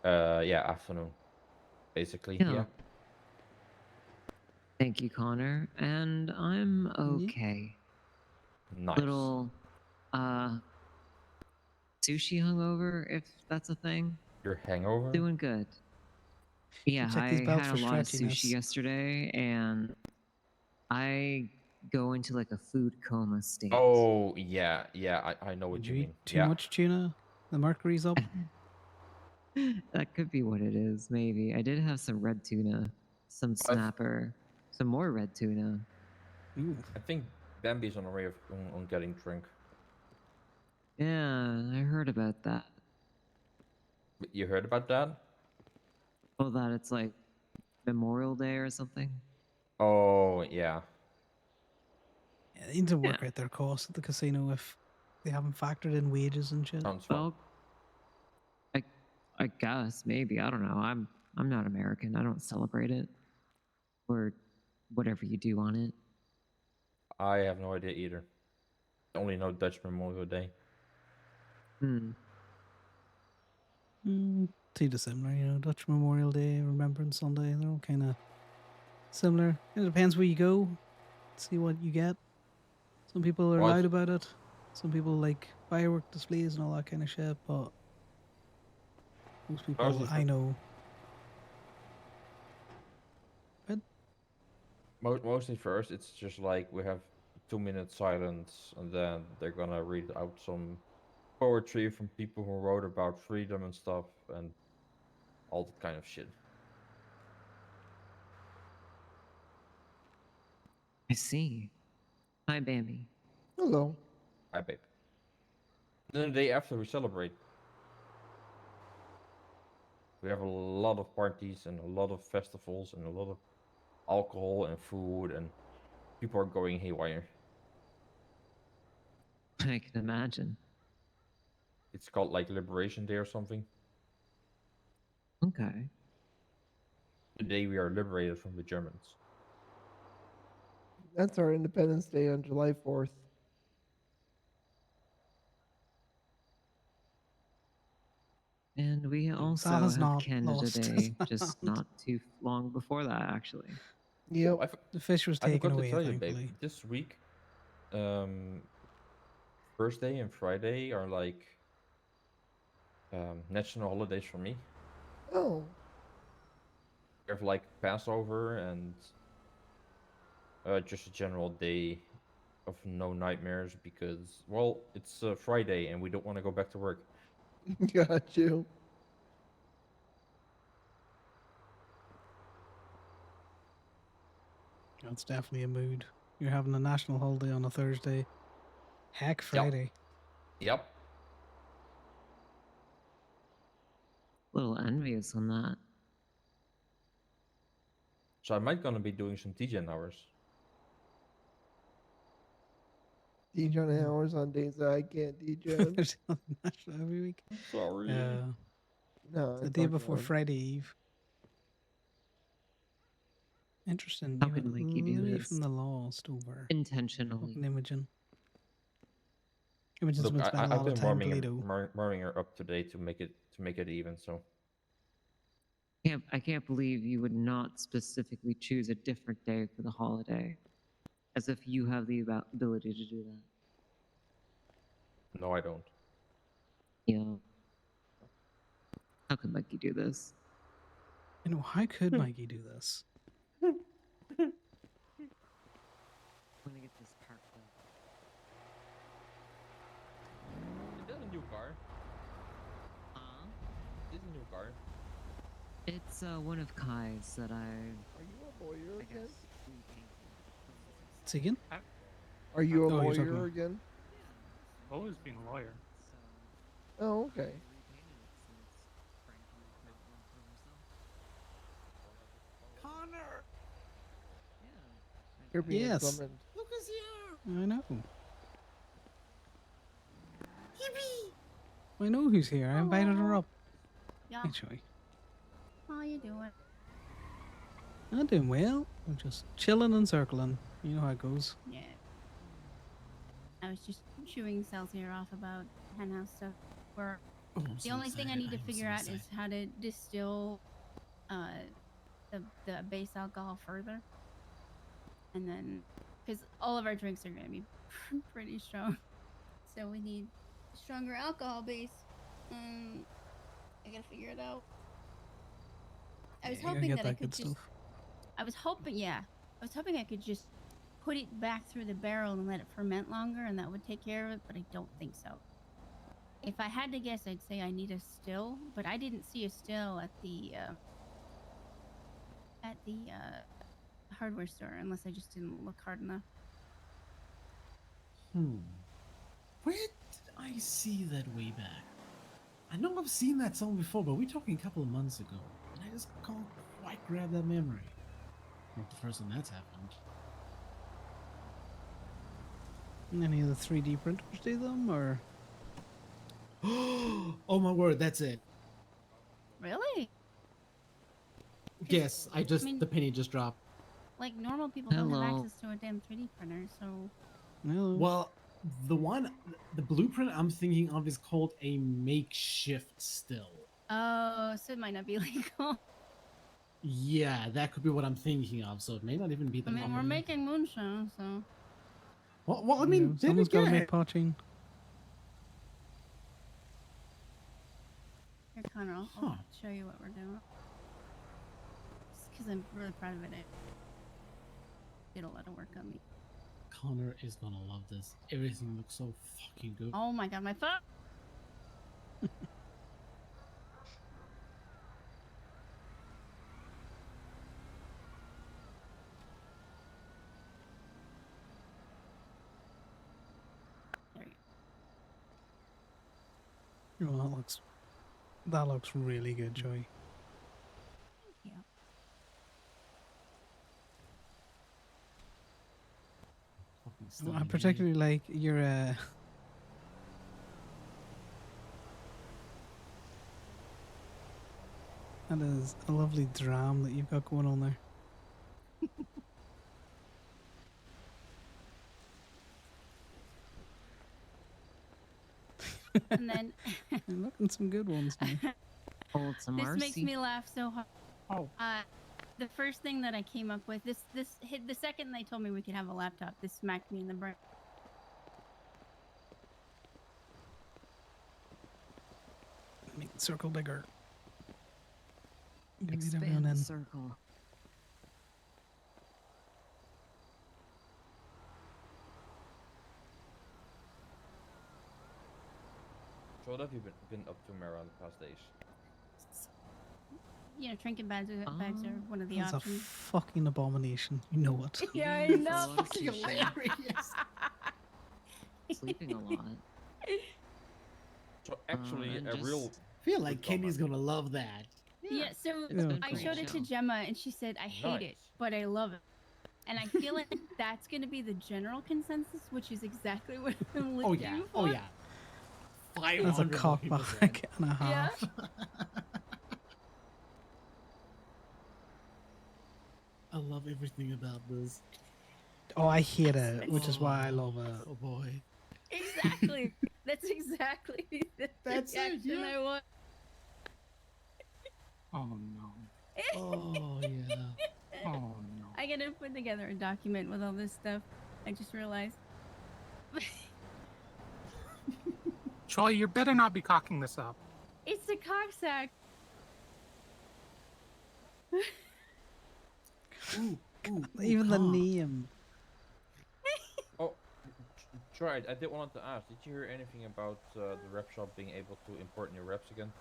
doing? Yeah, afternoon. Basically, Yeah. yeah. Thank you, Connor. And I'm okay. Nice. Little sushi hungover, if that's a thing. Your hangover? Doing good. Yeah, check these I belts had a for lot of stretchiness. sushi yesterday, and I go into like a food coma state. Oh, yeah, yeah, I know what Did you you mean. eat too much tuna? The mercury's up? That could be what it is, maybe. I did have some red tuna, some snapper, some more red tuna. Ooh. I think Bambi's on the way of on getting drunk. Yeah, I heard about that. You heard about that? Oh, that it's like Memorial Day or something? Oh, yeah. Yeah, they need to work out their costs at the casino if they haven't factored in wages and shit. Well, I guess maybe I don't know. I'm not American. I don't celebrate it or whatever you do on it. I have no idea either. I only know Dutch Memorial Day. Too dissimilar, Dutch Memorial Day, Remembrance Sunday, they're all kind of similar. It depends where you go, see what you get. Some people are loud about it. Some people like firework displays and all that kind of shit, but most people I know. Mostly first, it's just like we have 2 minute silence, and then they're gonna read out some poetry from people who wrote about freedom and stuff, and all that kind of shit. I see. Hi, Bambi. Hello. Hi, babe. Then the day after, we celebrate. We have a lot of parties and a lot of festivals and a lot of alcohol and food, and people are going haywire. I can imagine. It's called like Liberation Day or something. Okay. The day we are liberated from the Germans. That's our Independence Day on July 4th. And we also has have not Canada lost his Day, just hand. not too long before that, actually. Yep. Oh, The fish was I taken forgot to away, tell you, thankfully. babe. This week, Thursday and Friday are like national holidays for me. Oh. We have like Passover and just a general day of no nightmares because, well, it's Friday and we don't want to go back to work. Got you. That's definitely a mood. You're having a national holiday on a Thursday. Heck, Yep. Friday. Yep. A little envious on that. So I might gonna be doing some TGen hours. DJ hours on days that I can't DJ. There's something national every week. Sorry. No, The it's day all before good. Friday Eve. Interesting. How You could went Mikey do Louis this? from the Lost over. Intentionally. Fucking Imogen. Imogen's Look, been spending a I've lot of been time warming Toledo. her up today to make it even. So I can't believe you would not specifically choose a different day for the holiday, as if you have the ability to do that. no, I don't. Yeah. How could Mikey do this? You know, how could Mikey do this? I'm gonna get this parked up. Is that a new car? Is a new car? It's one of Kai's that I. Are you a lawyer again? Say again? Are you a Oh, you're talking lawyer about- again? Always been a lawyer. Oh, okay. Connor! You're being Yes. summoned. Look who's here! I know. Yippee! I know who's here. I invited her up. Yeah. Hey, Joy. How you doing? I'm doing well. I'm just chilling and circling. You know how it goes. Yeah. I was just chewing Cel's ear off about henhouse stuff. Where Oh, I'm the so only thing I need to excited. figure I'm out so is how to distill the base alcohol further. And then, because all of our drinks are going to be pretty strong. So we need stronger alcohol base. I gotta figure it out. I was Yeah, you gotta hoping get that I that could good just. stuff. I was hoping I could just put it back through the barrel and let it ferment longer, and that would take care of it. But I don't think so. If I had to guess, I'd say I need a still, but I didn't see a still at the hardware store, unless I just didn't look hard enough. Where did I see that way back? I know I've seen that song before, but we're talking a couple of months ago, and I just can't quite grab that memory. Not the first time that's happened. Any of the 3D printers do them, or? Oh my word, that's it. Really? Yes, the penny just dropped. Like normal people don't have Hello. access to a damn 3D printer, so. No. Well, the blueprint I'm thinking of is called a makeshift still. Oh, so it might not be legal. Yeah, that could be what I'm thinking of. So it may not even be the. I mean, we're proper- making moonshine, so. Well, I You mean, know, then someone's got to again- make poaching. Here, Connor, I'll show you what we're doing. Just because I'm really proud of it. I did a lot of work on me. Connor is gonna love this. Everything looks so fucking good. Oh my god, my phone! There you go. Oh, that looks really good, Joy. Thank you. Fucking I stunning, particularly like your that is a lovely dram that you've got going on there. And then You're looking some good ones now. Hold some this mercy. makes me laugh so hard. Oh. The first thing that I came up with, this hit the second they told me we could have a laptop, this smacked me in the brain. Make the circle bigger. Get everyone Expand the in. circle. So what have you been up to, Mara, the past days? trinket bags are one of the That's a options. fucking abomination. You know it. Yeah, I That's a know. lot of Fucking sushi. hilarious. Sleeping a lot. So actually, and a just- real. I feel like Kenny's gonna love that. Yeah, so It's been I pretty showed it to chill. Gemma and she said, I hate it, but I love it. And I feel like that's going to be the general consensus, which is exactly what I'm looking Oh yeah. for. Oh yeah. That's a 500 cockback and a Yeah. half. I love everything about this. Oh, I hate it, which is why I love it. Oh boy. Exactly. That's exactly the That's it, reaction yeah. I want. Oh no. Oh yeah. Oh no. I gotta put together a document with all this stuff. I just realized. Troy, you better not be cocking this up. It's a cocksack. Even the name. Oh, Troy, I did want to ask. Did you hear anything about the rep shop being able to import new reps again?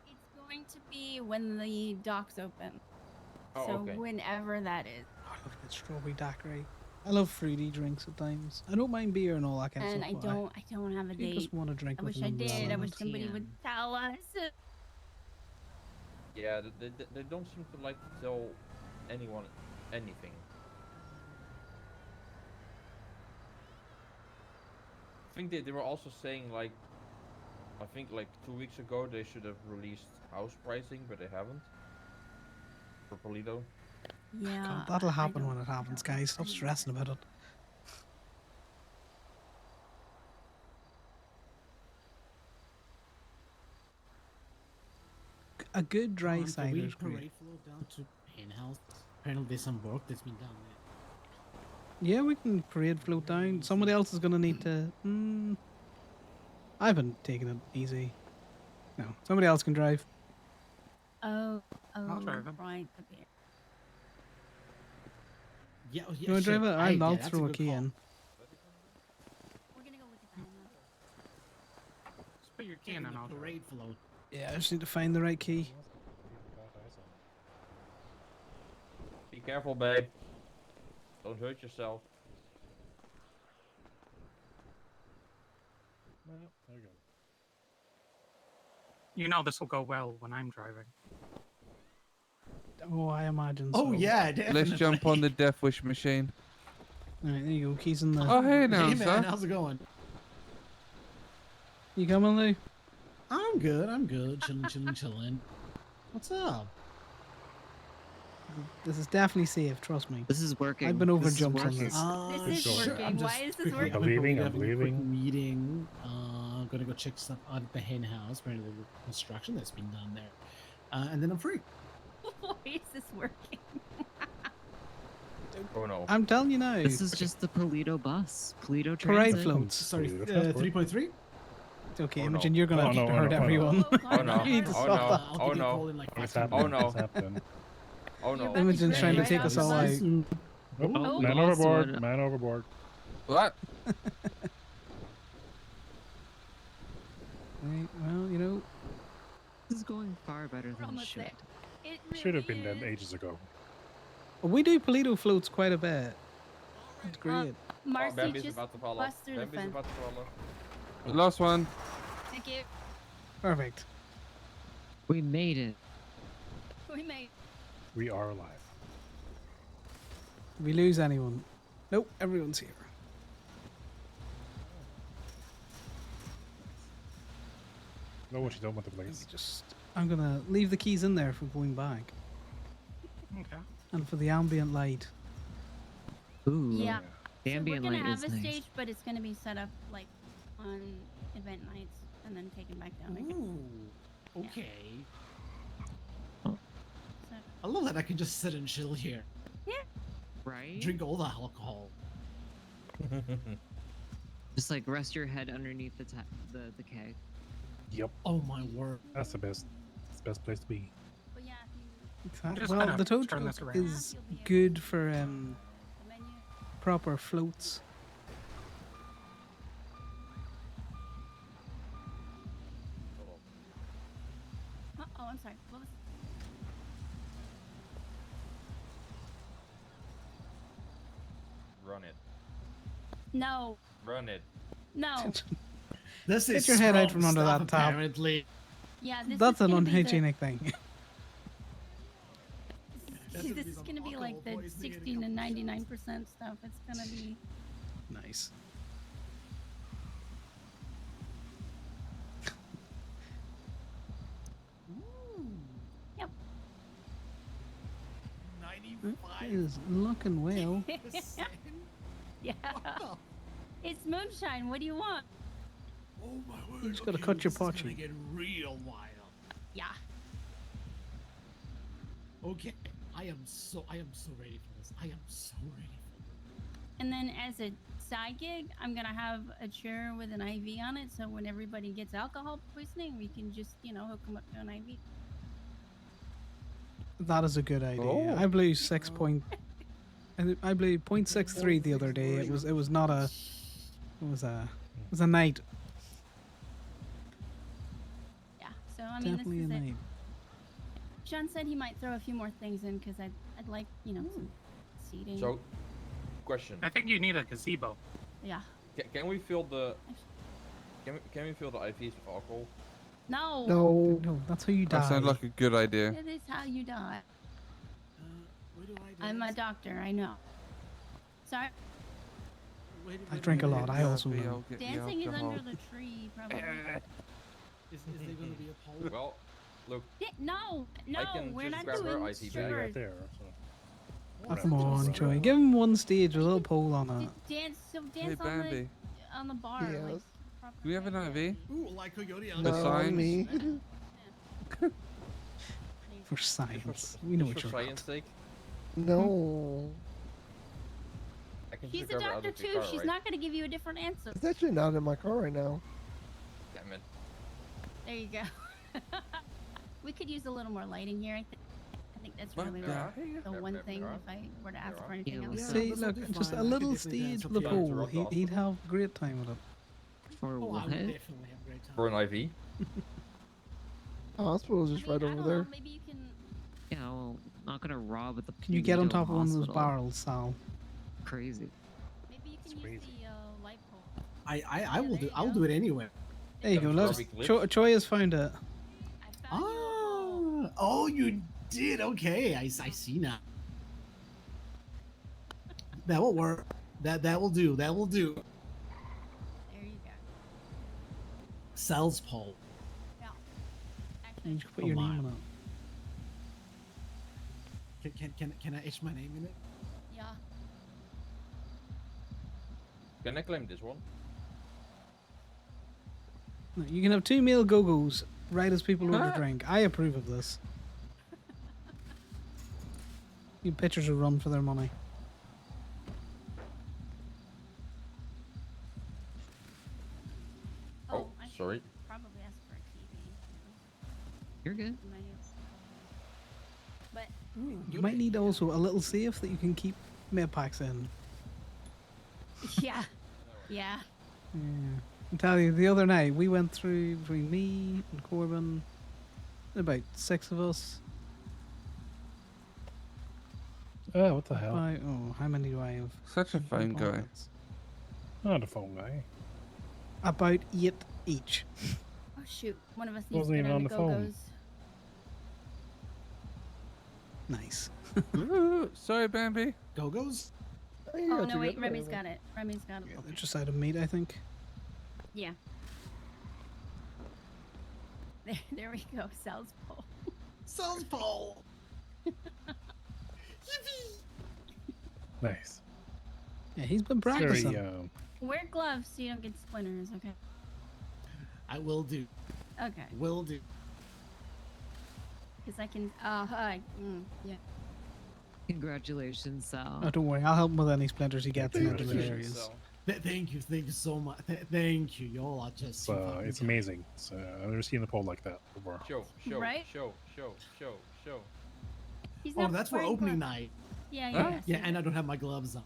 It's going to be when the docks open. Oh, so okay. whenever that is. I love a good strawberry daiquiri. I love fruity drinks at times. I don't mind beer and all that kind of And stuff. I don't have a you date. just want to drink I with wish I an did. umbrella. I wish somebody would tell us. Yeah, they don't seem to like to tell anyone anything. I think they were also saying like, I think like 2 weeks ago they should have released house pricing, but they haven't. For Polito. Yeah. God, that'll happen when it happens, guys. Stop stressing about it. A good dry Can cider we is great. parade flow down to Henhouse? Apparently there's some work that's been done there. Yeah, we can parade float down. Somebody else is gonna need to. I've been taking it easy. No, somebody else can drive. Oh, drive him. right. Okay. Yeah, oh, yeah. You want to drive it? Aye, I'll yeah, that's throw a good key call. in. We're gonna go look at that now. Just put your key in and I'll drive. Parade float. Yeah, I just need to find the right key. Be careful, babe. Don't hurt yourself. Well, there you go. You know this will go well when I'm driving. Oh, I imagine. Oh so. yeah, definitely. Let's jump on the Death Wish machine. All right, there you go. Keys in the. Oh, hey now, Hey sir. man, how's it going? You coming, Lou? I'm good. I'm good. Chilling. What's up? This is definitely safe. Trust me. This is working. I've been over This is jumps on working. this. This is Sure, working. Why is this working? I'm leaving, I'm having a quick leaving. meeting. I'm gonna go check stuff out at the hen house. Apparently, the construction that's been done there, and then I'm free. Why is this working? Oh no. I'm telling you now. This is just the Polito bus. Polito Parade Transit. floats. Sorry, Transport. 3.3. It's okay, Oh, no. Imogen. You're gonna Oh, no, oh, hurt no, oh, no. everyone. Oh no. You need to Oh stop no. that. I'll Oh give you a no. call in like What's 5 happening? Oh no. What's happening? Oh You're no. about to Imogen's get trying to right take off us the all bus. out. Nope. Oh, Man also overboard. an- Man overboard. What? Right, well, you know, This is going far better We're than it almost should. there. It Should have really been done is. ages ago. we do Polito floats quite a bit. It's great. Marcy Bambi's just about to fall bust off. through the Bambi's fence. about to fall off. Last one. Thank you. Perfect. We made it. We made. We are alive. Did we lose anyone? Nope, everyone's here. Know what you don't want the place. I'm gonna leave the keys in there for going back. Okay. And for the ambient light. Ooh. Yeah. The So we're ambient gonna light have is a nice. stage, but it's gonna be set up like on event nights and then taken back down again. Ooh. Okay. So, I love that I can just sit and chill here. yeah. Right? Drink all the alcohol. Just like rest your head underneath the keg. Yep. Oh my word. That's the best. It's the best place to be. But yeah, if Exactly. just Well, gonna the tow turn this truck around. is good for the menu. proper floats. Oh, I'm sorry. What was? Run it. No. Run it. No. This Get is your head out strong from under stuff, that top. apparently. Yeah, this That's is an gonna be the- unhygienic thing. This is gonna be like the 16 and 99% stuff. It's gonna be. Nice. Yep. 95. Is looking well. Yeah. It's moonshine. What do you want? Oh my word. You just gotta okay, cut your this is gonna potty. get real wild. Yeah. Okay. I am so ready for this. I am so ready for this. And then as a side gig, I'm gonna have a chair with an IV on it, so when everybody gets alcohol poisoning, we can just, hook them up to an IV. That is a good idea. Oh. I blew 6 point. I blew 0.63 the other day. It was not a. It was a night. Yeah. So I mean, Definitely a this is it. night. Sean said he might throw a few more things in because I'd like, some seating. So, question. I think you need a gazebo. Yeah. Can we fill the? Can we fill the IVs with alcohol? No. No, that's how you die. That sounds like a good idea. That is how you die. Where do I'm a doctor. I know. Sorry. I drink a lot. I also Yeah, know. I'll get the Dancing is alcohol. under the tree, probably. Is there gonna be a poll? Well, look. No, I can we're just not grab her doing IV bag. strippers. there. Oh, come on, Joey. Give him one stage with a little pole on it. Dance Hey, Bambi. on the bar. Like, Yes. Do we have an IV? Ooh, like Coyote. The signs? me. For science. We know what Just you're for at. science sake. No. I can She's just a grab her out doctor of the too. car, She's right? not going to give you a different answer. It's actually not in my car right now. Damn it. There you go. We could use a little more lighting here. I think that's What really the the one thing if I were to ask for anything Yeah, else. See, look, just a little stage with a pole. He'd have a great time with it. For Oh, I what? would definitely have a great time. For an IV. The hospital is just right over there. Maybe you can. Yeah, well, not gonna rob at the. Can you get on Toledo top of one of those Hospital. barrels, Sal? Crazy. Maybe you can use the light pole. I will do. I'll do it anywhere. There you go. Let's. Robbie Choi has found it. Oh, you did. Okay, I see now. That will work. That will do. That will do. There you go. Cells pole. Yeah. You just put your Come name on. on it. Can I etch my name in it? Yeah. Can I claim this one? No, you can have 2 male go-go's right as people order drink. I approve of this. You pitchers will run for their money. Oh, I should sorry. Probably ask for a TV. You're good. But You might need also a little safe that you can keep med packs in. yeah, yeah. Yeah. I tell you, the other night we went through between me and Corbin, about 6 of us. Oh, what the hell? How many do I have? Such a phone guy. Pockets? Not a phone guy. About 8 each. Oh shoot, one of us needs Wasn't to get even on on the the phone. Go-Go's. Nice. Ooh, sorry, Bambi. Go-Go's? Oh no, wait, Remy's got it. Remy's got it. They're just out of meat, I think. Yeah. There we go. Sal's pole. Cells pole. Nice. Yeah, he's been Very, practicing. Wear gloves so you don't get splinters. Okay. I will do. Okay. Will do. Because I can. Yeah. Congratulations, Sal. Oh, don't worry. I'll help him with any splinters he gets in different areas. Thank you so much. Thank you. Y'all are just. so fucking It's good. amazing. I've never seen the pole like that before. Show. Right? Show. He's Oh, not that's for wearing opening gloves. night. Yeah, Huh? yeah. Yeah, and I don't have my gloves on.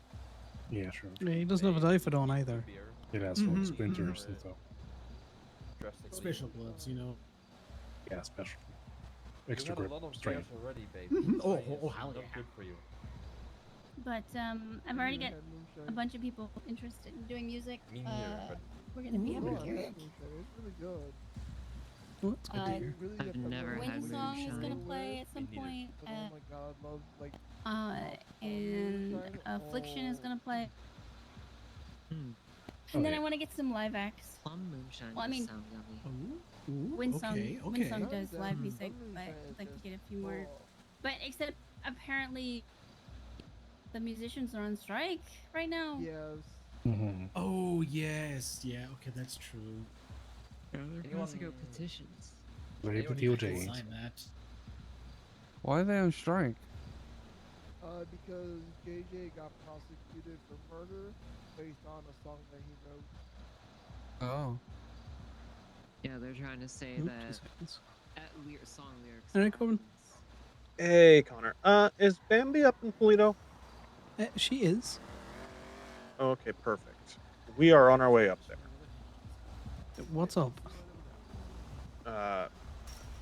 Yeah, sure. Yeah, he doesn't have an outfit on either. It has Mhm, splinters and stuff. Special gloves, you know. Yeah, special. You had a lot of beers already, babe. Oh, It's hell not yeah. good for you. But I've already got a bunch of people interested in doing music. Me neither, but We're gonna be having Oh, I Eric. like moonshine. It's really good. Well, that's good to Uh, hear. Really I've get that never little had Wind Song is gonna moonshine. play at some Me neither. point. But oh my god, I love like And moonshine. Affliction is gonna play. Mm. And then I want to get some live acts. Plum moonshine Well, I does mean, sound yummy. Wind Song, okay, Wind okay. Song does live Some music, but moonshine I'd is like to just- get a few more. oh. But except apparently, the musicians are on strike right now. Yes. Oh yes, yeah. Okay, that's true. Yeah, they're passing out petitions. Very I can sign that. Why are they on strike? Because JJ got prosecuted for murder based on a song that he wrote. Oh. Yeah, they're trying to say Oop, that 2 seconds. song lyrics. Alright, Corbin. Hey, Connor. Is Bambi up in Toledo? She is. Okay, perfect. We are on our way up there. What's up?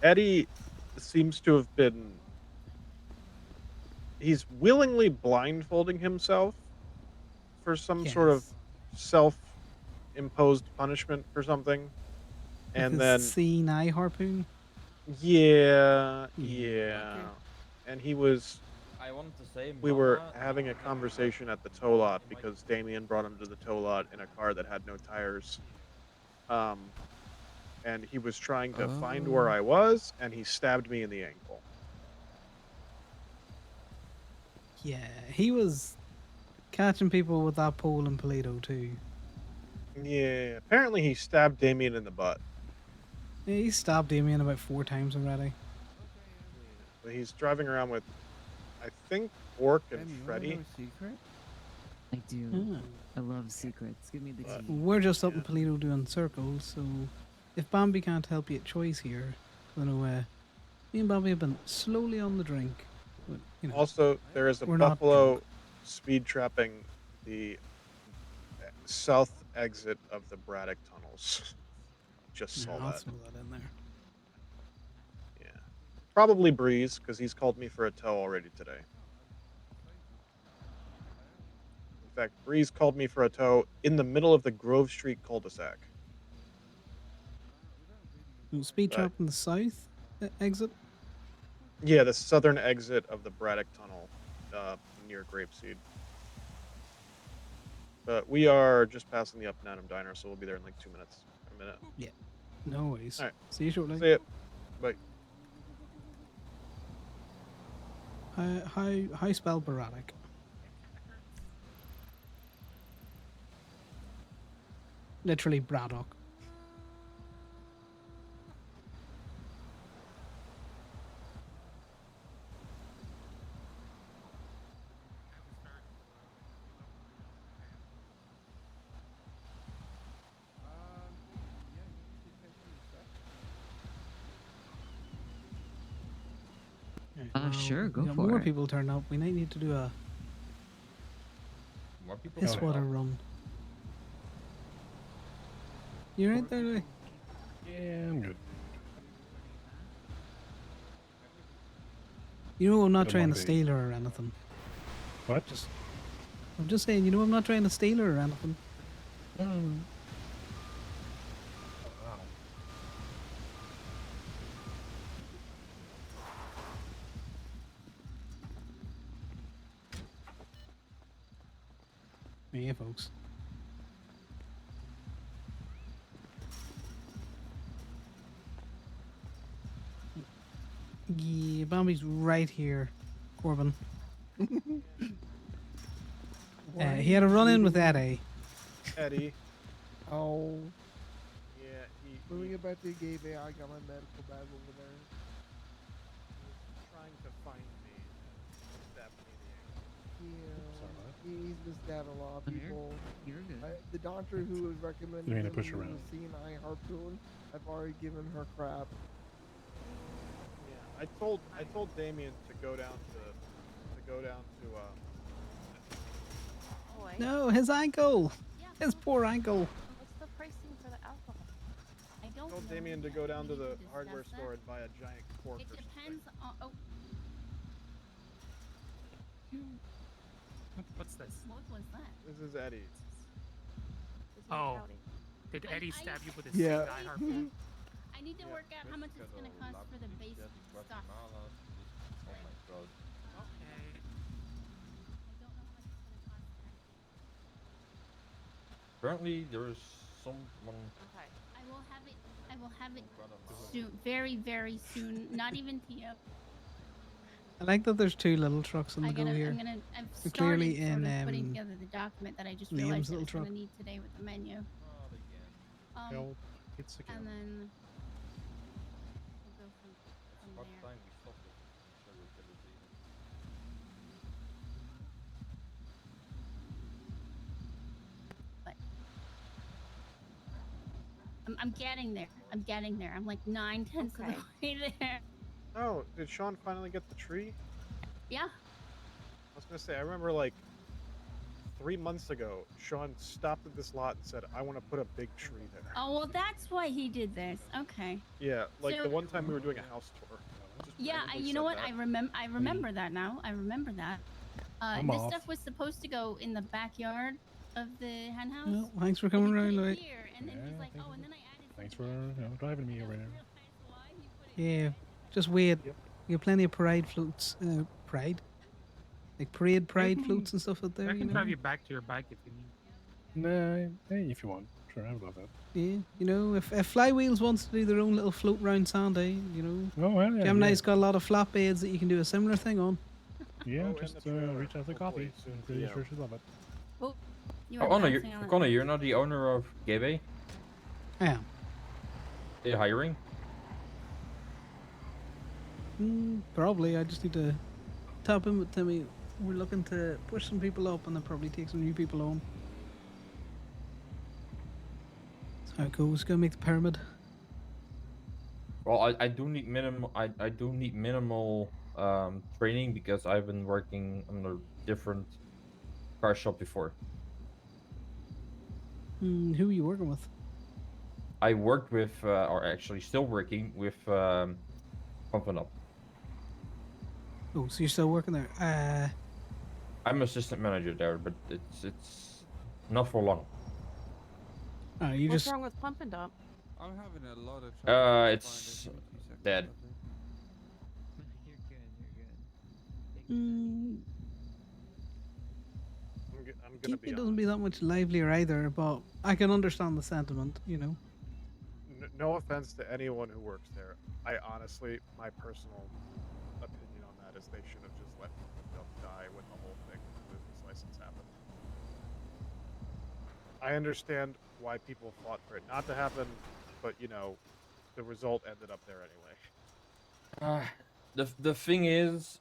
Eddie seems to have been. He's willingly blindfolding himself for some sort of self-imposed punishment for something, and With then his seeing eye harpoon. yeah, Yeah. and he was. I wanted to say We were Mama- having a conversation at the tow lot because Damien brought him to the tow lot in a car that had no tires. And he was trying to find where I was, and he stabbed me in the ankle. Yeah, he was catching people with that pole in Toledo too. Yeah, apparently he stabbed Damien in the butt. Yeah, he stabbed Damien about 4 times already. But he's driving around with, I think, Orc and Em, you wanna Freddy. know a secret? I do. I love secrets. Give me the tea. We're just up in Toledo doing circles, so if Bambi can't help you at choice here, I know me and Bambi have been slowly on the drink. But, you know, Also, there is a we're not buffalo speed trapping the south exit of the Braddock tunnels. Just saw I'll that. throw that in there. Yeah. Probably Breeze, because he's called me for a tow already today. In fact, Breeze called me for a tow in the middle of the Grove Street cul-de-sac. Speed trap in the south exit. Yeah, the southern exit of the Braddock Tunnel near Grapeseed. But we are just passing the Up and Adam Diner, so we'll be there in like 2 minutes. A minute. Yeah. No worries. All right. See you shortly. See ya. Bye. How spell Braddock? Literally Braddock. Sure, go we got for more it. people turn up. We might need to do a More people piss turn water up? run. You right there, Louis? Yeah, I'm good. You know I'm not Don't trying wanna to be. steal her or anything. What? I'm just saying, you know I'm not trying to steal her or anything. Yeah, folks. Yeah, Bambi's right here, Corbin. He had a run-in with Eddie. Eddie. Oh. Yeah, When we get back to the gay bay, I got my medical bag over there. Trying to find me. Stabbed me in the ankle. Yeah, he's been stabbing a lot of people. You're good. The doctor who was recommending You mean to him push use around? a CNI harpoon, I've already given her crap. Yeah, I told Damien to go down to No, his ankle. His poor ankle. What's the pricing for the alcohol? I don't Told know Damien to yet. go down We to need the discuss hardware that. store and buy a giant cork It or depends on. Oh, What's this? what was that? This is Eddie. Oh, did Eddie I- stab you with a Yeah. steamed eye harpoon? I need to work out how much it's gonna cost for the base stuff. Oh my god. Okay. I don't know how much it's gonna cost. Apparently, there is someone. Okay. I will have it. I will have it soon. Very, very soon. Not even Tia. I like that there's two little trucks on the go here. I've They're started clearly sort in of putting together the document that I just realized Liam's I little was gonna truck. need today with the menu. Not again. Hell, it's again. And then we'll go from What there. time we stopped it? I'm sure we'll get it later. But I'm getting there. I'm getting there. I'm like 9/10 of the way there. Oh, did Sean finally get the tree? Yeah. I was gonna say, I remember like 3 months ago, Sean stopped at this lot and said, "I want to put a big tree there." Oh well, that's why he did this. Okay. Yeah, like So- the one time we were doing a house tour. Just Yeah, randomly you know said what? that. I remember that now. I remember that. I'm This off. stuff was supposed to go in the backyard of the hen house. Well, thanks for coming around. Like, Here, and then he's like, oh, and then I added. Thanks for driving me around. yeah, just wait. You have plenty of parade floats. Like parade floats and stuff out there. I You can know? drive you back to your bike if you need. Nah, hey, if you want. Sure, I would love that. Yeah, you know, if Flywheels wants to do their own little float round Sandy, you know, Oh, well, yeah, Gemini's got a lot of flatbeds that you can do a similar thing on. Yeah, just reach out to coffee. I'm pretty sure she'd love it. Oh, you Oh, were Connor, bouncing on it. Connor, you're not the owner of Gabe? I am. They're hiring? Probably. I just need to tap in with Timmy. We're looking to push some people up and then probably take some new people on. That's how it goes. Gotta make the pyramid. Well, I do need minimal. I do need minimal training because I've been working on a different car shop before. Who are you working with? I worked with, or actually still working with, Pumping Up. Oh, so you're still working there? I'm assistant manager there, but it's not for long. You What's just wrong with Pump and Dump? I'm having a lot of trouble. It's dead. I'm gonna be it doesn't be that much livelier either, but I can understand the sentiment. You know. No offense to anyone who works there. I honestly, my personal opinion on that is they should have just let them die when the whole thing with the business license happened. I understand why people fought for it not to happen, but you know, the result ended up there anyway. The thing is,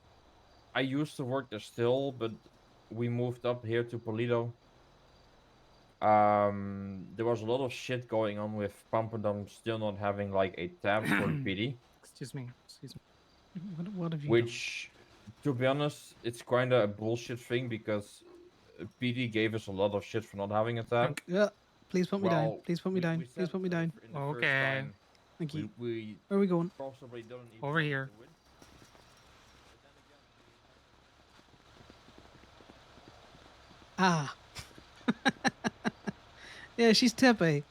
I used to work there still, but we moved up here to Polito. There was a lot of shit going on with Pamperdam still not having like a tab for the PD. Excuse me. What have you Which, to be honest, it's kind of a bullshit thing because PD gave us a lot done? Shit for not having a tab. Yeah. Please put me down. Well, Please put me down. Please said, put me down. in the first Okay. time, Thank you. We Where are we going? possibly don't even Over want here. to win. Ah. Yeah, she's tippy.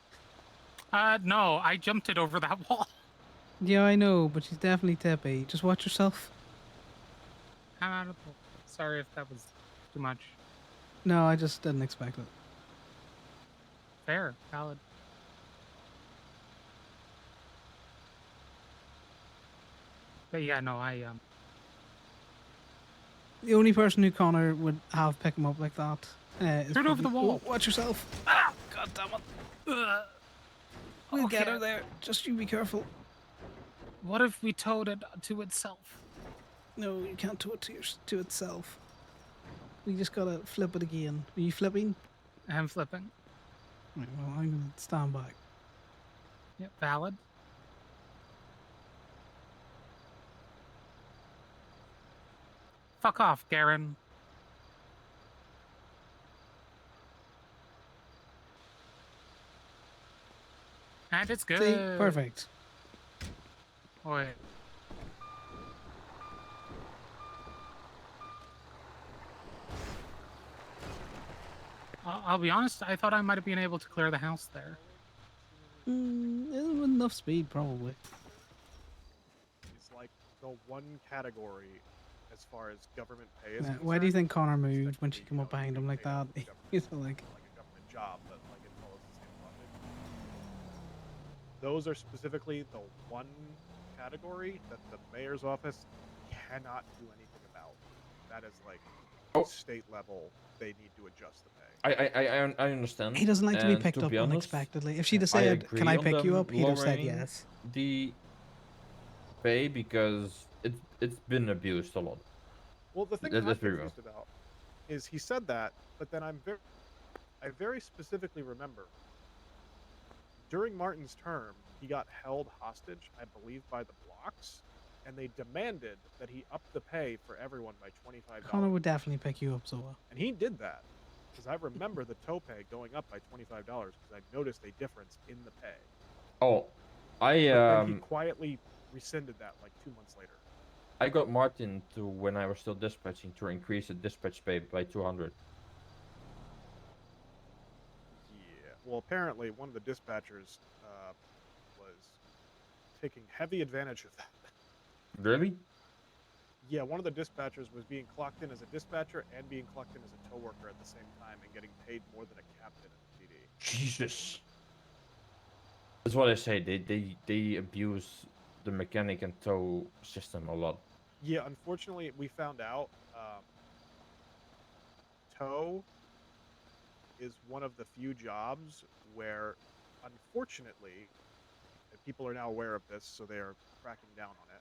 No, I jumped it over that wall. Yeah, I know, but she's definitely tippy. Just watch yourself. I'm out of the... Sorry if that was too much. No, I just didn't expect it. Fair. Valid. But yeah, no, The only person who Connor would have pick him up like that is Throw it over the probably- wall. Oh, watch yourself. Ah, God damn it. We'll get Okay. her there. Just you be careful. What if we towed it to itself? No, you can't tow it to itself. We just gotta flip it again. Are you flipping? I'm flipping. Right, well, I'm gonna stand back. Yep, valid. Fuck off, Garen. And it's good. See, perfect. Wait. I'll be honest, I thought I might have been able to clear the house there. With enough speed, probably. It's like the one category as far as government pay is concerned. Why do you think Connor moved when she came up behind him like that? He's like, a government job, but like it follows the same logic. Those are specifically the one category that the mayor's office cannot do anything about. That is like state level. They need to adjust the pay. I understand. he doesn't like to be and picked up be honest, unexpectedly. If she'd have I said, agree "Can I on pick you them up?" he'd have said lowering yes. The pay because it's been abused a lot. Well, the thing Let's I'm be real. confused about is he said that, but then I very specifically remember during Martin's term, he got held hostage, I believe, by the blocks, and they demanded that he up the pay for everyone by $25. Connor would definitely pick you up, Zoa. And he did that because I remember the tow pay going up by $25 because I noticed a difference in the pay. Oh, But then he quietly rescinded that like 2 months later. I got Martin to, when I was still dispatching, to increase the dispatch pay by 200. Yeah. Well, apparently one of the dispatchers was taking heavy advantage of that. Really? Yeah, one of the dispatchers was being clocked in as a dispatcher and being clocked in as a tow worker at the same time and getting paid more than a captain in the PD. Jesus. That's what I say. They abuse the mechanic and tow system a lot. Yeah, unfortunately, we found out tow is one of the few jobs where, unfortunately, and people are now aware of this, so they are cracking down on it.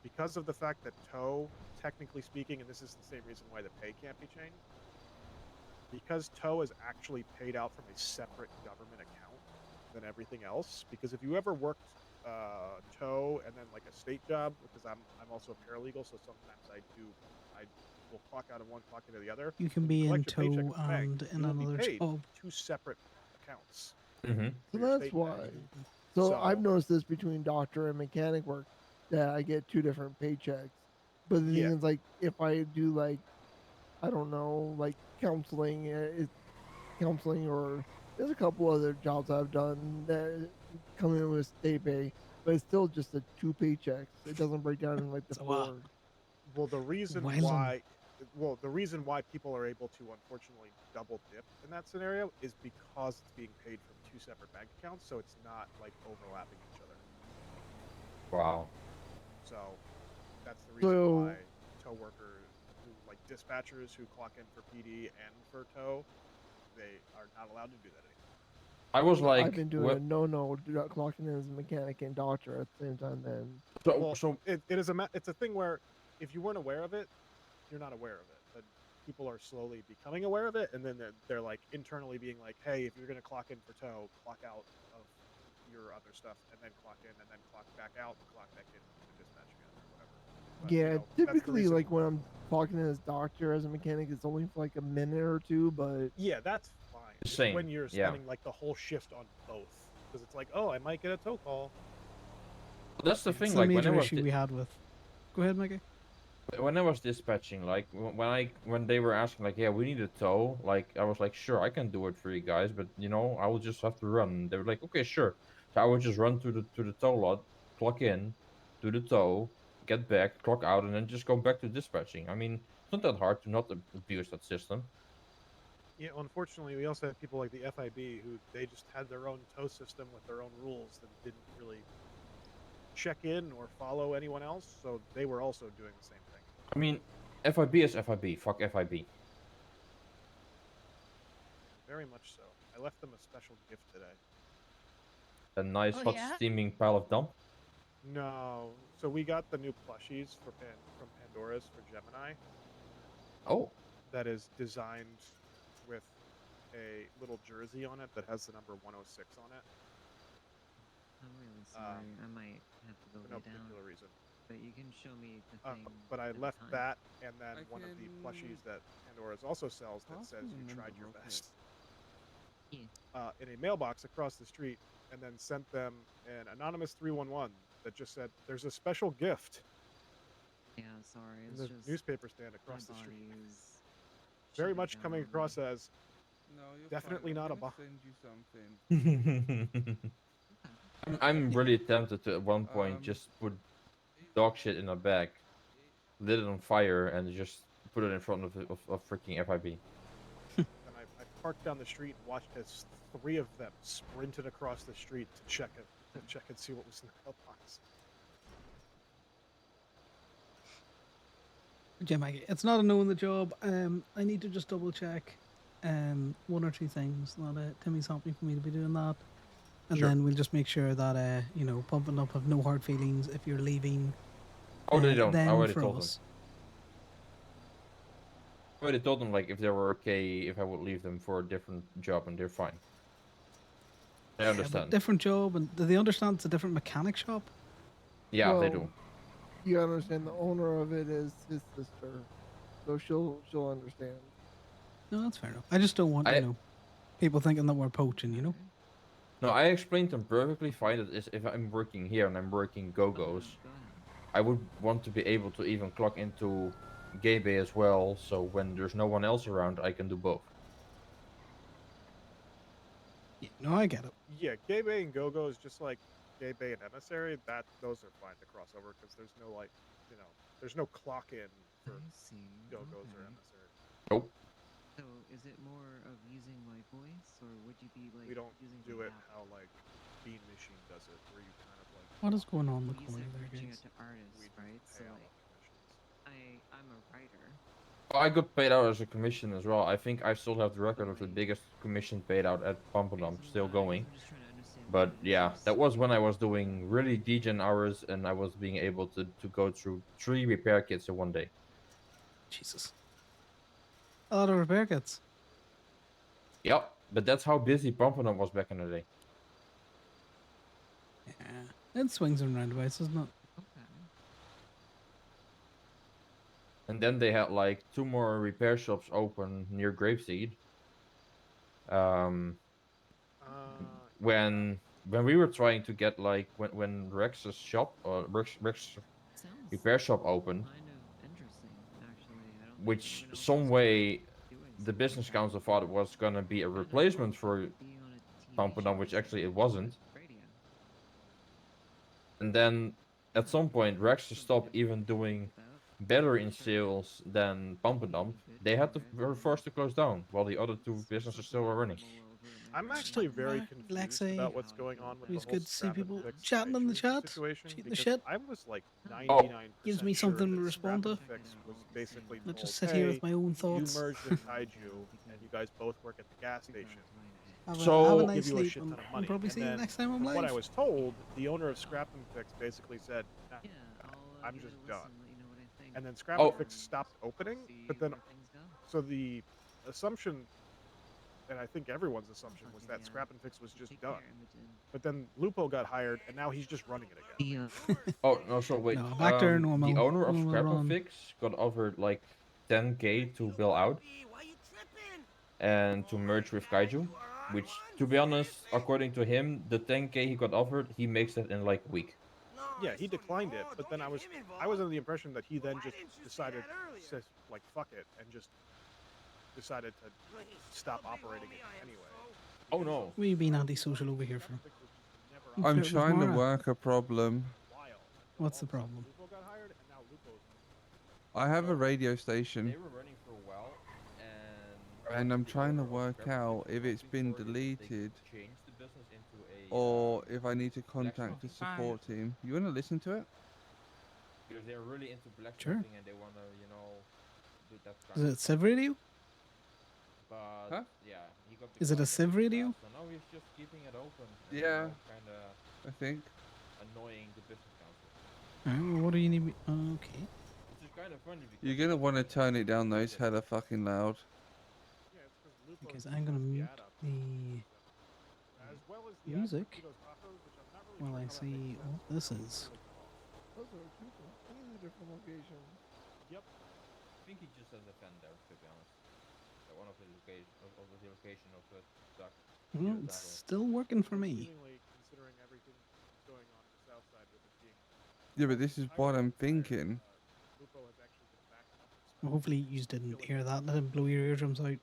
Because of the fact that tow, technically speaking, and this is the same reason why the pay can't be changed, because tow is actually paid out from a separate government account than everything else. Because if you ever worked tow and then like a state job, because I'm also a paralegal, so sometimes I will clock out of one, clock into the other. You can When be in collect your paycheck tow from the bank, and in you will be another paid job. 2 separate accounts. Mm-hmm. So for your that's state why. pay. So I've noticed this between doctor and mechanic work that I get 2 different paychecks. But the Yeah. thing is, like, if I do like, I don't know, like counseling, counseling, or there's a couple other jobs I've done that come in with state pay, but it's still just 2 paychecks. It doesn't break down in like the 4. Well, the reason why people are able to unfortunately double dip in that scenario is because it's being paid from 2 separate bank accounts, so it's not like overlapping each other. Wow. So that's the reason why tow workers, like dispatchers who clock in for PD and for tow, they are not allowed to do that anymore. I was like, I've been doing a no, clocking in as a mechanic and doctor at the same time. Then it's a thing where if you weren't aware of it, you're not aware of it. But people are slowly becoming aware of it, and then they're like internally being like, hey, if you're gonna clock in for tow, clock out of your other stuff, and then clock in, and then clock back out, and clock back in to dispatch again, or whatever. But, yeah, you know, that's the typically reason- like when I'm clocking in as doctor as a mechanic, it's only for like a minute or 2. But yeah, that's fine. It's Same, when you're yeah. spending like the whole shift on both, because it's like, oh, I might get a tow call. That's the It's thing. a Like when I major was issue we had with. Go ahead, Mikey. when I was dispatching, like when they were asking, like, yeah, we need a tow, like I was like, sure, I can do it for you guys, but you know, I will just have to run. They were like, okay, sure. So I would just run to the tow lot, clock in, do the tow, get back, clock out, and then just go back to dispatching. I mean, it's not that hard to not abuse that system. Yeah, unfortunately, we also had people like the FIB who they just had their own tow system with their own rules that didn't really check in or follow anyone else, so they were also doing the same thing. I mean, FIB is FIB. Fuck FIB. Very much so. I left them a special gift today. A nice Oh, hot yeah? steaming pile of dump. No, so we got the new plushies from Pandora's for Gemini. Oh. That is designed with a little jersey on it that has the number 106 on it. I'm really sorry. I might have to go For no lay down. particular reason. But you can show me the thing. But I at a left time. that and then I one of the can plushies that Pandora's also sells that says possibly you tried remember your real quick. best. in a mailbox across the street, and then sent them an anonymous 311 that just said, "There's a special gift." Yeah, sorry. In It's the just newspaper stand my across the street. body is Very shutting much coming down. across as No, you're definitely fine. I'm not a gonna bomb. send you something. I'm really tempted to at one point Um, just put dog shit in a bag, lit it on fire, and just put it in front of freaking FIB. And I parked down the street and watched as 3 of them sprinted across the street to check and see what was in the mailbox. Yeah, Maggie, it's not a no in the job. I need to just double check one or two things that Timmy's happy for me to be doing that. And Sure. then we'll just make sure that you know, Pumping Up have no hard feelings if you're leaving. Oh, they don't. I Them already for told them. us. I already told them like if they were okay if I would leave them for a different job, and they're fine. I Yeah, understand. but different job, and do they understand it's a different mechanic shop? Yeah, they Well, do. You gotta understand the owner of it is his sister, so she'll understand. No, that's fair enough. I just don't want I- you know, people thinking that we're poaching. You know. No, I explained them perfectly fine that if I'm working here and I'm working go-go's, I would want to be able to even clock into Gay Bay as well, so when there's no one else around, I can do both. Yeah, no, I get it. Yeah, Gay Bay and Go-Go is just like Gay Bay and Emissary. Those are fine to cross over because there's no like, you know, there's no clock in for Go-Go's or Emissary. Nope. So, is it more of using my voice, or would you be like We don't using do my it app? how like Bean Machine does it, where you kind of like. What is going on in the You corner said there, reaching guys? out to artists, right? So pay out like, on I'm a writer. I got paid out as a commission as well. I think I still have the record of the biggest commission paid out at Pump and Dump still going. But yeah, that was when I was doing really degen hours and I was being able to go through 3 repair kits in one day. Jesus. A lot of repair kits. Yep, but that's how busy Pump and Dump was back in the day. Yeah, it swings and roundabouts, isn't it? And then they had like 2 more repair shops open near Grapeseed. When we were trying to get like when Rex's shop or Rex repair shop opened, which some way the business council thought it was gonna be a replacement for Pumpadum, which actually it wasn't. And then at some point Rex stopped even doing better in sales than Pumpadum. They were forced to close down while the other 2 businesses still were running. I'm actually very confused about what's going on with the It's whole good to see scrap and people fix chatting in the iTunes chat, situation shooting the because shit. I was like Oh. 99% Gives me sure something that to respond Scrap to. and Fix was basically Not told, just sit hey, here with my own thoughts. you merged with Kaiju and you guys both work at the gas station. Have a We'll nice give you a sleep, shit and ton of we'll money. probably And see you then, next time I'm from what I live. was told, the owner of Scrap and Fix basically said, nah, I'm just done. And then Scrap and Fix stopped opening, but then, so the assumption, and I think everyone's assumption, was that Scrap and Fix was just done. But then Lupo got hired, and now he's just running it again. Oh no! So wait, No, back to normal. the owner of Normal Scrap run. and Fix got offered like 10K to bail out and to merge with Kaiju, which, to be honest, according to him, the 10K he got offered, he makes it in like a week. Yeah, he declined it, but then I was under the impression that he then just decided, says like fuck it, and just decided to stop operating it anyway. Oh no! What are you being antisocial over here for? You I'm flirt with trying to Mara? work a problem. What's the problem? I have a radio station, They were running for a while, and and I'm trying to work out if it's been deleted changed the business into a or if I need to contact the support team. You want to listen to it? because they're really into blacksmithing and they want to, you know, do that kind Is of it Civ Radio? But Huh? yeah, he got Is it a Civ Radio? so now he's just keeping it open. Yeah. Kind of I think. annoying the business council. Alright, well, what do you need me? Okay. Which is kind of funny because You're gonna want to turn it down though. It's hella fucking loud. Because I'm gonna mute the music while I see what this is. Those are two completely different locations. Yep. I think he just has a fan there, to be honest. At one of the location of the duck. Well, it's still working for me. Seemingly, considering everything going on in the south side with it being Yeah, but this is what I'm thinking. Lupo has actually been backing up its Well, hopefully you didn't hear that. Let him blow your eardrums out.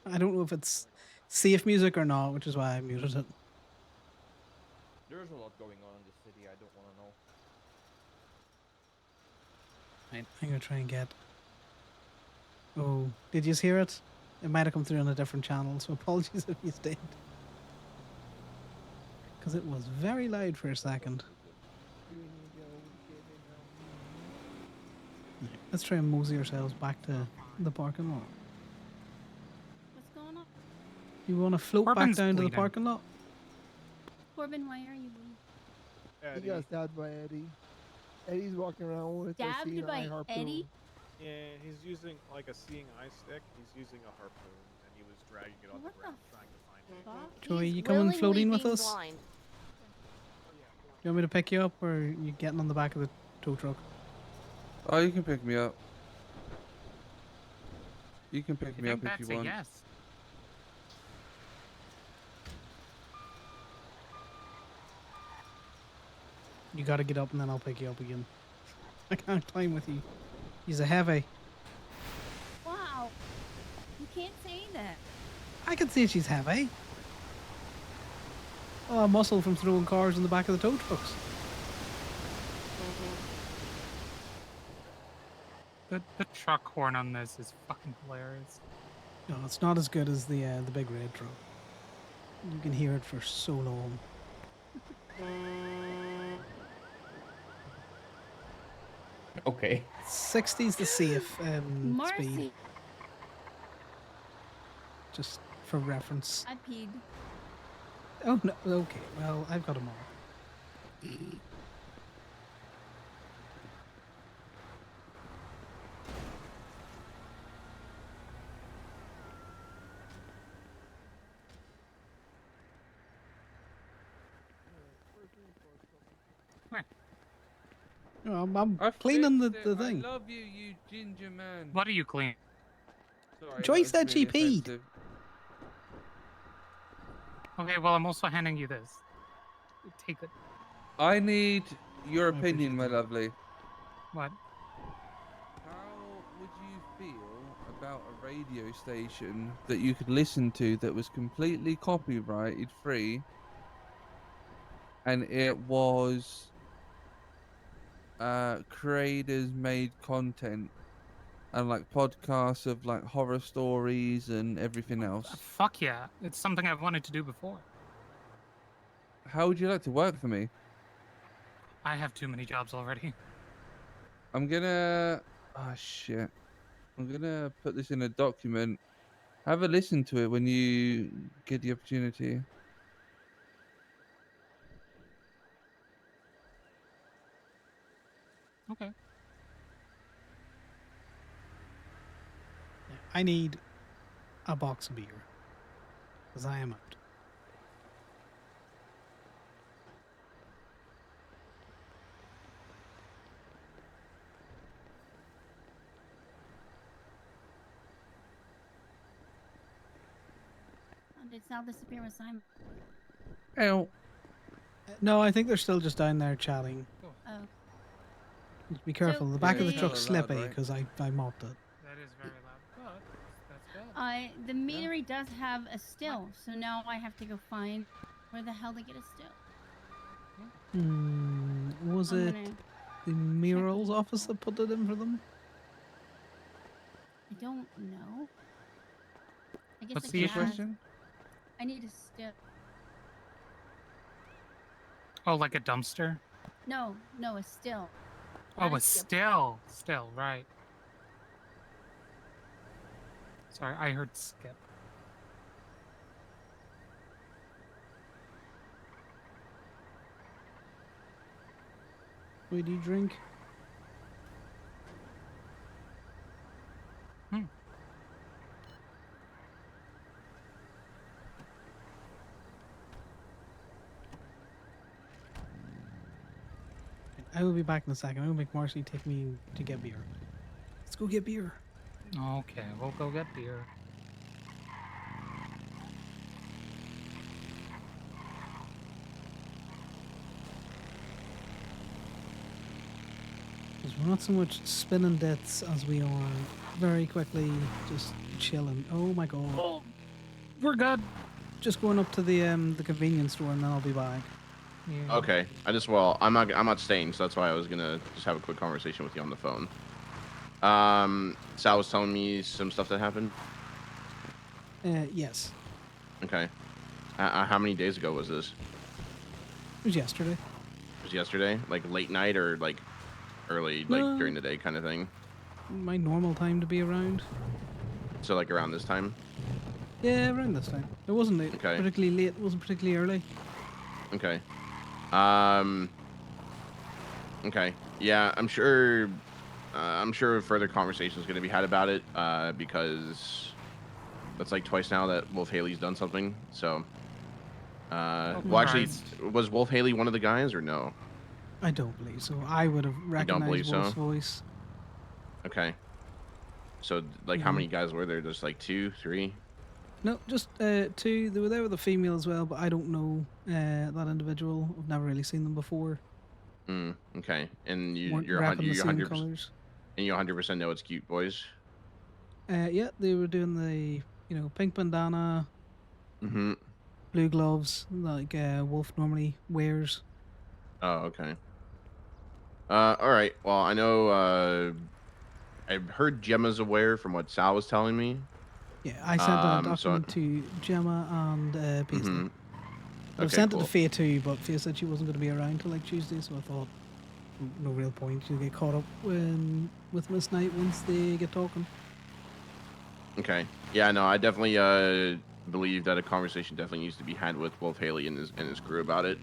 I don't know if it's safe music or not, which is why I muted it. There's a lot going on in this city. I don't want to know. Right, I'm gonna try and get. Oh, did you hear it? It might have come through on a different channel, so apologies if you did. Because it was very loud for a second. Let's try and mosey ourselves back to the parking lot. What's going on? You want to float Corbin's back down to the bleeding. parking lot? Corbin, why are you bleeding? He got stabbed by Eddie. Eddie's walking around with a Stabbed seeing by eye harpoon. Eddie? Yeah, he's using like a seeing eye stick. He's using a harpoon, and he was dragging it on What the the ground, trying to find it. fuck? Joey, He's you coming willingly floating with being us? blind. You want me to pick you up, or are you getting on the back of the tow truck? Oh, you can pick me up. You can pick I me up think if you that's a want. yes. You gotta get up and then I'll pick you up again. I can't climb with you. He's a heavy. Wow. You can't say that. I can see she's heavy. Oh, muscle from throwing cars in the back of the tow trucks. The truck horn on this is fucking hilarious. No, it's not as good as the big red truck. You can hear it for so long. Okay. 60's the safe speed. Marcy. Just for reference. I peed. Oh no. Okay. Well, I've got them all. No, I'm cleaning the thing. I love you, you ginger man. What are you cleaning? Sorry, Joy that was said she really peed. offensive. Okay, well, I'm also handing you this. Take it. I need your I opinion, my appreciate that. lovely. What? How would you feel about a radio station that you could listen to that was completely copyrighted free and it was creators made content and like podcasts of like horror stories and everything else? Fuck yeah. It's something I've wanted to do before. How would you like to work for me? I have too many jobs already. I'm gonna... Oh, shit. I'm gonna put this in a document. Have a listen to it when you get the opportunity. Okay. I need a box of beer. Because I am out. Did Sal disappear with Simon? Ow. No, I think they're still just down there chatting. Oh. Just be careful. The back of the truck's slippy because I mopped it. That is very loud, but that's good. The meadery does have a still, so now I have to go find where the hell to get a still. Was I'm it gonna the Murals office that put it in for them? I don't know. I guess What's I the can ask. question? I need a still. Oh, like a dumpster? No, a still. Oh, Not a still, right. Sorry, I heard skip. What do you drink? I will be back in a second. I will make Marcy take me to get beer. Let's go get beer. Okay, we'll go get beer. Because we're not so much spinning deaths as we are very quickly just chilling. Oh my god. Oh, we're good. Just going up to the convenience store and then I'll be back. Yeah. Okay. I'm not staying, so that's why I was gonna just have a quick conversation with you on the phone. Sal was telling me some stuff that happened. Yes. Okay. How many days ago was this? It was yesterday. It was yesterday? Like late night or like early, No. like during the day kind of thing? My normal time to be around. So like around this time? Yeah, around this time. It wasn't Okay. particularly late. It wasn't particularly early. Okay. Okay. Yeah, I'm sure further conversation is going to be had about it, because that's like twice now that Wolf Haley's done something. So, well, actually, was Wolf Haley one of the guys or no? I don't believe so. I would have recognized believe so? Wolf's voice. Okay. So, like, how many guys were there? Just like 2, 3? No, just 2. They were there with a female as well, but I don't know that individual. I've never really seen them before. Okay. And Weren't you're repping the same 100%, colours. and you 100% know it's cute boys. Yeah, they were doing the pink bandana, Mm-hmm. blue gloves, like Wolf normally wears. Oh, okay. All right. Well, I know. I've heard Gemma's aware from what Sal was telling me. Yeah, I sent a So, document to Gemma and Paisley. Mhm. I've Okay, sent it cool. to Faye too, but Faye said she wasn't going to be around till like Tuesday, so I thought no real point. She'll get caught up with Miss Knight once they get talking. Okay. Yeah, no, I definitely believe that a conversation definitely needs to be had with Wolf Haley and his crew about it.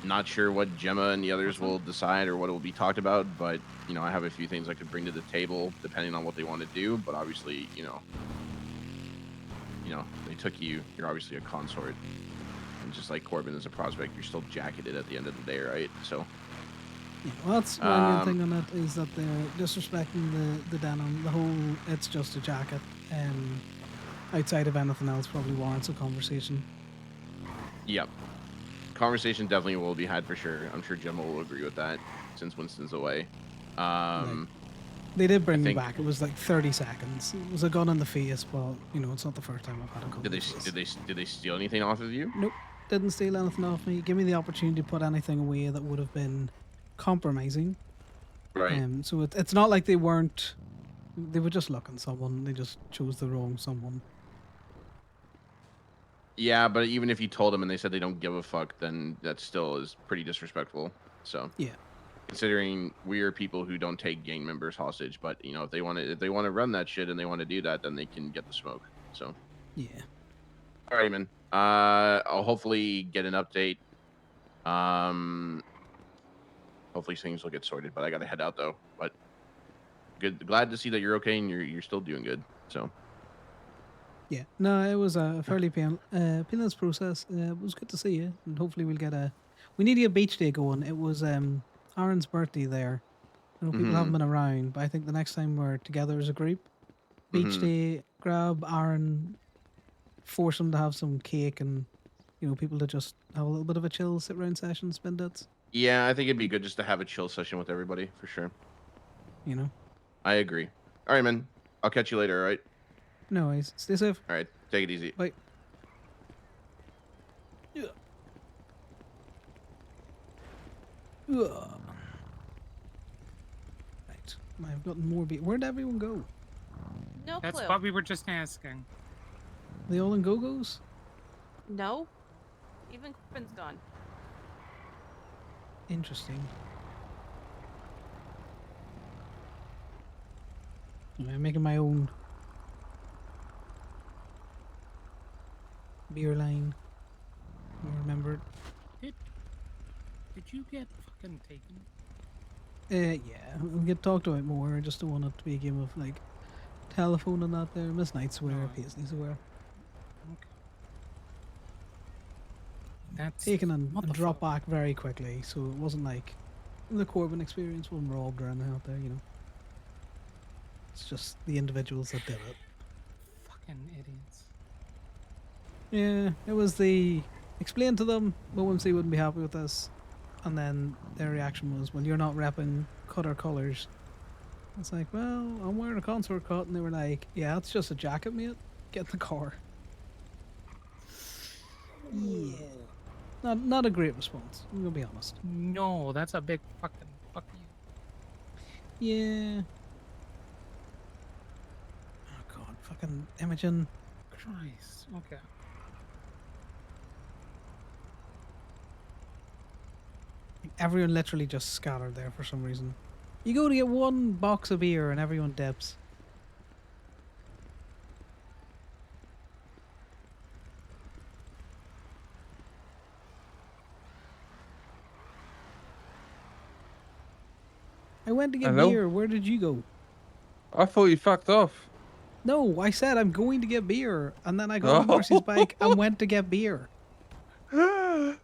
Not sure what Gemma and the others will decide or what will be talked about, but I have a few things I could bring to the table depending on what they want to do. But obviously, they took you. You're obviously a consort, and just like Corbin is a prospect, you're still jacketed at the end of the day, right? So. Yeah, well, that's my main thing on it is that they're disrespecting the denim. The whole it's just a jacket. Outside of anything else, probably warrants a conversation. Yep. Conversation definitely will be had for sure. I'm sure Gemma will agree with that since Winston's away. They did bring me back. It was like 30 seconds. It was a gun in the face, but it's not the first time I've had a gun. Did they steal anything off of you? Nope, didn't steal anything off me. Give me the opportunity to put anything away that would have been compromising. Right. So it's not like they weren't. They were just looking someone. They just chose the wrong someone. Yeah, but even if you told them and they said they don't give a fuck, then that still is pretty disrespectful. So yeah, considering we are people who don't take gang members hostage, but if they want to run that shit and they want to do that, then they can get the smoke. So yeah. All right, man. I'll hopefully get an update. Hopefully things will get sorted, but I gotta head out though. But glad to see that you're okay and you're still doing good. So. Yeah, no, it was a fairly painless process. It was good to see you, and hopefully we'll get we need to get beach day going. It was Aaron's birthday there. I know people haven't been around, but I think the next time we're together as a group, beach day, grab Aaron, force him to have some cake, and people to just have a little bit of a chill sit round session, spend it. Yeah, I think it'd be good just to have a chill session with everybody for sure. I agree. All right, man. I'll catch you later. All right. No worries. Stay safe. All right. Take it easy. Bye. Yeah. Right. I've gotten more where'd everyone go? No That's clue. what we were just asking. They all in go-go's? No. Even Corbin's gone. Interesting. I'm making my own beer line. I remember it. Did you get fucking taken? Yeah, we'll get talked about more. I just don't want it to be a game of like telephone and that there. Miss Knight's aware, Paisley's aware. Okay. That's Taken and dropped back very quickly, so it wasn't like the Corbin experience wasn't robbed or anything out there, It's just the individuals that did it. fucking idiots. Yeah, it was the explain to them OMC wouldn't be happy with this. and then their reaction was, "Well, you're not repping Cutter colors." It's like, well, I'm wearing a consort cut, and they were like, "Yeah, it's just a jacket, mate. Get in the car." Yeah, not a great response. I'm gonna be honest. No, that's a big fucking fuck you. Yeah. Oh god, fucking Imogen. Christ. Okay. Everyone literally just scattered there for some reason. You go to get one box of beer and everyone dips. I went to get Hello? beer. Where did you go? I thought you fucked off. No, I said I'm going to get beer, and then I got on Marcy's bike and went to get beer. I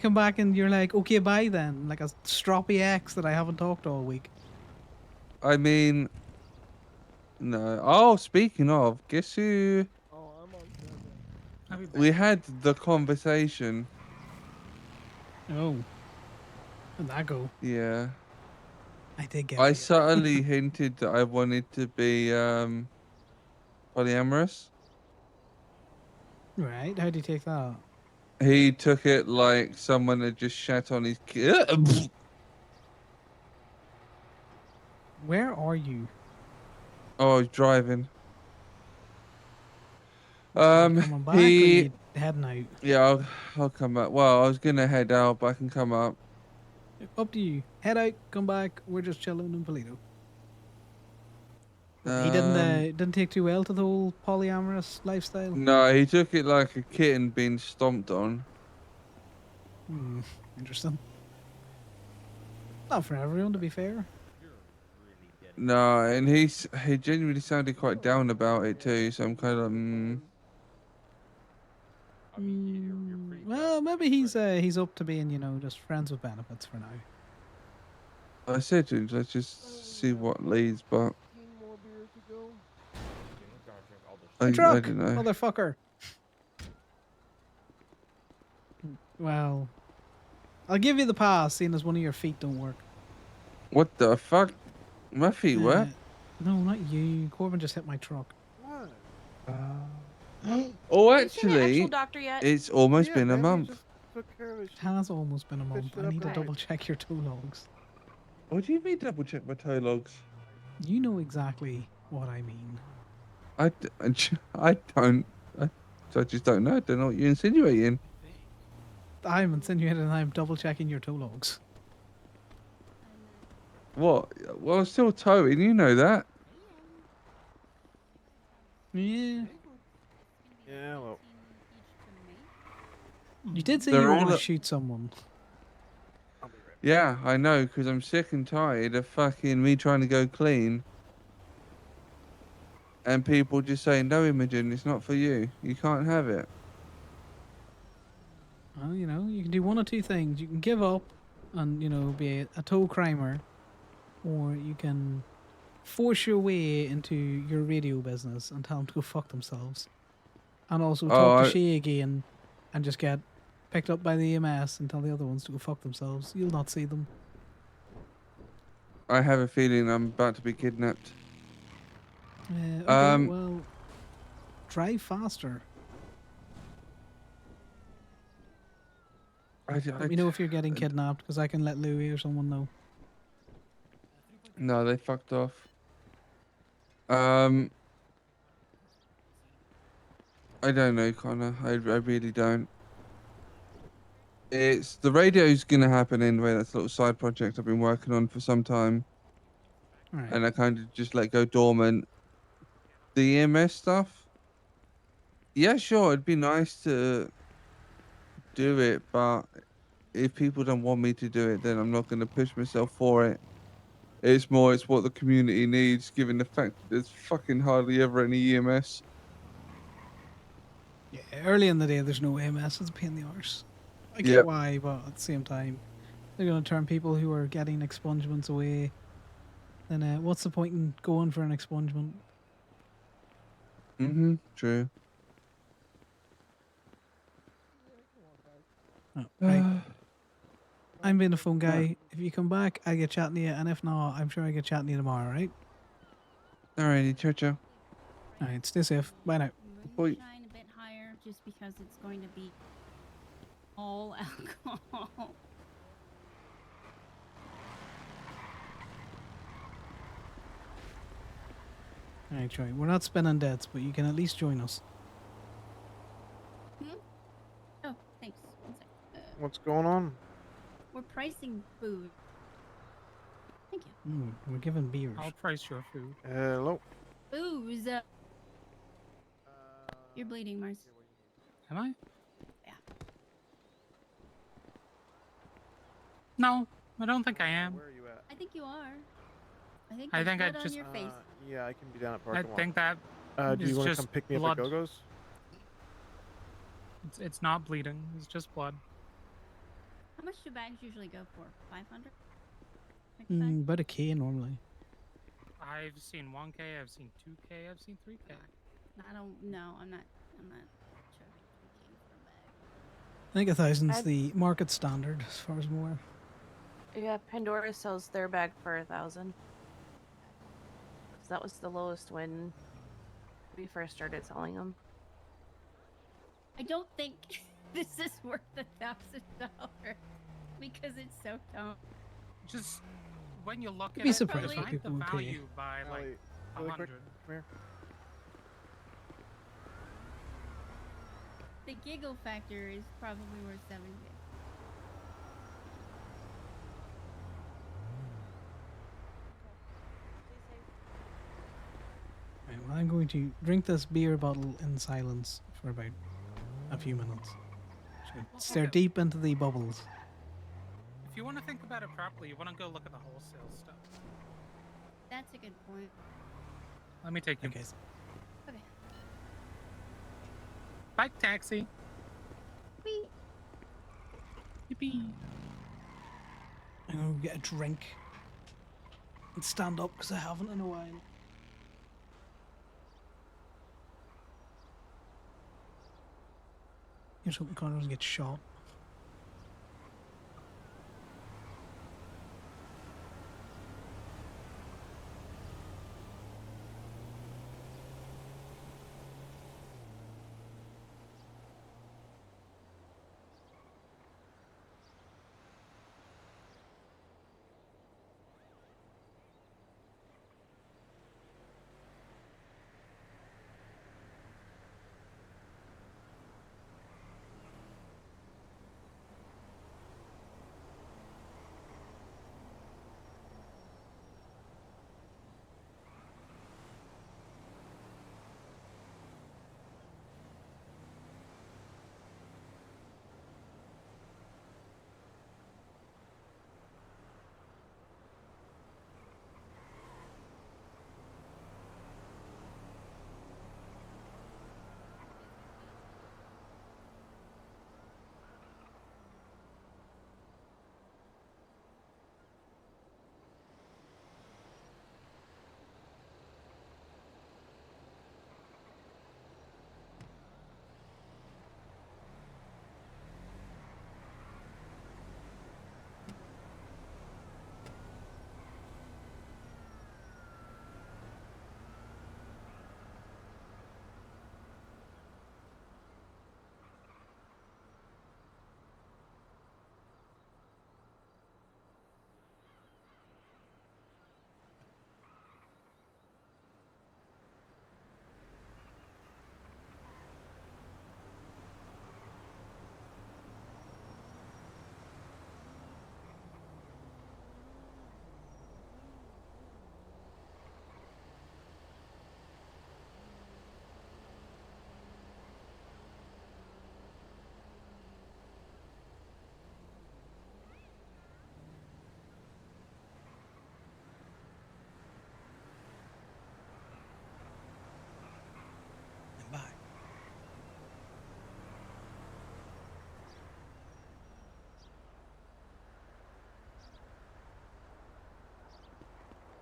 come back and you're like, okay, bye then. Like a stroppy ex that I haven't talked all week. I mean, no. Oh, speaking of, guess who? We had the conversation. Oh. How'd that go? Yeah. I did get I beer. subtly hinted that I wanted to be polyamorous. Right, how do you take that? He took it like someone had just shat on his kid. Where are you? Oh, he's driving. Coming back or you heading out? Yeah, I'll come back. Well, I was gonna head out, but I can come up. Up to you. Head out, come back. We're just chilling in Polito. He didn't take too well to the whole polyamorous lifestyle. No, he took it like a kitten being stomped on. Interesting. Not for everyone, to be fair. No, and he genuinely sounded quite down about it too. So I'm kind of Well, maybe he's up to being, just friends with benefits for now. I said to him, let's just see what leads, but The I truck, don't know. motherfucker. Well, I'll give you the pass, seeing as one of your feet don't work. What the fuck? My feet were? No, not you. Corbin just hit my truck. Oh, Have you seen the actual actually, doctor yet? it's almost been a month. It has almost been a month. I need to double check your toe logs. What do you mean double check my toe logs? You know exactly what I mean. I don't. I just don't know. I don't know what you're insinuating. I'm insinuating I'm double checking your toe logs. What? Well, I'm still towing. You know that. Yeah. Yeah, well. You did say They're you were all going to a- shoot someone. Yeah, I know, because I'm sick and tired of fucking me trying to go clean. And people just saying, no, Imogen, it's not for you. You can't have it. Well, you can do one of two things. You can give up and, be a toe crimer, or you can force your way into your radio business and tell them to go fuck themselves. And also talk to Shay again and just get picked up by the EMS and tell the other ones to go fuck themselves. You'll not see them. I have a feeling I'm about to be kidnapped. Okay, well, drive faster. Let me know if you're getting kidnapped, because I can let Louis or someone know. No, they fucked off. I don't know, Connor. I really don't. It's the radio's gonna happen anyway. That's a little side project I've been working on for some time. Right. And I kind of just let go dormant. The EMS stuff? Yeah, sure, it'd be nice to do it, but if people don't want me to do it, then I'm not going to push myself for it. It's what the community needs, given the fact that there's fucking hardly ever any EMS. Yeah, early in the day, there's no EMS. It's a pain in the arse. I get Yep. why, but at the same time, they're going to turn people who are getting expungements away. Then what's the point in going for an expungement? True. Oh, right. I'm being a phone guy. If you come back, I get chatting to you, and if not, I'm sure I get chatting to you tomorrow, right? Alrighty, ciao. All right, stay safe. Bye now. Moonshine a bit higher, just because it's going to be all alcohol. All right, Troy. We're not spinning deads, but you can at least join us. Oh, thanks. One sec. What's going on? We're pricing food. Thank you. We're giving beers. I'll price your food. Hello. Booze. You're bleeding, Mars. Am I? Yeah. No, I don't think I am. Where are you at? I think you are. I think I there's think I blood just- on your face. Yeah, I can be down at I parking lot. think that Do is you want to just come pick me blood. up at Gogo's? It's not bleeding. It's just blood. How much do bags usually go for? 500? About a K normally. I've seen 1K. I've seen 2K. I've seen 3K. I don't know. I'm not charging 2K for a bag. I think 1,000's I'd- the market standard, as far as I'm aware. Yeah, Pandora sells their bag for 1,000. So that was the lowest when we first started selling them. I don't think this is worth $1,000 because it's so dumb. Just when you look You'd at be it, surprised what divide the people would pay. value by like Ellie, really quick, 100. come here. The giggle factor is probably worth 7K. Right, well, I'm going to drink this beer bottle in silence for about a few minutes. Stare deep into the bubbles. If you want to think about it properly, you want to go look at the wholesale stuff. That's a good point. Let me take you. Okay. Okay. Bike taxi. Whee! Yippee. I'm going to get a drink and stand up because I haven't in a while. Here's hoping Connor doesn't get shot.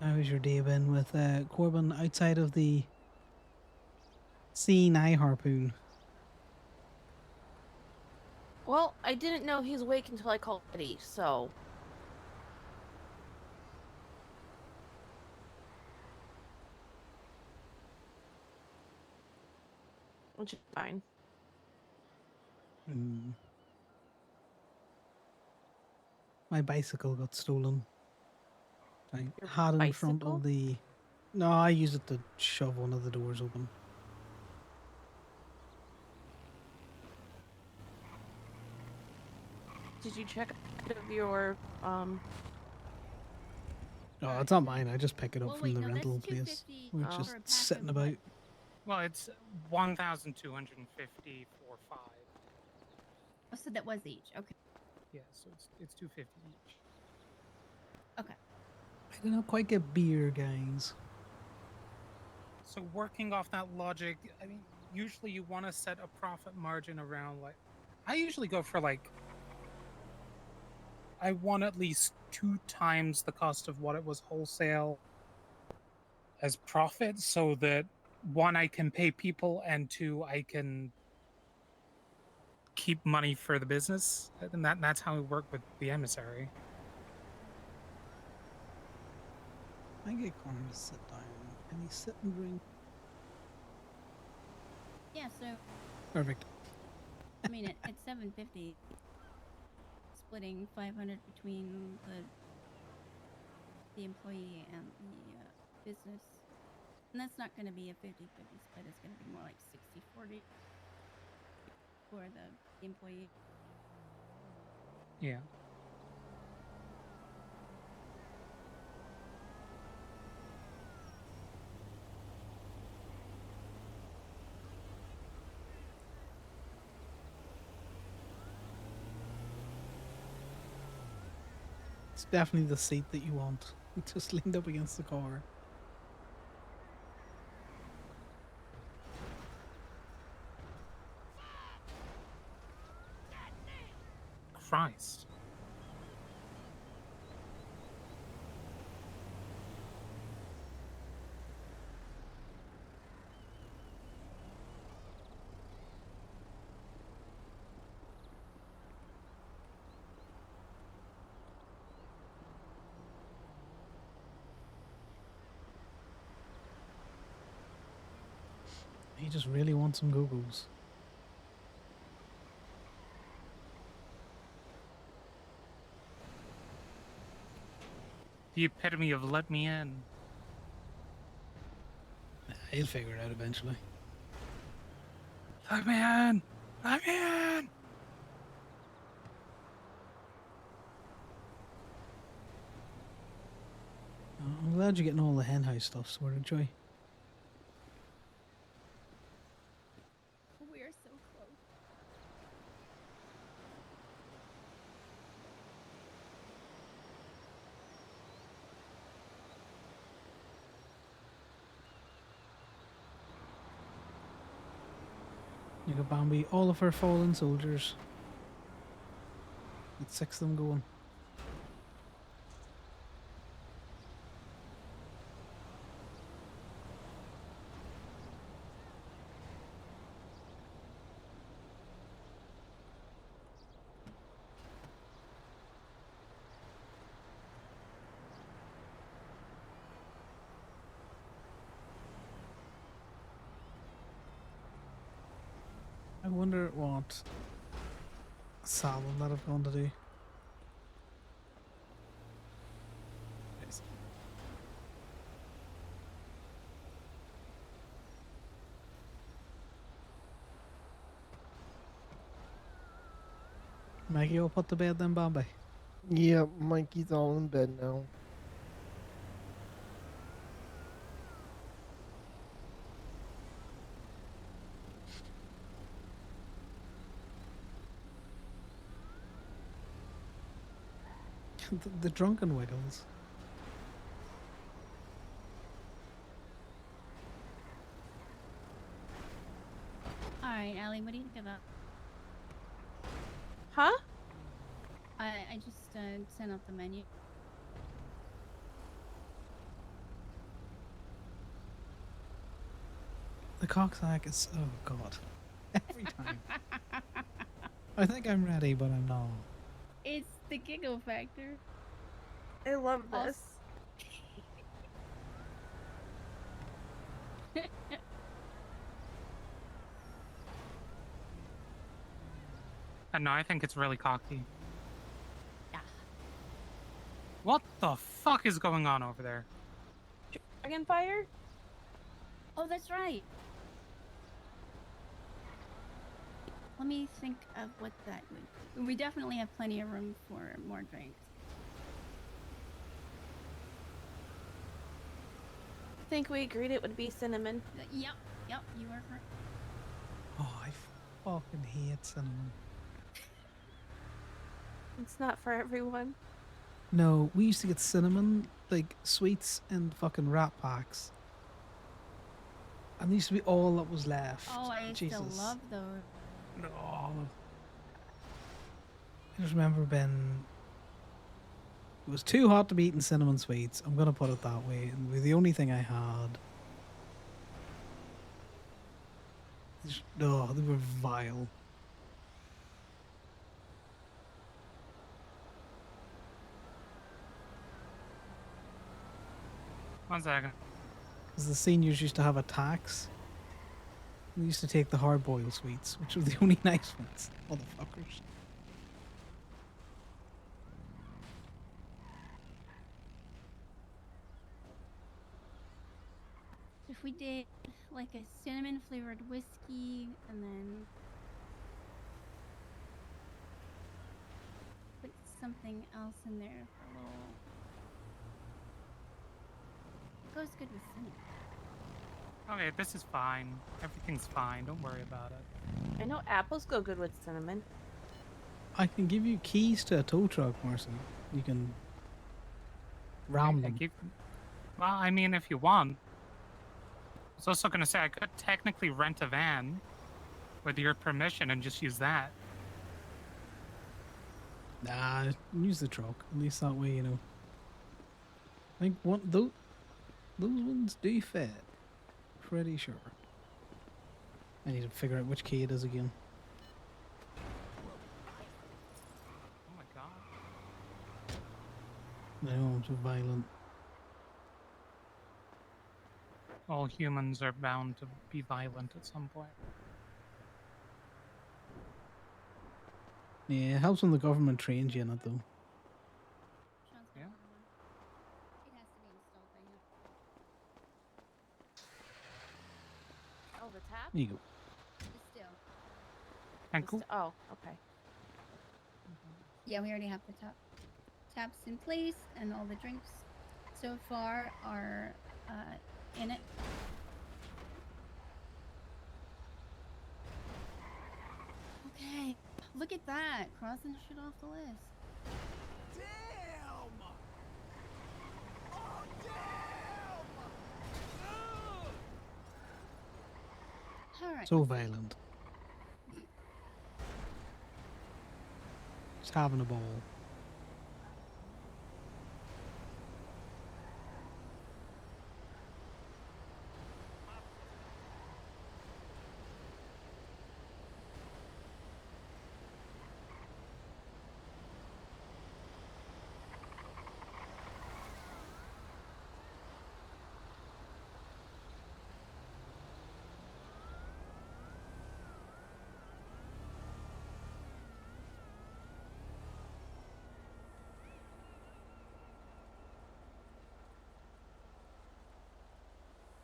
How was your day been with Corbin outside of the seeing eye harpoon? Well, I didn't know he's awake until I called Eddie, so. Which is fine. My bicycle got stolen. I Your had in front bicycle? of the. No, I use it to shove one of the doors open. Did you check out of your No, it's not mine. I just pick it up Well, from wait, the no, that's rental place. 250 We're Oh. just for a pack sitting of about. what? Well, it's 1,250 for 5. Oh, so that was each. Okay. Yeah, so it's 250 each. Okay. I did not quite get beer, guys. So working off that logic, I mean, usually you want to set a profit margin around like, I usually go for like, I want at least 2 times the cost of what it was wholesale as profit, so that 1, I can pay people, and 2, I can keep money for the business. And that's how we work with the emissary. I get Connor to sit down. Can he sit and drink? Yeah, so Perfect. I mean at 750, splitting 500 between the employee and the business, and that's not going to be a 50-50 split. It's going to be more like 60-40 for the employee. Yeah. It's definitely the seat that you want. Just leaned up against the car. Christ. He just really wants some Googles. The epitome of let me in. He'll figure it out eventually. Let me in! Let me in! I'm glad you're getting all the henhouse stuff sorted, Joy. We are so close. You got Bambi, all of our fallen soldiers. With 6 of them going. I wonder what Sal will let have gone to do. Maggie will put to bed then, Bambi. Yeah, Mikey's all in bed now. the drunken wiggles. All right, Allie, what do you think about? Huh? I just sent out the menu. The cocksack is, oh god. Every time. I think I'm ready, but I'm not. It's the giggle factor. I love I'll this. No, I think it's really cocky. Yeah. What the fuck is going on over there? Dragon fire? Oh, that's right. Let me think of what that would be. We definitely have plenty of room for more drinks. I think we agreed it would be cinnamon. Yep, you are correct. Oh, I fucking hate cinnamon. It's not for everyone. No, we used to get cinnamon, like, sweets in fucking wrap packs. And they used to be all that was left. Oh, I used Jesus. to love those. No. I just remember being... It was too hot to be eating cinnamon sweets. I'm going to put it that way. And they were the only thing I had. Oh, they were vile. One second. Because the seniors used to have a tax. They used to take the hard-boiled sweets, which were the only nice ones. Motherfuckers. If we did like a cinnamon flavored whiskey and then put something else in there for a little. It goes good with cinnamon. Okay, this is fine. Everything's fine. Don't worry about it. I know apples go good with cinnamon. I can give you keys to a tow truck, Marcin. You can ram them. Well, I mean, if you want. I was also gonna say I could technically rent a van with your permission and just use that. Nah, use the truck. At least that way, you know. I think those ones do fit. Pretty sure. I need to figure out which key it is again. Oh my god. No, I'm so violent. All humans are bound to be violent at some point. Yeah, it helps when the government trains you in it, though. Yeah. It has to be installed by you. Oh, the tap? There you go. It's still. And cool. Oh, okay. Yeah, we already have the taps in place, and all the drinks so far are in it. Okay, look at that, crossing shit off the list. Damn! Oh, damn! All right. So violent. Just having a ball.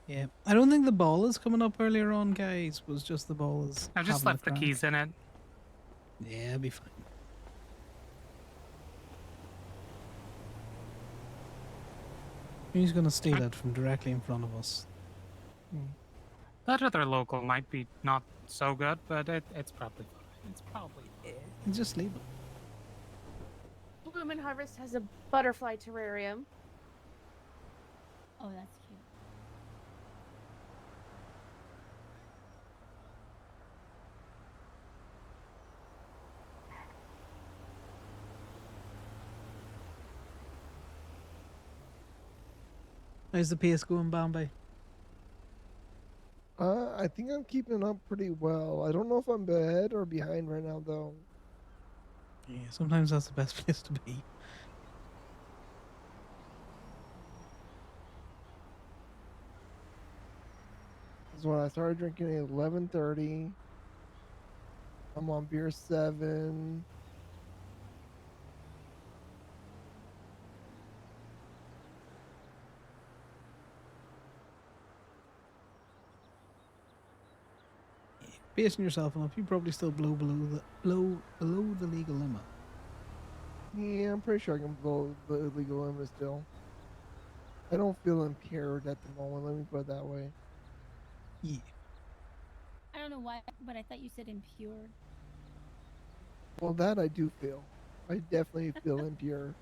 Yeah, I don't think the ball is coming up earlier on, guys. Was just the ball is. I've just having a left the crack. keys in it. Yeah, it'll be fine. He's gonna steal it from directly in front of us. That other local might be not so good, but it's probably fine. It's probably fine. Just leave it. Bloom and Harvest has a butterfly terrarium. Oh, that's cute. How's the pace going, Bombay? I think I'm keeping up pretty well. I don't know if I'm ahead or behind right now, though. Yeah, sometimes that's the best place to be. This is when I started drinking at 11:30. I'm on beer 7. Basing yourself enough, you probably still below the legal limit. Yeah, I'm pretty sure I can blow the legal limit still. I don't feel impaired at the moment. Let me put it that way. Yeah. I don't know why, but I thought you said impure. Well, that I do feel. I definitely feel impure.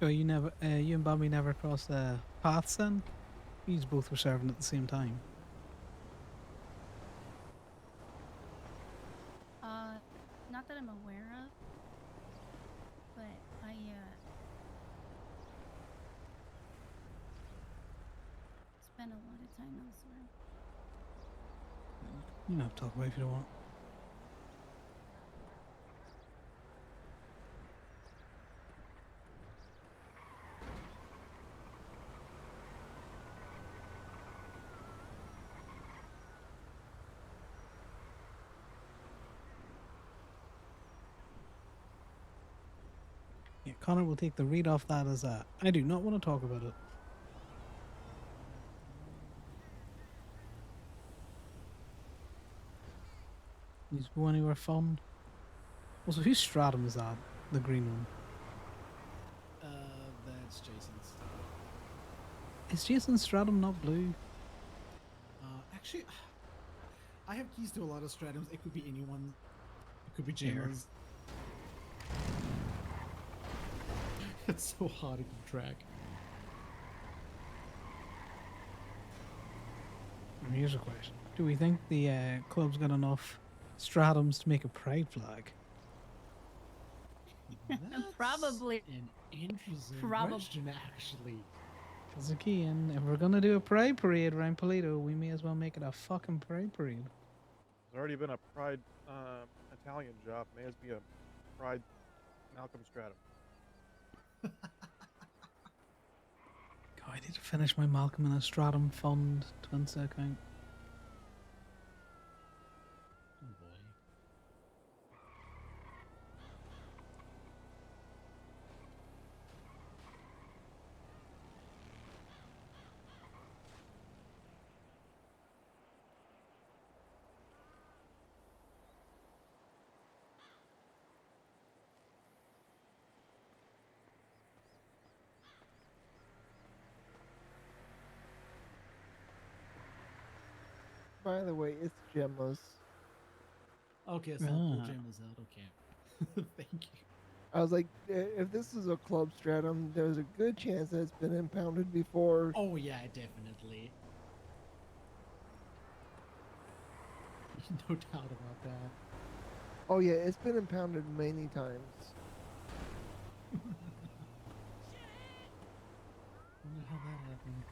Joe, you never, you and Bobby never crossed paths then? You both were serving at the same time. Not that I'm aware of, but I spent a lot of time elsewhere. You don't have to talk about it if you don't want. Yeah, Connor will take the read off that as a I do not want to talk about it. You go anywhere fun? Also, whose stratum is that? The green one. That's Jason's. Is Jason's stratum not blue? Actually, I have keys to a lot of stratums. It could be anyone. It could be Fair. Gemma's. It's so hard to keep track. Here's a question. Do we think the club's got enough stratums to make a pride flag? Probably. An interesting Probably. question, actually. Because again, if we're going to do a pride parade around Polito, we may as well make it a fucking pride parade. There's already been a Pride Italian job. May as be a Pride Malcolm Stratum. God, I need to finish my Malcolm and a Stratum Fund Twinsa account. Oh boy. By the way, it's Gemma's. Okay, so I'll pull Gemma's out. Okay. Thank you. I was like, if this is a club stratum, there's a good chance that it's been impounded before. Oh yeah, definitely. No doubt about that. Oh yeah, it's been impounded many times. Wonder how that happened.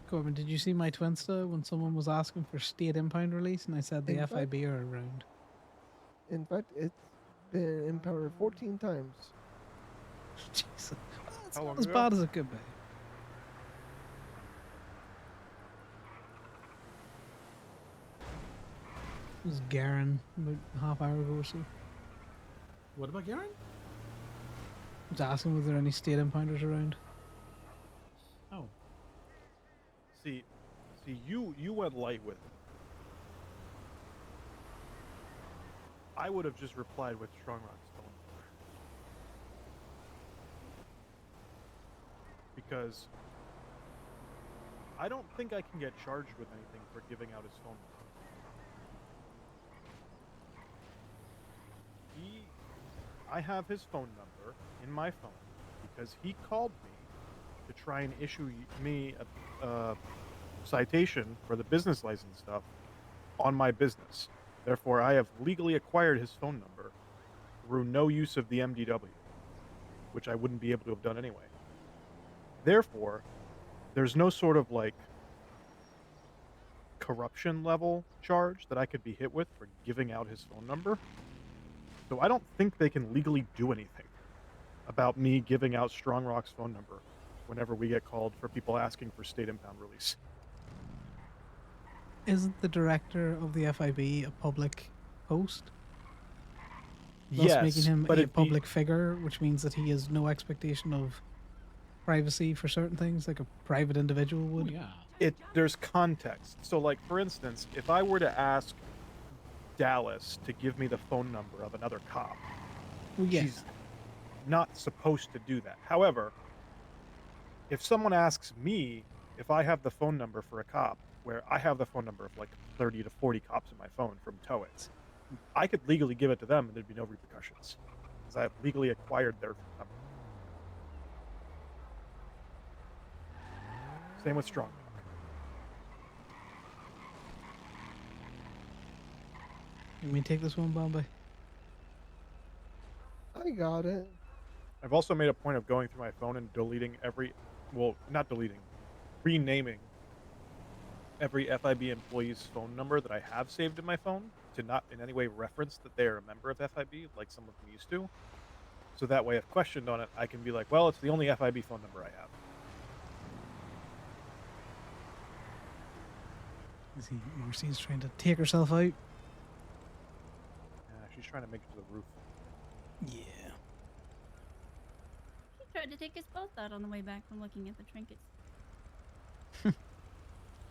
Corbin, did you see my Twinsta when someone was asking for state impound release and I said the In fact- FIB are around? In fact, it's been impounded 14 times. Jesus. That's How not long as ago? bad as it could be. It was Garen about a half hour ago or so. What about Garen? I was asking was there any state impounders around. Oh. See, you went light with it. I would have just replied with Strongrock's phone number. Because I don't think I can get charged with anything for giving out his phone number. I have his phone number in my phone because he called me to try and issue me a citation for the business license stuff on my business. Therefore, I have legally acquired his phone number through no use of the MDW, which I wouldn't be able to have done anyway. Therefore, there's no sort of like corruption level charge that I could be hit with for giving out his phone number. So I don't think they can legally do anything about me giving out Strongrock's phone number whenever we get called for people asking for state impound release. Isn't the director of the FIB a public post? Thus Yes, making him but a it'd be- public figure, which means that he has no expectation of privacy for certain things, like a private individual would. There's context. So, like, for instance, if I were to ask Dallas to give me the phone number of another cop, Well, yeah. she's not supposed to do that. However, if someone asks me if I have the phone number for a cop, where I have the phone number of like 30 to 40 cops in my phone from TOEIC, I could legally give it to them and there'd be no repercussions because I have legally acquired their number. Same with Strong. You mean take this one, Bombay? I got it. I've also made a point of going through my phone and deleting not deleting, renaming every FIB employee's phone number that I have saved in my phone to not in any way reference that they are a member of FIB like some of them used to. So that way, if questioned on it, I can be like, well, it's the only FIB phone number I have. Is he? Marcy's trying to take herself out. She's trying to make it to the roof. Yeah. He tried to take us both out on the way back from looking at the trinkets.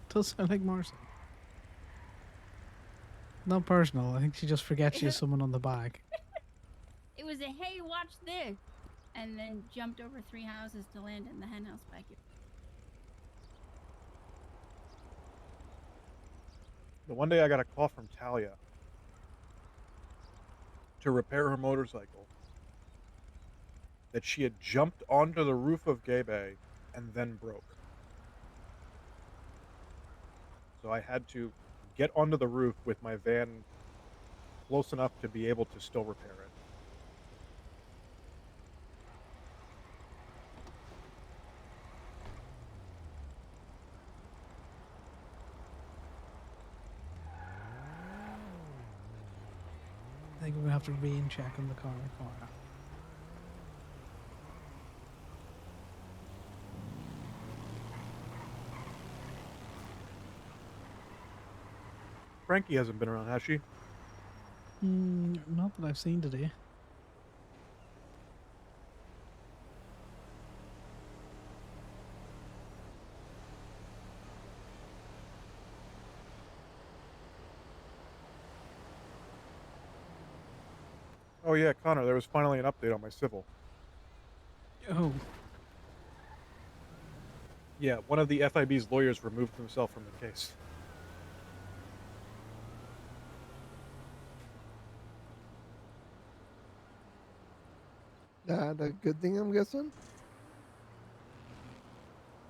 Does sound like Marcy. Not personal. I think she just forgets she has someone on the back. It was a hey, watch this, and then jumped over 3 houses to land in the hen house back here. The one day I got a call from Talia to repair her motorcycle that she had jumped onto the roof of Gay Bay and then broke. So I had to get onto the roof with my van close enough to be able to still repair it. I think we're gonna have to rain check on the car. Frankie hasn't been around, has she? Not that I've seen today. Oh yeah, Connor, there was finally an update on my civil. Oh. Yeah, one of the FIB's lawyers removed himself from the case. That a good thing, I'm guessing?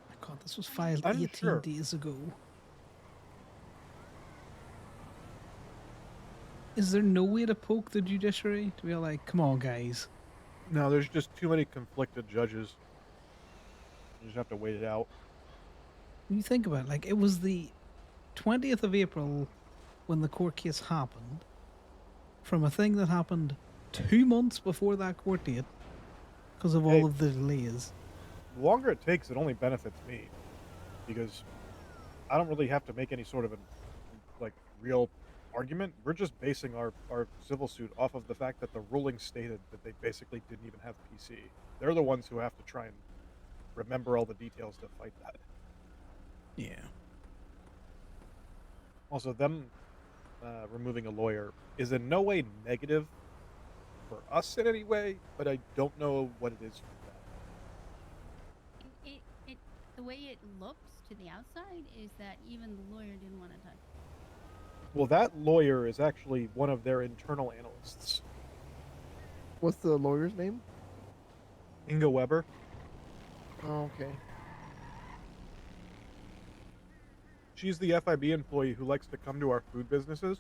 My God, this was filed I'm 18 sure. days ago. Is there no way to poke the judiciary to be like, come on, guys? No, there's just too many conflicted judges. You just have to wait it out. When you think about it, like, it was the 20th of April when the court case happened, from a thing that happened 2 months before that court date because of all of the delays. The longer it takes, it only benefits me because I don't really have to make any sort of real argument. We're just basing our civil suit off of the fact that the ruling stated that they basically didn't even have PC. They're the ones who have to try and remember all the details to fight that. Yeah. Also, them removing a lawyer is in no way negative for us in any way, but I don't know what it is for them. It the way it looks to the outside is that even the lawyer didn't want to touch it. Well, that lawyer is actually one of their internal analysts. What's the lawyer's name? Inga Weber. Oh, okay. She's the FIB employee who likes to come to our food businesses,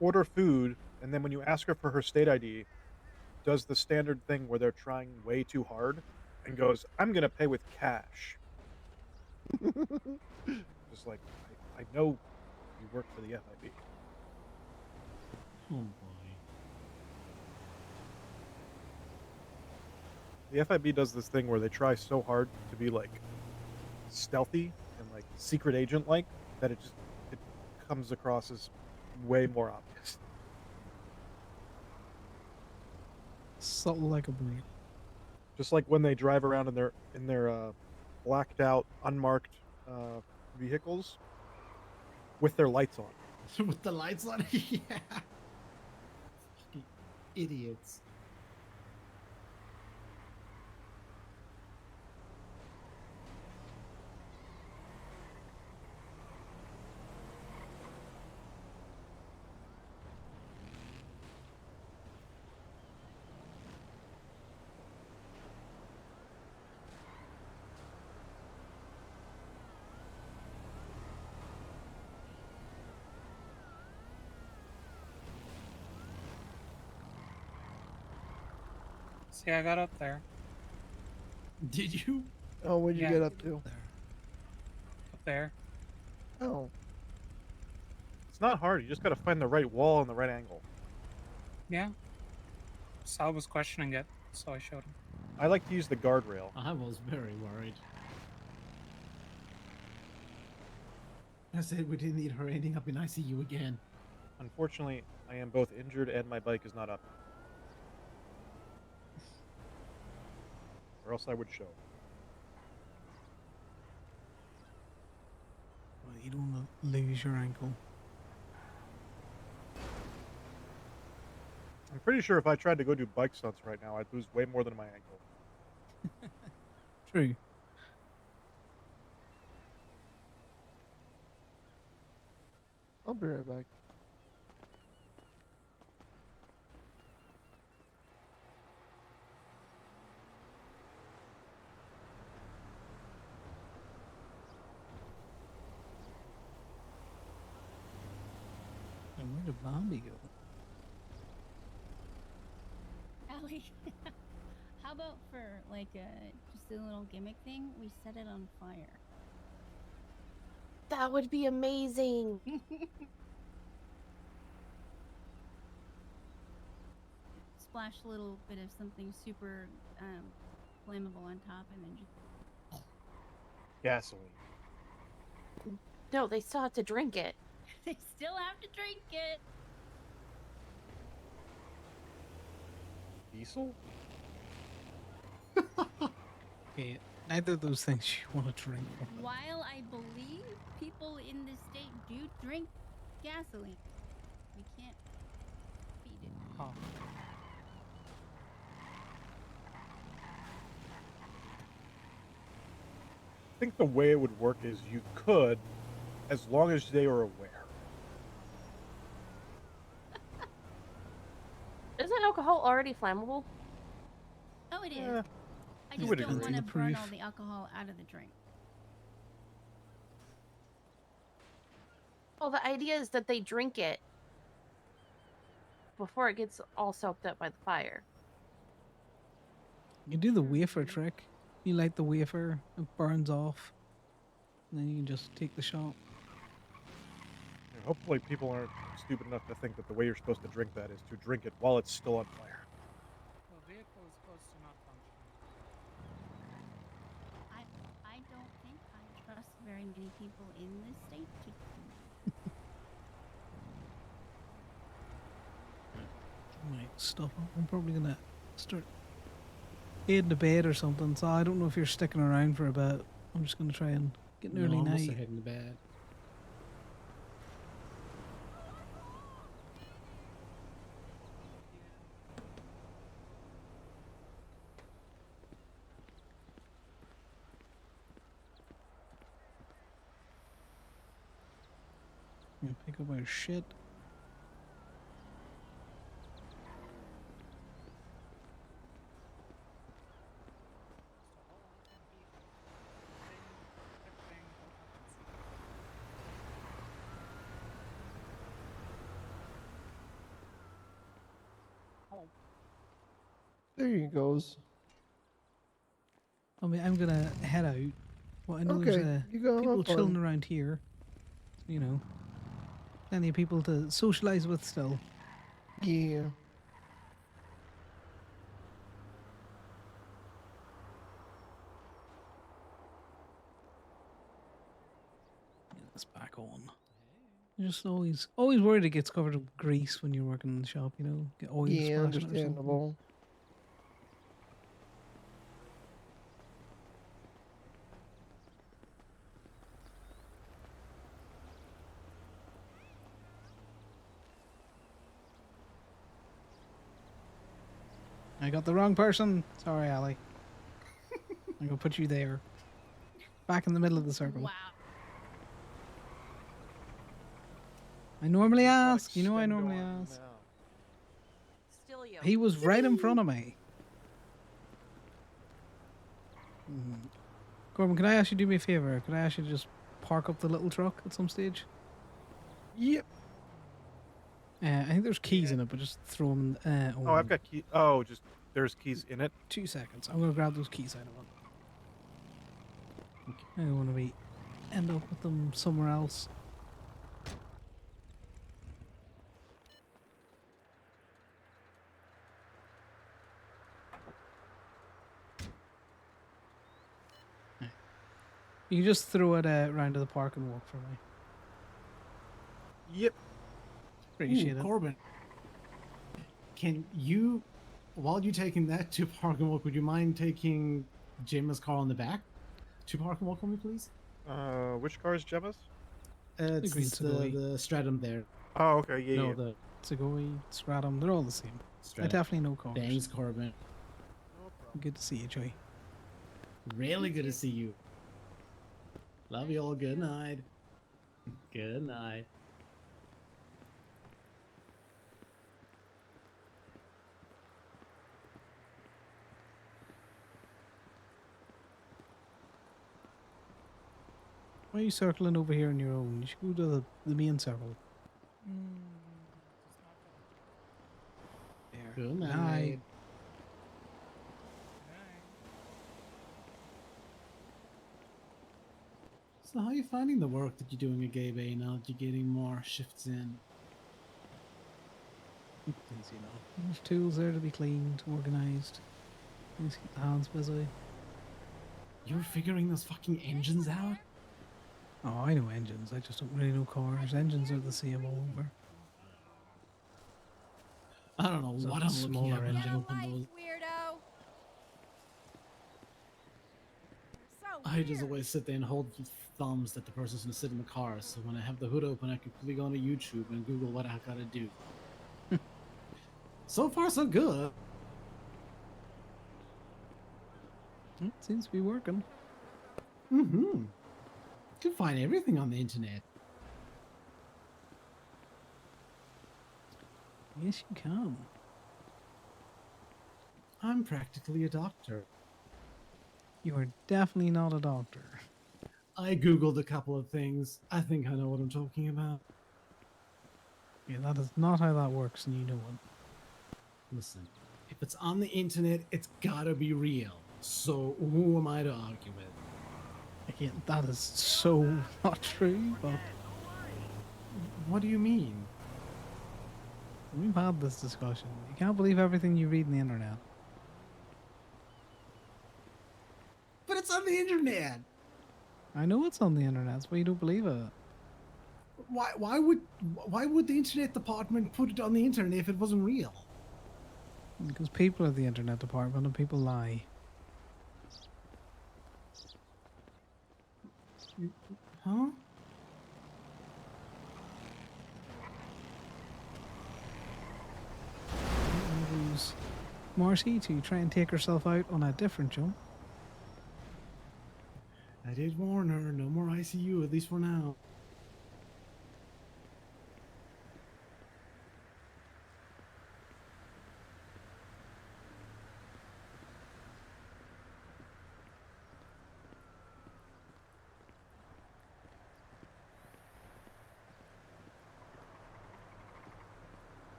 order food, and then when you ask her for her state ID, does the standard thing where they're trying way too hard and goes, "I'm gonna pay with cash." Just like, I know you work for the FIB. Oh boy. The FIB does this thing where they try so hard to be like stealthy and like secret agent like that it comes across as way more obvious. Subtle like a blade. Just like when they drive around in their blacked out, unmarked vehicles with their lights on. With the lights on? Yeah. Fucking idiots. See, I got up there. Did you? Oh, what'd you Yeah. get up to? Up there. Oh. It's not hard. You just got to find the right wall and the right angle. Yeah. Sal was questioning it, so I showed him. I like to use the guardrail. I was very worried. I said we didn't need her ending up in ICU again. Unfortunately, I am both injured and my bike is not up. Or else I would show. Well, you don't want to lose your ankle. I'm pretty sure if I tried to go do bike stunts right now, I'd lose way more than my ankle. True. I'll be right back. And where did Bambi go? Allie, how about for like just a little gimmick thing? We set it on fire. That would be amazing. Splash a little bit of something super flammable on top, and then just Gasoline. No, they still have to drink it. they still have to drink it. Diesel? Okay, neither of those things you want to drink. While I believe people in this state do drink gasoline, we can't feed it. Oh. I think the way it would work is you could, as long as they are aware. Isn't alcohol already flammable? Oh, it is. Yeah, I to just a don't degree. want to The burn proof. all the alcohol out of the drink. Well, the idea is that they drink it before it gets all soaked up by the fire. You do the wafer trick. You light the wafer, it burns off, and then you can just take the shot. And hopefully people aren't stupid enough to think that the way you're supposed to drink that is to drink it while it's still on fire. The vehicle is close to not functioning. I don't think I trust very many people in this state to. Might stop up. I'm probably gonna start heading to bed or something. So I don't know if you're sticking around for a bit. I'm just gonna try and get an No, early I'm also night. heading to bed. Pick up our shit. There he goes. I mean, I'm gonna head out. Well, I know Okay, there's you go people have fun. chilling around here. You know, plenty of people to socialize with still. Yeah. It's back on. You're just always worried it gets covered with grease when you're working in the shop. You know, get oil Yeah, splashing or something. understandable. I got the wrong person. Sorry, Ali. I'm gonna put you there. Back in the middle of the circle. Wow. I normally ask. You know I normally ask. Still you. He was right in front of me. Corbin, can I ask you to do me a favor? Could I ask you to just park up the little truck at some stage? Yep. I think there's keys in it, but just throw them. Oh, I've got key. Oh, just there's keys in it. 2 seconds. I'm gonna grab those keys out of it. I don't want to end up with them somewhere else. You can just throw it round to the park and walk for me. Yep. Appreciate it. Corbin, can you, while you're taking that to park and walk, would you mind taking Gemma's car on the back to park and walk for me, please? Which car is Gemma's? It's green Savoy. the Stratum there. Oh, okay, yeah, No, yeah. the Segoy, Stratum, they're all the same. I Stratum. definitely know cars. Thanks, Corbin. Good to see you, Joey. Really good to see you. Love you all. Good night. Good night. Why are you circling over here on your own? You should go to the main circle. There. Good night. Night. So how are you finding the work that you're doing at Gay Bay now that you're getting more shifts in? Things, you know. There's tools there to be cleaned, organised. Things keep the hands busy. You're figuring those fucking engines out? Oh, I know engines. I just don't really know cars. Engines are the same all over. I don't know So what a I'm looking smaller at when I engine. open those. Weirdo. I just always sit there and hold thumbs that the person's gonna sit in the car, so when I have the hood open, I can quickly go onto YouTube and Google what I gotta do. So far, so good. It seems to be working. Mm-hmm. You can find everything on the internet. Yes, you can. I'm practically a doctor. You are definitely not a doctor. I googled a couple of things. I think I know what I'm talking about. Yeah, that is not how that works, and you know it. Listen, if it's on the internet, it's gotta be real. So who am I to argue with? Again, that is so not true, but What do you mean? we've had this discussion. You can't believe everything you read on the internet. But it's on the internet. I know it's on the internet, that's why you don't believe it. Why would the internet department put it on the internet if it wasn't real? Because people are the internet department and people lie. Huh? Use Marcy to try and take herself out on a different jump. I did warn her, no more ICU, at least for now.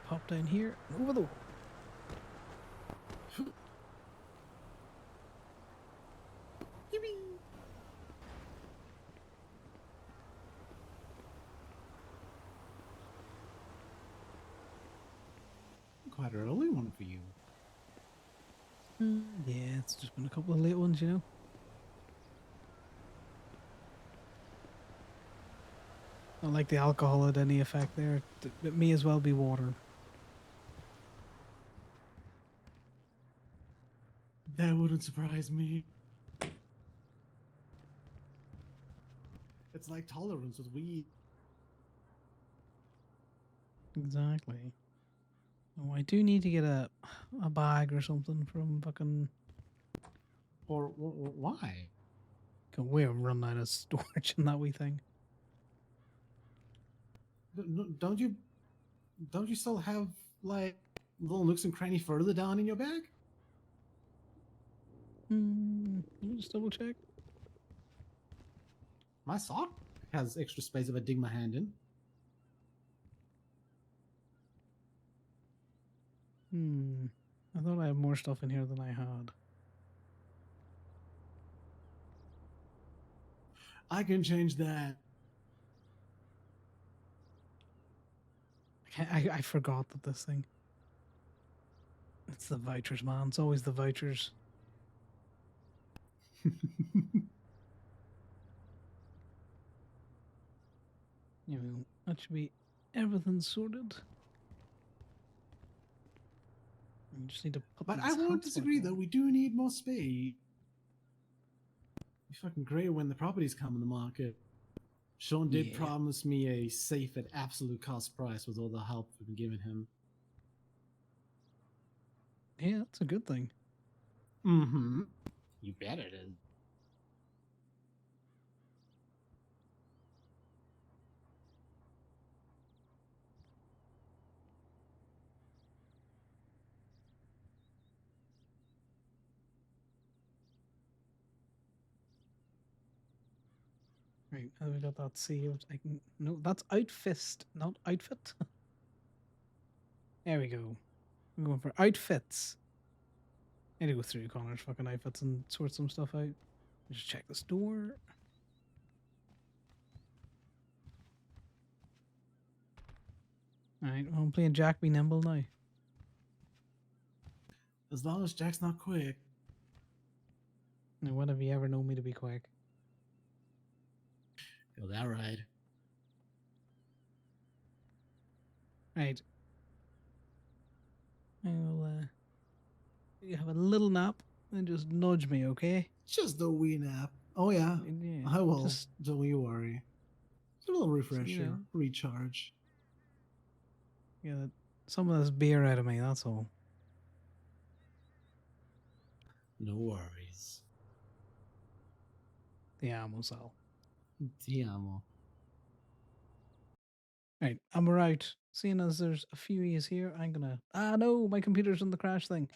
pop down here and over the wall. Quite an early one for you. Yeah, it's just been a couple of late ones, you know. Not like the alcohol had any effect there. It may as well be water. That wouldn't surprise me. It's like tolerance with weed. Exactly. Oh, I do need to get a bag or something from fucking. Or why? We're running out of storage in that wee thing. Don't you still have like little nooks and cranny further down in your bag? Let me just double check. My sock has extra space if I dig my hand in. I thought I had more stuff in here than I had. I can change that. I forgot that this thing. It's the vouchers, man. It's always the vouchers. You know, that should be everything sorted. I just need to put But these I won't hats back disagree on. though. We do need more space. Be fucking great when the properties come on the market. Sean did Yeah. promise me a safe at absolute cost price with all the help we've been giving him. Yeah, that's a good thing. Mm-hmm. You bet it is. Right, now we got that saved. I can no, that's outfist, not outfit. There we go. We're going for outfits. I need to go through Connor's fucking outfits and sort some stuff out. Just check this door. Alright, well, I'm playing Jack Be Nimble now. As long as Jack's not quick. Now, when have you ever known me to be quick? Feel that right. Right. I will you have a little nap and just nudge me, okay? Just a wee nap. Oh yeah, Yeah, I will. just- Don't you worry. Just a little refresher, know. recharge. Get some of this beer out of me, that's all. No worries. The ammo cell. Ti amo. Right, and we're out. Seeing as there's a few E's here, I'm gonna. Ah, no, my computer's on the crash thing.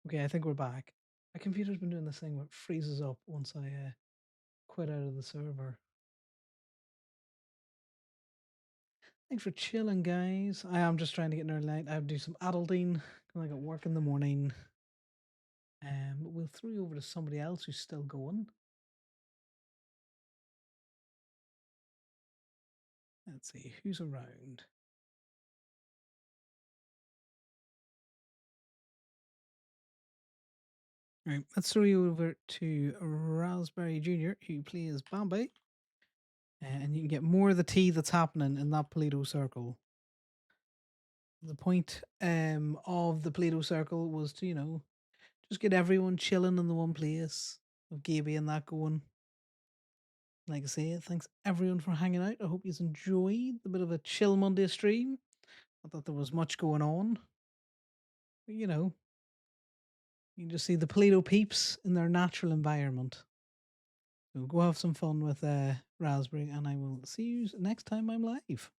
Okay, I think we're back. My computer's been doing this thing where it freezes up once I quit out of the server. Thanks for chilling, guys. I am just trying to get an early night. I have to do some adulting. I got work in the morning. We'll throw you over to somebody else who's still going. Let's see who's around. Right, let's throw you over to Raspberry Jr., who plays Bambi. And you can get more of the tea that's happening in that Play-Doh circle. The point of the Play-Doh circle was to, you know, just get everyone chilling in the one place. With Gaby and that going. Like I say, thanks everyone for hanging out. I hope you enjoyed the bit of a chill Monday stream. I thought there was much going on. But, you know, you can just see the Play-Doh peeps in their natural environment. So go have some fun with Raspberry, and I will see you next time I'm live.